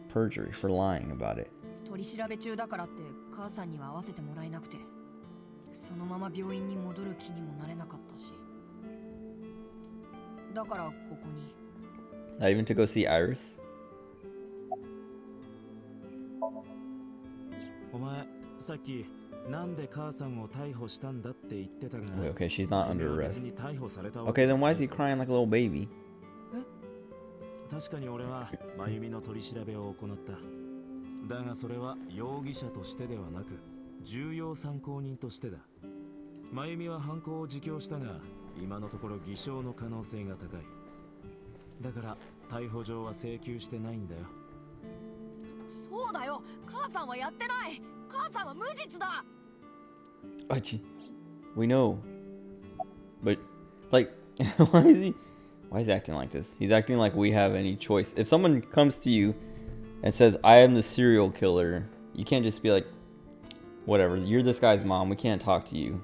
perjury, for lying about it. 取り調べ中だからって母さんには会わせてもらえなくて、そのまま病院に戻る気にもなれなかったし。だからここに。Not even to go see Iris? お前、さっきなんで母さんを逮捕したんだって言ってたが。Okay, she's not under 別 arrest. に逮捕されたわ Okay, け then why is he crying like a little baby? 確かに俺は真由美の取り調べを行った。だがそれは容疑者としてではなく重要参考人としてだ。真由美は犯行を自供したが今のところ偽証の可能性が高い。だから逮捕状は請求してないんだよ。そうだよ。母さんはやってない。母さんは無実だ。Achi. We know. But, like, why is he acting like this? He's acting like we have any choice. If someone comes to you and says, I am the serial killer, you can't just be like, whatever, you're this guy's mom, we can't talk to you.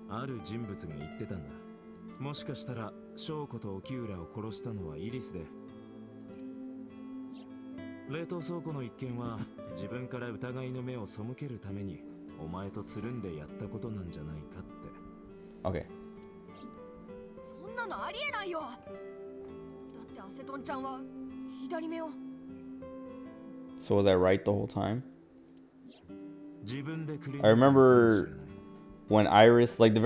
ある人物が言ってたんだ。もしかしたら翔子と沖浦を殺したのはイリスで、冷凍倉庫の一件は自分から疑いの目を背けるためにお前とつるんでやったことなんじゃないかって。Okay. そんなのありえないよ。だってアセトンちゃんは左目を。 So was I right the whole time? 自分でクリ I remember when Iris, like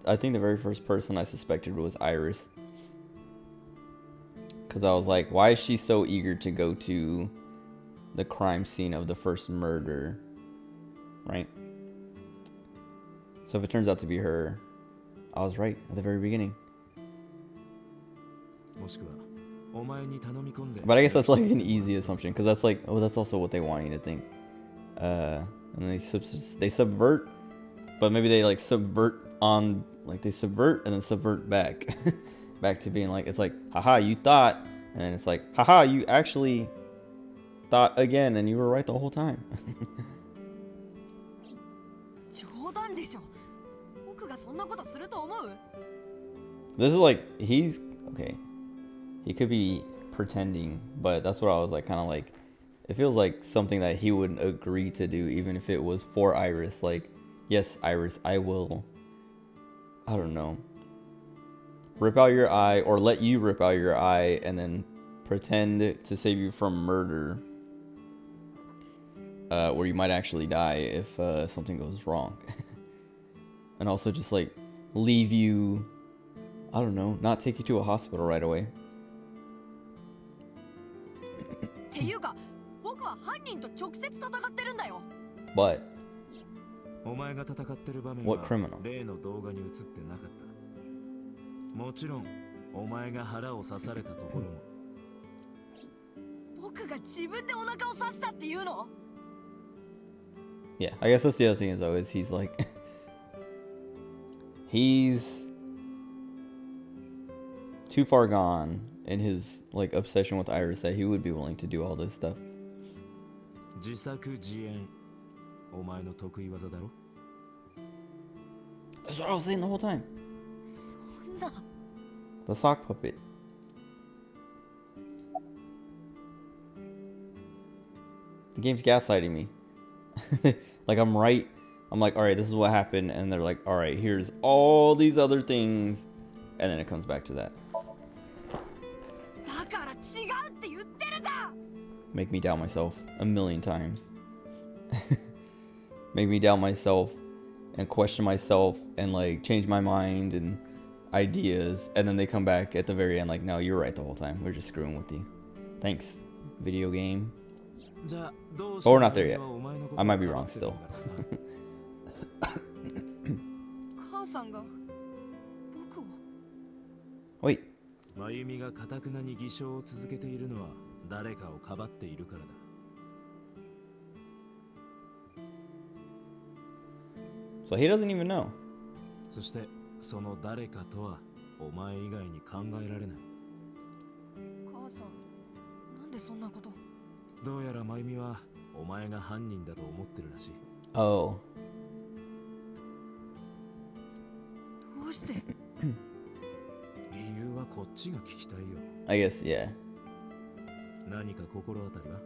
I think the very first person I suspected was Iris. Because I was like, why is she so eager to go to the crime scene of the first murder? Right? So if it turns out to be her, I was right at the very beginning. もしくはお前に頼み込んで。 But I guess that's like an easy assumption, because that's like, oh, that's also what they want you to think. And they subvert, but maybe they like subvert on, like they subvert and then subvert back. Back to being like, it's like, haha, you thought, and then it's like, haha, you actually thought again, and you were right the whole time. 冗談でしょ。僕がそんなことすると思う？ This is like, he's, okay, he could be pretending, but that's what I was like, kind of like, it feels like something that he would agree to do, even if it was for Iris. Like, yes, Iris, I will, I don't know, rip out your eye, or let you rip out your eye and then pretend to save you from murder, where you might actually die if something goes wrong. And also just like leave you, I don't know, not take you to a hospital right away. っていうか、僕は犯人と直接戦ってるんだよ。 But お前が戦ってる場面 what は criminal? 例の動画に映ってなかった。もちろんお前が腹を刺されたところも。僕が自分でお腹を刺したっていうの？ Yeah, I guess that's the other thing is though, is he's like, he's too far gone in his like obsession with Iris that he would be willing to do all this stuff. 自作自演。お前の得意技だろ。 That's what I was saying the whole time. そんな。 The sock puppet. The game's gaslighting me. Like I'm right. I'm like, all right, this is what happened, and they're like, all right, here's all these other things, and then it comes back to that. だから違うって言ってるじゃん。 Make me doubt myself a million times. Make me doubt myself and question myself and like change my mind and ideas, and then they come back at the very end like, no, you're right the whole time. We're just screwing with you. Thanks, video game. じゃあどうし But て we're not there yet. お前のこと I を might be かば wrong ってるん still. だろうな。母さんが僕を。 Wait, 真由美が堅くなに偽証を続けているのは誰かをかばっているからだ。 so he doesn't even know. そしてその誰かとはお前以外に考えられない。母さん、なんでそんなこと？ どうやら真由美はお前が犯人だと思ってるらしい。 Oh, どうして？理由はこっちが聞きたいよ。 I guess, yeah. 何か心当たりは？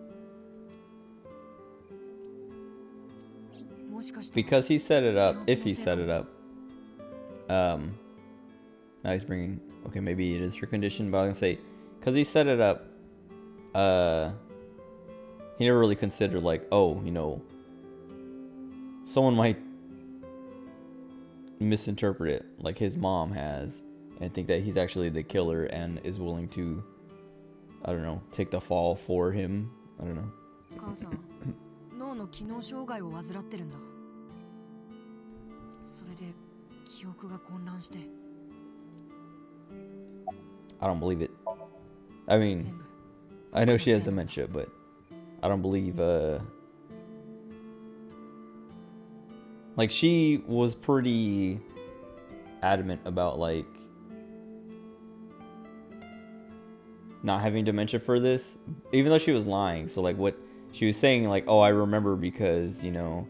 もしかして。 Because he set it up, if he set it up, now he's bringing, okay, maybe it is her condition, but I was gonna say, because he set it up, he never really considered like, oh, you know, someone might misinterpret it like his mom has and think that he's actually the killer and is willing to, I don't know, take the fall for him. I don't know. 母さん、脳の機能障害を患ってるんだ。それで記憶が混乱して。 I don't believe it. I mean, 全部。 I know she has dementia, but I don't believe Like, she was pretty adamant about, like, not having dementia for this, even though she was lying. So, like, what she was saying, like, oh, I remember because, you know,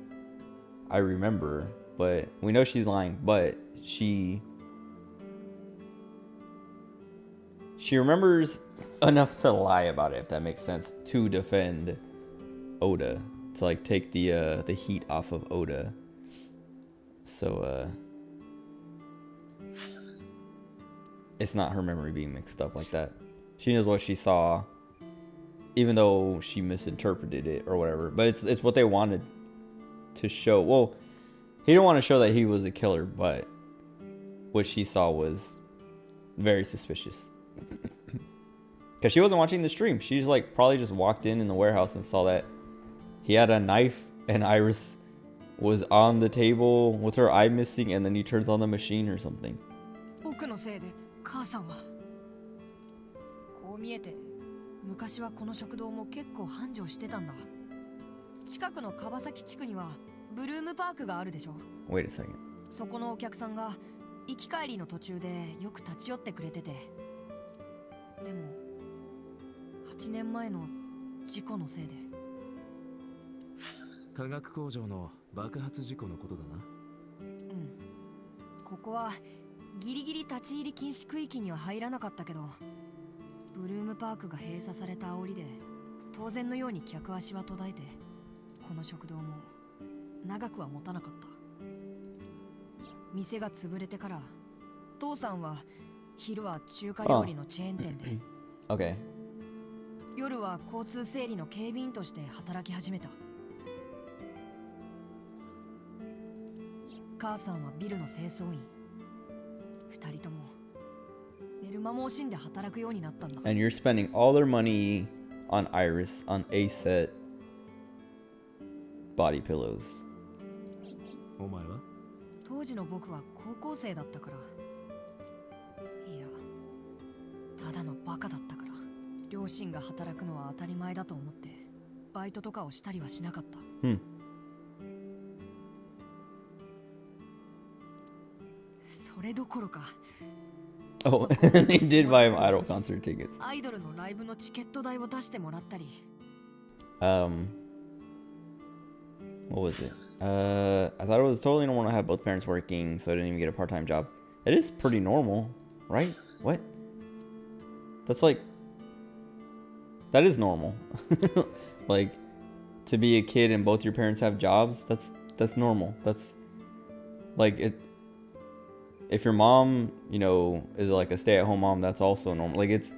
I remember. But we know she's lying, but she remembers enough to lie about it, if that makes sense, to defend Oda, to, like, take the heat off of Oda. So, it's not her memory being mixed up like that. She knows what she saw, even though she misinterpreted it or whatever. But it's what they wanted to show. Well, he didn't want to show that he was a killer, but what she saw was very suspicious. Because she wasn't watching the stream. She's like probably just walked in the warehouse and saw that he had a knife and Iris was on the table with her eye missing, and then he turns on the machine or something. 僕のせいで母さんはこう見えて昔はこの食堂も結構繁盛してたんだ。近くの川崎地区にはブルームパークがあるでしょ。 Wait a second. そこのお客さんが行き帰りの途中でよく立ち寄ってくれてて、でも8年前の事故のせいで。化学工場の爆発事故のことだな。うん。ここはギリギリ立ち入り禁止区域には入らなかったけど、ブルームパークが閉鎖された煽りで当然のように客足は途絶えて、この食堂も長くは持たなかった。店が潰れてから父さんは昼は中華料理のチェーン店で、Okay. 夜は交通整理の警備員として働き始めた。母さんはビルの清掃員。二人とも寝る間も惜しんで働くようになったんだ。 And you're spending all their money on Iris, on A set body pillows. お前は？当時の僕は高校生だったから。いや、ただのバカだったから。両親が働くのは当たり前だと思ってバイトとかをしたりはしなかった。それどころか。Oh, they did buy him idol concert tickets. アイドルのライブのチケット代を出してもらったり。What was it? I thought it was totally normal to have both parents working, so I didn't even get a part-time job. That is pretty normal, right? What? That's like... That is normal. Like, to be a kid and both your parents have jobs, that's normal. That's... Like, it... If your mom, you know, is like a stay-at-home mom, that's also normal. Like, it's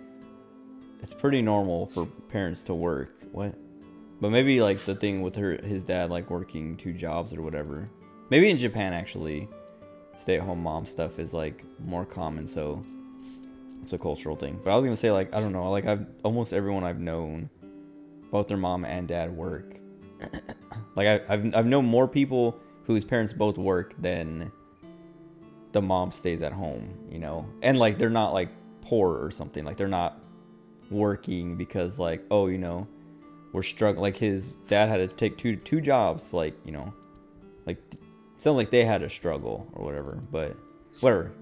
pretty normal for parents to work. What? But maybe like the thing with his dad like working 2 jobs or whatever. Maybe in Japan actually, stay-at-home mom stuff is like more common, so it's a cultural thing. But I was gonna say, like, I don't know, like almost everyone I've known, both their mom and dad work. Like I've known more people whose parents both work than the mom stays at home, you know, and like they're not like poor or something. Like they're not working because like, oh, you know, we're struggling. Like his dad had to take two jobs, like, you know, like sounds like they had a struggle or whatever. But whatever.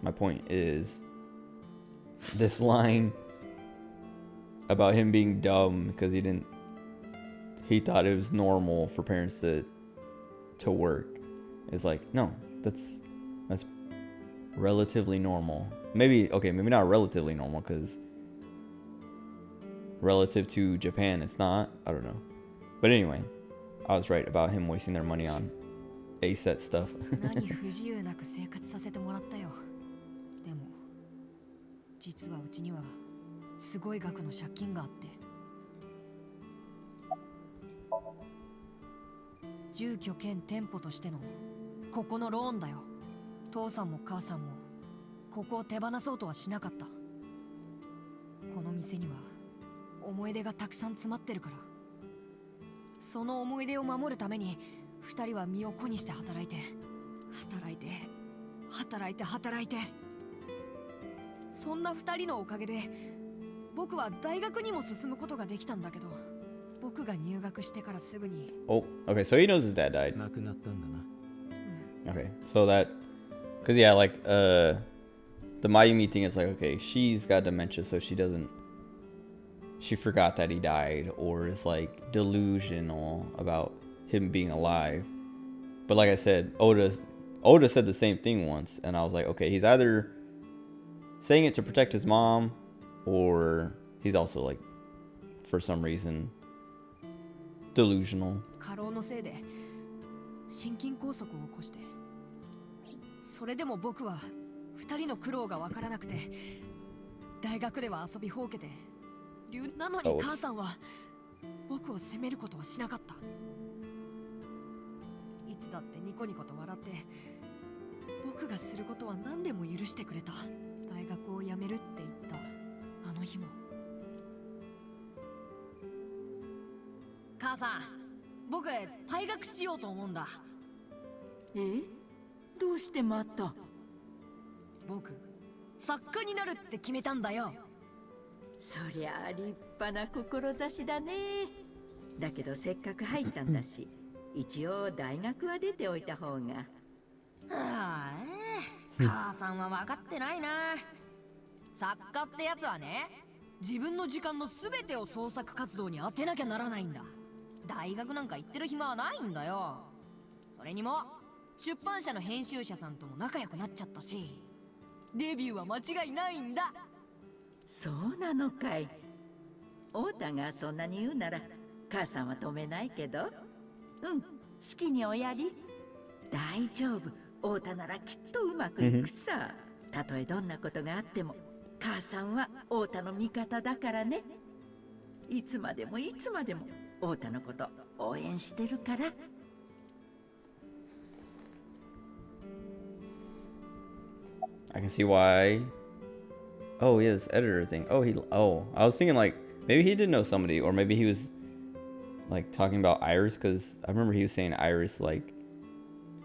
My point is this line about him being dumb because he thought it was normal for parents to work. Is like, no, that's relatively normal. Maybe not relatively normal, because relative to Japan it's not. I don't know. But anyway, I was right about him wasting their money on A set stuff. 何不自由なく生活させてもらったよ。でも実はうちにはすごい額の借金があって、住居兼店舗としてのここのローンだよ。父さんも母さんもここを手放そうとはしなかった。この店には思い出がたくさん詰まってるから。その思い出を守るために二人は身を粉にして働いてそんな二人のおかげで僕は大学にも進むことができたんだけど、僕が入学してからすぐに。 Oh, okay, so he knows his dad died. 亡くなったんだな。 Okay, so that, cause yeah, like the Mayumi thing is like, okay, she's got dementia, so she forgot that he died, or is like delusional about him being alive. But like I said, Oda said the same thing once, and I was like, okay, he's either saying it to protect his mom, or he's also like, for some reason, delusional. 過労のせいで心筋梗塞を起こして、それでも僕は2人の苦労が分からなくて、大学では遊びほうけて、なのに母さんは僕を責めることはしなかった。いつだってニコニコと笑って、僕がすることは何でも許してくれた。大学を辞めるって言ったあの日も。母さん、僕退学しようと思うんだ。え？どうしてまた？僕作家になるって決めたんだよ。そりゃあ立派な志だね。だけどせっかく入ったんだし、一応大学は出ておいた方が。はあ、母さんは分かってないな。作家ってやつはね、自分の時間の全てを創作活動に当てなきゃならないんだ。大学なんか行ってる暇はないんだよ。それにも出版社の編集者さんとも仲良くなっちゃったし、デビューは間違いないんだ。そうなのかい。太田がそんなに言うなら母さんは止めないけど、うん、好きにおやり。大丈夫、太田ならきっとうまくいくさ。たとえどんなことがあっても母さんは太田の味方だからね。いつまでもいつまでも太田のこと応援してるから。I can see why. Oh, yeah, this editor thing. Oh, I was thinking like maybe he did know somebody, or maybe he was like talking about Iris, because I remember he was saying Iris like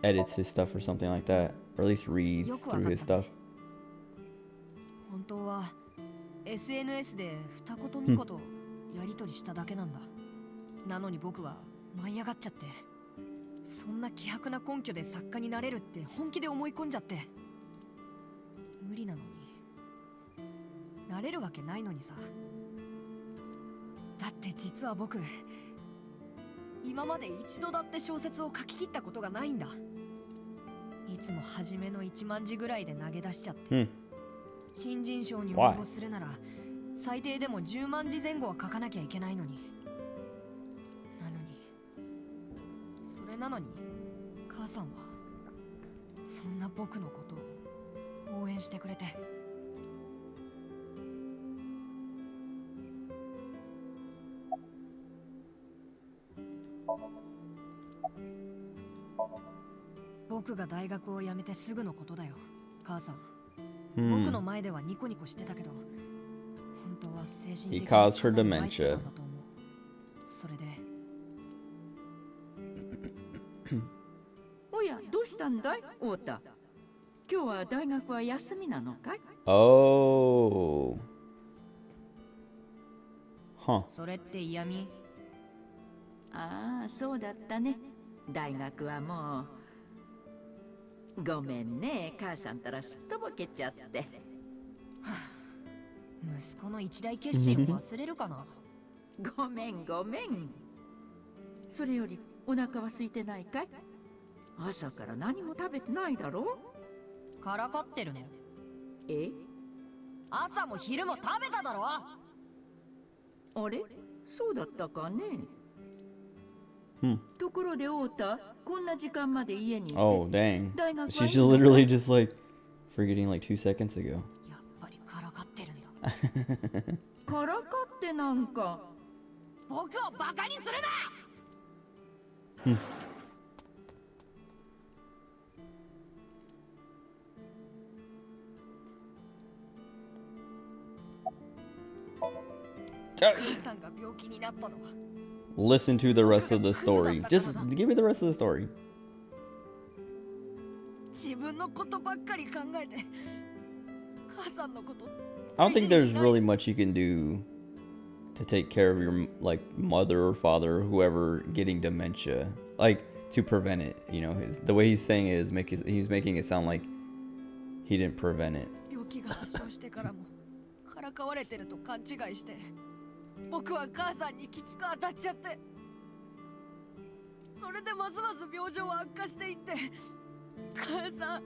edits his stuff or something like that, or at least reads through his stuff. 本当は SNS で二言三言やり取りしただけなんだ。なのに僕は舞い上がっちゃって、そんな希薄な根拠で作家になれるって本気で思い込んじゃって。無理なのに、なれるわけないのにさ。だって実は僕、今まで一度だって小説を書き切ったことがないんだ。いつも初めの1万字ぐらいで投げ出しちゃって、新人賞に応募するなら最低でも10万字前後は書かなきゃいけないのに。それなのに母さんはそんな僕のことを応援してくれて。僕が大学を辞めてすぐのことだよ、母さん。僕の前ではニコニコしてたけど、本当は精神的にかなり参ってたんだと思う。それで。おや、どうしたんだい、太田。今日は大学は休みなのかい？ Oh. Huh. それって嫌味？ああ、そうだったね。大学はもう。ごめんね、母さんたらすっとぼけちゃって。息子の一大決心を忘れるかな。ごめんごめん。それよりお腹は空いてないかい？朝から何も食べてないだろう？からかってるね。え？朝も昼も食べただろ？あれ？そうだったかね。ところで太田、こんな時間まで家にいて。Oh, dang. 大学は She's literally just like forgetting like 2 seconds ago. やっぱりからかってるんだ。からかってなんか。僕をバカにするな！母さんが病気になったのは。Listen to the rest of the story. Just give me the rest of the story. 自分のことばっかり考えて、母さんのこと。I don't think there's really much you can do to take care of your like mother or father or whoever getting dementia, like to prevent it. You know, the way he's saying it is he's making it sound like he didn't prevent it. 病気が発症してからもからかわれてると勘違いして、僕は母さんにきつく当たっちゃって、それでますます病状は悪化していって、母さん。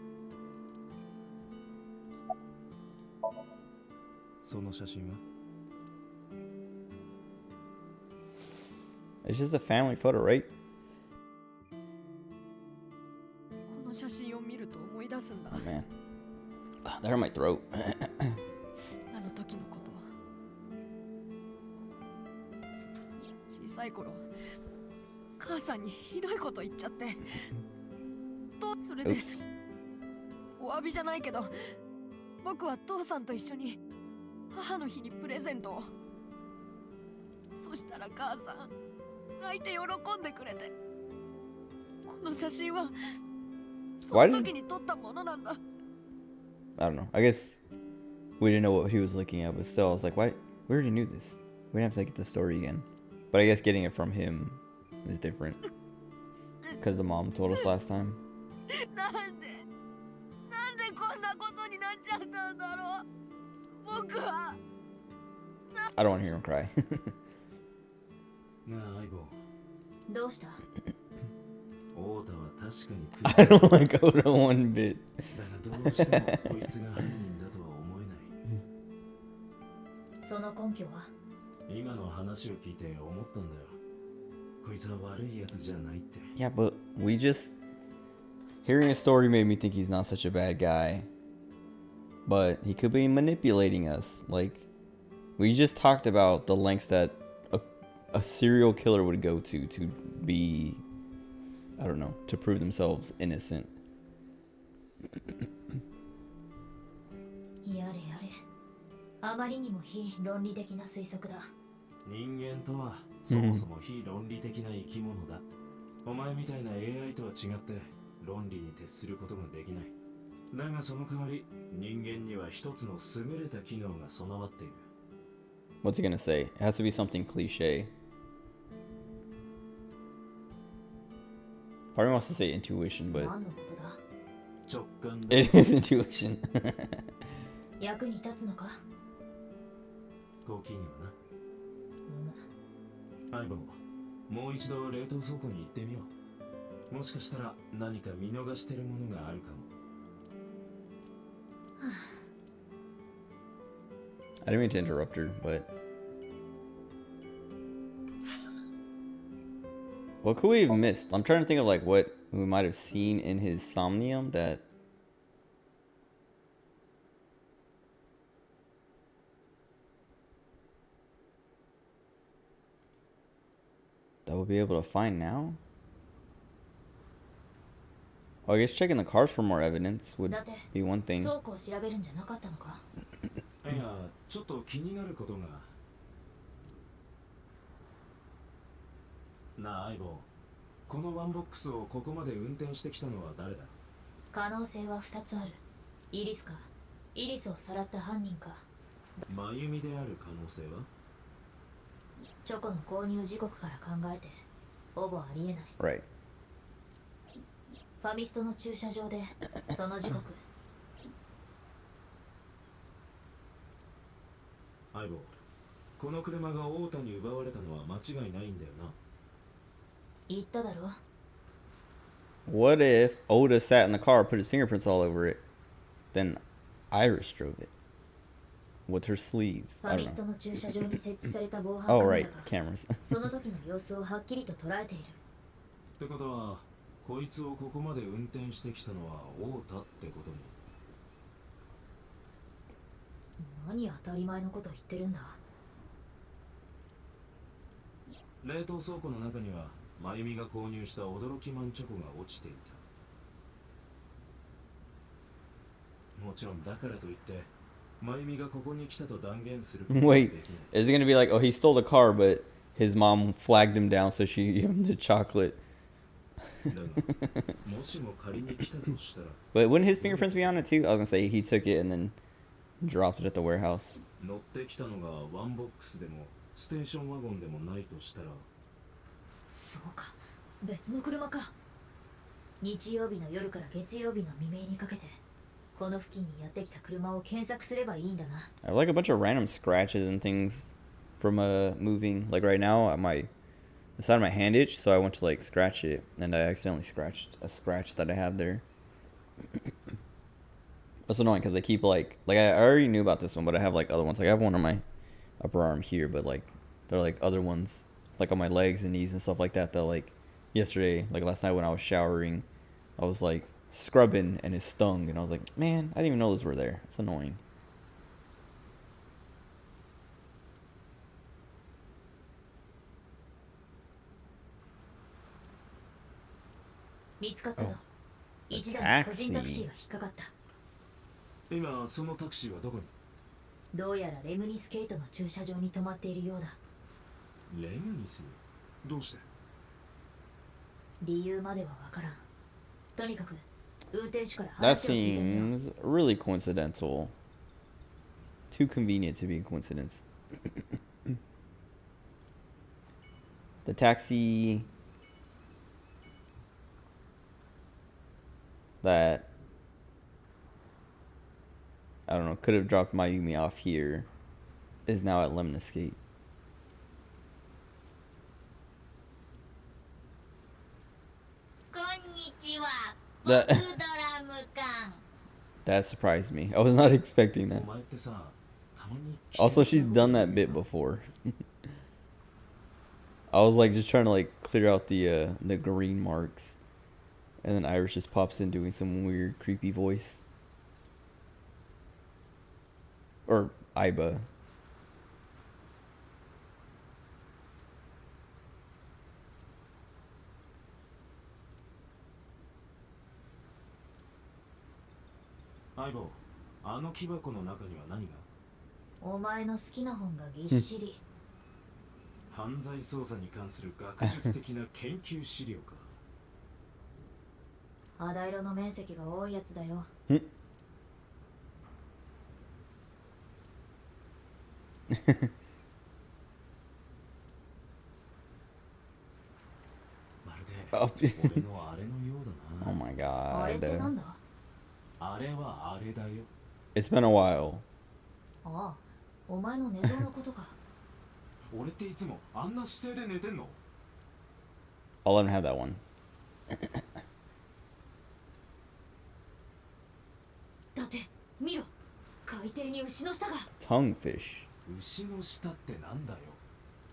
その写真は？ It's just a family photo, right? この写真を見ると思い出すんだ。 Oh, man. That hurt my throat. あの時のこと。小さい頃、母さんにひどいこと言っちゃって。と、それで、お詫びじゃないけど、僕は父さんと一緒に母の日にプレゼントを。そしたら母さん、泣いて喜んでくれて。この写真は、その時に撮ったものなんだ。I don't know. I guess we didn't know what he was looking at, but still, I was like, why? We already knew this. We didn't have to get the story again. But I guess getting it from him is different. Because the mom told us last time. なんでこんなことになっちゃったんだろう。僕は。I don't want to hear him cry. なあ相棒、どうした？オータは確かに I don't like Oda one bit. だがどうしてもこいつが犯人だとは思えない。その根拠は？今の話を聞いて思ったんだよ。こいつは悪いやつじゃないって。 Yeah, but we just... Hearing a story made me think he's not such a bad guy. But he could be manipulating us. Like, we just talked about the lengths that a serial killer would go to be... I don't know, to prove themselves innocent. やれやれ。あまりにも非論理的な推測だ。人間とはそもそも非論理的な生き物だ。お前みたいな AI とは違って論理に徹することができない。だがその代わり人間には一つの優れた機能が備わっている。 What's he gonna say? It has to be something cliche. Part of me wants to say intuition, but 何のことだ？直感だ。 it is intuition. 役に立つのか？時にはな。うむ。相棒、もう一度冷凍倉庫に行ってみよう。もしかしたら何か見逃してるものがあるかも。I didn't mean to interrupt her, but... What could we have missed? I'm trying to think of like what we might have seen in his Somnium that... that we'll be able to find now? Well, I guess checking the cars for more evidence would be one thing. 倉庫を調べるんじゃなかったのか？いや、ちょっと気になることが。なあ相棒、このワンボックスをここまで運転してきたのは誰だ？可能性は2つある。イリスか、イリスをさらった犯人か。真由美である可能性は？チョコの購入時刻から考えてほぼありえない。 Right. ファミストの駐車場でその時刻。相棒、この車がオータに奪われたのは間違いないんだよな。言っただろ。 What if Oda sat in the car, put his fingerprints all over it, then Iris drove it with her sleeves? ファ I ミ don't スト know. の駐車場に設置された防犯 Oh, カメ right, ラが cameras. その時の様子をはっきりと捉えている。ってことは、こいつをここまで運転してきたのはオータってことに。何当たり前のこと言ってるんだ。冷凍倉庫の中には真由美が購入した驚きマンチョコが落ちていた。もちろんだからといって真由美がここに来たと断言することはできない。 Wait, is it gonna be like, oh, he stole the car, but his mom flagged him down, so she gave him the chocolate? だがもしも仮に来たとしたら But wouldn't his fingerprints be on it too? I was gonna say he took it and then dropped it at the warehouse. 乗ってきたのがワンボックスでもステーションワゴンでもないとしたら、そうか、別の車か。日曜日の夜から月曜日の未明にかけてこの付近にやってきた車を検索すればいいんだな。 I have like a bunch of random scratches and things from moving. Like right now, the side of my hand itch, so I went to like scratch it, and I accidentally scratched a scratch that I have there. That's annoying because they keep like I already knew about this one, but I have like other ones. Like I have one on my upper arm here, but like there are like other ones like on my legs and knees and stuff like that. That like yesterday, like last night when I was showering, I was like scrubbing and it stung, and I was like, man, I didn't even know those were there. It's annoying. 見つかったぞ。 Oh, 一台個人タクシーが引っかかった。今そのタクシーはどこに？どうやらレムニスケートの駐車場に止まっているようだ。レムニス？どうして？理由まではわからん。とにかく運転手から That 話を聞いてみよう。 seems really coincidental. Too convenient to be a coincidence. The taxi that I don't know could have dropped Mayumi off here is now at Lemnis Gate. こんにちは。 That 僕ドラム缶。 that surprised me. I was not expecting お that. 前ってさ、たまに Also, she's done that bit before. I was like just trying to like clear out the green marks, and then Iris just pops in doing some weird creepy voice. Or Iba. 相棒、あの木箱の中には何が？お前の好きな本がぎっしり。犯罪捜査に関する学術的な研究資料か。肌色の面積が多いやつだよ。まるで Oh, 俺のあれのようだ oh な。 my あれってな god. んだ？あれはあれだよ。 It's been a while. ああ、お前の寝相のことか。俺っていつもあんな姿勢で寝てんの？ I'll let him have that one. だって見ろ、海底に牛の舌が。 Tonguefish. 牛の舌ってなんだよ。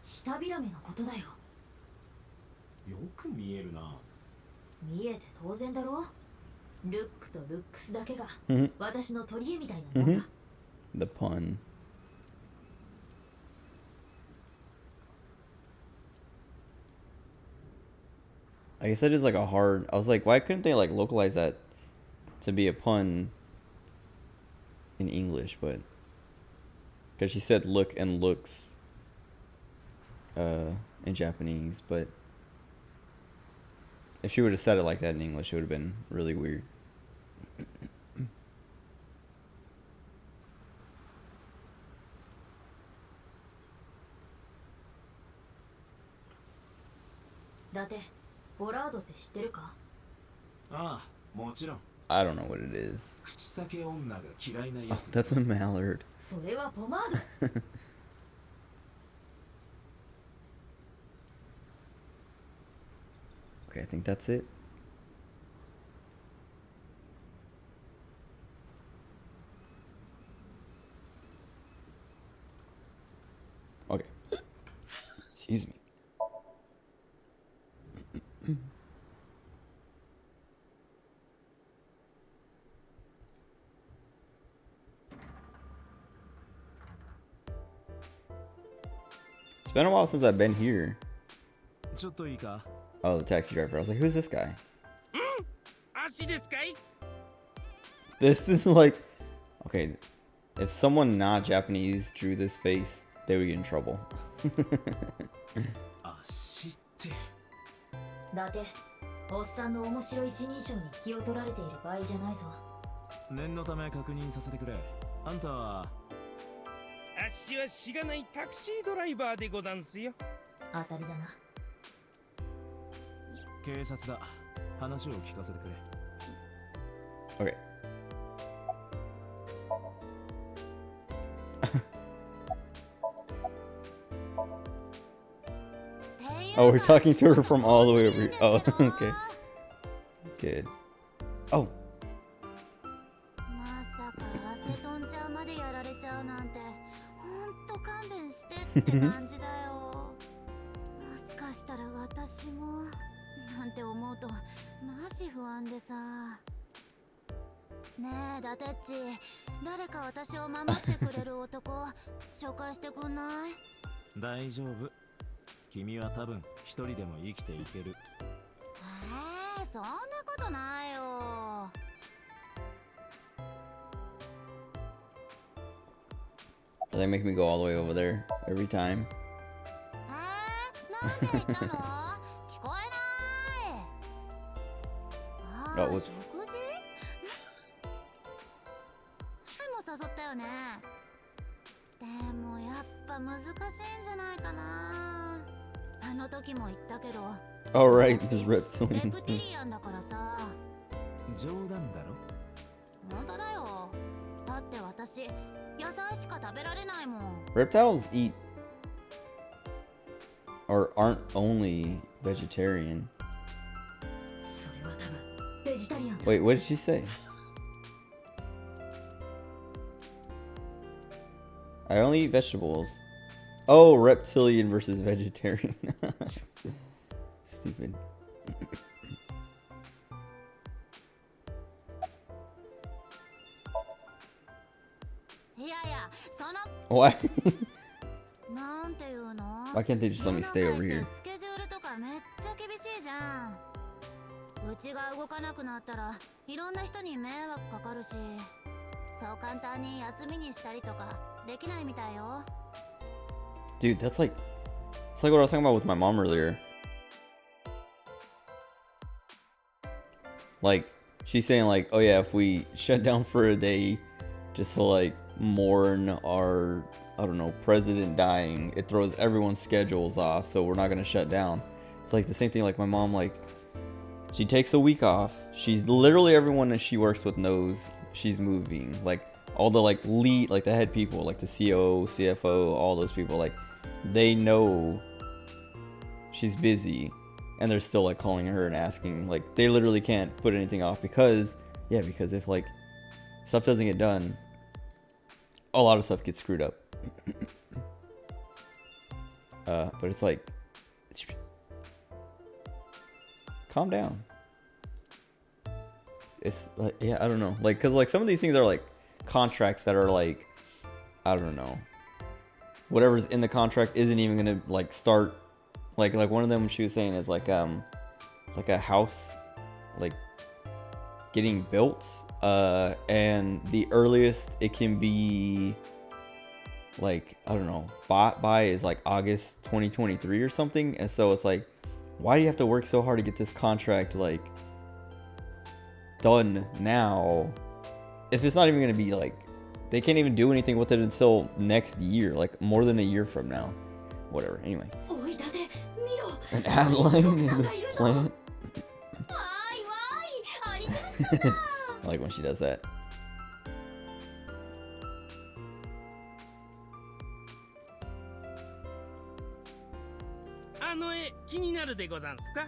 舌ビラメのことだよ。よく見えるな。見えて当然だろ。ルックとルックスだけが Mhm. 私の取り柄みたいなもんだ。 The pun. I guess that is like a hard. I was like, why couldn't they like localize that to be a pun in English? But because she said look and looks in Japanese, but if she would have said it like that in English, it would have been really weird. だってボラードって知ってるか？ああ、もちろん。 I don't know what it is. 口裂け女が嫌いな Oh, やつ。 that's a mallard. それはポマード。 Okay, I think that's it. Okay. Excuse me. It's been a while since I've been here. ちょっといいか？ Oh, the taxi driver. I was like, who's this guy? 足ですかい？ This is like, okay, if someone not Japanese drew this face, they would get in trouble. 足って。だっておっさんの面白い一人称に気を取られている場合じゃないぞ。念のため確認させてくれ。あんたは？あっしはしがないタクシードライバーでござんすよ。当たりだな。警察だ。話を聞かせてくれ。Okay. Oh, we're talking to her from all the way over here. Oh, okay. Good. Oh. まさかアセトンちゃんまでやられちゃうなんて、ほんと勘弁してって感じだよ。もしかしたら私もなんて思うとマジ不安でさ。ねえダテッチ、誰か私を守ってくれる男紹介してくんない？大丈夫。君は多分一人でも生きていける。そんなことないよ。They make me go all the way over there every time. なんで言ったの？聞こえない。Oh, whoops. 食事？前も誘ったよね。でもやっぱ難しいんじゃないかな。あの時も言ったけど。Oh, right, this is レ reptilian. プティリアンだからさ。冗談だろ。本当だよ。だって私野菜しか食べられないもん。Reptiles eat or aren't only vegetarian. それは多分ベジタリアンだ。 Wait, what did she say? I only eat vegetables. Oh, reptilian versus vegetarian. Stupid. いやいや、その Why? なんていうの？ Why can't they just let me stay over 芸能界っ here? てスケジュールとかめっちゃ厳しいじゃん。うちが動かなくなったらいろんな人に迷惑かかるし、そう簡単に休みにしたりとかできないみたいよ。 Dude, it's like what I was talking about with my mom earlier. Like, she's saying like, oh yeah, if we shut down for a day just to like mourn our, I don't know, president dying, it throws everyone's schedules off, so we're not gonna shut down. It's like the same thing, like my mom, like, she takes a week off. She's literally, everyone that she works with knows she's moving. Like, all the like lead, like the head people, like the COO, CFO, all those people, like, they know she's busy, and they're still like calling her and asking. Like, they literally can't put anything off because if like stuff doesn't get done, a lot of stuff gets screwed up. But it's like, calm down. It's like, yeah, I don't know, like, cause like some of these things are like contracts that are like, I don't know, whatever's in the contract isn't even gonna like start. Like one of them she was saying is like a house like getting built, and the earliest it can be like, I don't know, bought by is like August 2023 or something. And so it's like, why do you have to work so hard to get this contract like done now if it's not even gonna be like, they can't even do anything with it until next year, like more than a year from now. Whatever. Anyway. An ad line in this plant. I like when she does that. あの絵気になるでござんすか？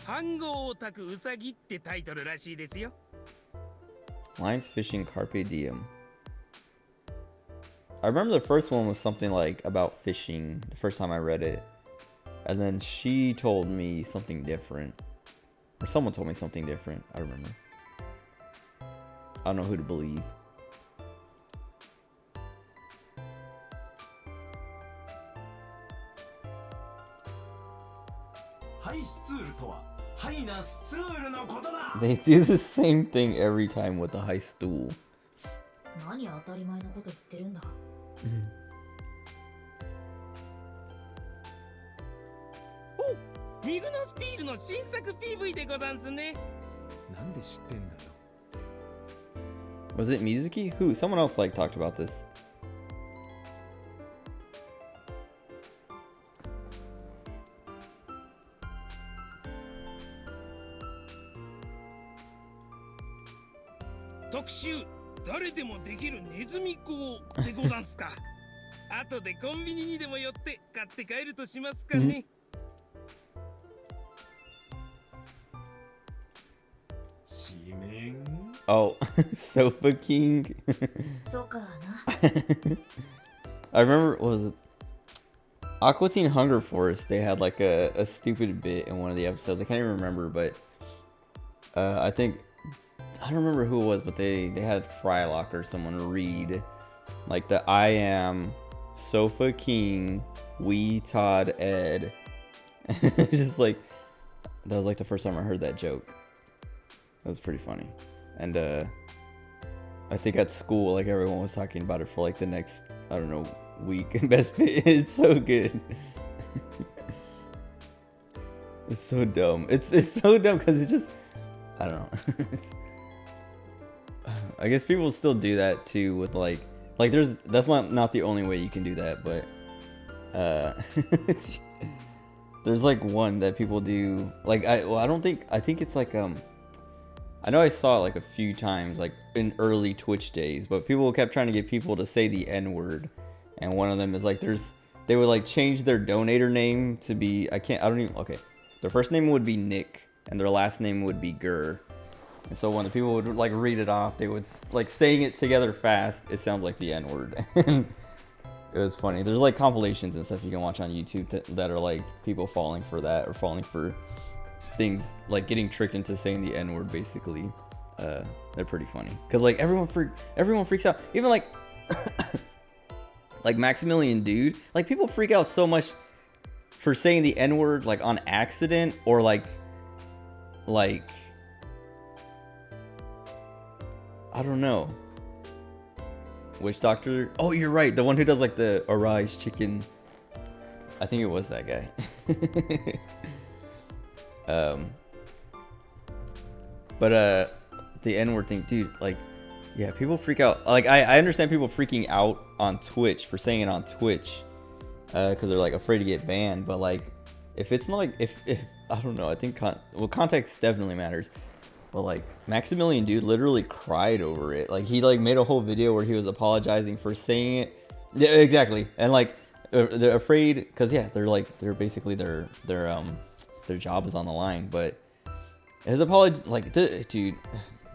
飯盒オタクウサギってタイトルらしいですよ。 Lines fishing carpe diem. I remember the first one was something like about fishing the first time I read it. And then she told me something different. Or someone told me something different. I remember. I don't know who to believe. They do the same thing every time with the high stool. 何当たり前のこと言ってるんだ。お、ミグノスピールの新作 PV でござんすね。なんで知ってんだよ。 Was it Mizuki? Who? Someone else like talked about this. きるネズミ講でござんすか。後でコンビニにでも寄って買って帰るとしますかね。紙面 Oh, Sofa King. そうかな。 I remember, what was it? Aqua Teen Hunger Force, they had like a stupid bit in one of the episodes. I can't even remember, but I think, I don't remember who it was, but they had Frylock or someone read like the I am Sofa King, Wee Todd Ed. Just like, that was like the first time I heard that joke. That was pretty funny. And I think at school, like everyone was talking about it for like the next, I don't know, week. Best bit. It's so good. It's so dumb. It's so dumb because it's just, I don't know. It's, I guess people still do that too with like that's not the only way you can do that, but it's, there's like one that people do like I think it's like I know I saw it like a few times like in early Twitch days, but people kept trying to get people to say the N-word, and one of them is like they would like change their donator name to be okay, their first name would be Nick and their last name would be Gurr. And so when the people would like read it off, they would like saying it together fast. It sounds like the N-word. It was funny. There's like compilations and stuff you can watch on YouTube that are like people falling for that or falling for things like getting tricked into saying the N-word. Basically, they're pretty funny because like everyone freaks out. Even like like Maximilian Dude. Like people freak out so much for saying the N-word like on accident or like. I don't know. Witch Doctor? Oh, you're right. The one who does like the Arise Chicken. I think it was that guy. But the N-word thing, dude, like, yeah, people freak out. Like, I understand people freaking out on Twitch for saying it on Twitch, because they're like afraid to get banned. But like, if it's not like if I don't know, I think context definitely matters. But like Maximilian Dude literally cried over it. Like he like made a whole video where he was apologizing for saying it. Yeah, exactly. And like they're afraid because yeah, they're basically their job is on the line. But his apology, like dude,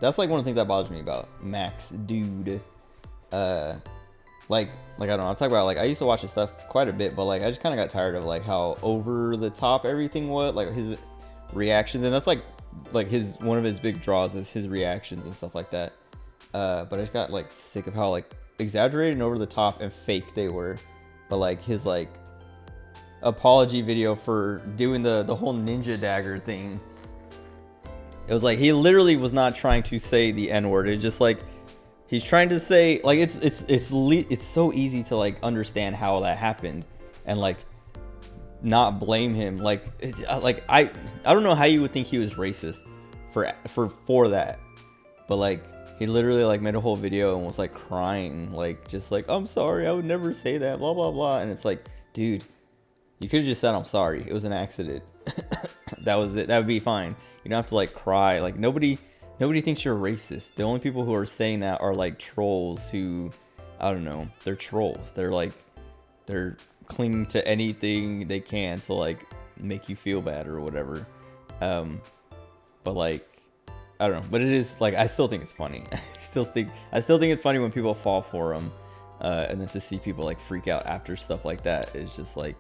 that's like one of the things that bothers me about Max Dude. Like I don't know. I'm talking about like I used to watch his stuff quite a bit, but like I just kind of got tired of like how over the top everything was, like his reactions, and that's like his one of his big draws is his reactions and stuff like that. But I just got like sick of how like exaggerated and over the top and fake they were. But like his like apology video for doing the whole ninja dagger thing, it was like he literally was not trying to say the N-word. It's just like he's trying to say like it's so easy to like understand how that happened and like not blame him. Like I don't know how you would think he was racist for that, but like he literally like made a whole video and was like crying, like just like I'm sorry, I would never say that, blah blah blah. And it's like, dude, you could have just said I'm sorry, it was an accident. That was it. That would be fine. You don't have to like cry. Like nobody thinks you're racist. The only people who are saying that are like trolls who, I don't know, they're trolls. They're clinging to anything they can to like make you feel bad or whatever. But like I don't know, but it is like I still think it's funny. I still think it's funny when people fall for them, and then to see people like freak out after stuff like that is just like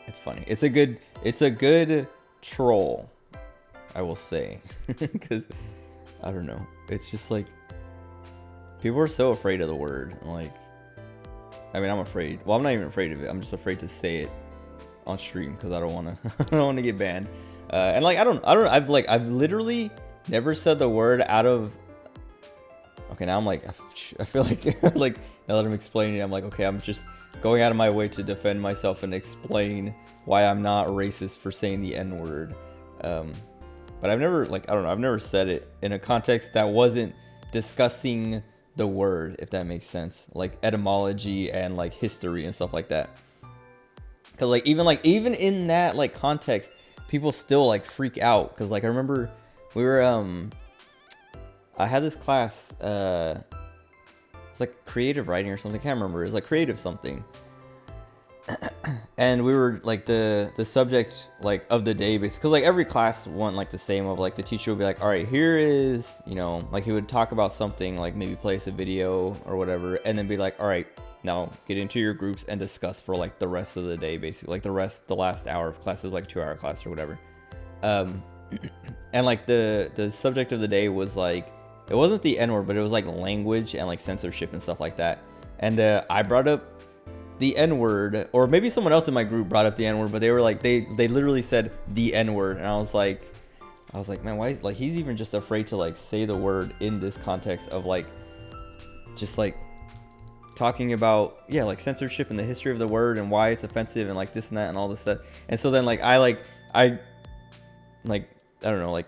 it's funny. It's a good troll, I will say, because I don't know. It's just like people are so afraid of the word. Like, I mean, I'm afraid. Well, I'm not even afraid of it. I'm just afraid to say it on stream because I don't want to. I don't want to get banned. And like, I don't. I've literally never said the word out of. Okay, now I'm like, I feel like like now that I'm explaining it, I'm like, okay, I'm just going out of my way to defend myself and explain why I'm not racist for saying the N-word. But I've never, like, I don't know, I've never said it in a context that wasn't discussing the word, if that makes sense. Like etymology and like history and stuff like that. Cause like even in that like context, people still like freak out. Cause like I remember we were I had this class, it's like creative writing or something. I can't remember. It's like creative something. And we were like the subject like of the day, because like every class went like the same, of like the teacher would be like, all right, here is, you know, like he would talk about something, like maybe play us a video or whatever, and then be like, all right, now get into your groups and discuss for like the rest of the day, basically, like the last hour of class. It was like 2-hour class or whatever. And like the subject of the day was like, it wasn't the N-word, but it was like language and like censorship and stuff like that. And I brought up the N-word, or maybe someone else in my group brought up the N-word, but they were like, they literally said the N-word, and I was like, man, why is, like, he's even just afraid to like say the word in this context of like just like talking about, yeah, like censorship and the history of the word and why it's offensive and like this and that and all this stuff. And so then like I don't know, like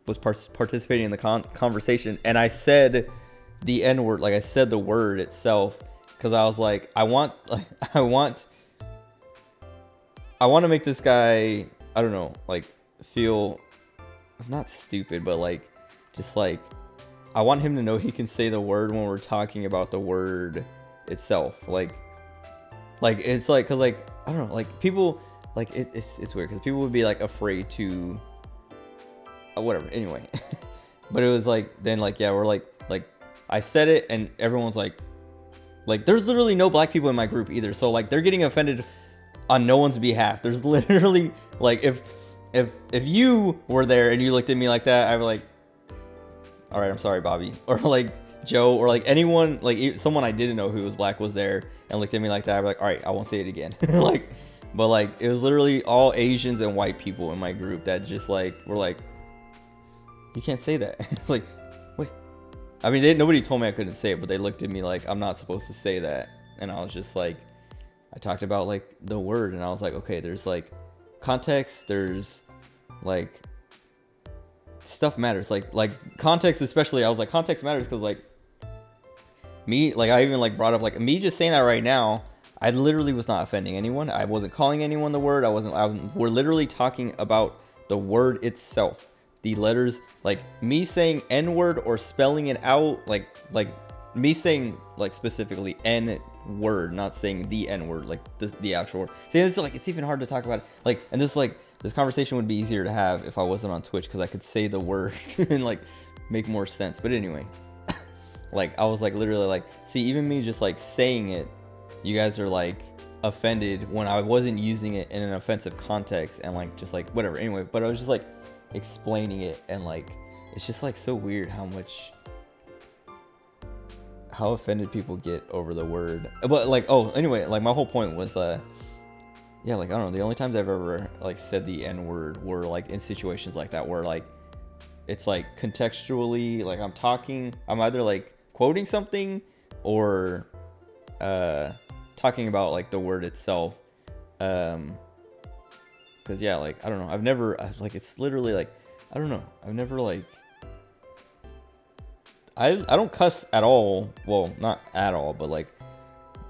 was participating in the conversation, and I said the N-word, like I said the word itself, because I was like, I want to make this guy, I don't know, like feel not stupid, but like just like I want him to know he can say the word when we're talking about the word itself. Like it's like, cause like I don't know, like people like it's weird because people would be like afraid to whatever. Anyway, but it was like then like yeah, we're like I said it and everyone's like there's literally no black people in my group either, so like they're getting offended on no one's behalf. There's literally like if you were there and you looked at me like that, I'd be like, all right, I'm sorry, Bobby, or like Joe, or like anyone, like someone I didn't know who was black was there and looked at me like that, I'd be like, all right, I won't say it again. Like, but like it was literally all Asians and white people in my group that just like were like, you can't say that. It's like, wait, I mean, nobody told me I couldn't say it, but they looked at me like I'm not supposed to say that, and I was just like, I talked about like the word, and I was like, okay, there's like context, there's like stuff matters, like context especially. I was like, context matters because like me, like I even like brought up like me just saying that right now, I literally was not offending anyone. I wasn't calling anyone the word. We're literally talking about the word itself, the letters, like me saying N-word or spelling it out, like me saying like specifically N-word, not saying the N-word, like the actual word. See, it's like it's even hard to talk about it. Like, and this conversation would be easier to have if I wasn't on Twitch, because I could say the word and like make more sense. But anyway, like I was like literally like, see, even me just like saying it, you guys are like offended when I wasn't using it in an offensive context, and like just like whatever. Anyway, but I was just like explaining it, and like it's just like so weird how offended people get over the word. But like, oh, anyway, like my whole point was yeah, like I don't know, the only times I've ever like said the N-word were like in situations like that where like it's like contextually, like I'm either like quoting something or talking about like the word itself, because yeah, like I don't know, I've never like, it's literally like I don't know, I've never like I don't cuss at all. Well, not at all, but like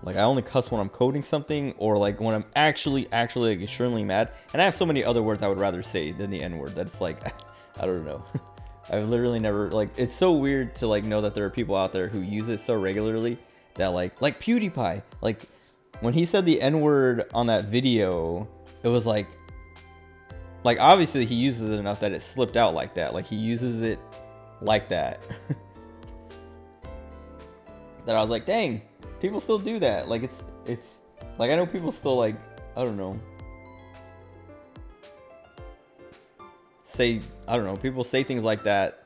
I only cuss when I'm coding something, or like when I'm actually like extremely mad. And I have so many other words I would rather say than the N-word. That's like I don't know. I've literally never, like, it's so weird to like know that there are people out there who use it so regularly that like PewDiePie, like when he said the N-word on that video, it was like obviously he uses it enough that it slipped out like that. Like he uses it like that. That I was like, dang, people still do that. Like it's like, I know people still like, I don't know, people say things like that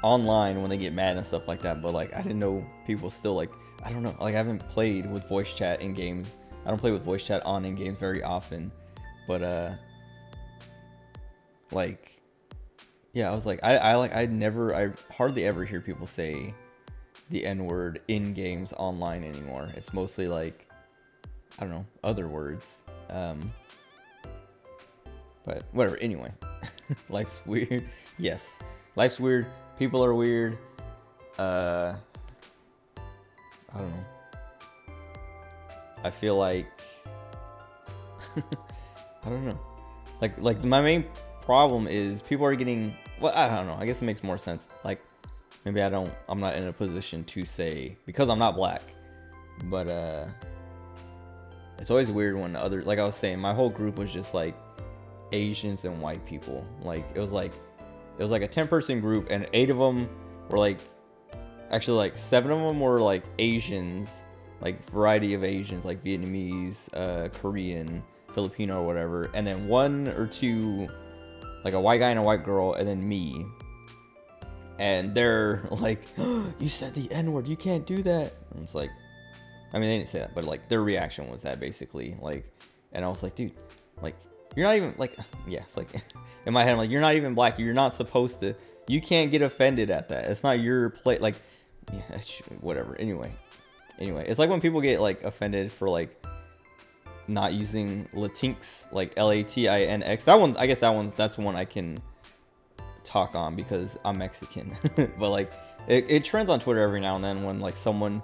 online when they get mad and stuff like that, but like I didn't know people still like, I don't know, like I haven't played with voice chat in games. I don't play with voice chat on in games very often, but like yeah, I was like, I hardly ever hear people say the N-word in games online anymore. It's mostly like, I don't know, other words. But whatever, anyway. Life's weird. Yes, life's weird. People are weird. I don't know. I feel like I don't know. Like my main problem is people are getting, well, I don't know, I guess it makes more sense. Like maybe I'm not in a position to say, because I'm not black. But it's always weird when like I was saying, my whole group was just like Asians and white people. Like it was like a 10-person group, and 8 of them were like, actually like 7 of them were like Asians, like variety of Asians, like Vietnamese, Korean, Filipino or whatever, and then 1 or 2, like a white guy and a white girl, and then me. And they're like, oh, you said the N-word, you can't do that. And it's like, I mean, they didn't say that, but like their reaction was that basically, like, and I was like, dude, like, you're not even like, yeah, it's like, in my head, I'm like, you're not even black, you're not supposed to, you can't get offended at that. It's not your play, like, yeah, whatever. Anyway, it's like when people get like offended for like not using Latinx, like Latinx. That one, I guess that's one I can talk on because I'm Mexican. But like it trends on Twitter every now and then when like someone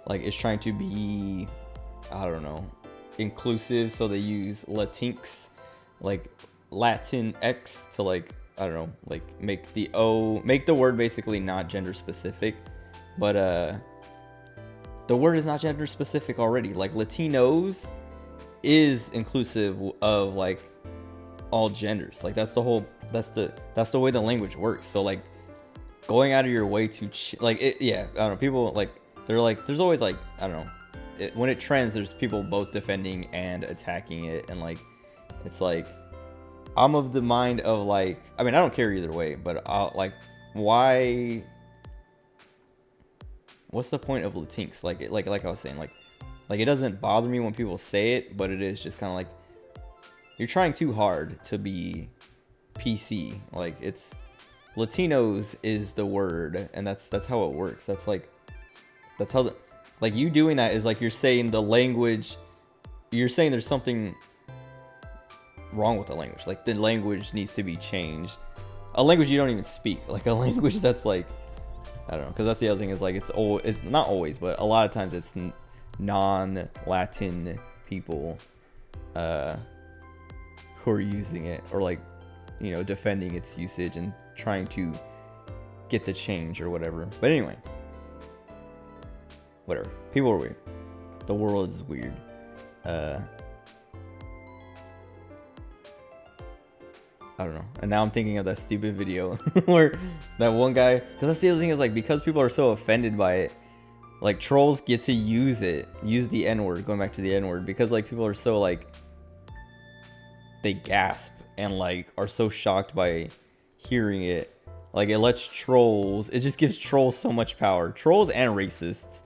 like is trying to be, I don't know, inclusive, so they use Latinx, like Latin X, to like, I don't know, like make the word basically not gender specific. But the word is not gender specific already. Like Latinos is inclusive of like all genders. Like that's the way the language works. So like going out of your way to like it, yeah, I don't know, people like, they're like, there's always like, I don't know, when it trends, there's people both defending and attacking it, and like it's like, I'm of the mind of like, I mean, I don't care either way, but like, why, what's the point of Latinx? Like I was saying, like it doesn't bother me when people say it, but it is just kind of like, you're trying too hard to be PC. Like it's, Latinos is the word, and that's how it works. That's how like you doing that is like, you're saying the language, you're saying there's something wrong with the language. Like the language needs to be changed. A language you don't even speak, like a language that's like, I don't know, because that's the other thing is like, it's not always, but a lot of times it's non-Latin people who are using it, or like, you know, defending its usage and trying to get the change or whatever. But anyway, whatever. People are weird. The world is weird. I don't know. And now I'm thinking of that stupid video where that one guy, because that's the other thing is like, because people are so offended by it, like trolls get to use the N-word, going back to the N-word, because like people are so like, they gasp and like are so shocked by hearing it. Like it just gives trolls so much power, trolls and racists,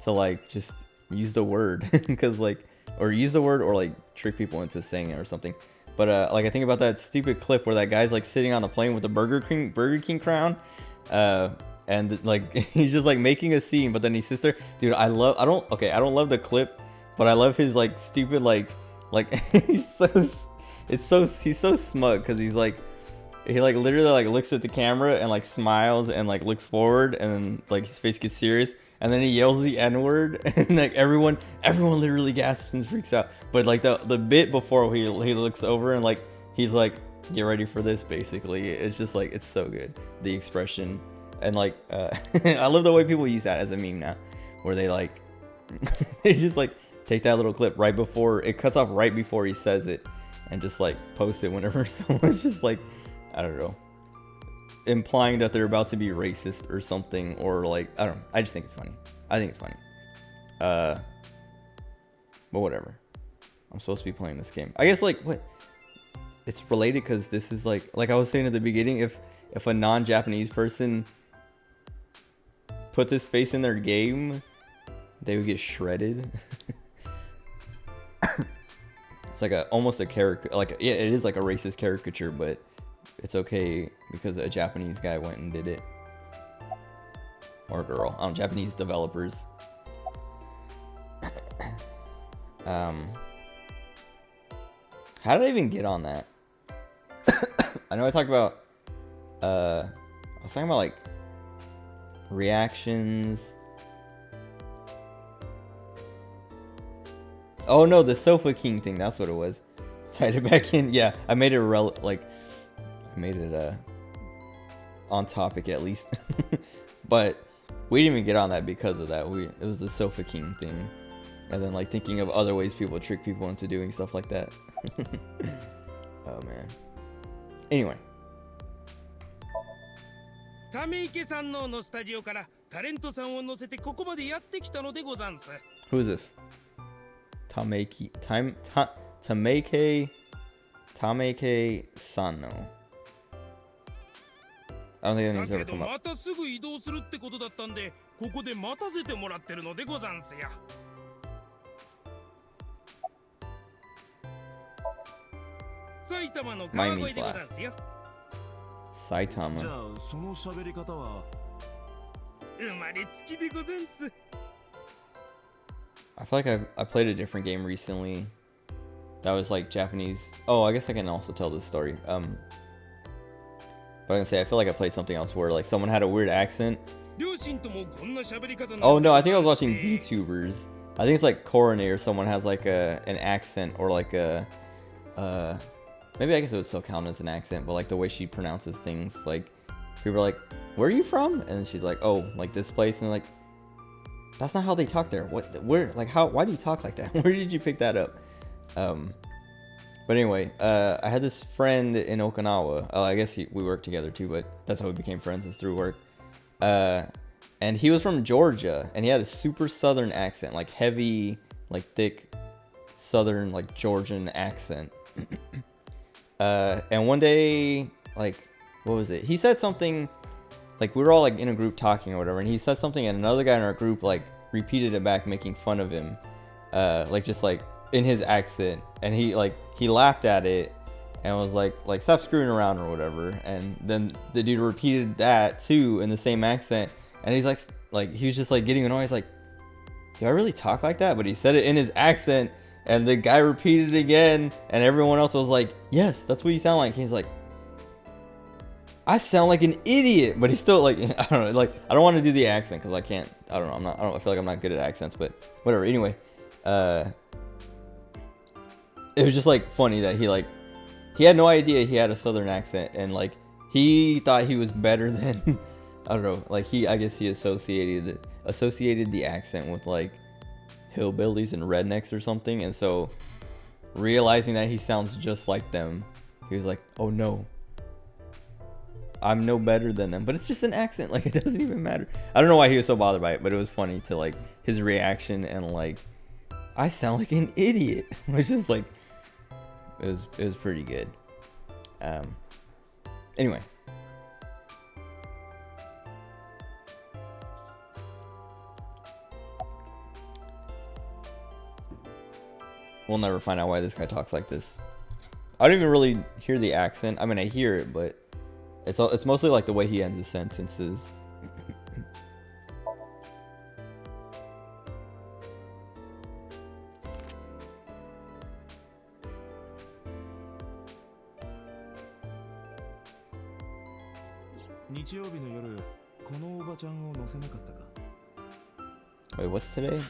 to like just use the word because like, or use the word or like trick people into saying it or something. But like I think about that stupid clip where that guy's like sitting on the plane with the Burger King crown, and like he's just like making a scene, but then he sits there. Dude, I don't love the clip, but I love his like stupid like he's so smug, because he's like, he like literally like looks at the camera and like smiles and like looks forward, and then like his face gets serious, and then he yells the N-word, and like everyone literally gasps and freaks out. But like the bit before he looks over and like he's like, get ready for this, basically. It's just like, it's so good, the expression. And like I love the way people use that as a meme now, where they like they just like take that little clip right before it cuts off, right before he says it, and just like post it whenever someone's just like, I don't know, implying that they're about to be racist or something, or like, I don't know. I just think it's funny. I think it's funny. But whatever. I'm supposed to be playing this game. I guess like what? It's related because this is like I was saying at the beginning, if a non-Japanese person put this face in their game, they would get shredded. It's like almost a character, like, yeah, it is like a racist caricature, but it's okay because a Japanese guy went and did it. Or girl. Japanese developers. How did I even get on that? I know I talked about, I was talking about like reactions. Oh no, the Sofa King thing, that's what it was. Tied it back in. Yeah, I made it on topic at least. But we didn't even get on that because of that. It was the Sofa King thing. And then like thinking of other ways people trick people into doing stuff like that. Oh man. Anyway. ため池山王のスタジオからタレントさんを乗せてここまでやってきたのでござんす。 Who is this? Tameke Sano. I don't think that だ name's け ever ど come up. またすぐ移動するってことだったんで、ここで待たせてもらってるのでござんすよ。埼玉の川越でござんすよ。じゃ Saitama. あその喋り方は生まれつきでござんす。 I feel like I played a different game recently that was like Japanese. Oh, I guess I can also tell this story. But I can say I feel like I played something else where like someone had a weird accent. 両親ともこんな喋り方なんで Oh no, I think I was ござん watching して VTubers. I think it's like Coronet or someone has like an accent or like a maybe I guess it would still count as an accent, but like the way she pronounces things, like people are like, "Where are you from?" And she's like, "Oh, like this place," and like, that's not how they talk there. What? Where? Like how? Why do you talk like that? Where did you pick that up? But anyway, I had this friend in Okinawa. I guess we worked together too, but that's how we became friends, is through work. And he was from Georgia, and he had a super southern accent, like heavy, like thick, southern, like Georgian accent. And one day, like, what was it? He said something, like we were all like in a group talking or whatever, and he said something, and another guy in our group like repeated it back, making fun of him, like just like in his accent, and he laughed at it and was like stop screwing around or whatever. And then the dude repeated that too in the same accent, and he's like he was just like getting annoyed. He's like, do I really talk like that? But he said it in his accent, and the guy repeated it again, and everyone else was like, yes, that's what you sound like. He's like, I sound like an idiot, but he's still like, I don't know, like I don't want to do the accent because I can't. I don't know. I feel like I'm not good at accents, but whatever. Anyway, it was just like funny that he had no idea he had a southern accent, and like he thought he was better than I don't know, like I guess he associated the accent with like hillbillies and rednecks or something, and so realizing that he sounds just like them, he was like, oh no, I'm no better than them. But it's just an accent, like it doesn't even matter. I don't know why he was so bothered by it, but it was funny to like his reaction, and like I sound like an idiot, which is like it was pretty good. Anyway, we'll never find out why this guy talks like this. I don't even really hear the accent. I mean, I hear it, but it's mostly like the way he ends his sentences. Wait, what's today?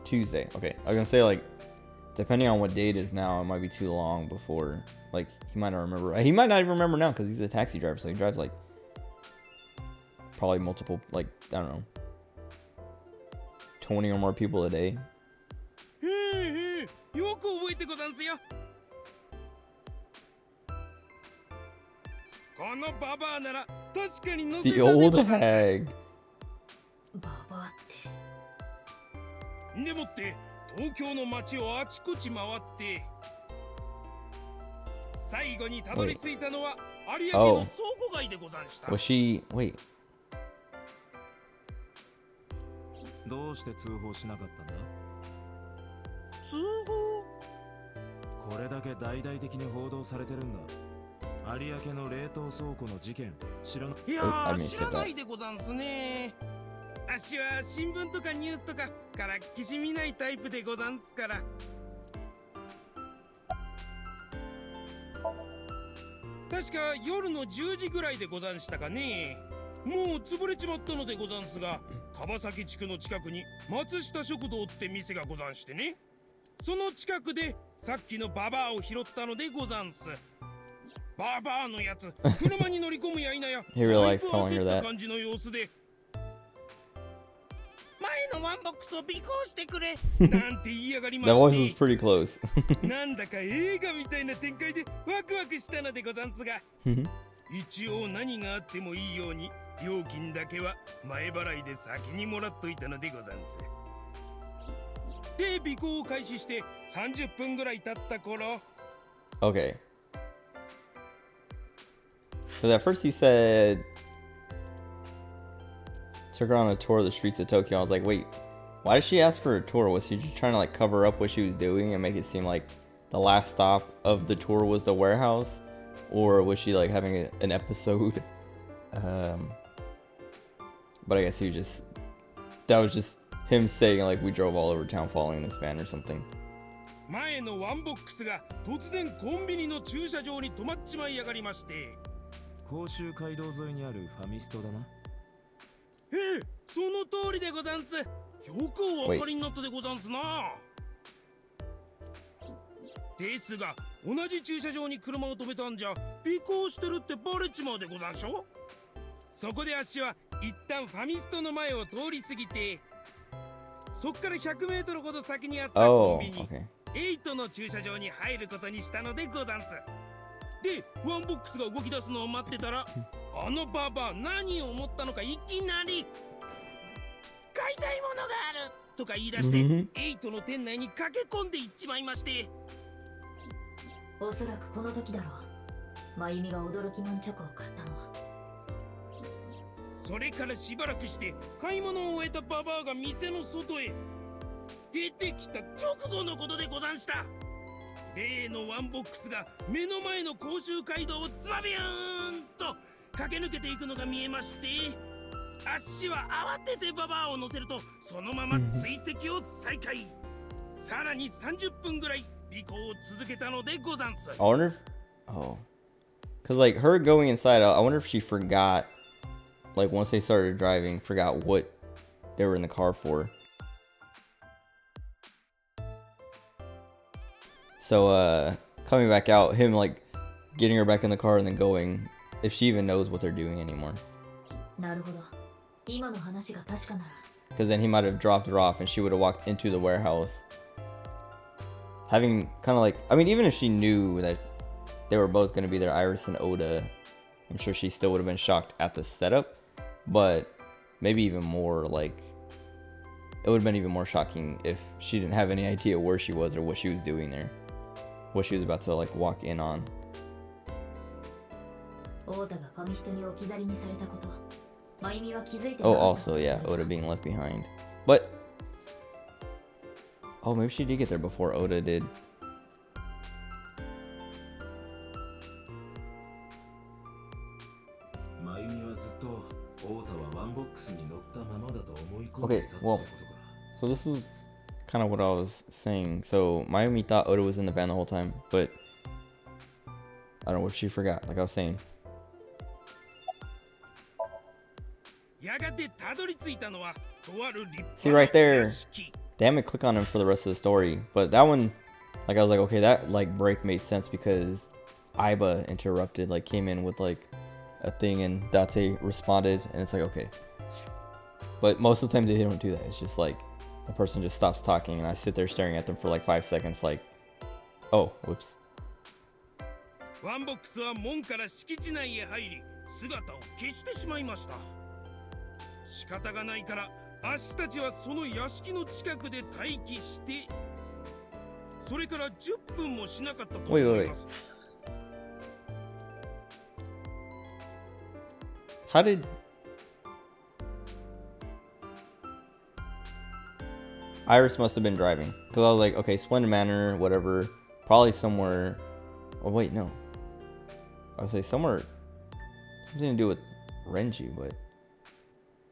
Tuesday. Okay, I was gonna say like, depending on what day it is now, it might be too long before like he might not remember. He might not even remember now because he's a taxi driver, so he drives like probably multiple, like I don't know, 20 or more people a day. よく覚えてござんすよ。このババアなら確かに乗せた The でご old ざんす。 hag. ババアってでもって東京の街をあちこち回って最後にたどり着いたのは有明の倉庫街でござんした。 Was she? Wait. どうして通報しなかったんだ？通報？これだけ大々的に報道されてるんだ。有明の冷凍倉庫の事件知らない？いやあー知らないでござんすね。あっしは新聞とかニュースとかからっきし見ないタイプでござんすから。確か夜の10時ぐらいでござんしたかね。もう潰れちまったのでござんすが、川崎地区の近くに松下食堂って店がござんしてね。その近くでさっきのババアを拾ったのでござんす。ババアのやつ、車に乗り込むや否や、 He really likes calling だい her ぶ焦った that. 感じの様子で、前のワンボックスを尾行してくれなんて言いやがりま That voice し was pretty close. て、なんだか映画みたいな展開でワクワクしたのでござんすが、一応何があってもいいように料金だけは前払いで先にもらっといたのでござんす。で、尾行を開始して30分ぐらい経った頃、 Okay. So at first he said, took her on a tour of the streets of Tokyo. I was like, wait, why did she ask for a tour? Was she just trying to like cover up what she was doing and make it seem like the last stop of the tour was the warehouse? Or was she like having an episode? But I guess he was just, that was just him saying like we drove all over town following this van or something. 前のワンボックスが突然コンビニの駐車場に止まっちまいやがりまして、甲州街道沿いにあるファミストだな。ええ、その通りでござんす。よくお分かりになったでござんすな。ですが、同じ駐車場に車を止めたんじゃ、尾行してるってバレちまうでござんしょ。そこであっしは一旦ファミストの前を通り過ぎて、そっから100メートルほど先にあったコンビニ、8の駐車場に入ることにしたのでござんす。で、ワンボックスが動き出すのを待ってたら、あのババア何を思ったのかいきなり買いたいものがあるとか言い出して、8の店内に駆け込んでいっちまいまして、おそらくこの時だろう。真由美が驚きマンチョコを買ったのは。それからしばらくして買い物を終えたババアが店の外へ出てきた直後のことでござんした。例のワンボックスが目の前の甲州街道をズバビューンと駆け抜けていくのが見えまして、あっしは慌ててババアを乗せるとそのまま追跡を再開。さらに30分ぐらい尾行を続けたのでござんす。 I wonder if, oh, because like her going inside, I wonder if she forgot, like once they started driving, forgot what they were in the car for. So coming back out, him like getting her back in the car and then going, if she even knows what they're doing anymore. なるほど。今の話が確かなら。 Because then he might have dropped her off and she would have walked into the warehouse. Having kind of like, I mean, even if she knew that they were both going to be there, Iris and Oda, I'm sure she still would have been shocked at the setup. But maybe even more like, it would have been even more shocking if she didn't have any idea where she was or what she was doing there. What she was about to like walk in on. オータがファミストに置き去りにされたこと、真由美は気づいてな Oh, かった also, yeah, Oda being left behind. But, oh, maybe she did get there before Oda did. 真由美はずっとオータはワンボックスに乗ったままだと思い込んでい Okay, たって well, ことか。 so this is kind of what I was saying. So Mayumi thought Oda was in the van the whole time, but I don't know what she forgot, like I was saying. やがてたどり着いたのはとある立 See 派 right な there. 屋敷。 Damn it, click on him for the rest of the story. But that one, like I was like, okay, that like break made sense because Aiba interrupted, like came in with like a thing and Date responded and it's like, okay. But most of the time they don't do that. It's just like the person just stops talking and I sit there staring at them for like 5 seconds like, oh, whoops. ワンボックスは門から敷地内へ入り姿を消してしまいました。仕方がないからアシたちはその屋敷の近くで待機して、それから10分もしなかったと思います。 How did Iris must have been driving because I was like, okay, Splendid Manor, whatever, probably somewhere. Oh wait, no. I would say somewhere, something to do with Renji, but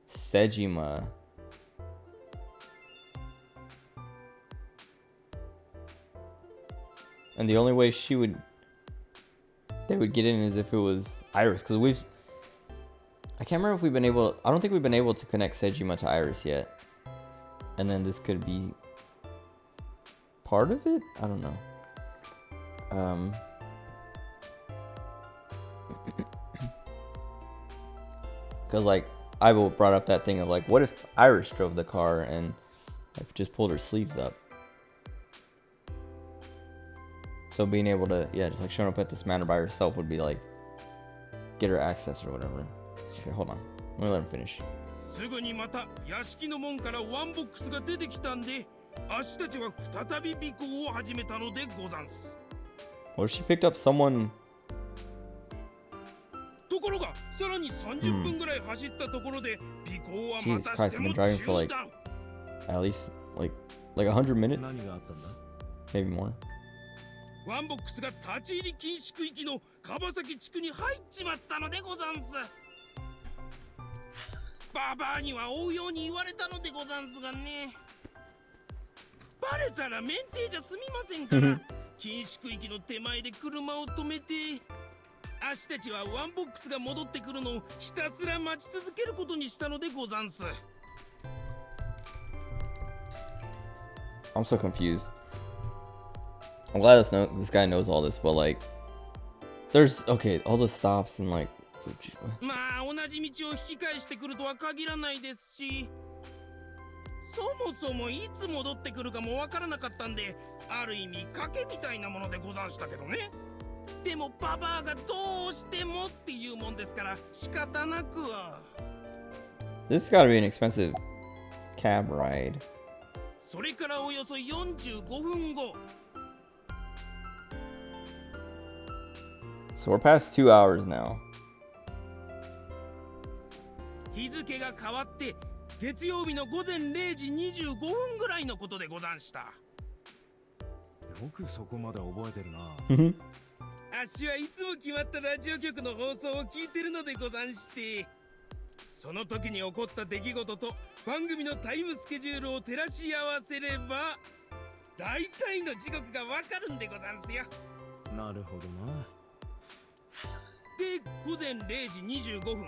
Sejima. And the only way they would get in is if it was Iris, because I can't remember if we've been able, I don't think we've been able to connect Sejima to Iris yet. And then this could be part of it? I don't know. Because, like, I brought up that thing of, like, what if Iris drove the car and like, just pulled her sleeves up? So being able to, yeah, just like showing up at this manor by herself would be like, get her access or whatever. Okay, hold on. Let me let him finish. すぐにまた屋敷の門からワンボックスが出てきたんで、足たちは再び尾行を始めたのでござんす。Well, she picked up someone. ところが、さらに30分ぐらい走ったところで、尾行はま Jesus た Christ, して I've も been driving for 中 like 断。 at least like 100 minutes, 何があったんだ？ maybe more. ワンボックスが立ち入り禁止区域の川崎地区に入っちまったのでござんす。ババアには追うように言われたのでござんすがね。バレたら免停じゃ済みませんから、禁止区域の手前で車を止めて、足たちはワンボックスが戻ってくるのをひたすら待ち続けることにしたのでござんす。I'm so confused. I'm glad this guy knows all this, but like, there's okay, all the stops and like. まあ同じ道を引き返してくるとは限らないですし、そもそもいつ戻ってくるかもわからなかったんで、ある意味賭けみたいなものでござんしたけどね。でもババアがどうしてもっていうもんですから仕方なくは。This has got to be an expensive cab ride. それからおよそ45分後。So we're past 2 hours now. 日付が変わって月曜日の午前0時25分ぐらいのことでござんした。よくそこまで覚えてるな。あっしはいつも決まったラジオ局の放送を聞いてるのでござんして、その時に起こった出来事と番組のタイムスケジュールを照らし合わせれば大体の時刻がわかるんでござんすよ。なるほどな。で、午前0時25分、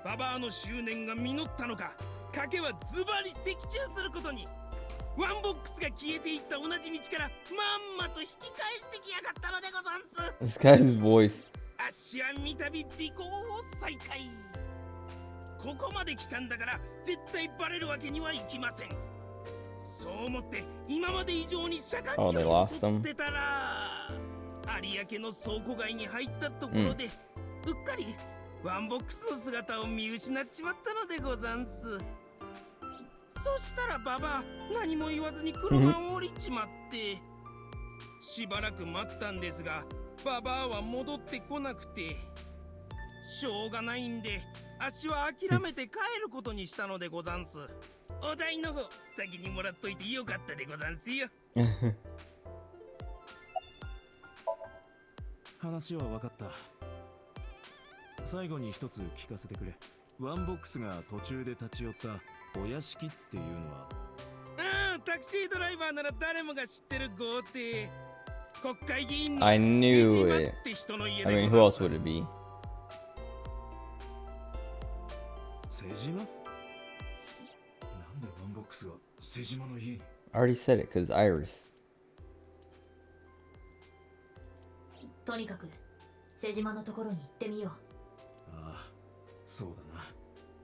ババアの執念が実ったのか、賭けはズバリ的中することに。ワンボックスが消えていった同じ道からまんまと引き返してきやがったのでござんす。 This guy's voice. あっしは三度尾行を再開。ここまで来たんだから絶対バレるわけにはいきません。そう思って今まで以上に車間距離を取ってたら、有明の倉庫街に入ったところで、うっかりワンボックスの姿を見失っちまったのでござんす。そしたらババア何も言わずに車を降りちまって、しばらく待ったんですがババアは戻ってこなくて、しょうがないんであっしは諦めて帰ることにしたのでござんす。お代の方先にもらっといてよかったでござんすよ。話は分かった。最後に一つ聞かせてくれ。ワンボックスが途中で立ち寄ったお屋敷っていうのは？ああ、タクシードライバーなら誰もが知ってる豪邸。国会議員の I knew 瀬島 it. って人の家 I で mean, ご who ざん else す。 would it be? 瀬島？なんでワンボックスが瀬島の家に？ I already said it, cause Iris. とにかく瀬島のところに行ってみよう。ああ、そうだな。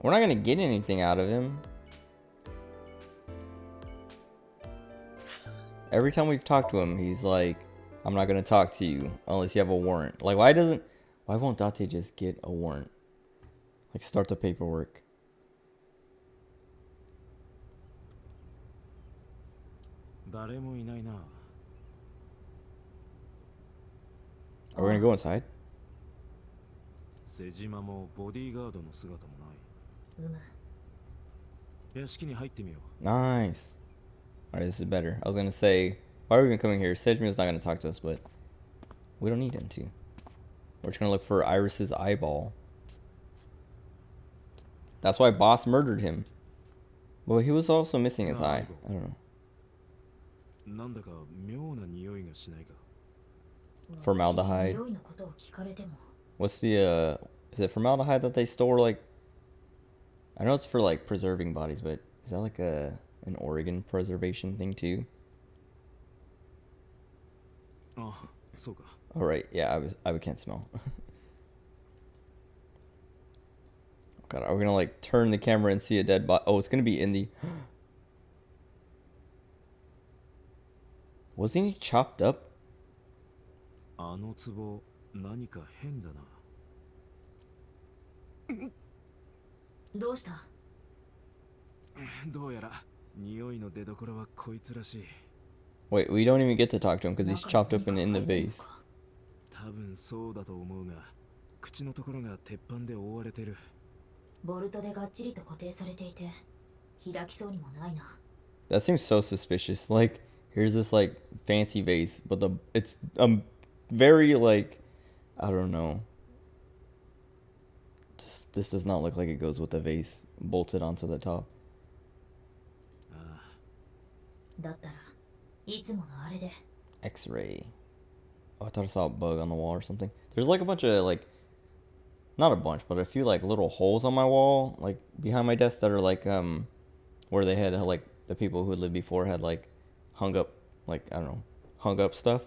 We're not gonna get anything out of him. Every time we've talked to him, he's like, I'm not gonna talk to you unless you have a warrant. Like, why won't Date just get a warrant? Like, start the paperwork. Are we gonna go inside? 瀬島もボディーガードの姿もない。屋敷に入ってみよう。 Nice. Alright, this is better. I was gonna say, why are we even coming here? Sejmi's not gonna talk to us, but we don't need him to. We're just gonna look for Iris's eyeball. That's why Boss murdered him. Well, he was also missing his eye. I don't know. なんだか妙な匂いがしないか。 Formaldehyde. 匂いのことを聞かれても。 What's the is it formaldehyde that they store? Like, I know it's for like preserving bodies, but is that like an organ preservation thing too? あ、そうか。 Oh right, yeah, I can't smell. God, are we gonna like turn the camera and see a dead body? Oh, it's gonna be in the. Wasn't he chopped up? あの壺何か変だな。どうした？どうやら匂いの出所はこいつらしい。 Wait, we don't even get to talk to him because he's chopped up and in the vase. 多分そうだと思うが、口のところが鉄板で覆われてる。ボルトでがっちりと固定されていて、開きそうにもないな。That seems so suspicious. Like, here's this like fancy vase, but it's very like, I don't know. This does not look like it goes with the vase bolted onto the top. だったらいつものあれで。 X-ray. Oh, I thought I saw a bug on the wall or something. There's like a bunch of like, not a bunch, but a few like little holes on my wall, like behind my desk that are like where they had like the people who had lived before had like hung up, like I don't know, hung up stuff.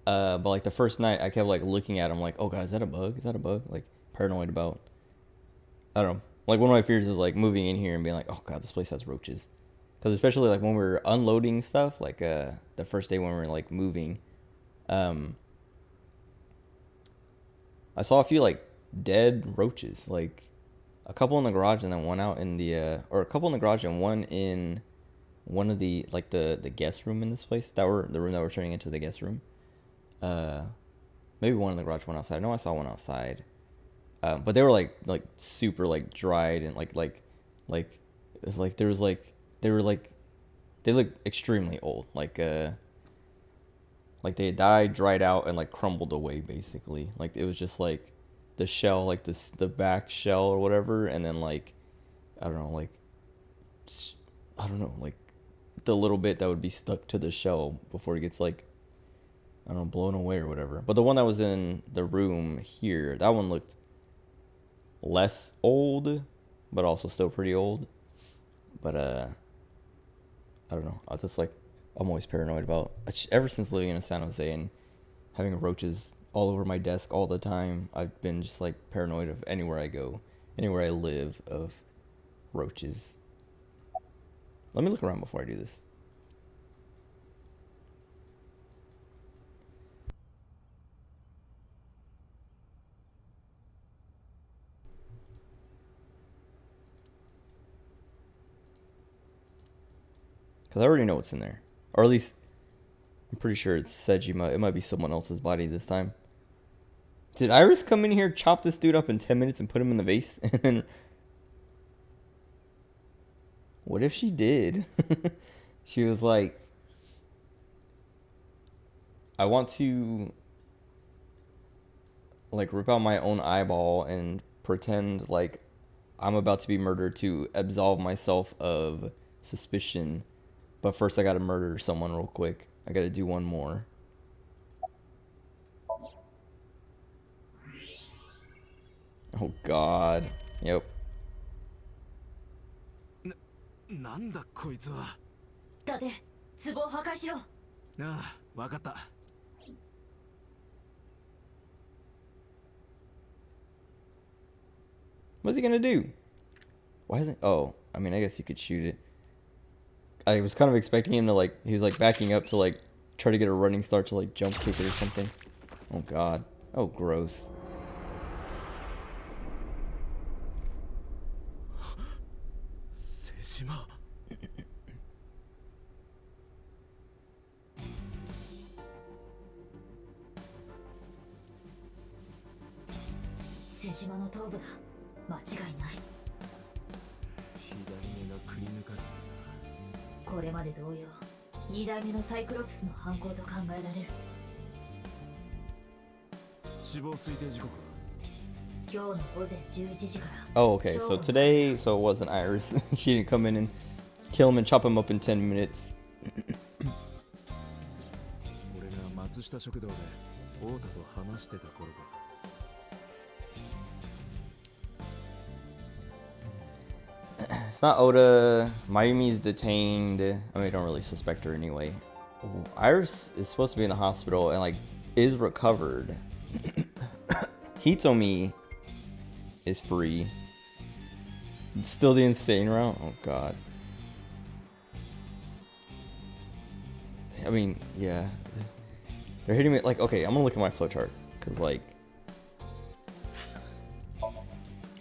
But like the first night I kept like looking at them like, oh god, is that a bug? Is that a bug? Like paranoid about, I don't know. Like one of my fears is like moving in here and being like, oh god, this place has roaches. Because especially like when we were unloading stuff, like the first day when we were like moving, I saw a few like dead roaches, like a couple in the garage and then one out in the or a couple in the garage and one in one of the like the guest room in this place that were the room that we're turning into the guest room. Maybe one in the garage, one outside. I know I saw one outside, but they were like super like dried and like it's like there was like they were like they looked extremely old, like they had died, dried out, and like crumbled away basically. Like it was just like the shell, like the back shell or whatever, and then like I don't know, like the little bit that would be stuck to the shell before it gets like I don't know, blown away or whatever. But the one that was in the room here, that one looked less old, but also still pretty old. But I don't know. I was just like, I'm always paranoid about, ever since living in San Jose and having roaches all over my desk all the time, I've been just like paranoid of anywhere I go, anywhere I live, of roaches. Let me look around before I do this. Because I already know what's in there. Or at least, I'm pretty sure it's Sejima. It might be someone else's body this time. Did Iris come in here, chop this dude up in 10 minutes and put him in the vase? And then... What if she did? She was like... I want to... like, rip out my own eyeball and pretend like I'm about to be murdered to absolve myself of suspicion. But first I gotta murder someone real quick. I gotta do one more. Oh god. Yep. なんだこいつは。だって壺を破壊しろ。ああ、わかった。What's he gonna do? Why isn't... Oh, I mean, I guess you could shoot it. I was kind of expecting him to like... He was like backing up to like try to get a running start to like jump kick it or something. Oh god. Oh, gross. Sejima. 瀬島の頭部だ。間違いない。左目がくり抜かれてるな。これまで同様、2代目のサイクロプスの犯行と考えられる。死亡推定時刻は？今日の午前11時から。Oh, okay. So today, so it wasn't Iris. She didn't come in and kill him and chop him up in 10 minutes. 俺が松下食堂で太田と話してた頃か。It's not Oda. Mayumi's detained. I mean, I don't really suspect her anyway. Iris is supposed to be in the hospital and like is recovered. Hitomi is free. It's still the insane route? Oh god. I mean, yeah. They're hitting me like, okay, I'm gonna look at my flowchart. Cause like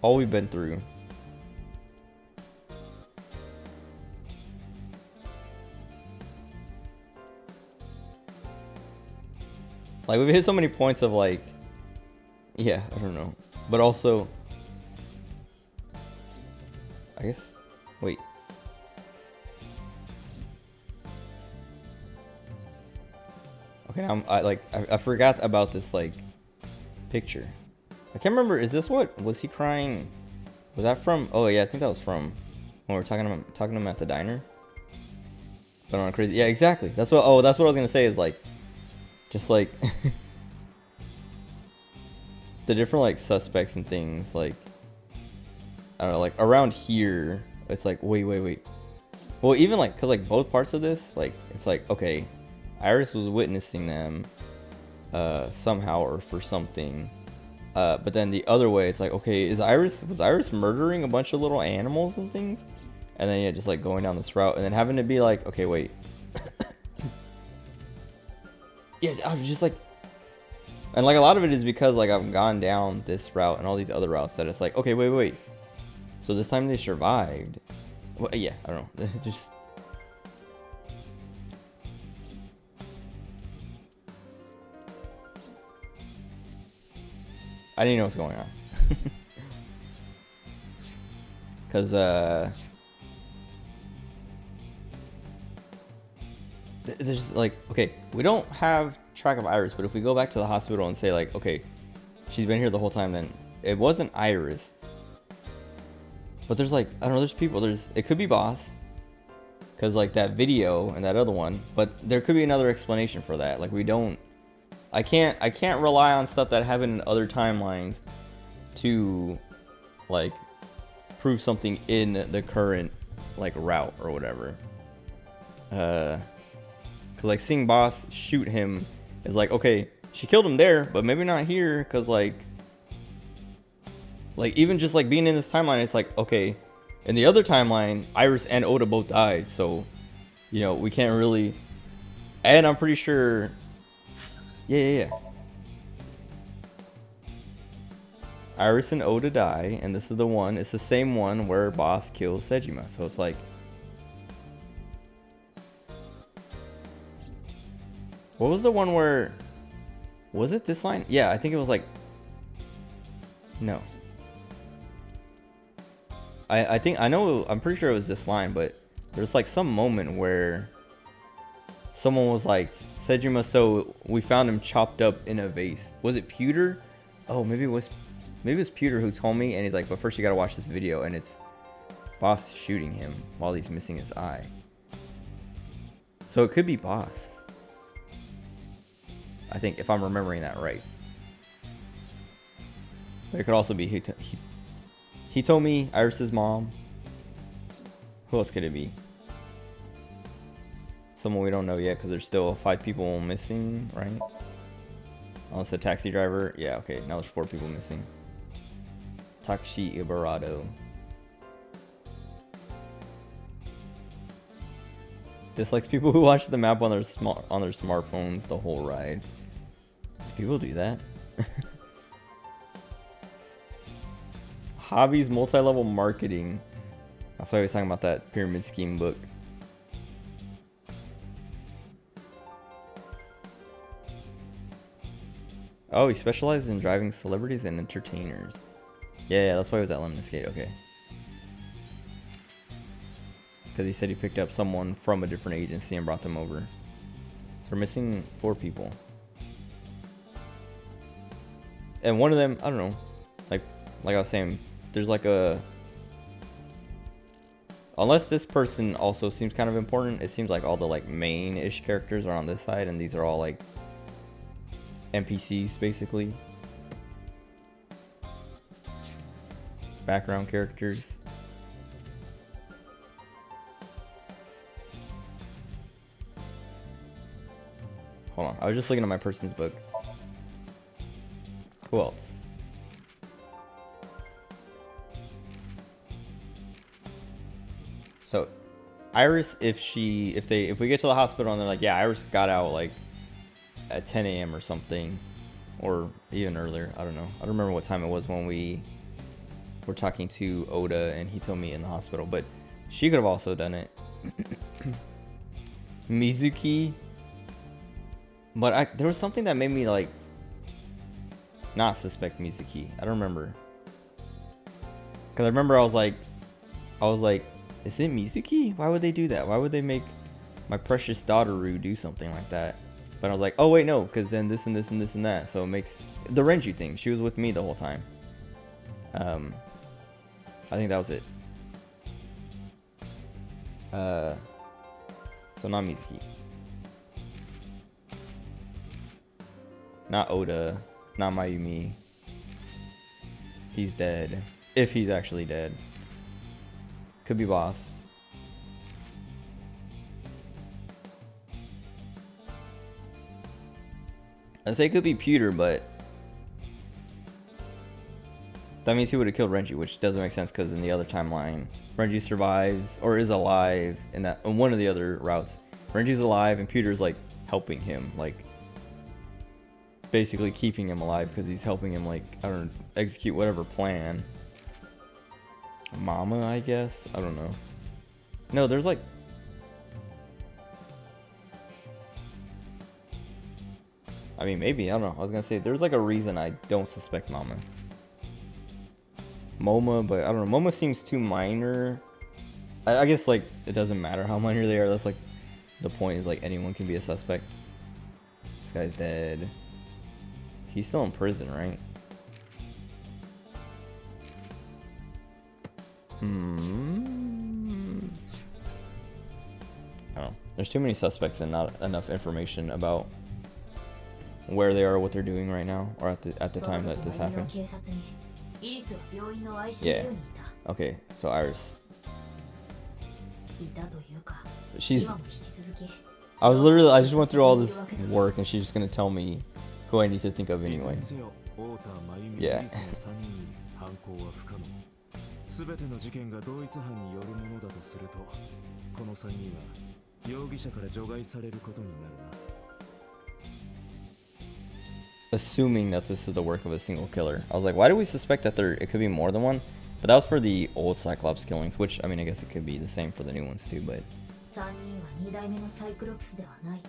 all we've been through. Like we've hit so many points of like, yeah, I don't know. But also, I guess, wait. Okay, now I forgot about this like picture. I can't remember. Is this what was he crying? Was that from? Oh yeah, I think that was from when we were talking to him at the diner. But on crazy. Yeah, exactly. That's what. Oh, that's what I was gonna say. Is like, just like the different like suspects and things. Like I don't know. Like around here, it's like wait. Well, even like cause like both parts of this, like it's like okay, Iris was witnessing them, somehow or for something. But then the other way, it's like, okay, was Iris murdering a bunch of little animals and things? And then, yeah, just like going down this route and then having to be like, okay, wait. Yeah, I was just like, and like a lot of it is because like I've gone down this route and all these other routes that it's like, okay, wait. So this time they survived. Well, yeah, I don't know. Just. I didn't know what's going on. Cause there's like, okay, we don't have track of Iris, but if we go back to the hospital and say like, okay, she's been here the whole time, then it wasn't Iris. But there's like, I don't know, there's people, it could be Boss. Cause like that video and that other one, but there could be another explanation for that. Like I can't rely on stuff that happened in other timelines to like prove something in the current like route or whatever. Cause like seeing Boss shoot him is like, okay, she killed him there, but maybe not here. Cause like even just like being in this timeline, it's like, okay, in the other timeline, Iris and Oda both died, so you know we can't really. And I'm pretty sure. Yeah. Iris and Oda die, and this is the one. It's the same one where Boss kills Sejima. So it's like, what was the one where? Was it this line? Yeah, I think it was like. No. I'm pretty sure it was this line, but there's like some moment where someone was like, Sejima, so we found him chopped up in a vase. Was it Pewter? Oh, maybe it was Pewter who told me, and he's like, but first you gotta watch this video, and it's Boss shooting him while he's missing his eye. So it could be Boss. I think, if I'm remembering that right. But it could also be Hitomi, Iris's mom. Who else could it be? Someone we don't know yet because there's still 5 people missing, right? Unless the taxi driver. Yeah, okay. Now there's 4 people missing. Takashi Ibarado. Dislikes people who watch the map on their smartphones the whole ride. Do people do that? Hobbies, multi-level marketing. That's why I was talking about that pyramid scheme book. Oh, he specializes in driving celebrities and entertainers. Yeah, that's why he was at Lemon Skate. Okay. Because he said he picked up someone from a different agency and brought them over. So we're missing 4 people. And one of them, I don't know. Like I was saying, there's like a... Unless this person also seems kind of important, it seems like all the like main-ish characters are on this side, and these are all like NPCs basically. Background characters. Hold on, I was just looking at my person's book. Who else? So Iris, if we get to the hospital and they're like, yeah, Iris got out like at 10 a.m. or something, or even earlier, I don't know. I don't remember what time it was when we were talking to Oda and he told me in the hospital, but she could have also done it. Mizuki, but there was something that made me like not suspect Mizuki. I don't remember, because I remember I was like, is it Mizuki? Why would they do that? Why would they make my precious daughter do something like that? But I was like, oh wait, no, because then this and this and this and that. So it makes the Renju thing. She was with me the whole time. I think that was it. So not Mizuki. Not Oda. Not Mayumi. He's dead. If he's actually dead. Could be Boss. I'd say it could be Pewter, but that means he would have killed Renji, which doesn't make sense because in the other timeline, Renji survives or is alive in one of the other routes. Renji's alive and Pewter's like helping him, like basically keeping him alive because he's helping him, like, I don't know, execute whatever plan. Mama, I guess? I don't know. No, there's like... I mean, maybe. I don't know. I was going to say, there's like a reason I don't suspect Mama. Moma, but I don't know. Moma seems too minor. I guess, like, it doesn't matter how minor they are. That's, like, the point is, like, anyone can be a suspect. This guy's dead. He's still in prison, right? I don't know. There's too many suspects and not enough information about where they are, what they're doing right now, or at the time that this happened. Yeah. Okay, so Iris. I just went through all this work and she's just gonna tell me who I need to think of anyway. Yeah. 全ての事件が同一犯によるものだとすると、この3人は容疑者から除外されることになるな。 Assuming that this is the work of a single killer. I was like, why do we suspect that it could be more than one? But that was for the old Cyclops killings, which, I mean, I guess it could be the same for the new ones too, but... 3人は2代目のサイクロプスではないと。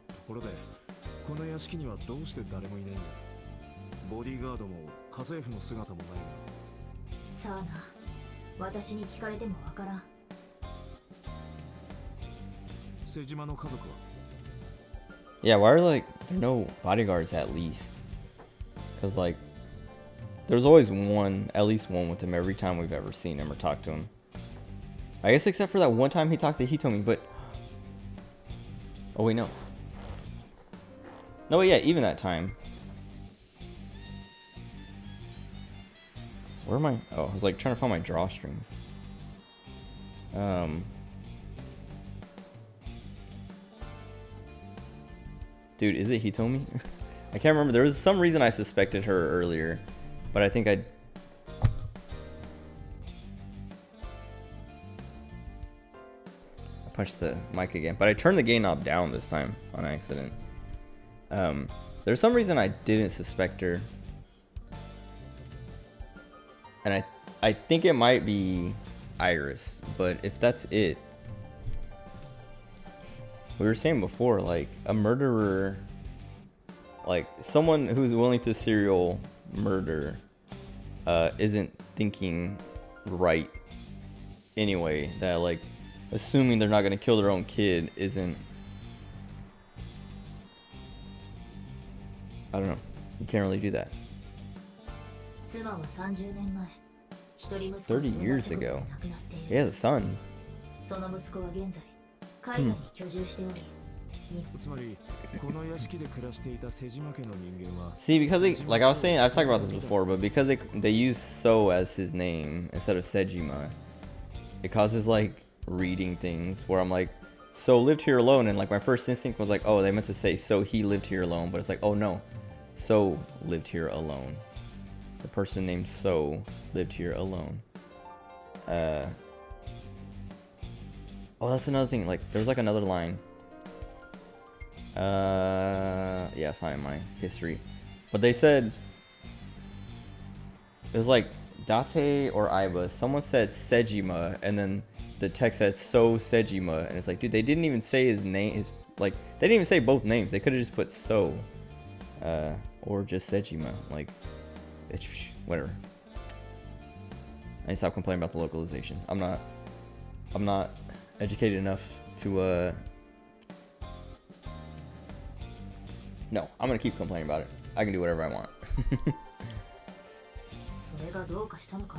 ところで、この屋敷にはどうして誰もいないんだ。ボディーガードも家政婦の姿もないが。さあな、私に聞かれてもわからん。瀬島の家族は Yeah, why are there no bodyguards at least? Because, like, there's always one, at least one with him every time we've ever seen him or talked to him. I guess except for that one time he talked to Hitomi, but... Oh, wait, no. No, yeah, even that time. Where am I? Oh, I was like trying to find my drawstrings. Dude, is it Hitomi? I can't remember. There was some reason I suspected her earlier, but I think I punched the mic again, but I turned the gain knob down this time on accident. There's some reason I didn't suspect her. And I think it might be Iris, but if that's it, we were saying before, like, a murderer, like, someone who's willing to serial murder, isn't thinking right anyway. That, like, assuming they're not gonna kill their own kid isn't, I don't know, you can't really do that. 30 years ago. Yeah, the son. See, because they, like I was saying, I've talked about this before, but because they use So as his name instead of Sejima, it causes, like, reading things where I'm like, So lived here alone, and, like, my first instinct was like, oh, they meant to say So he lived here alone, but it's like, oh no, So lived here alone. The person named So lived here alone. Oh, that's another thing. Like, there's like another line. Yeah, it's not in my history. But they said it was like Date or Aiba. Someone said Sejima, and then the text said So Sejima, and it's like, dude, they didn't even say his name. His like, they didn't even say both names. They could have just put So, or just Sejima. Like, it's whatever. I need to stop complaining about the localization. I'm not educated enough to No, I'm gonna keep complaining about it. I can do whatever I want. それがどうかしたのか。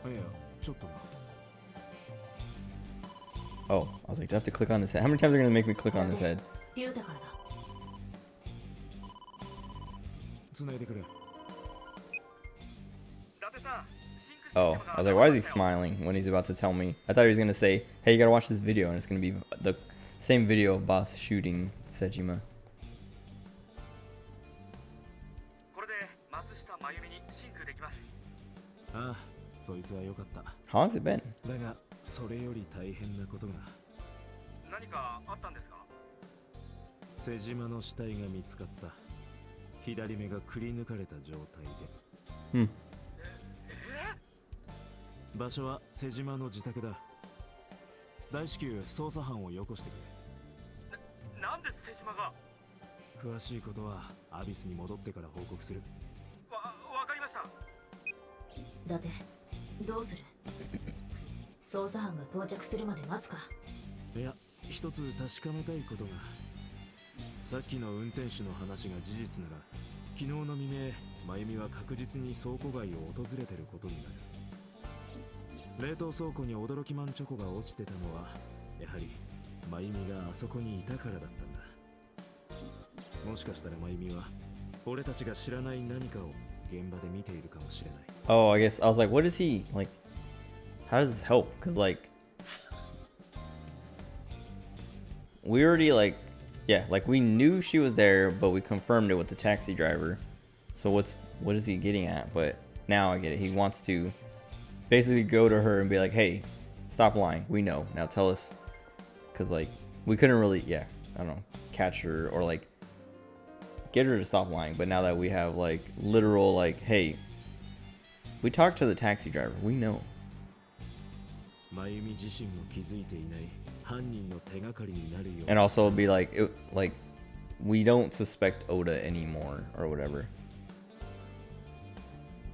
いや、ちょっとな。 Oh, I was like, do I have to click on this head? How many times are they gonna make me click on this head? ピュータからだ。繋いでくれ。 Oh, I was like, why is he smiling when he's about to tell me? I thought he was gonna say, hey, you gotta watch this video, and it's gonna be the same video of boss shooting Sejima. これで松下真由美にシンクできます。ああ、そいつは良かった。 How long's it been? だが、それより大変なことが。何かあったんですか？瀬島の死体が見つかった。左目がくり抜かれた状態で。Hmm. 場所は瀬島の自宅だ。大至急捜査班をよこしてくれ。なんで瀬島が？詳しいことはアビスに戻ってから報告する。わかりました。だってどうする？捜査班が到着するまで待つか。いや、一つ確かめたいことが。さっきの運転手の話が事実なら、昨日の未明、真由美は確実に倉庫街を訪れてることになる。冷凍倉庫に驚きマンチョコが落ちてたのは、やはり真由美があそこにいたからだったんだ。もしかしたら真由美は俺たちが知らない何かを現場で見ているかもしれない。 Oh, I guess I was like, what is he like? How does this help? Cause like we already like, yeah, like we knew she was there, but we confirmed it with the taxi driver. So what is he getting at? But now I get it. He wants to basically go to her and be like, hey, stop lying. We know. Now tell us. Cause like we couldn't really, yeah, I don't know, catch her or like get her to stop lying. But now that we have like literal like, hey, we talked to the taxi driver. We know. 真由美自身も気づいていない犯人の手がかりになるよう And also be like, like we don't suspect Oda anymore or whatever.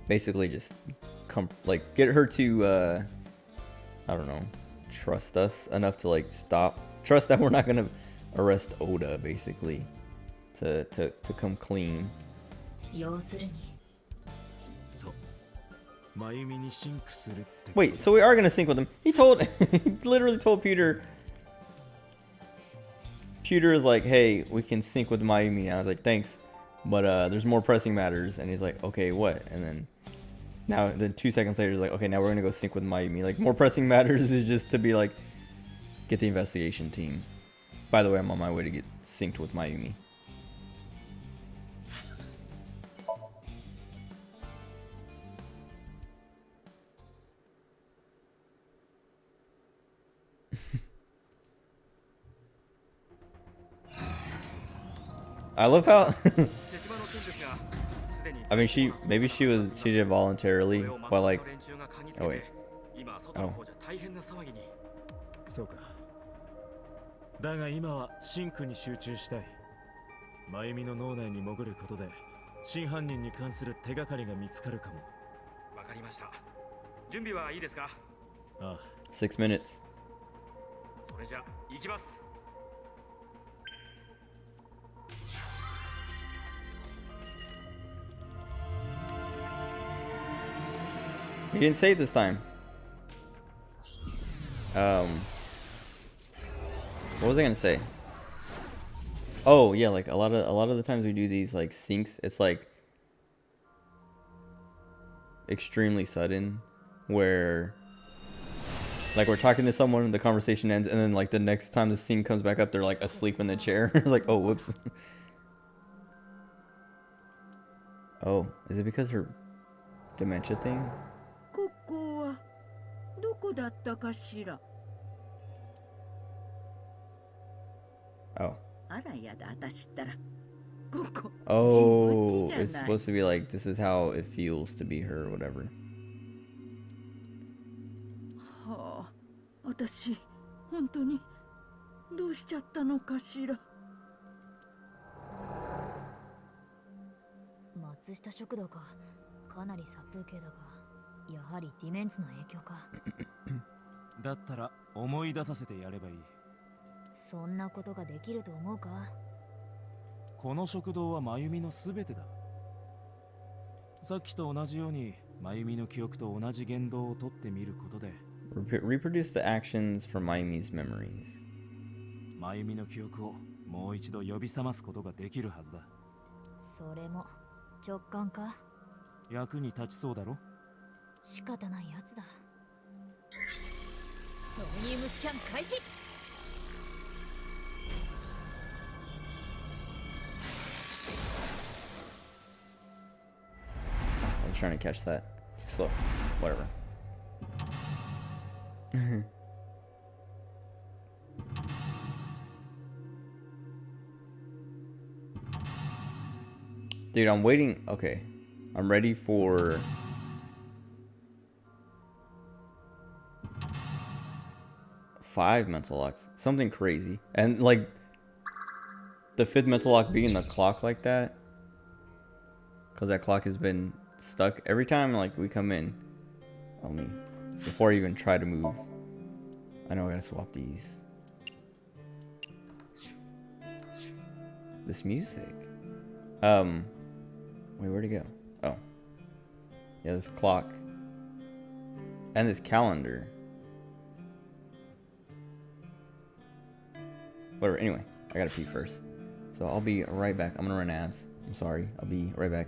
Basically just like get her to I don't know, trust us enough to like trust that we're not gonna arrest Oda basically to come clean. 要するに。そう真由美にシンクするって。 Wait, so we are gonna sync with him. He literally told Peter is like, hey, we can sync with Mayumi. And I was like, thanks, but there's more pressing matters. And he's like, okay, what? And then 2 seconds later, he's like, okay, now we're gonna go sync with Mayumi. Like, more pressing matters is just to be like, get the investigation team. By the way, I'm on my way to get synced with Mayumi. I love how I mean she did it voluntarily, but like oh wait. Oh. そうか。だが今はシンクに集中したい。真由美の脳内に潜ることで真犯人に関する手がかりが見つかるかも。わかりました。準備はいいですか？ああ。6 minutes. それじゃ行きます。 He didn't say it this time. What was I gonna say? Oh yeah, like a lot of the times we do these like syncs, it's like extremely sudden, where like we're talking to someone, the conversation ends, and then like the next time the scene comes back up, they're like asleep in the chair. It's like, oh whoops. Oh, is it because her dementia thing? ここはどこだったかしら。 Oh. あらやだ、私ったら。ここ、 Oh, 自分家 it's じゃない。 supposed to be like, this is how it feels to be her or whatever. はあ、私、本当にどうしちゃったのかしら。松下食堂か。かなり殺風景だが、やはりディメンツの影響か。だったら思い出させてやればいい。そんなことができると思うか？この食堂は真由美の全てだ。さっきと同じように真由美の記憶と同じ言動をとってみることで Reproduce the actions from Mayumi's memories. 真由美の記憶をもう一度呼び覚ますことができるはずだ。それも直感か？役に立ちそうだろ？仕方ないやつだ。ソニウムスキャン開始。 I was trying to catch that. Slow. Whatever. Dude, I'm waiting. Okay. I'm ready for... five mental locks. Something crazy. And, like, the fifth mental lock being the clock like that. Because that clock has been stuck. Every time, like, we come in. On me. Before I even try to move. I know I gotta swap these. This music. Wait, where'd it go? Oh. Yeah, this clock. And this calendar. Whatever, anyway. I gotta pee first. So I'll be right back. I'm gonna run ads. I'm sorry. I'll be right back.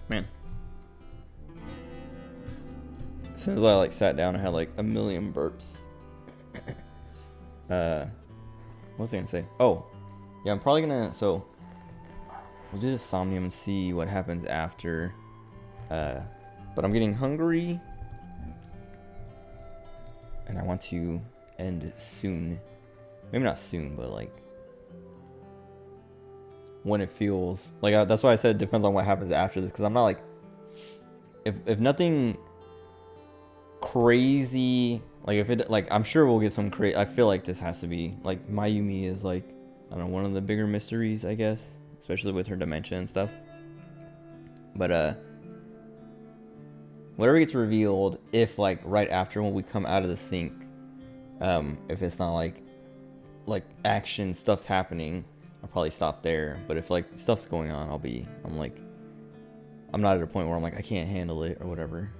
Man. As soon as I like sat down, I had like a million burps. What was I gonna say? Oh, yeah, I'm probably gonna, so we'll do the Somnium and see what happens after. But I'm getting hungry, and I want to end soon. Maybe not soon, but like when it feels like, that's why I said it depends on what happens after this, because I'm not like, if nothing crazy, like if it, like, I'm sure we'll get some crazy. I feel like this has to be like, Mayumi is like, I don't know, one of the bigger mysteries, I guess, especially with her dementia and stuff. But whatever gets revealed, if like right after when we come out of the sink, if it's not like action stuff's happening, I'll probably stop there. But if like stuff's going on, I'm not at a point where I'm like, I can't handle it or whatever.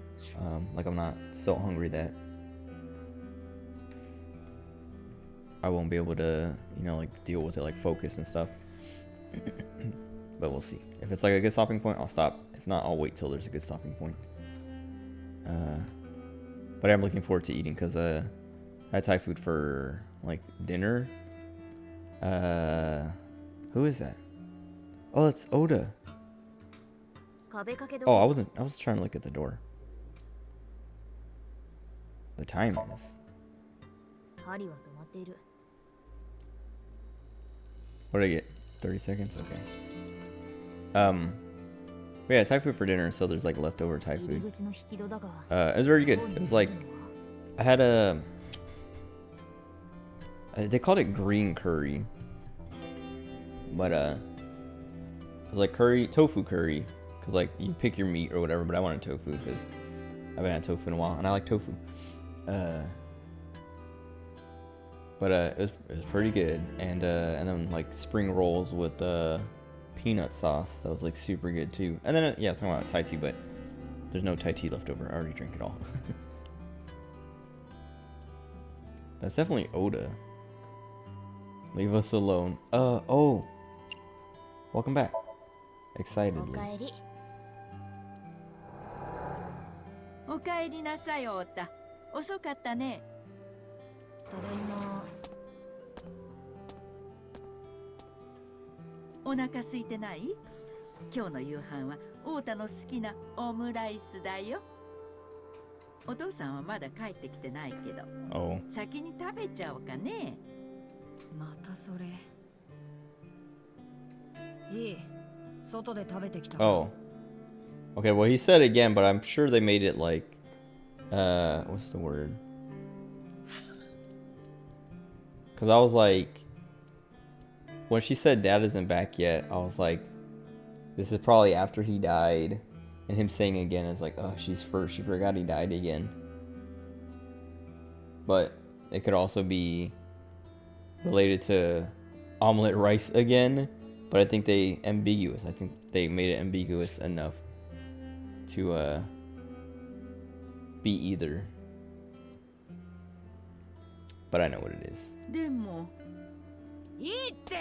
Like I'm not so hungry that I won't be able to, you know, like deal with it, like focus and stuff. But we'll see. If it's like a good stopping point, I'll stop. If not, I'll wait till there's a good stopping point. But I'm looking forward to eating, because I had Thai food for like dinner. Who is that? Oh, it's Oda. Oh, I was trying to look at the door. The time is. What did I get? 30 seconds? Okay. But yeah, Thai food for dinner, so there's like leftover Thai food. It was very good. It was like, I had they called it green curry. But it was like tofu curry. Cause like you pick your meat or whatever, but I wanted tofu because I haven't had tofu in a while, and I like tofu. But it was pretty good, and then like spring rolls with peanut sauce, that was like super good too. And then yeah, I was talking about Thai tea, but there's no Thai tea left over. I already drank it all. That's definitely Oda. Leave us alone. Oh, welcome back. Excitedly. おかえりなさい、太田。遅かったね。ただいま。お腹空いてない？今日の夕飯は太田の好きなオムライスだよ。お父さんはまだ帰ってきてないけど、先に食べちゃおうかね。またそれ。いい。外で食べてきた。Oh. Okay, well he said again, but I'm sure they made it like, what's the word? Because I was like, when she said Dad isn't back yet, I was like, this is probably after he died. And him saying again is like, oh, she forgot he died again. But it could also be related to omelet rice again. But I think they made it ambiguous enough to be either. But I know what it is. でもいいって。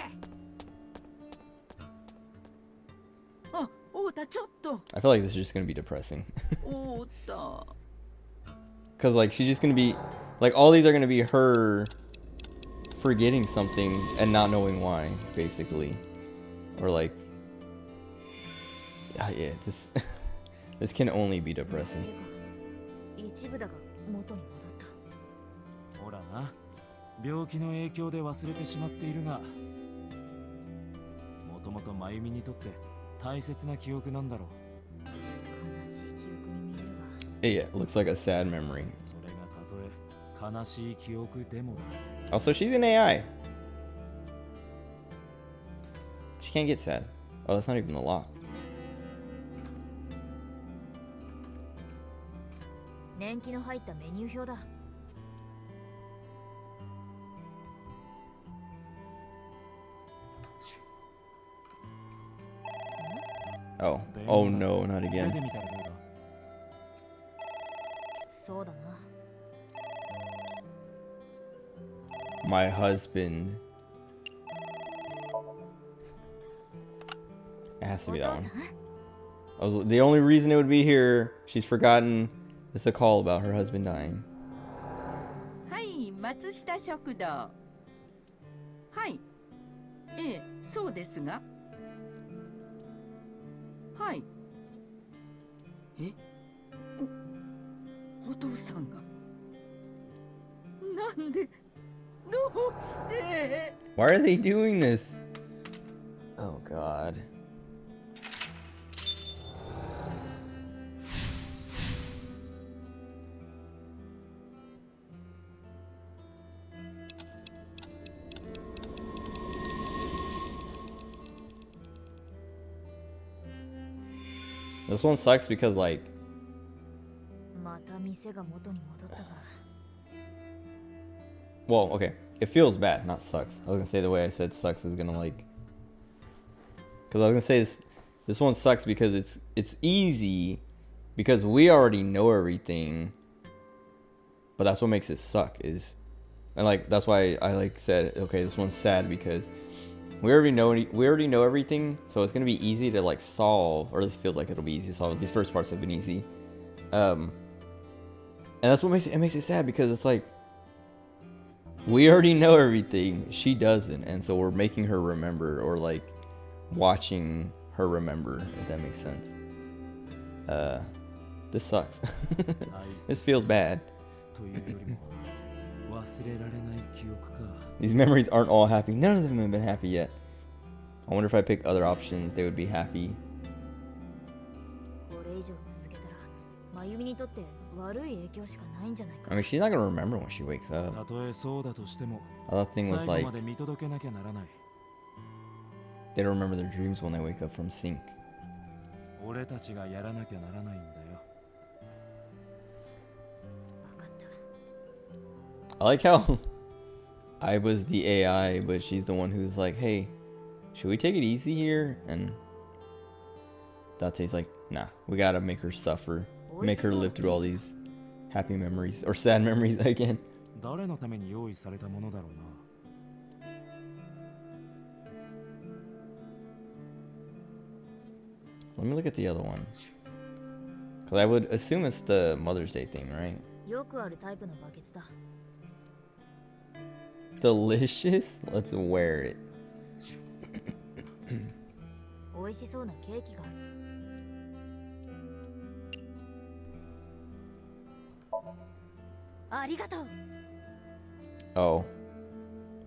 あ、太田ちょっと。I feel like this is just gonna be depressing. 太田。Cause like she's just gonna be like, all these are gonna be her forgetting something and not knowing why, basically. Or like, yeah, this can only be depressing. ほらな、病気の影響で忘れてしまっているが、もともと真由美にとって大切な記憶なんだろう。悲しい記憶に見えるわ。Yeah, it looks like a sad memory. それがたとえ悲しい記憶でもだ。Also, she's an AI. She can't get sad. Oh, that's not even the lock. 年季の入ったメニュー表だ。Oh no, not again. 手で見たらどうだ。そうだな。My husband. It has to be that one. The only reason it would be here, she's forgotten. It's a call about her husband dying. はい、松下食堂。はい。ええ、そうですが。はい。え？お父さんが。なんで？どうして？ Why are they doing this? Oh God. This one sucks because like また店が元に戻ったか。 well, okay. It feels bad, not sucks. I was gonna say the way I said sucks is gonna like because I was gonna say this one sucks because it's easy because we already know everything. But that's what makes it suck is and like that's why I like said okay, this one's sad because we already know everything, so it's gonna be easy to like solve, or at least feels like it'll be easy to solve. These first parts have been easy, and that's what makes it sad because it's like we already know everything, she doesn't, and so we're making her remember or like watching her remember, if that makes sense. This sucks. This feels bad. というよりも忘れられない記憶か。 These memories aren't all happy. None of them have been happy yet. I wonder if I pick other options, they would be happy. これ以上続けたら、まゆみにとって悪い影響しかないんじゃないか。 I mean, she's not gonna remember when she wakes up. たとえそうだとしても、 Other thing was 最 like 後まで見届けなきゃならない。 they don't remember their dreams when they wake up from sync. 俺たちがやらなきゃならないんだよ。 I like how I was the AI, but she's the one who's like, hey, should we take it easy here? And Date's like, nah, we gotta make her suffer. Make her live through all these happy memories, or sad memories again. 誰のために用意されたものだろうな。 Let me look at the other one. Because I would assume it's the Mother's Day thing, right? よくあるタイプのバケツだ。 Delicious? Let's wear it. 美味しそうなケーキがある。ありがとう。 Oh,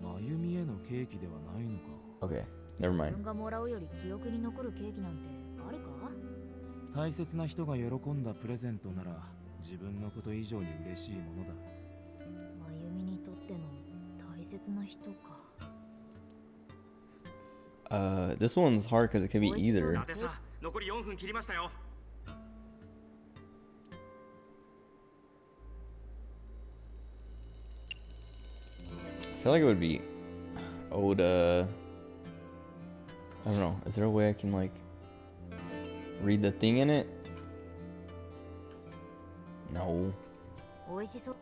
まゆみへのケーキではないのか。 okay. Never 自 mind. 分がもらうより記憶に残るケーキなんてあるか？ 大切な人が喜んだプレゼントなら自分のこと以上に嬉しいものだ。まゆみにとっての大切な人か。 This one's hard because it could be either. だってさ、残り4分切りましたよ。 I feel like it would be Oda. I don't know. Is there a way I can like read the thing in it? No. 美味しそう。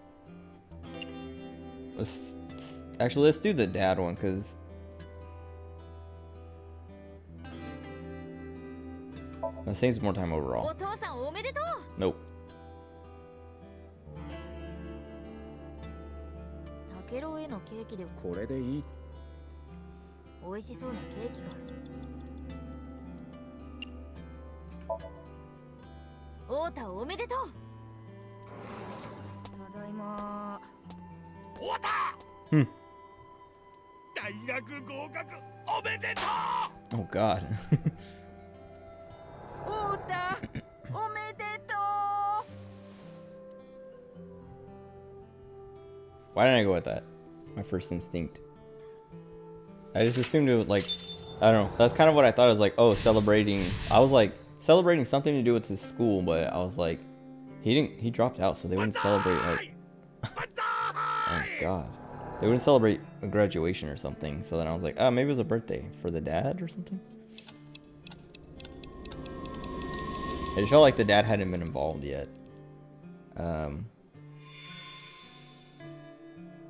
Actually, let's do the dad one because that saves more time お overall. 父さんおめでとう。 Nope. タケロへのケーキでこれでいい。美味しそうなケーキがある。オータおめでとう。ただいま。おたHmm. 大学合格おめでとう Oh God. オータ、おめでとう。 Why didn't I go with that? My first instinct. I just assumed it was like, I don't know. That's kind of what I thought. It was like, oh, celebrating. I was like, celebrating something to do with his school, but I was like, he dropped out, so they wouldn't celebrate like, oh God. They wouldn't celebrate a graduation or something. So then I was like, oh, maybe it was a birthday for the dad or something. I just felt like the dad hadn't been involved yet. But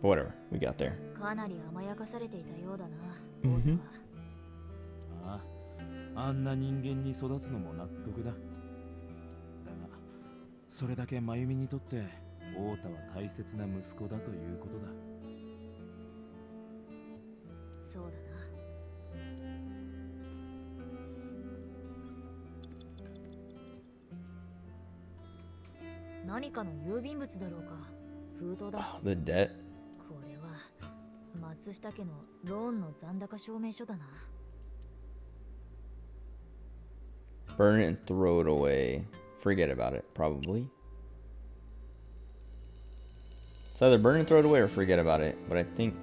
whatever, we got there. かなり甘やかされていたようだな。 Mhm. ああ、あんな人間に育つのも納得だ。だがそれだけ真由美にとって太田は大切な息子だということだ。そうだな。何かの郵便物だろうか。封筒だ。 The debt. これは松下家のローンの残高証明書だな。 Burn it and throw it away. Forget about it, probably. It's either burn and throw it away or forget about it. But I think...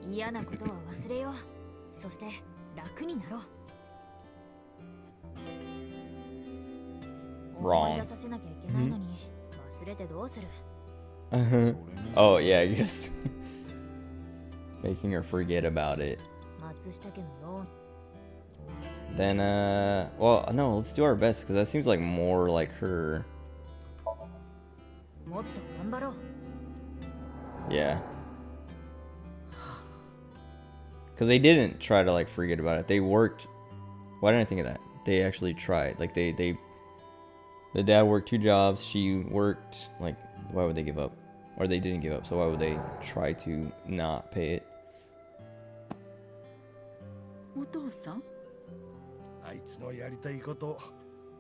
嫌なことは忘れよう。そして楽になろう。思い出させなきゃいけないのに忘れてどうする。Oh, yeah, I guess. Making her forget about it. 松下家のローン。 Then, well, no, let's do our best, because that seems like more like her. もっと頑張ろう。 Yeah. Because they didn't try to, like, forget about it. They worked. Why didn't I think of that? They actually tried. Like, the dad worked 2 jobs. She worked, like, why would they give up? Or they didn't give up, so why would they try to not pay it? お父さん、あいつのやりたいこと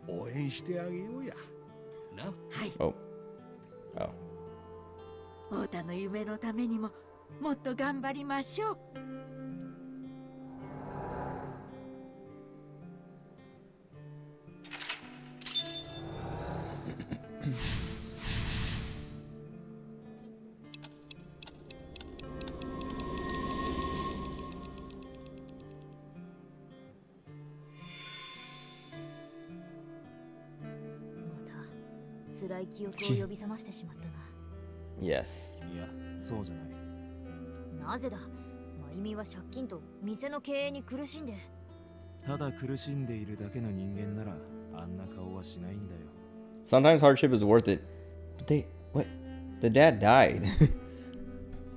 応援してあげようやな。はい。 Oh. Oh. 太田の夢のためにももっと頑張りましょう。辛い記憶を呼び覚ましてしまったな。 Yes. いや、そうじゃない。なぜだ。真由美は借金と店の経営に苦しんで。ただ苦しんでいるだけの人間ならあんな顔はしないんだよ。 Sometimes hardship is worth it. But what? The dad died.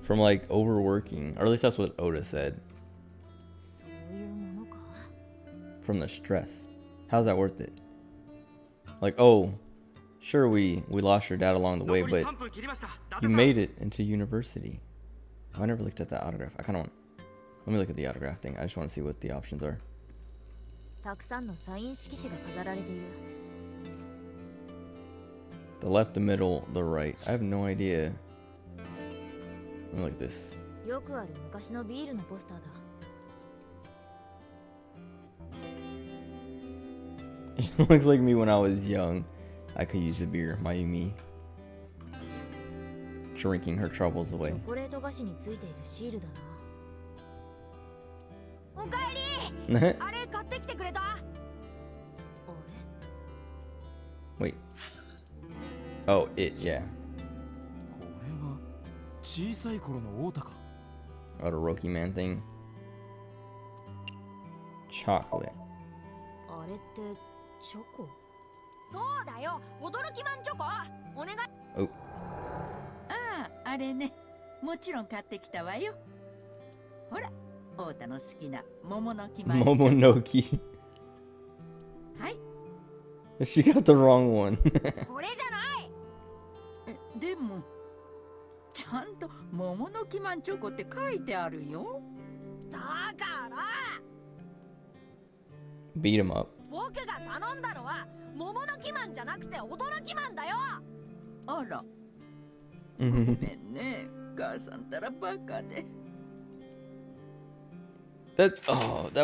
From, like, overworking. Or at least that's what Oda said. そういうものか。 From the stress. How's that worth it? Like, oh, sure, we lost your dad along the way, but you made it into university. Oh, I never looked at that autograph. I kind of want... Let me look at the autograph thing. I just want to see what the options are. たくさんのサイン色紙が飾られている。 The left, the middle, the right. I have no idea. Let me look at this. よくある昔のビールのポスターだ。 It looks like me when I was young. I could use a beer. Mayumi. Drinking her troubles チ away. ョコレート菓子についているシールだな。おかえり。あれ買ってきてくれた？あ Wait. Oh, it, yeah. これは小さい頃の太田か。 Oh, the Rocky Man thing. Chocolate. れあれってチョコ。そうだよ、驚きマンチョコ。お願い。 Oh. ああ、あれね。もちろん買ってきたわよ。ほら、太田の好きな桃の木まんじゅう。 Momonoki. はい。 She got the wrong one. これじゃない。でも、ちゃんと桃の木まんチョコって書いてあるよ。だから。 Beat him up. 僕が頼んだのは桃の木マンじゃなくて驚きマンだよ。あら。ごめんね。母さんたらバカで。That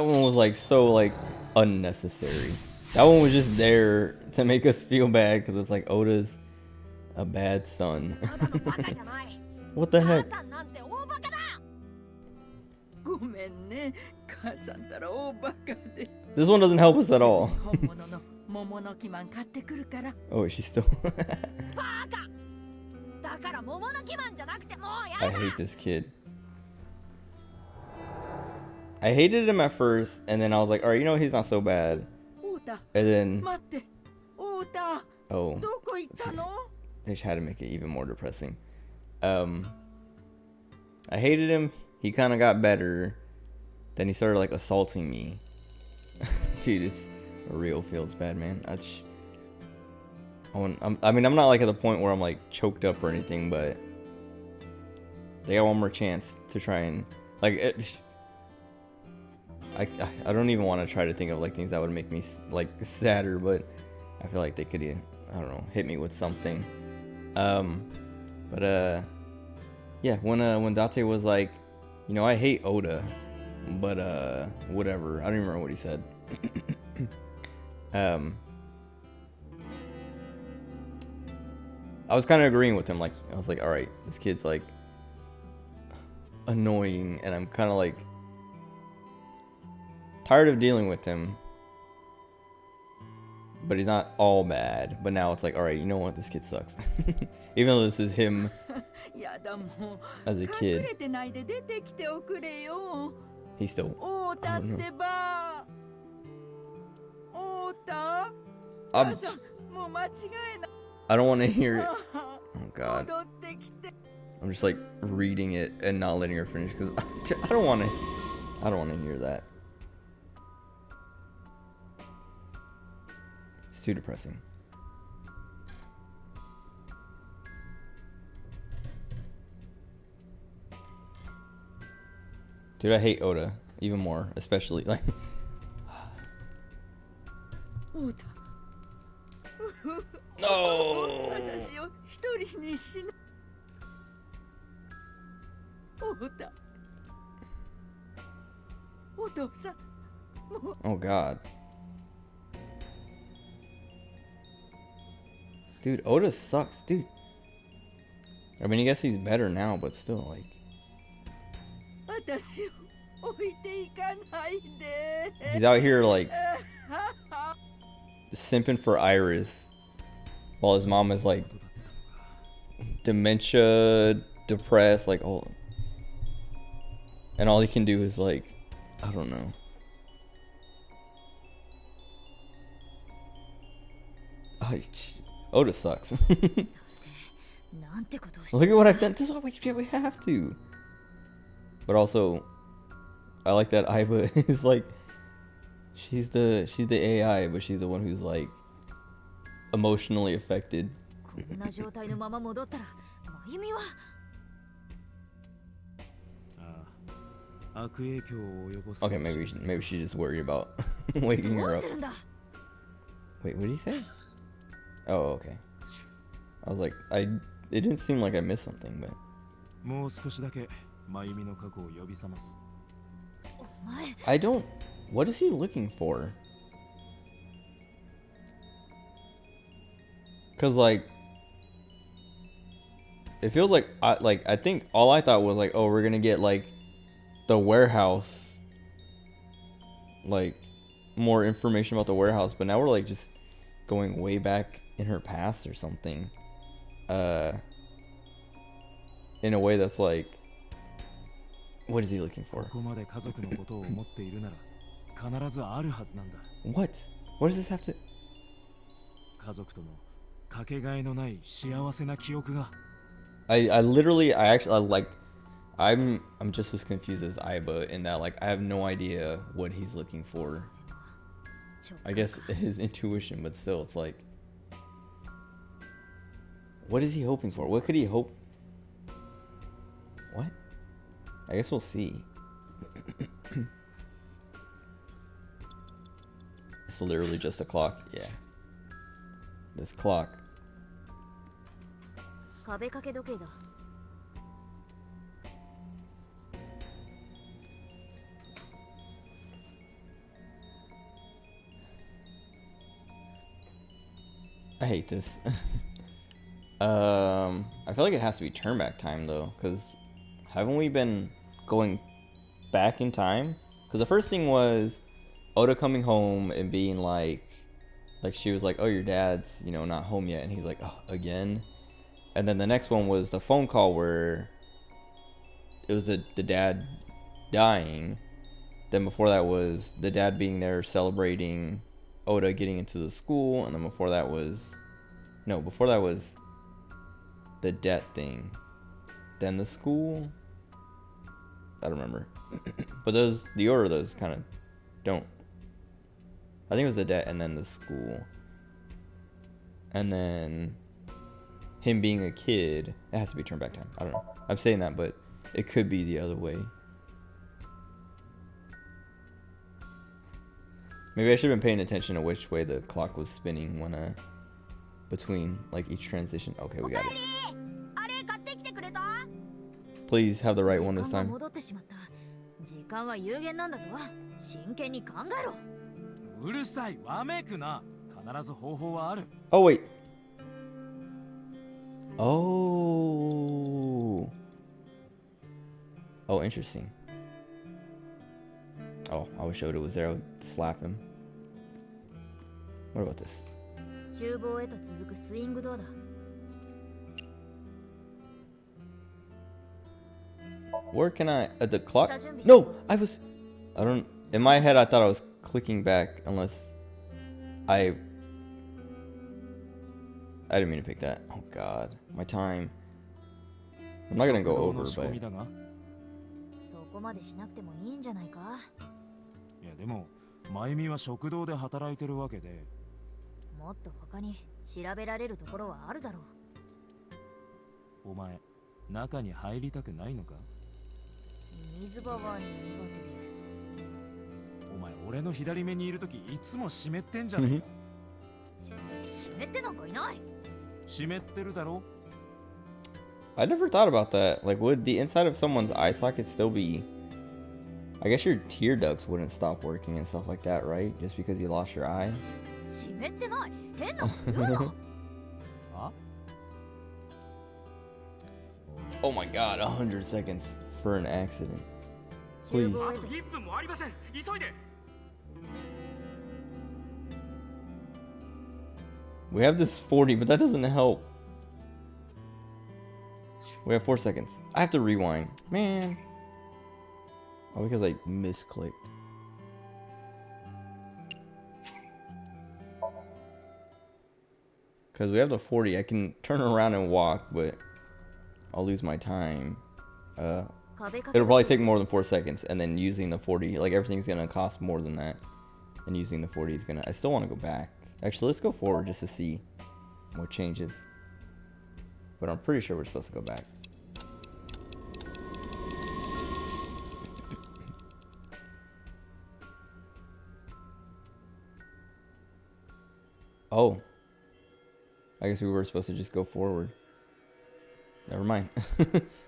one was like so like unnecessary. That one was just there to make us feel bad because it's like Oda's a bad son. ただのバカじゃない。 What the heck? 母さんなんて大バカだ。ごめんね。母さんたら大バカで。 This one doesn't help us at all. 本物の桃の木まん買ってくるから。 Oh, she's still. バカ。だから桃の木マンじゃなくてもう I やだ。 hate this kid. I hated him at first, and then I was like, all right, you know, he's not so bad. 太田、 And then, 待って。太田、 oh, どこ行ったの？ they just had to make it even more depressing. I hated him. He kind of got better. Then he started like assaulting me. Dude, it's real feels bad, man. I mean, I'm not like at the point where I'm like choked up or anything, but they got one more chance to try and like I don't even want to try to think of like things that would make me like sadder, but I feel like they could, I don't know, hit me with something. But yeah, when Date was like, you know, I hate Oda, but whatever. I don't even remember what he said. I was kind of agreeing with him. Like, I was like, all right, this kid's like annoying, and I'm kind of like tired of dealing with him. But he's not all bad. But now it's like, all right, you know what? This kid sucks. Even though this is him as a kid. He's still. I don't know. I don't want to hear it. Oh God. I'm just like reading it and not letting her finish because I don't want to hear that. It's too depressing. Dude, I hate Oda even more, especially like. No. Oh God. Dude, Oda sucks, dude. I mean, I guess he's better now, but still, like. He's out here, like, simping for Iris, while his mom is, like, dementia, depressed, like, oh. And all he can do is, like, I don't know. Oh, Oda sucks. Look at what I've done. This is what we have to. But also, I like that Aiba is like, she's the AI, but she's the one who's like emotionally affected. Okay, maybe she's just worried about waking her up. Wait, what did he say? Oh, okay. I was like, it didn't seem like I missed something, but. I don't. What is he looking for? Cause like, it feels like I think all I thought was like, oh, we're gonna get like the warehouse, like more information about the warehouse, but now we're like just going way back in her past or something. In a way that's like, what is he looking for? What? What does this have to? I'm just as confused as Aiba in that like I have no idea what he's looking for. I guess his intuition, but still, it's like, what is he hoping for? What could he hope? What? I guess we'll see. It's literally just a clock. Yeah. This clock. I hate this. I feel like it has to be turn back time though, because haven't we been going back in time? Because the first thing was Oda coming home and being like she was like, oh, your dad's, you know, not home yet, and he's like, oh, again. And then the next one was the phone call where it was the dad dying. Then before that was the dad being there celebrating Oda getting into the school, and then before that was the debt thing, then the school, I don't remember. But those, the order of those kind of don't. I think it was the debt and then the school. And then him being a kid, it has to be turn back time. I don't know. I'm saying that, but it could be the other way. Maybe I should have been paying attention to which way the clock was spinning when between like each transition. Okay, we got it. Please have the right one this time. 時間は有限なんだぞ。真剣に考えろ。うるさい、わめくな。必ず方法はある。Oh wait. Oh. Oh, interesting. Oh, I wish Oda was there. I would slap him. What about this? 厨房へと続くスイングドアだ。Where can I? At the clock? No! I don't. In my head, I thought I was clicking back unless I didn't mean to pick that. Oh god. My time. I'm not gonna go over, but. そこまでしなくてもいいんじゃないか。いやでも、まゆみは食堂で働いてるわけで。もっと他に調べられるところはあるだろう。お前、中に入りたくないのか？水場は苦手で。お前、俺の左目にいるときいつも湿ってんじゃねえか。湿ってなんかいない。湿ってるだろ？ I never thought about that. Like, would the inside of someone's eye socket still be? I guess your tear ducts wouldn't stop working and stuff like that, right? Just because you lost your eye? 湿ってない。変なこと言うな。あ? Oh my god, 100 seconds for an accident. Please. We have this 40, but that doesn't help. We have 4 seconds. I have to rewind. Man. Oh, because I misclicked. Because we have the 40. I can turn around and walk, but I'll lose my time. It'll probably take more than 4 seconds. And then using the 40, like everything's going to cost more than that. And using the 40 is going to... I still want to go back. Actually, let's go forward just to see what changes. But I'm pretty sure we're supposed to go back. Oh. I guess we were supposed to just go forward. Never mind.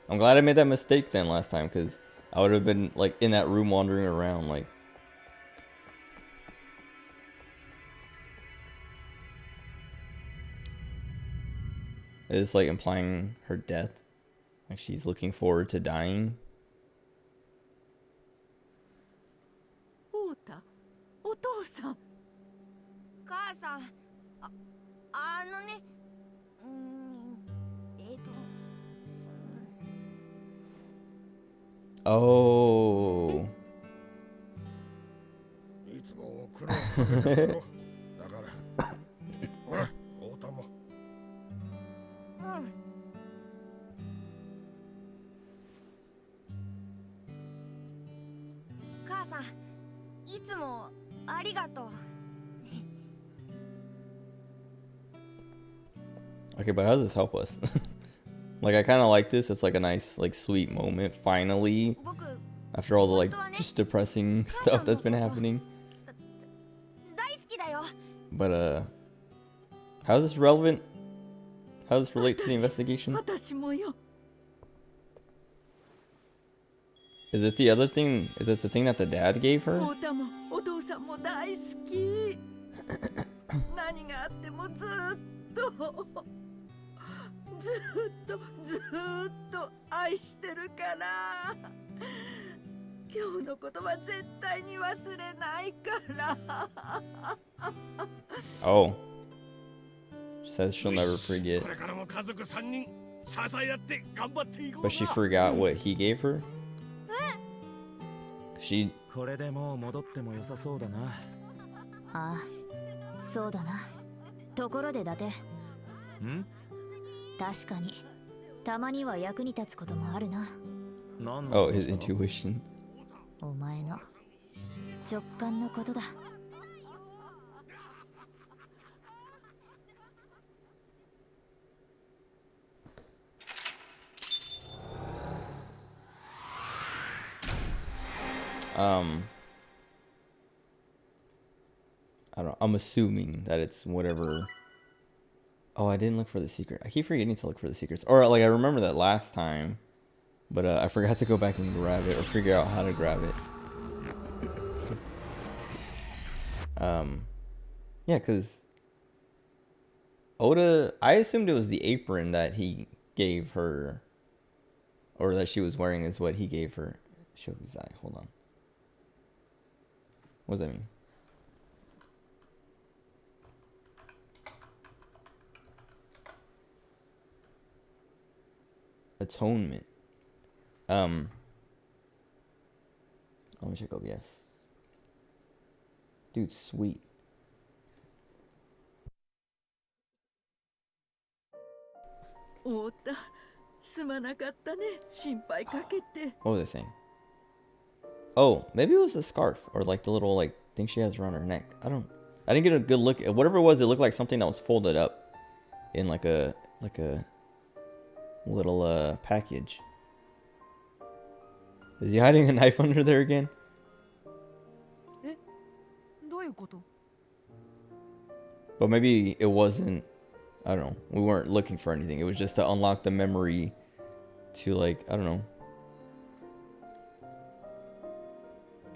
I'm glad I made that mistake then last time, because I would have been like in that room wandering around like. It's like implying her death. Like she's looking forward to dying. おうた、お父さん。母さん、あのね、Oh. いつも苦労かけてるだろ。だから、ほら、太田も。母さん、いつもありがとう。Okay, but how does this help us? Like, I kind of like this. It's like a nice, like, sweet moment, finally. After all the, like, just depressing stuff that's been happening. But, how is this relevant? How does this relate to the investigation? Is it the other thing? Is it the thing that the dad gave her? ずっと愛してるから今日のことは絶対に忘れないから Oh. She says she'll never forget. But she forgot what he gave her? She... これでもう戻っても良さそうだな。ああ、そうだな。ところでだて。ん？確かにたまには役に立つこともあるな。Oh, his intuition. お前の直感のことだ。I don't know. I'm assuming that it's whatever. Oh, I didn't look for the secret. I keep forgetting to look for the secrets. Or like I remember that last time, but I forgot to go back and grab it or figure out how to grab it. Yeah, cause Oda, I assumed it was the apron that he gave her, or that she was wearing is what he gave her. Shokuzai. Hold on. What does that mean? Atonement. Let me check OBS. Dude, sweet. 太田、すまなかったね。心配かけて。What was I saying? Oh, maybe it was a scarf or like the little like thing she has around her neck. I didn't get a good look at whatever it was. It looked like something that was folded up in like a little package. Is he hiding a knife under there again? え、どういうこと？ But maybe it wasn't. I don't know. We weren't looking for anything. It was just to unlock the memory to like, I don't know.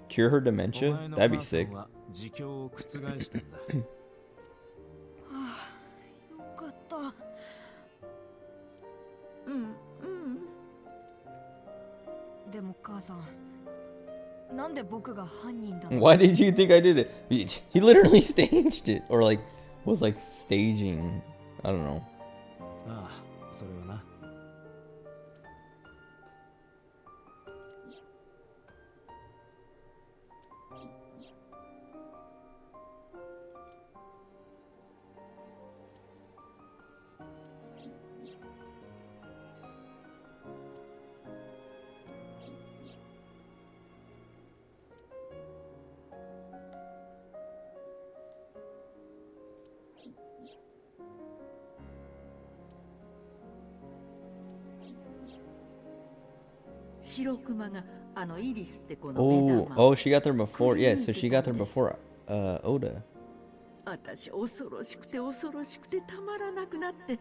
Cure her dementia? That'd be sick. は自供を覆したんだ。はあ、よかった。うんうん。でも母さん、なんで僕が犯人だと？ Why did you think I did it? He literally staged it. Or like, was like staging. I don't know. ああ、それはな。白熊があのイリスって子の目 Oh, 玉。 oh, she got there before. Yeah, so she got there before Oda. 私恐ろしくて恐ろしくてたまらなくなって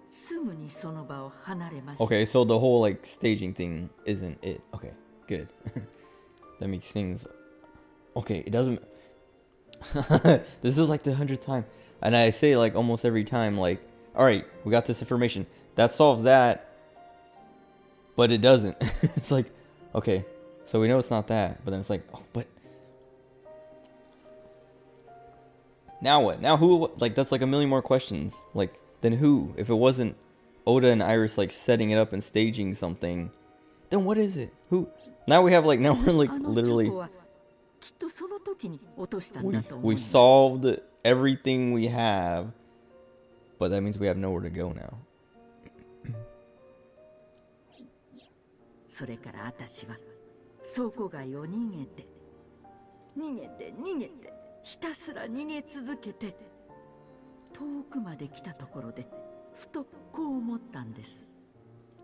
すぐにその場を離れました。 Okay, so the whole like staging thing isn't it. Okay, good. That makes things. Okay, it doesn't. This is like the 100th time. And I say like almost every time, like, all right, we got this information. That solves that. But it doesn't. It's like, okay, so we know it's not that. But then it's like, oh, but. Now what? Now who? Like, that's like a million more questions. Like, then who? If it wasn't Oda and Iris, like, setting it up and staging something, then what is it? Who? Now we have, like, now we're, like, あのチョ literally. コはきっとその時に落としたんだと思 We've います。 solved everything we have. But that means we have nowhere to go now. それから私は倉庫街を逃げて逃げて逃げてひたすら逃げ続けて遠くまで来たところでふとこう思ったんです。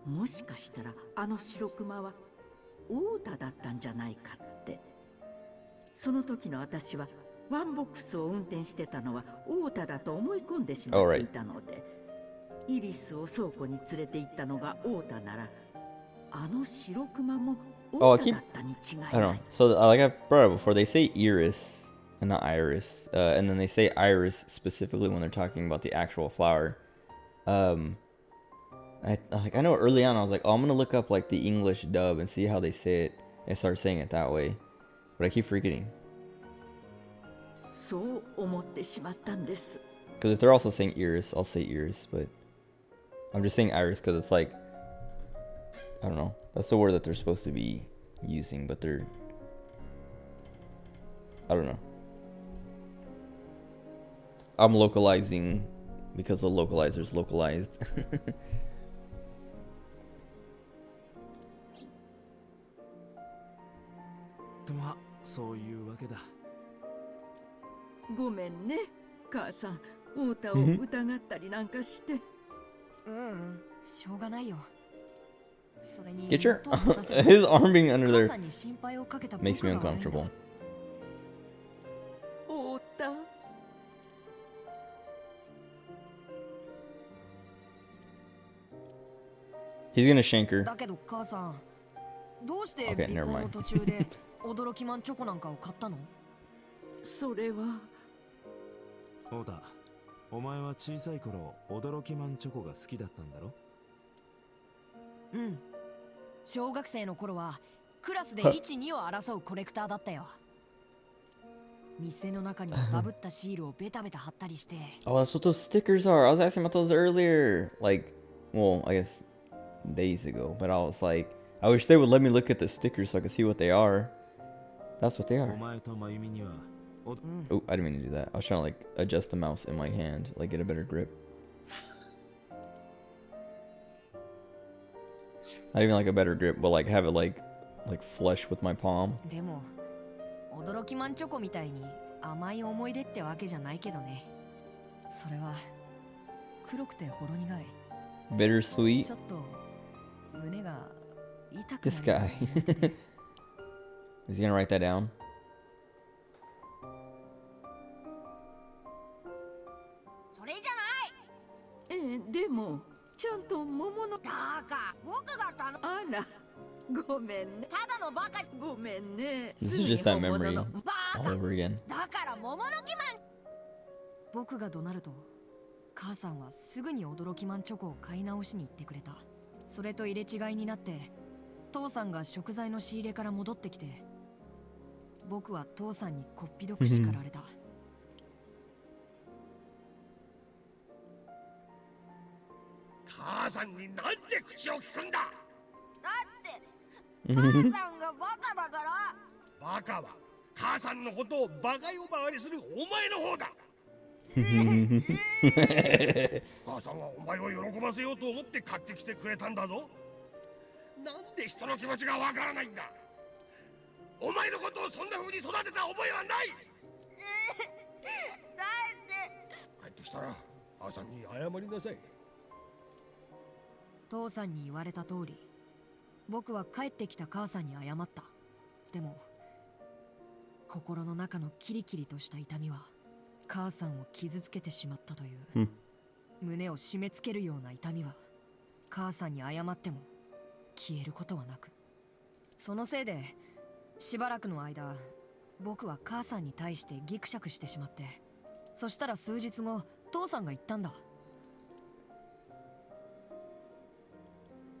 もしかしたらあの白熊は太田だったんじゃないかって。その時の私はワンボックスを運転してたのは太田だと思い込んでしまっていたので、イリスを倉庫に連れて行ったのが太田なら、あの白熊も太田だったに違いない。I don't know. So, like I brought up before, they say Iris and not Iris. And then they say Iris specifically when they're talking about the actual flower. I know early on I was like, oh, I'm gonna look up like the English dub and see how they say it and start saying it that way, but I keep forgetting. そう思ってしまったんです。 Because if they're also saying Iris, I'll say Iris, but I'm just saying Iris because it's like, I don't know, that's the word that they're supposed to be using, but they're, I don't know. I'm localizing because the localizer's localized. とまあそういうわけだ。ごめんね母さん、太田を疑ったりなんかして。しょうがないよ。それに Get your 元を正せば his arm being under 母 there さんに心配をかけた makes 僕 me が悪いんだ。 uncomfortable. 太田、 He's gonna shank her. だけど母さん、どうして Okay, 尾 never 行 mind. の途中で驚きマンチョコなんかを買ったの？それは太田、お前は小さい頃驚きマンチョコが好きだったんだろ？うん。小学生の頃はクラスで1、2を争うコレクターだったよ。店の中にはバブったシールをベタベタ貼ったりして。Oh, that's what those stickers are. I was asking about those earlier. Like, well, I guess days ago. But I was like, I wish they would let me look at the stickers so I could see what they are. That's what they お are. 前と真由美には Oh, I didn't mean to do that. I was trying to like adjust the mouse in my hand, like get a better grip. Not even like a better grip, but like have it like flush with my palm. でも驚きマンチョコみたいに甘い思い出ってわけじゃないけどね。それは黒くてほろ苦い。 Bittersweet. ちょっと胸が痛く This なる guy. Is he gonna write that down? それじゃない。でもちゃんと桃の。だから僕が頼む。あら、ごめんね。ただのバカ。ごめんね。 This is just that すぐに本 memory 物の。バ all カ。 over again. だから桃の木マン。僕が怒鳴ると母さんはすぐに驚きマンチョコを買い直しに行ってくれた。それと入れ違いになって父さんが食材の仕入れから戻ってきて、僕は父さんにこっぴどく叱られた。母さんになんで口を聞くんだ。だって母さんがバカだから。バカは母さんのことをバカ呼ばわりするお前の方だ。母さんはお前を喜ばせようと思って買ってきてくれたんだぞ。なんで人の気持ちがわからないんだ。お前のことをそんな風に育てた覚えはない。だって帰ってきたら母さんに謝りなさい。父さんに言われた通り、僕は帰ってきた母さんに謝った。でも心の中のキリキリとした痛みは母さんを傷つけてしまったという、胸を締め付けるような痛みは母さんに謝っても消えることはなく、そのせいでしばらくの間僕は母さんに対してギクシャクしてしまって、そしたら数日後父さんが言ったんだ。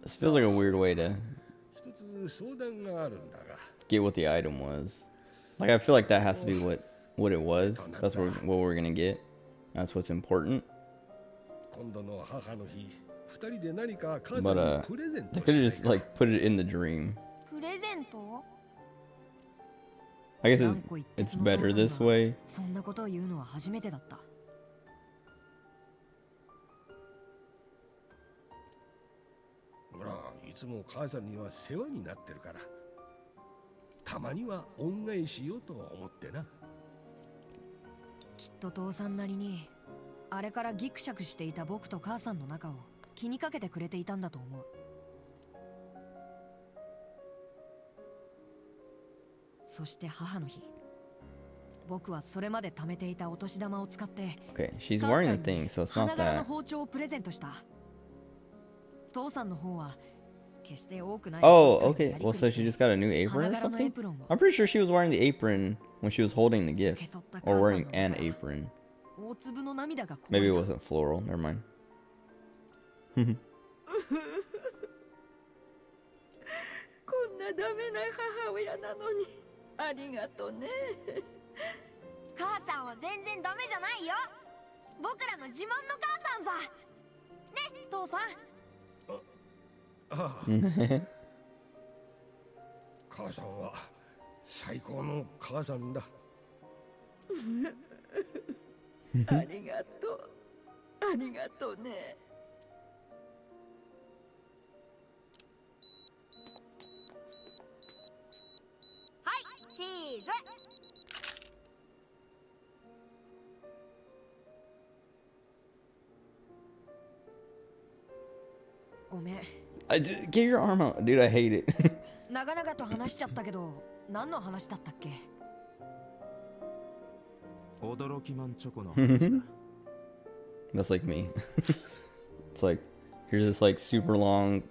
This feels like a weird way to 一つ相談があるんだが。 get what the item was. Like I feel like that has to be what it was. That's what we're gonna get. That's what's important. 今度の母の日、二人で何か母さ But んにプレゼン they ト could have し just ないか。 like put it in the dream. プレゼント？ I guess 断固一 it's 徹の better 父 this さんが way. そんなことを言うのは初めてだった。ほら、いつも母さんには世話になってるから、たまには恩返しようと思ってな。きっと父さんなりにあれからギクシャクしていた僕と母さんの仲を気にかけてくれていたんだと思う。そして母の日、僕はそれまで貯めていたお年玉を使って Okay, she's 母 wearing さ the んに thing, so it's 花 not 柄の that. 包丁をプレゼントした。父さんの方は決して多くない。 Oh, 小遣い okay. をやり Well, く so りして she just got a new apron 花 or 柄のエ something? プロンを I'm pretty sure she was wearing the apron when she was holding the 受け gifts 取った or 母さん wearing の an 目が apron. 大粒の涙がこぼ Maybe れ it た。 wasn't floral. Never mind. こんなダメな母親なのにありがとね。母さんは全然ダメじゃないよ。僕らの自慢の母さんさ。ね、父さん。ああ、母さんは最高の母さんだ。ありがとう。ありがとうね。はい、チーズ。ごめん。Get your arm out, dude. I hate it. 長々と話しちゃったけど、何の話だったっけ？驚きマンチョコの話だ。That's like me. It's like here's this like super long,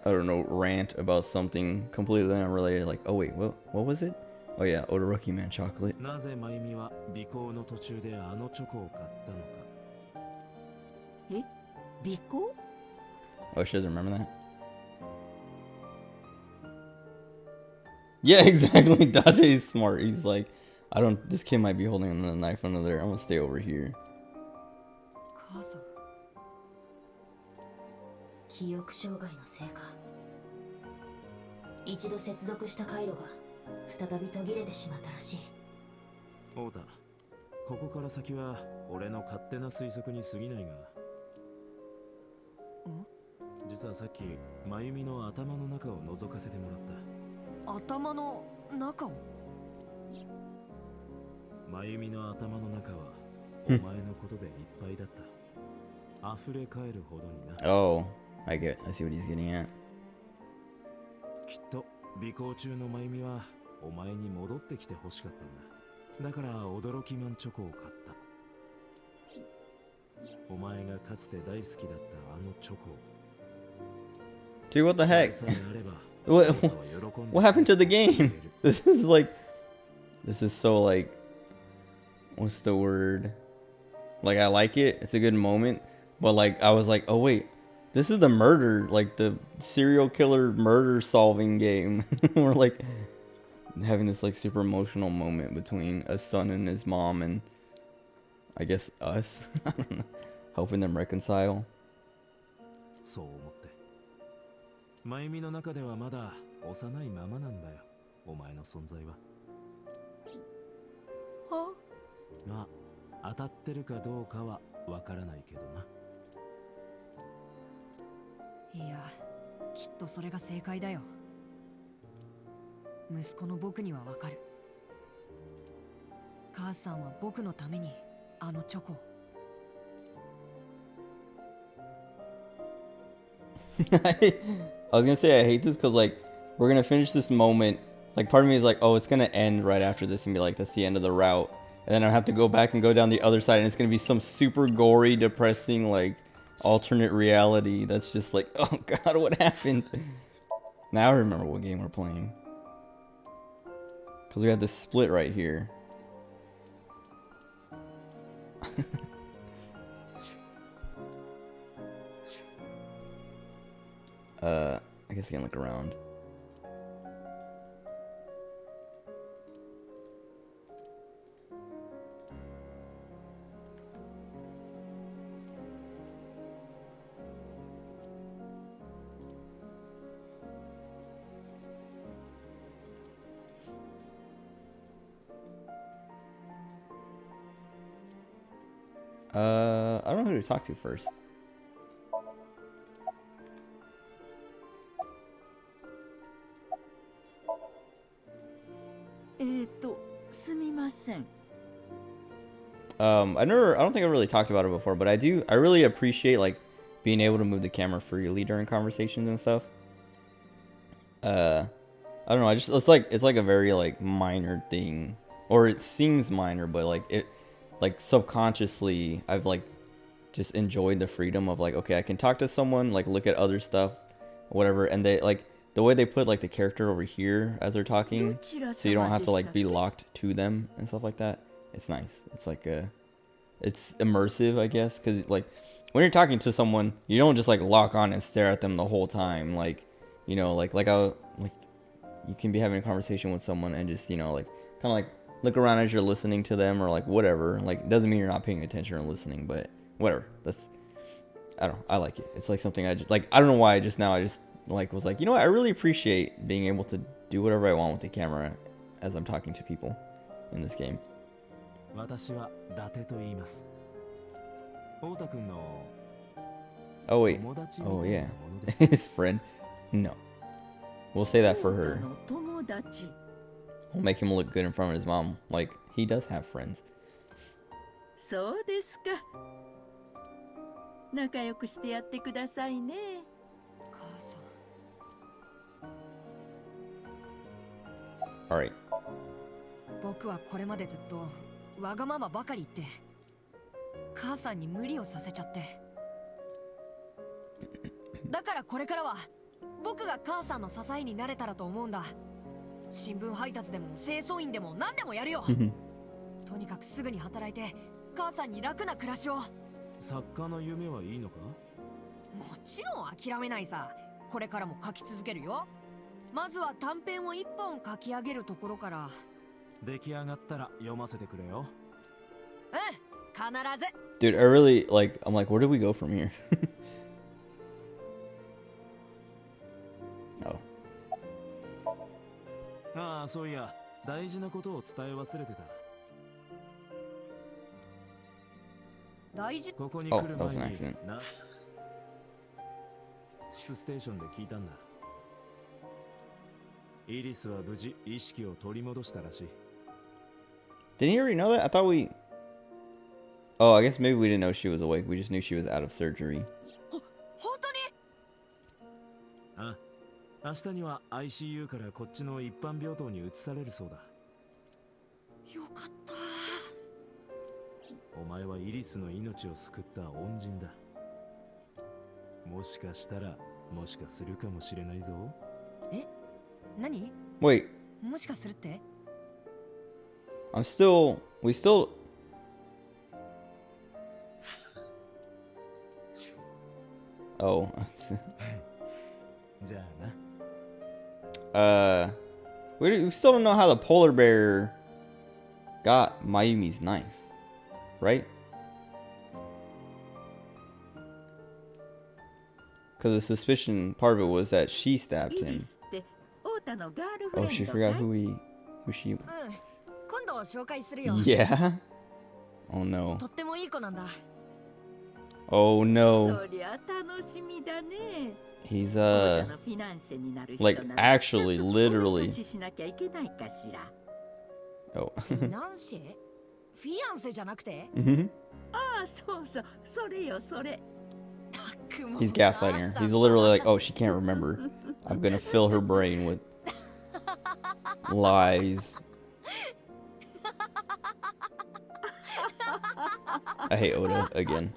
I don't know, rant about something completely unrelated. Like, oh wait, what was it? Oh yeah, Odoroki Man chocolate. なぜまゆみは尾行の途中であのチョコを買ったのか。え、尾行？ Oh, she doesn't remember that? Yeah, exactly. Date is smart. He's like, this kid might be holding a knife under there. I'm gonna stay over here. 母さん。記憶障害のせいか。一度接続した回路が再び途切れてしまったらしい。太田、ここから先は俺の勝手な推測に過ぎないが。実はさっきまゆみの頭の中を覗かせてもらった。頭の中を？まゆみの頭の中はお前のことでいっぱいだった。溢れ返るほどにな。Oh, I see what he's getting at. きっと尾行中のまゆみはお前に戻ってきて欲しかったんだ。だから驚きマンチョコを買った。お前がかつて大好きだったあのチョコ。Dude, what the heck? What happened to the game? This is so like, what's the word? Like, I like it. It's a good moment. But like, I was like, oh wait, this is the murder, like the serial killer murder solving game. We're like having this like super emotional moment between a son and his mom and I guess us. I don't know, helping them reconcile. そう思って。まゆみの中ではまだ幼いままなんだよ、お前の存在は。は？まあ、当たってるかどうかはわからないけどな。いや、きっとそれが正解だよ。息子の僕にはわかる。母さんは僕のためにあのチョコを。I was gonna say I hate this because like we're gonna finish this moment. Like part of me is like, oh, it's gonna end right after this and be like, that's the end of the route. And then I have to go back and go down the other side, and it's gonna be some super gory, depressing like alternate reality. That's just like, oh god, what happened? Now I remember what game we're playing. Because we have this split right here. I guess I can look around. I don't know who to talk to first. すみません。I don't think I really talked about it before, but I really appreciate like being able to move the camera freely during conversations and stuff. I don't know, it's like a very like minor thing, or it seems minor, but like it, like subconsciously I've like just enjoyed the freedom of like, okay, I can talk to someone, like look at other stuff, whatever, and they like the way they put like the character over here as they're talking, so you don't have to like be locked to them and stuff like that. It's nice. It's like it's immersive, I guess, because like when you're talking to someone, you don't just like lock on and stare at them the whole time. Like, you know, like you can be having a conversation with someone and just, you know, like kind of like look around as you're listening to them, or like whatever. Like it doesn't mean you're not paying attention or listening, but whatever. I don't know, I like it. It's like something I just like. I don't know why I just like was like, you know what, I really appreciate being able to do whatever I want with the camera as I'm talking to people in this game. 私は伊達と言います。太田君の Oh wait. 友達 Oh みたい yeah. なものです。 His friend. No. We'll say that for her. 友達。We'll make him look good in front of his mom. Like, he does have friends. そうですか。仲良くしてやってくださいね。母さん。 Alright. 僕はこれまでずっとわがままばかり言って母さんに無理をさせちゃって。だからこれからは僕が母さんの支えになれたらと思うんだ。新聞配達でも清掃員でも何でもやるよ。とにかくすぐに働いて母さんに楽な暮らしを。作家の夢はいいのか？もちろん諦めないさ。これからも書き続けるよ。まずは短編を一本書き上げるところから。出来上がったら読ませてくれよ。うん、必ず。 Dude, I really, like, I'm like, where do we go from here? Oh. ああ、そういや、大事なことを伝え忘れてた。大事。ここに Oh, 来る that was 前 an に accident. なステーションで聞いたんだ。イリスは無事意識を取り戻したらしい。Didn't you already know that? I thought we... Oh, I guess maybe we didn't know she was awake. We just knew she was out of surgery. 本当に？あ、明日には ICU からこっちの一般病棟に移されるそうだ。よかった。お前はイリスの命を救った恩人だ。もしかしたら、もしかするかもしれないぞ。え？何？ Wait, もしかするって？ I'm still... We still... Oh. じゃあな。We still don't know how the polar bear got Mayumi's knife, right? Because the suspicion, part of it was that she stabbed イリ him. スってオータのガールフレン Oh, ド she か forgot い？ who she... うん。今度紹介するよ。 Yeah? Oh no. とってもいい子なんだ。 Oh no. そりゃ楽しみだね。 He's オータのフィナンシェになる人な like らちゃん actually と literally 投資しなきゃいけないかしら。 oh. フィナンシェ？フィアンセじゃなくて？ Mhm. ああ、そうそう、それよそれ。 He's gaslighting her. He's literally like, oh, she can't remember. I'm gonna fill her brain with lies. I hate Oda again.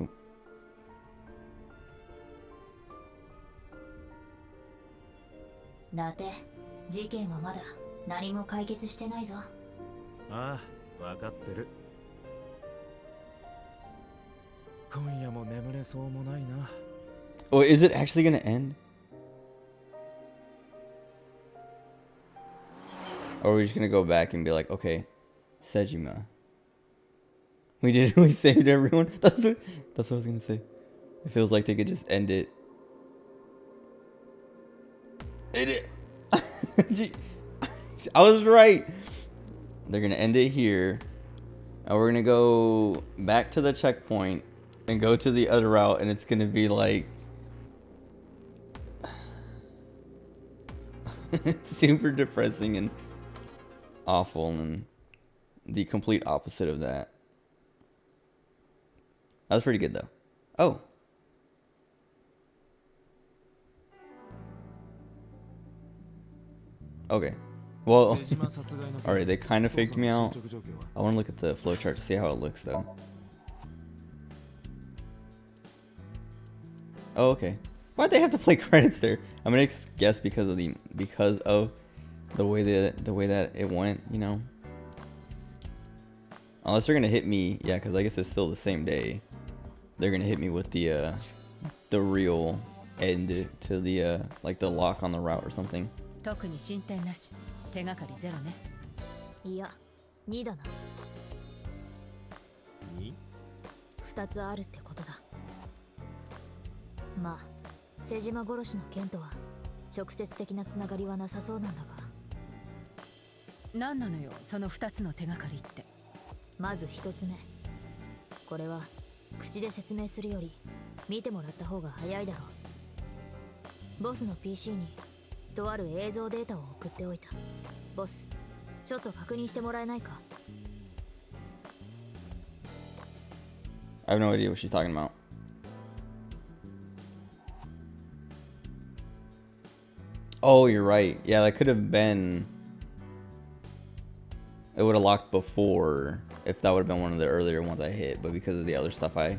Oh. だって事件はまだ何も解決してないぞ。ああ、わかってる。今夜も眠れそうもないな。 Oh, is it actually gonna end? Or are we just gonna go back and be like, okay, Sejima. We did it, we saved everyone. That's what I was gonna say. It feels like they could just end it. Gee, I was right. They're gonna end it here. And we're gonna go back to the checkpoint and go to the other route, and it's gonna be like it's super depressing and awful and the complete opposite of that. That was pretty good though. Oh. Okay. Well, alright, they kind of faked me out. I want to look at the flowchart to see how it looks though. Oh, okay. Why'd they have to play credits there? I'm gonna guess because of the way that it went, you know. Unless they're gonna hit me, yeah, because I guess it's still the same day. They're gonna hit me with the real end to the like the lock on the route or something. 特に進展なし。手がかりゼロね。いや、2だな。2つあるってことだ。まあ、瀬島殺しの件とは直接的なつながりはなさそうなんだが。何なのよ、その2つの手がかりって。まず1つ目。これは口で説明するより見てもらった方が早いだろう。ボスの PC にとある映像データを送っておいた。ボス、ちょっと確認してもらえないか？ I have no idea what she's talking about. Oh, you're right. Yeah, that could have been. It would have locked before if that would have been one of the earlier ones I hit, but because of the other stuff I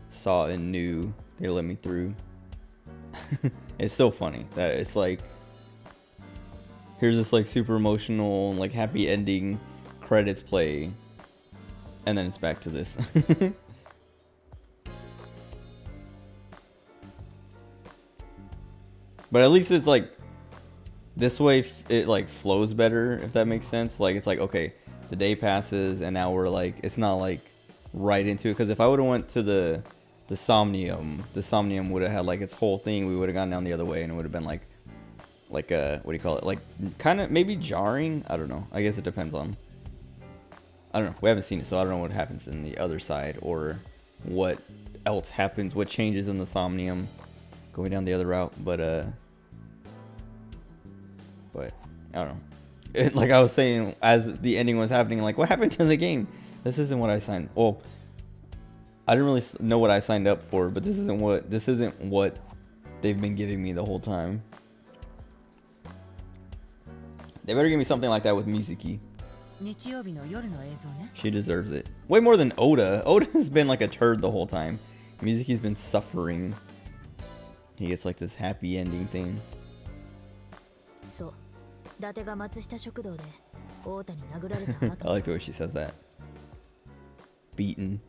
saw and knew, they let me through. It's so funny that it's like, here's this like super emotional, like happy ending, credits play, and then it's back to this. But at least it's like, this way it like flows better, if that makes sense. Like it's like, okay, the day passes and now we're like, it's not like right into it. Because if I would have went to the Somnium would have had like its whole thing. We would have gone down the other way and it would have been like a, what do you call it? Like kind of maybe jarring. I don't know. I guess it depends on, I don't know. We haven't seen it, so I don't know what happens in the other side or what else happens, what changes in the Somnium going down the other route. But I don't know. Like I was saying, as the ending was happening, like what happened to the game? This isn't what I signed. Well, I didn't really know what I signed up for, but this isn't what they've been giving me the whole time. They better give me something like that with Mizuki. She deserves it. Way more than Oda. Oda's been like a turd the whole time. Mizuki's been suffering. He gets like this happy ending thing. So, 伊達が松下食堂で太田に殴られた後 I like the way she says that. Beaten.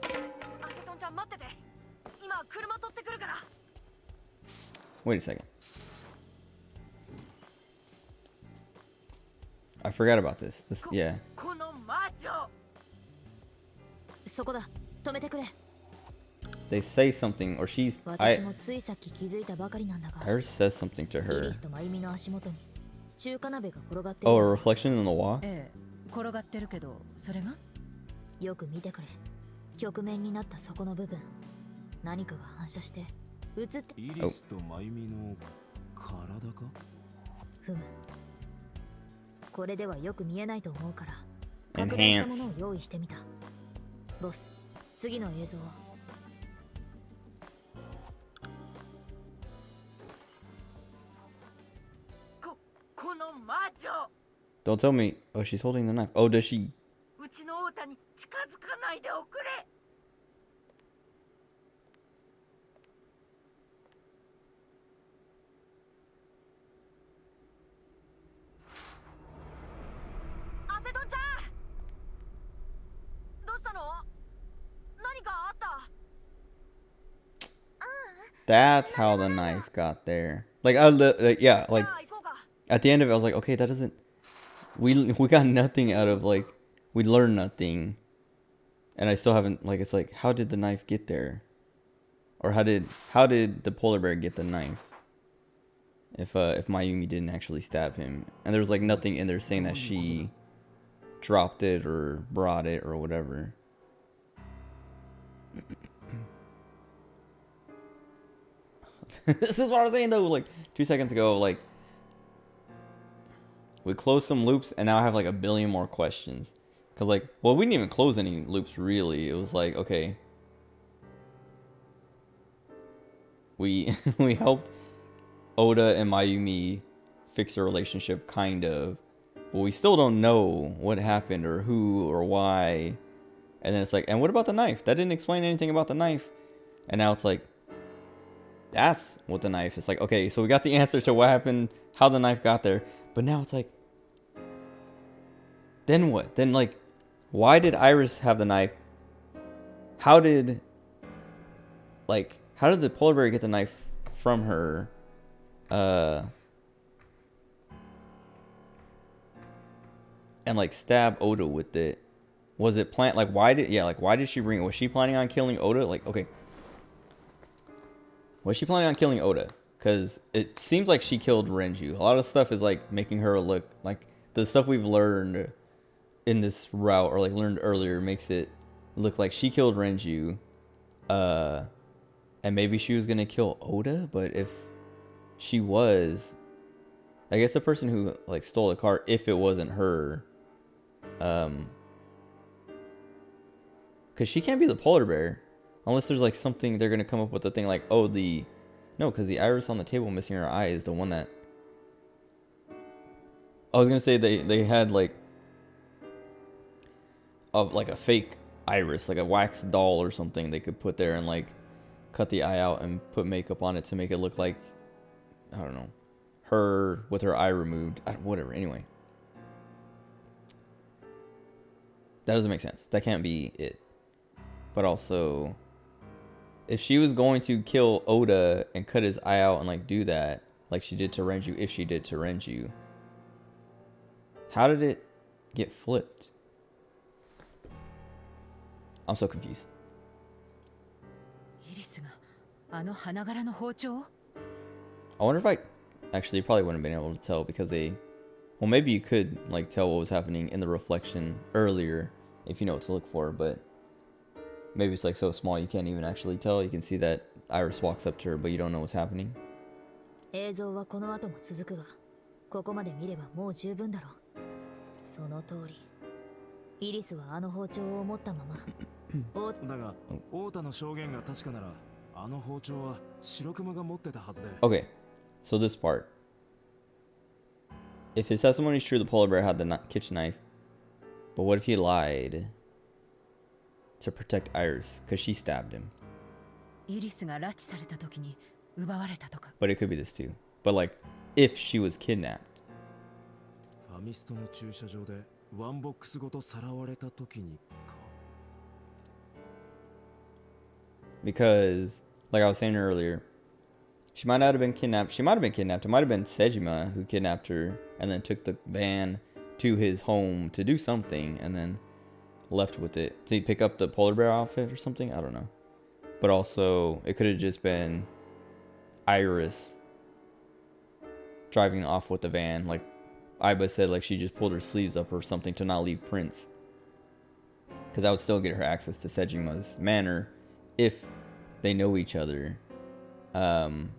アセトンちゃん待ってて。今車取ってくるから。Wait a second. I forgot about this. Yeah. この魔女。そこだ、止めてくれ。 They say something, or she's. 私もついさっき気づいたばかりなんだが。 Iris says something to イ her. リスとマユミの足元に中華鍋が転がってる。 Oh, a reflection in the wall? ええ、転がってるけど、それが？よく見てくれ。曲面になったそこの部分、何かが反射して映って。イリスとマユミの体か？ふむ。これではよく見えないと思うから、拡大したものを用意してみた。ボス、次の映像を。この魔女。 Don't tell me. Oh, she's holding the knife. Oh, does she? うちの太田に近づかないでおくれ。アセトンちゃん。どうしたの？何かあった？ That's how the knife got there. Like yeah, like at the end of it, I was like, okay, that doesn't. We got nothing out of like, we learned nothing, and I still haven't like. It's like, how did the knife get there, or how did the polar bear get the knife? If Mayumi didn't actually stab him, and there was like nothing in there saying that she dropped it or brought it or whatever. This is what I was saying though, like 2 seconds ago, like we closed some loops and now I have like a billion more questions. Cause like, well, we didn't even close any loops really. It was like, okay, we helped Oda and Mayumi fix their relationship kind of, but we still don't know what happened or who or why. And then it's like, and what about the knife? That didn't explain anything about the knife. And now it's like, that's what the knife is. Like, okay, so we got the answer to what happened, how the knife got there, but now it's like, then what? Then like, why did Iris have the knife? How did the polar bear get the knife from her? And like stab Oda with it? Was it why did she bring it? Was she planning on killing Oda? Like, okay. Was she planning on killing Oda? Because it seems like she killed Renju. A lot of stuff is like making her look like the stuff we've learned in this route or like learned earlier makes it look like she killed Renju. And maybe she was gonna kill Oda, but if she was, I guess the person who like stole the car, if it wasn't her, because she can't be the polar bear unless there's like something they're gonna come up with a thing like, oh, no, because the iris on the table missing her eye is the one that I was gonna say they had like a fake iris, like a wax doll or something they could put there and like cut the eye out and put makeup on it to make it look like, I don't know, her with her eye removed. Whatever. Anyway, that doesn't make sense. That can't be it. But also, if she was going to kill Oda and cut his eye out and like do that, like she did to Renju, if she did to Renju, how did it get flipped? I'm so confused. イリスがあの花柄の包丁？ I wonder if actually, you probably wouldn't have been able to tell because well, maybe you could like tell what was happening in the reflection earlier if you know what to look for, but maybe it's like so small you can't even actually tell. You can see that Iris walks up to her, but you don't know what's happening. 映像はこの後も続くが、ここまで見ればもう十分だろう。その通り、イリスはあの包丁を持ったまま。だが、オータの証言が確かなら、あの包丁は白熊が持ってたはずで。Okay, so this part. If his testimony is true, the polar bear had the kitchen knife. But what if he lied to protect Iris because she stabbed him? イリスが拉致された時に奪われたとか。But it could be this too. But like, if she was kidnapped. ファミストの駐車場でワンボックスごとさらわれた時にか。Because, like I was saying earlier, she might not have been kidnapped. She might have been kidnapped. It might have been Sejima who kidnapped her and then took the van to his home to do something and then left with it. Did he pick up the polar bear outfit or something? I don't know. But also, it could have just been Iris driving off with the van. Like Aiba said, like she just pulled her sleeves up or something to not leave prints. Because that would still get her access to Sejima's manor if they know each other. And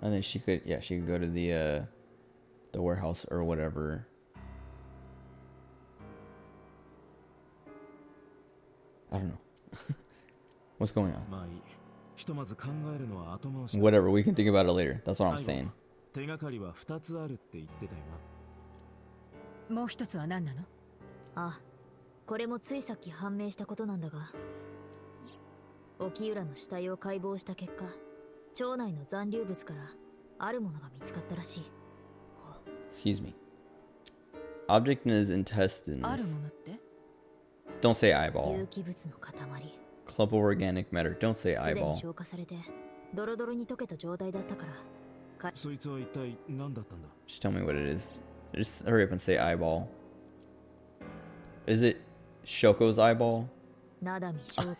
then she could go to the warehouse or whatever. I don't know. What's going on? Whatever, we can think about it later. That's what I'm saying. 手がかりは2つあるって言ってたよもう一つは何なの？あ、これもついさっき判明したことなんだが、沖浦の死体を解剖した結果、腸内の残留物からあるものが見つかったらしい。Excuse me. Object in his intestines. あるものって？ Don't say eyeball. 有機物の塊。Clump of organic matter. Don't say すでに eyeball. 消化されて、ドロドロに溶けた状態だったから。そいつは一体何だったんだ？ Just tell me what it is. Just hurry up and say eyeball. Is it Shoko's eyeball? ナダミ証拠。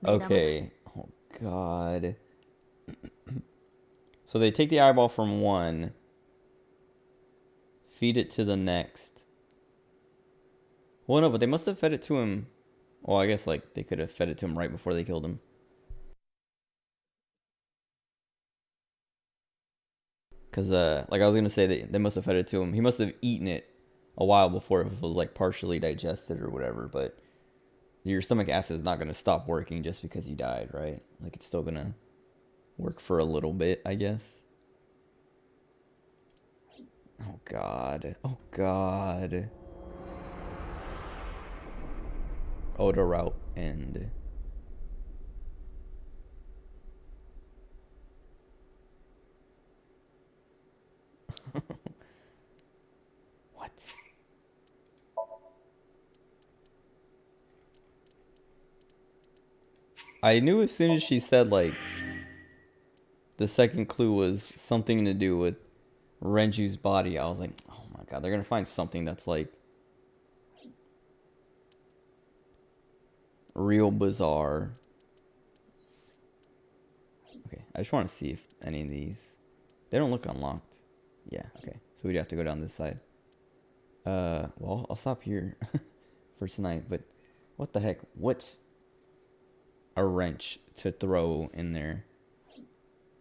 Okay. Oh god. So they take the eyeball from one, feed it to the next. Well, no, but they must have fed it to him. Well, I guess like they could have fed it to him right before they killed him. Because, like I was going to say, they must have fed it to him. He must have eaten it a while before if it was, like, partially digested or whatever. But your stomach acid is not going to stop working just because he died, right? Like, it's still going to work for a little bit, I guess. Oh, God. Oh, God. Oda route end. What? I knew as soon as she said, like, the second clue was something to do with Renju's body. I was like, oh my god, they're gonna find something that's, like, real bizarre. Okay, I just want to see if any of these... They don't look unlocked. Yeah, okay. So we'd have to go down this side. Well, I'll stop here for tonight, but what the heck? What? a wrench to throw in there.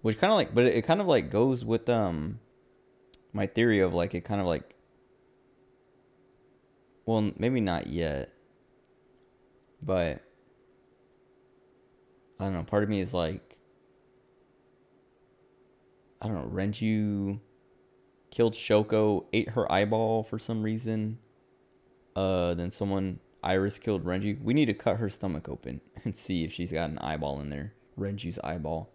Which kind of like, but it kind of like goes with my theory of like it kind of like, well, maybe not yet, but I don't know. Part of me is like, I don't know. Renju killed Shoko, ate her eyeball for some reason. Then Iris killed Renju. We need to cut her stomach open and see if she's got an eyeball in there. Renju's eyeball.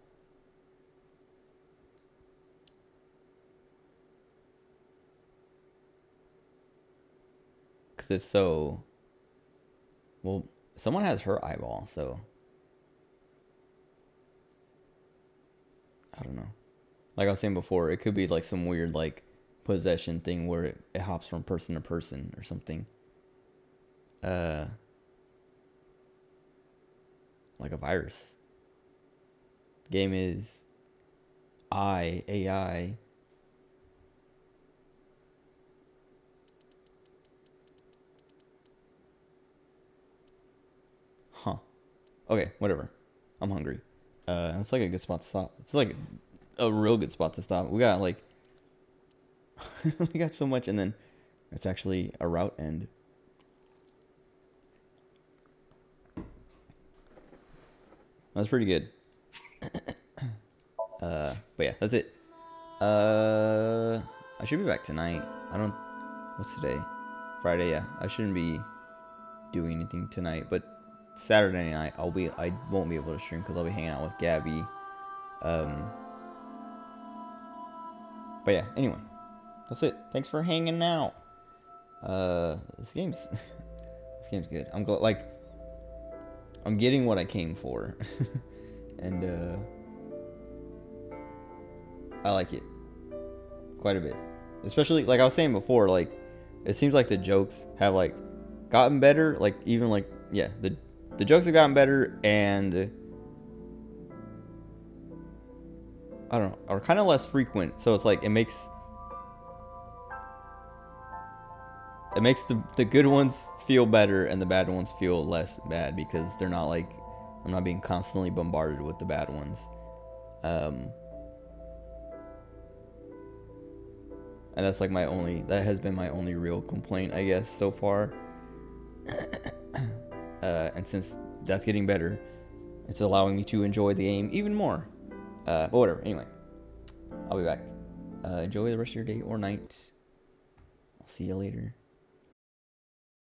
Because if so, well, someone has her eyeball, so I don't know. Like I was saying before, it could be like some weird like possession thing where it hops from person to person or something. Like a virus. Game is AI. Huh. Okay, whatever. I'm hungry. It's like a good spot to stop. It's like a real good spot to stop. We got like we got so much, and then it's actually a route end. That's pretty good. But yeah, that's it. I should be back tonight. What's today? Friday, yeah. I shouldn't be doing anything tonight, but Saturday night I won't be able to stream because I'll be hanging out with Gabby. But yeah, anyway. That's it. Thanks for hanging out. This game's good. I'm getting what I came for. And I like it quite a bit. Especially like I was saying before, like it seems like the jokes have like gotten better, like even like yeah, the jokes have gotten better, and I don't know, are kind of less frequent. So it's like it makes the good ones feel better and the bad ones feel less bad because they're not like I'm not being constantly bombarded with the bad ones. And that's like that has been my only real complaint, I guess, so far. And since that's getting better, it's allowing me to enjoy the game even more. But whatever, anyway. I'll be back. Enjoy the rest of your day or night. I'll see you later.